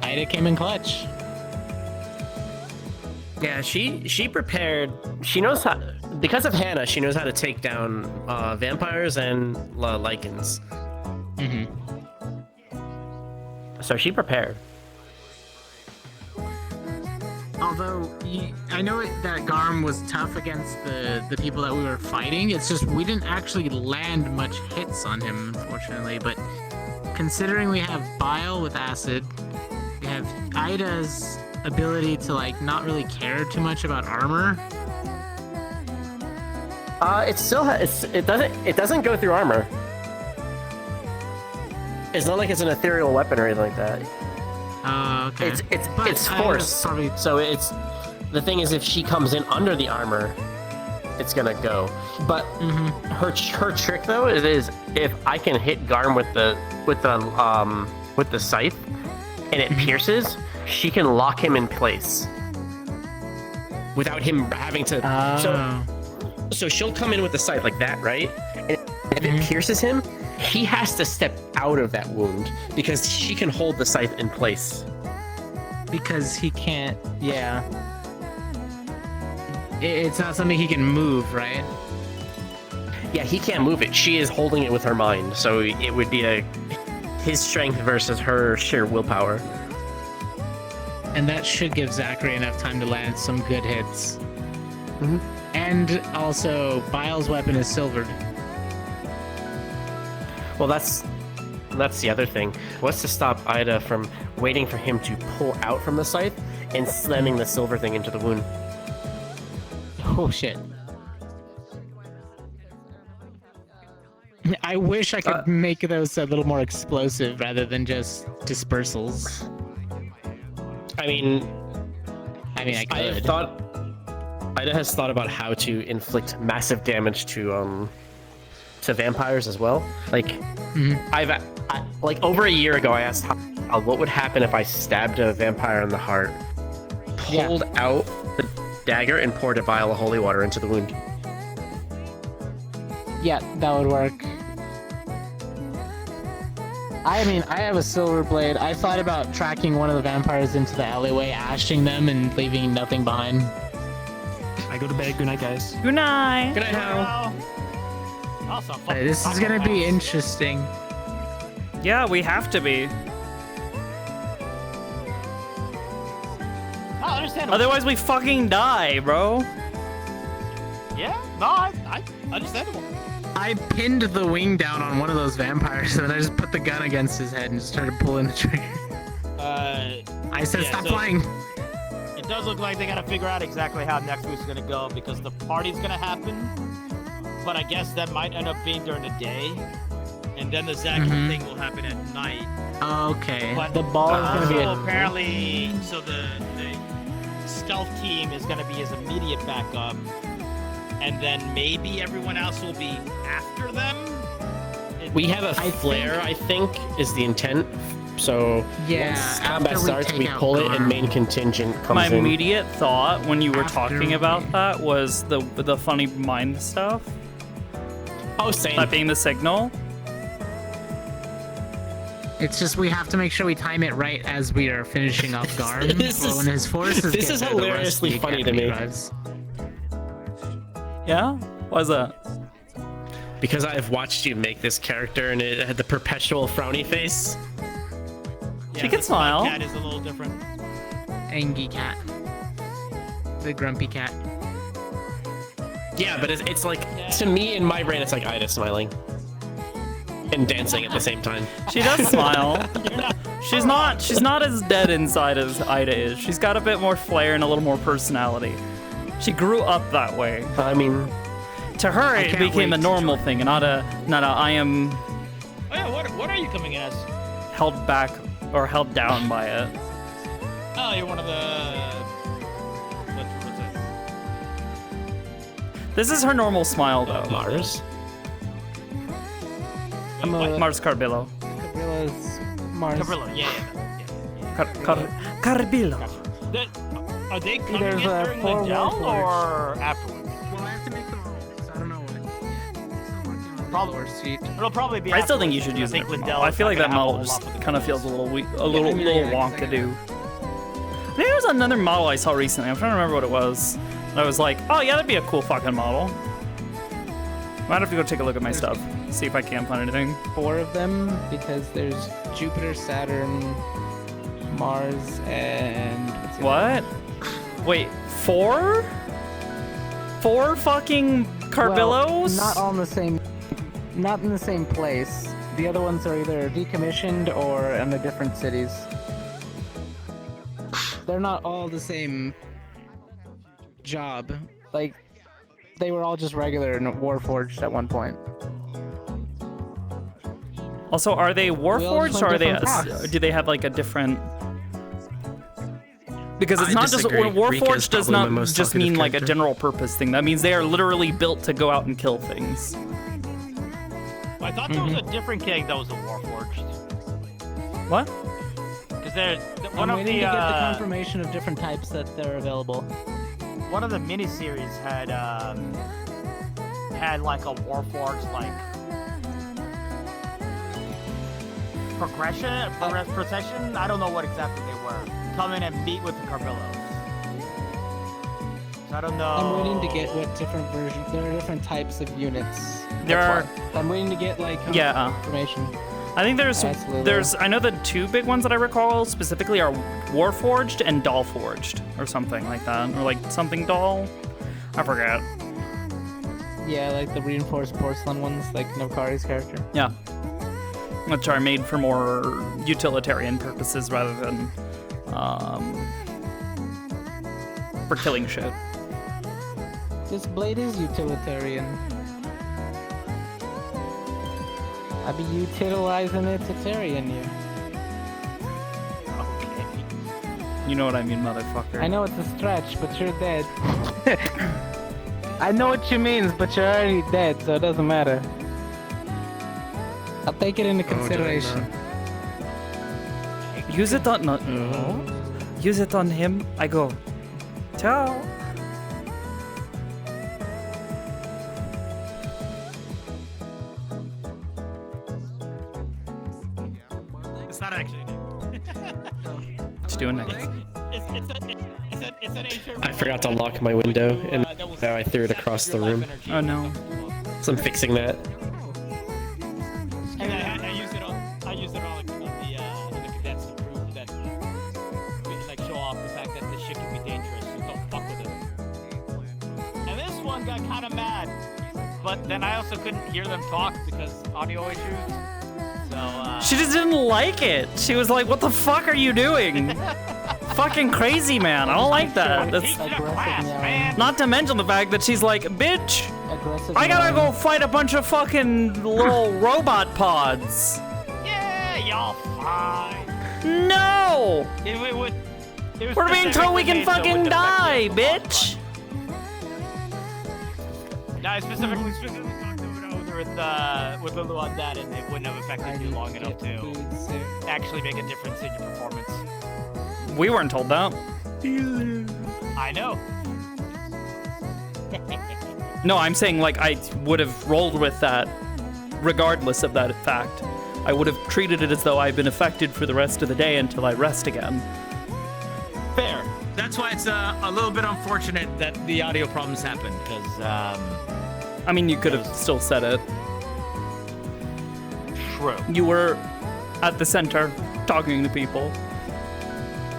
Ida came in clutch. Yeah, she prepared. She knows how, because of Hannah, she knows how to take down vampires and lichens. Mm-hmm. So she prepared. Although, I know that Garm was tough against the people that we were fighting, it's just we didn't actually land much hits on him, unfortunately, but considering we have Bile with Acid, we have Ida's ability to, like, not really care too much about armor. It still it doesn't go through armor. It's not like it's an ethereal weapon or anything like that. Okay. It's force. So it's the thing is, if she comes in under the armor, it's gonna go. But her trick though is if I can hit Garm with the scythe and it pierces, she can lock him in place without him having to. So she'll come in with the scythe like that, right? And if it pierces him, he has to step out of that wound because she can hold the scythe in place. Because he can't. Yeah. It's not something he can move, right? Yeah, he can't move it. She is holding it with her mind, so it would be his strength versus her sheer willpower. And that should give Zachary enough time to land some good hits. And also, Bile's weapon is silvered. Well, that's the other thing. What's to stop Ida from waiting for him to pull out from the scythe and slamming the silver thing into the wound? Oh shit. I wish I could make those a little more explosive rather than just dispersals. I mean, I could. Ida has thought about how to inflict massive damage to vampires as well. Like, like over a year ago, I asked what would happen if I stabbed a vampire in the heart, pulled out the dagger, and poured a vial of holy water into the wound. Yeah, that would work. I mean, I have a silver blade. I thought about tracking one of the vampires into the alleyway, ashing them, and leaving nothing behind. I go to bed. Good night, guys. Good night. Good night, Hal. This is gonna be interesting. Yeah, we have to be. Otherwise, we fucking die, bro. Yeah, no, I understandable. I pinned the wing down on one of those vampires, and then I just put the gun against his head and just started pulling the trigger. I said, yeah, stop so flying. It does look like they gotta figure out exactly how next week's gonna go because the party's gonna happen, but I guess that might end up being during the day, and then the Zach thing will happen at night. Okay. But the ball is gonna be. Apparently, so the stealth team is gonna be his immediate backup, and then maybe everyone else will be after them. We have a flare, I think, is the intent. So once combat starts, we pull it, and main contingent comes My in. immediate thought when you were talking about that was the funny mind stuff. Oh, same. That being the signal. It's just we have to make sure we time it right as we are finishing off Garm. When his forces this is hilariously funny to me. Yeah? Why is that? Because I've watched you make this character, and it had the perpetual frowny face. She can smile. Cat is a little different. Angie cat. The grumpy cat. Yeah, but it's like, to me, in my brain, it's like Ida smiling. And dancing at the same time. She does smile. She's not as dead inside as Ida is. She's got a bit more flair and a little more personality. She grew up that way. I mean, to her it became a normal thing, and not a I am. Oh yeah, what are you coming in as? Held back or held down by it. Oh, you're one of the. What's This is her normal smile though. Mars. I'm Mars Carbillo. Carbillo's Mars. Cabrillo, yeah. Carbillo. Are they coming There's in a during four Lindell wolf or afterwards? Well, I have to make the roll, so I don't know what. Probably. It'll probably be. I still think you should use a different model. I feel like that model just kind of feels a little weak, a little wonka-do. There was another model I saw recently. I'm trying to remember what it was. And I was like, oh yeah, that'd be a cool fucking model. Might have to go take a look at my stuff, see if I can find anything. 4 of them because there's Jupiter, Saturn, Mars, and what? Wait, 4? 4 fucking Carbillos? Well, not all in the same. Not in the same place. The other ones are either decommissioned or in the different cities. They're not all the same job. Like, they were all just regular and Warforged at one point. Also, are they Warforged or are they? different packs. Do they have like a different? Because it's I not just disagree. Rika is Warforged does probably my not most just talkative mean like a character. general purpose thing. That means they are literally built to go out and kill things. I thought there was a different king that was a Warforged. What? Because there's one I'm of waiting the to get the confirmation of different types that they're available. one of the miniseries had like a Warforged like procession. I don't know what exactly they were. Come in and meet with the Carmillos. So I don't know. I'm waiting to get what different versions. There are different types of units. There are. I'm waiting to get like information. I think there's I know the two big ones that I recall specifically are Warforged and Dollforged or something like that, or like something doll. I forget. Yeah, like the reinforced porcelain ones, like Nokari's character. Yeah. Which are made for more utilitarian purposes rather than for killing shit. This blade is utilitarian. I be utilizing it to Tarian you. You know what I mean, motherfucker. I know it's a stretch, but you're dead. I know what you means, but you're already dead, so it doesn't matter. I'll take it into consideration. Use it on Use it on him. I go. Ciao. It's not actually. What you doing next? It's an ancient. I forgot to lock my window, and now I threw it across the room. Oh no. So I'm fixing that. And I use it on the condensed to prove that like show off the fact that this shit can be dangerous. So don't fuck with it. And this one got kind of mad, but then I also couldn't hear them talk because audio issues. So She just didn't like it. She was like, "What the fuck are you doing?" Fucking crazy, man. I don't like that. That's not to mention the fact that she's like, "Bitch, I gotta go fight a bunch of fucking little robot pods." Yeah, y'all fine. No! It was We're being told we can specifically fucking made so it die, wouldn't affect bitch! No, I specifically talked over with Lulu on that, and it wouldn't have affected you long enough to actually make a difference in your performance. We weren't told that. I know. No, I'm saying like I would have rolled with that regardless of that fact. I would have treated it as though I've been affected for the rest of the day until I rest again. Fair. That's why it's a little bit unfortunate that the audio problems happened, because I mean, you could have still said it. True. You were at the center talking to people.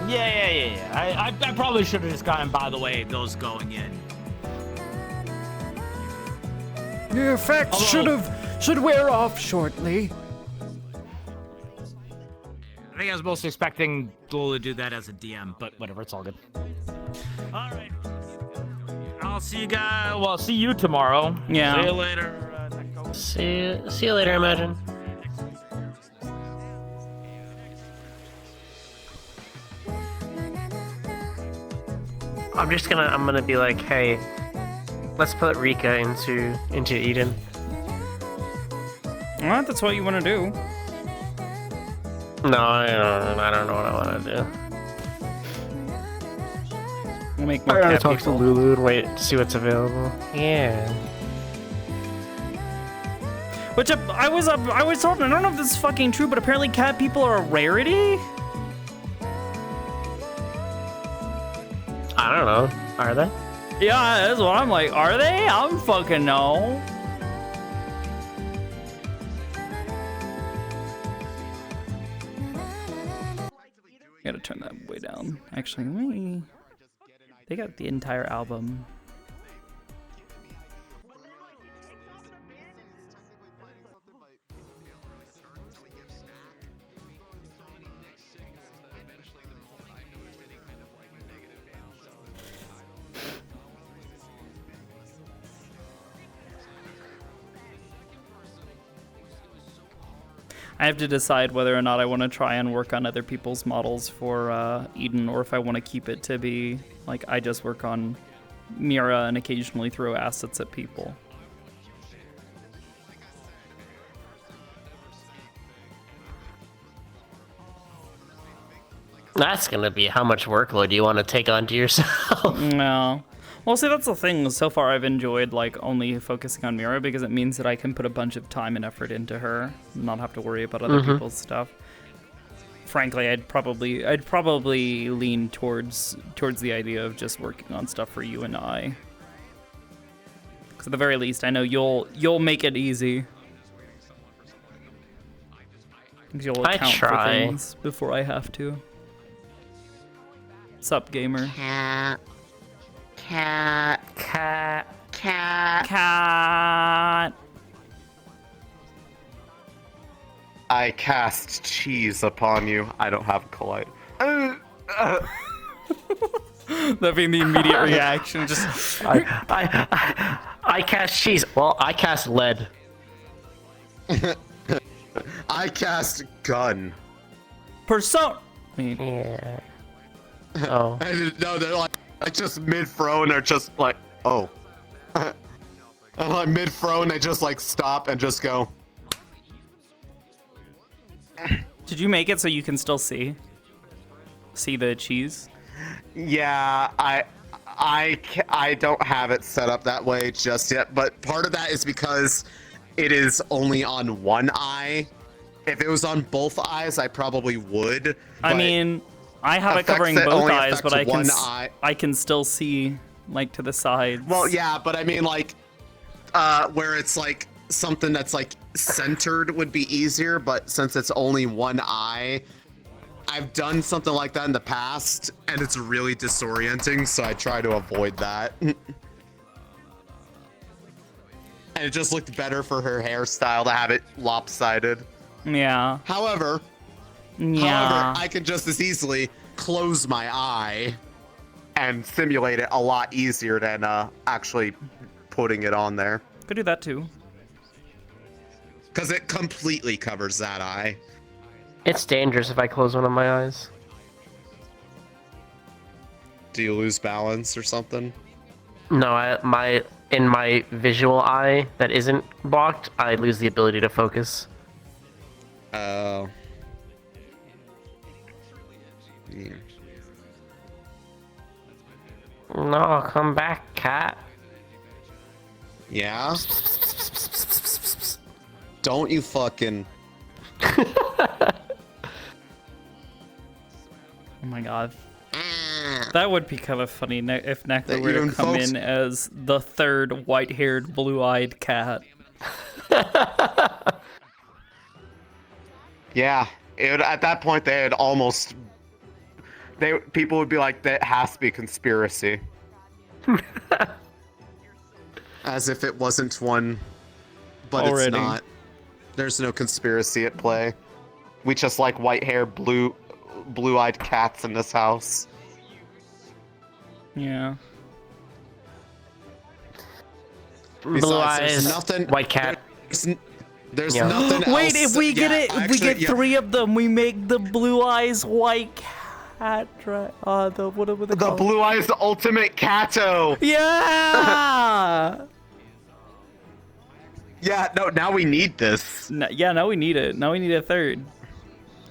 Yeah. I probably should have just gotten, by the way, those going in. Your effects should wear off shortly. I think I was mostly expecting Lulu to do that as a DM, but whatever, it's all good. All right. I'll see you guys. Well, see you tomorrow. Yeah. See you later. See you later, Imagine. I'm gonna be like, hey, let's put Rika into Eden. Well, that's what you want to do. No, I don't know what I want to do. We'll make I more gotta cat talk people. to Lulu and wait to see what's available. Yeah. Which I was told, I don't know if this is fucking true, but apparently cat people are a rarity? I don't know. Are they? Yeah, that's what I'm like. Are they? I don't fucking know. Gotta turn that way down. Actually, they got the entire album. I have to decide whether or not I want to try and work on other people's models for Eden, or if I want to keep it to be like I just work on Mira and occasionally throw assets at people. That's gonna be how much workload you want to take onto yourself. No. Well, see, that's the thing. So far, I've enjoyed like only focusing on Mira because it means that I can put a bunch of time and effort into her, and not have to worry about other people's stuff. Frankly, I'd probably lean towards the idea of just working on stuff for you and I. Because at the very least, I know you'll make it easy. 'Cause you'll account for things before I have to. Sup, gamer? Cat. I cast cheese upon you. I don't have a collide. That being the immediate reaction, just I cast cheese. Well, I cast lead. I cast gun. Persona. Yeah. Oh. No, they're like just mid-throw and they're just like, oh. And like mid-throw and they just like stop and just go. Did you make it so you can still see the cheese? Yeah, I don't have it set up that way just yet, but part of that is because it is only on one eye. If it was on both eyes, I probably would. I mean, I have it covering both eyes, but I can still see like to the sides. Well, yeah, but I mean like where it's like something that's like centered would be easier, but since it's only one eye, I've done something like that in the past and it's really disorienting, so I try to avoid that. And it just looked better for her hairstyle to have it lopsided. Yeah. However, I can just as easily close my eye and simulate it a lot easier than actually putting it on there. Could do that too. Because it completely covers that eye. It's dangerous if I close one of my eyes. Do you lose balance or something? No, in my visual eye that isn't blocked, I lose the ability to focus. Oh. Yeah. No, come back, cat. Yeah? Don't you fucking... Oh my god. That would be kind of funny if Nectar were to come in as the third white-haired, blue-eyed cat. Yeah, at that point they had almost... people would be like, that has to be conspiracy. As if it wasn't one, but Already. It's not. There's no conspiracy at play. We just like white-haired, blue-eyed cats in this house. Yeah. Blue eyes, nothing, white cat. There's nothing else. Wait, if we get it, if we get three of them, we make the blue eyes white cat. The blue eyes ultimate Kato. Yeah. Yeah. No. Now we need this. Now we need it. Now we need a third.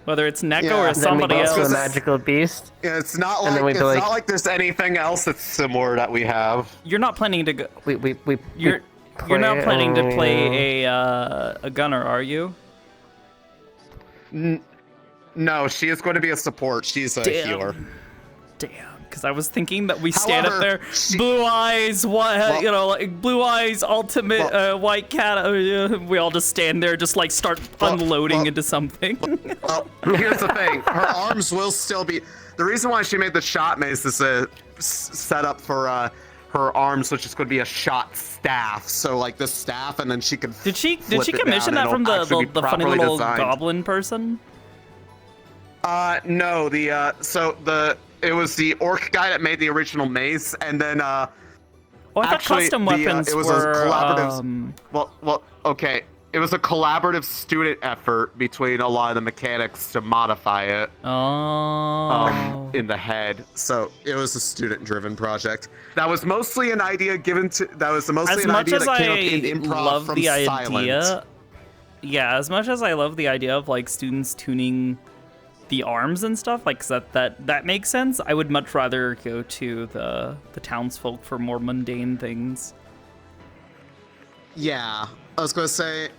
Whether it's Neko or somebody else. The magical beast. Yeah, it's not like not like there's anything else that's similar that we have. You're not planning to go. You're not planning to play a gunner, are you? No, she is going to be a support. She's a healer. Damn, because I was thinking that we stand up there, blue eyes, like blue eyes, ultimate white cat. We all just stand there, just like start unloading into something. Here's the thing: her arms will still be. The reason why she made the shot mace is a setup for her arms, which is going to be a shot staff. So like the staff, and then she could. Did she commission that from the funny little goblin person? No, it was the orc guy that made the original mace, and then I thought custom weapons it was were a collaborative. Well, okay. It was a collaborative student effort between a lot of the mechanics to modify it. In the head. So it was a student-driven project. That was mostly an idea given to. That was mostly an idea that came up in improv from Silent. Yeah, as much as I love the idea of like students tuning the arms and stuff, like that makes sense. I would much rather go to the townsfolk for more mundane things. Yeah, I was gonna say.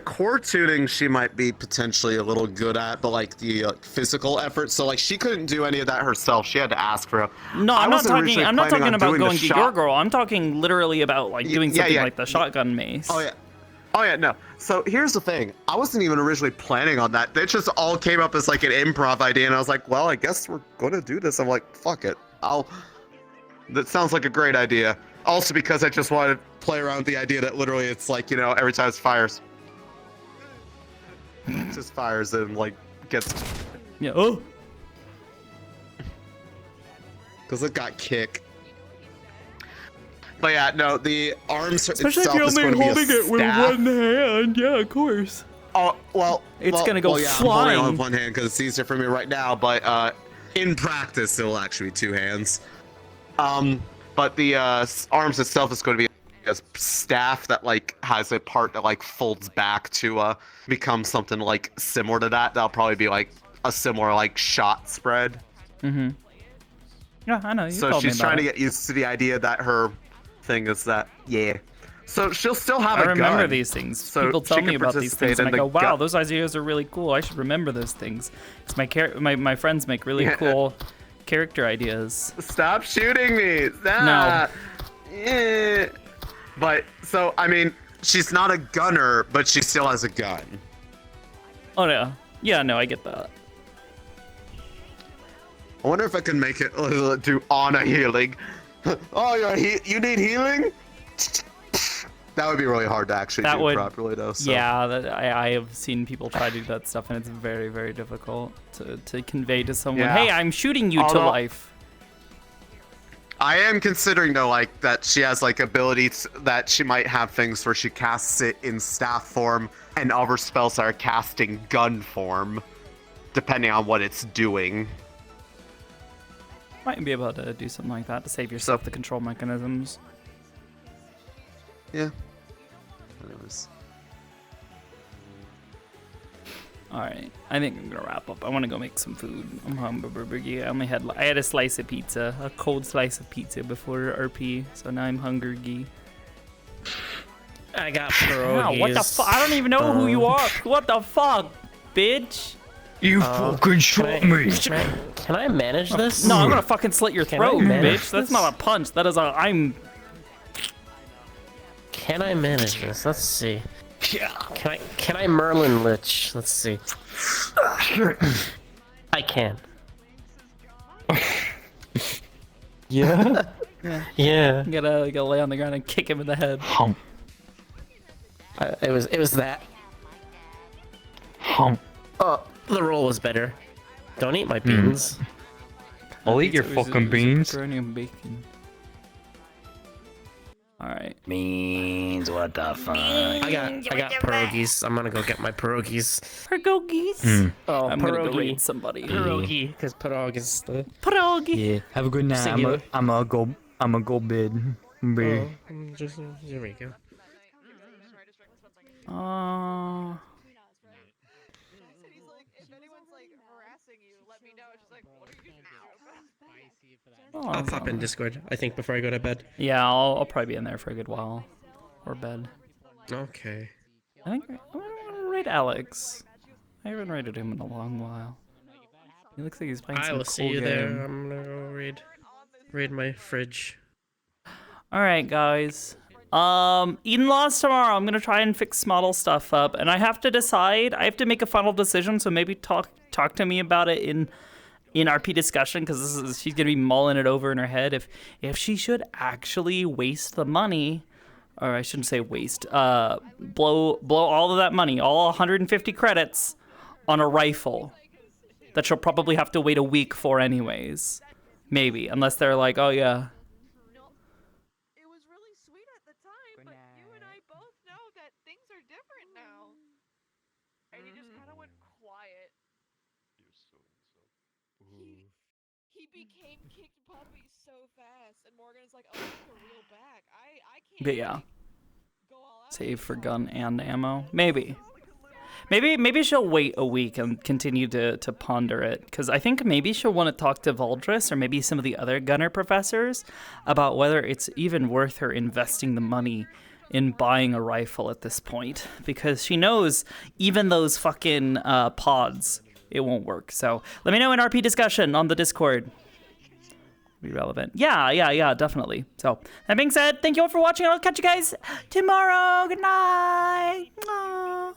Core tuning she might be potentially a little good at, but like the physical effort. So like she couldn't do any of that herself. She had to ask for help. No, I'm not talking about going to your girl. I'm talking literally about like doing something like the shotgun mace. Oh yeah, no. So here's the thing. I wasn't even originally planning on that. It just all came up as like an improv idea, and I was like, well, I guess we're gonna do this. I'm like, fuck it. That sounds like a great idea. Also because I just wanted to play around with the idea that literally it's like, you know, every time it fires. It just fires and like gets. Yeah. Oh. Because it got kick. But yeah, no, the arms especially itself if you're is only going to be holding a it with staff. one hand. Yeah, of course. Oh well, it's gonna go yeah, flying. I'm holding it with one hand because it's easier for me right now. But in practice, it'll actually be two hands. But the arms itself is going to be a staff that like has a part that like folds back to become something like similar to that. That'll probably be like a similar like shot spread. Mm-hmm. Yeah, I know. So she's trying to get used to the idea that her thing is that So she'll still have a gun. I remember these things. So people tell she me can about these things, and I participate go, in the "Wow, those ideas are really cool. I should remember those things." It's my friends make really cool character ideas. Stop shooting me! No. Yeah. But so I mean, she's not a gunner, but she still has a gun. Oh yeah, no, I get that. I wonder if I can make it do honor healing. Oh, you need healing? That would be really hard to actually do properly, though. So. Yeah, I have seen people try to do that stuff, and it's very, very difficult to convey to someone, hey, I'm shooting you to life. I am considering, though, like, that she has, like, abilities that she might have things where she casts it in staff form, and other spells are casting gun form, depending on what it's doing. Might be able to do something like that to save yourself the control mechanisms. Yeah. Anyways. Alright, I think I'm gonna wrap up. I wanna go make some food. I'm hungry. I had a slice of pizza, a cold slice of pizza before RP, so now I'm hungry. I got pierogies. What the fuck? I don't even know who you are. What the fuck, bitch? You fucking shot me. Can I manage this? No, I'm gonna fucking slit your throat, bitch. That's not a punch. That is Can I manage this? Let's see. Yeah. Can I Merlin Lich? Let's see. I can. Yeah. Yeah. You gotta lay on the ground and kick him in the head. Hump. It was that. Hump. Oh, the roll was better. Don't eat my beans. I'll eat your fucking beans. Pepperoni and bacon. Alright. Beans, what the fuck? I got pierogies. I'm gonna go get my pierogies. Pierogies? Oh, I'm gonna go raid somebody. Pierogi, because pierog is the... Pierogi. Yeah. Have a good night. I'm a go bed. Oh, just here we go. I'll pop in Discord, I think, before I go to bed. Yeah, I'll probably be in there for a good while. Or bed. Okay. I think I'm gonna raid Alex. I haven't raided him in a long while. He looks like he's playing some cool game. I will see you there. I'm gonna go raid my fridge. Alright, guys. Eden Laws tomorrow. I'm gonna try and fix model stuff up, and I have to decide. I have to make a final decision, so maybe talk to me about it in RP discussion, because she's gonna be mulling it over in her head if she should actually waste the money, or I shouldn't say waste, blow all of that money, all 150 credits, on a rifle that she'll probably have to wait a week for anyways. Maybe, unless they're like, oh yeah. But yeah. Save for gun and ammo. Maybe. Maybe she'll wait a week and continue to ponder it, because I think maybe she'll want to talk to Valdris or maybe some of the other gunner professors about whether it's even worth her investing the money in buying a rifle at this point, because she knows even those fucking pods, it won't work. So let me know in RP discussion on the Discord. Be relevant. Yeah, definitely. So that being said, thank you all for watching. I'll catch you guys tomorrow. Good night. Aww.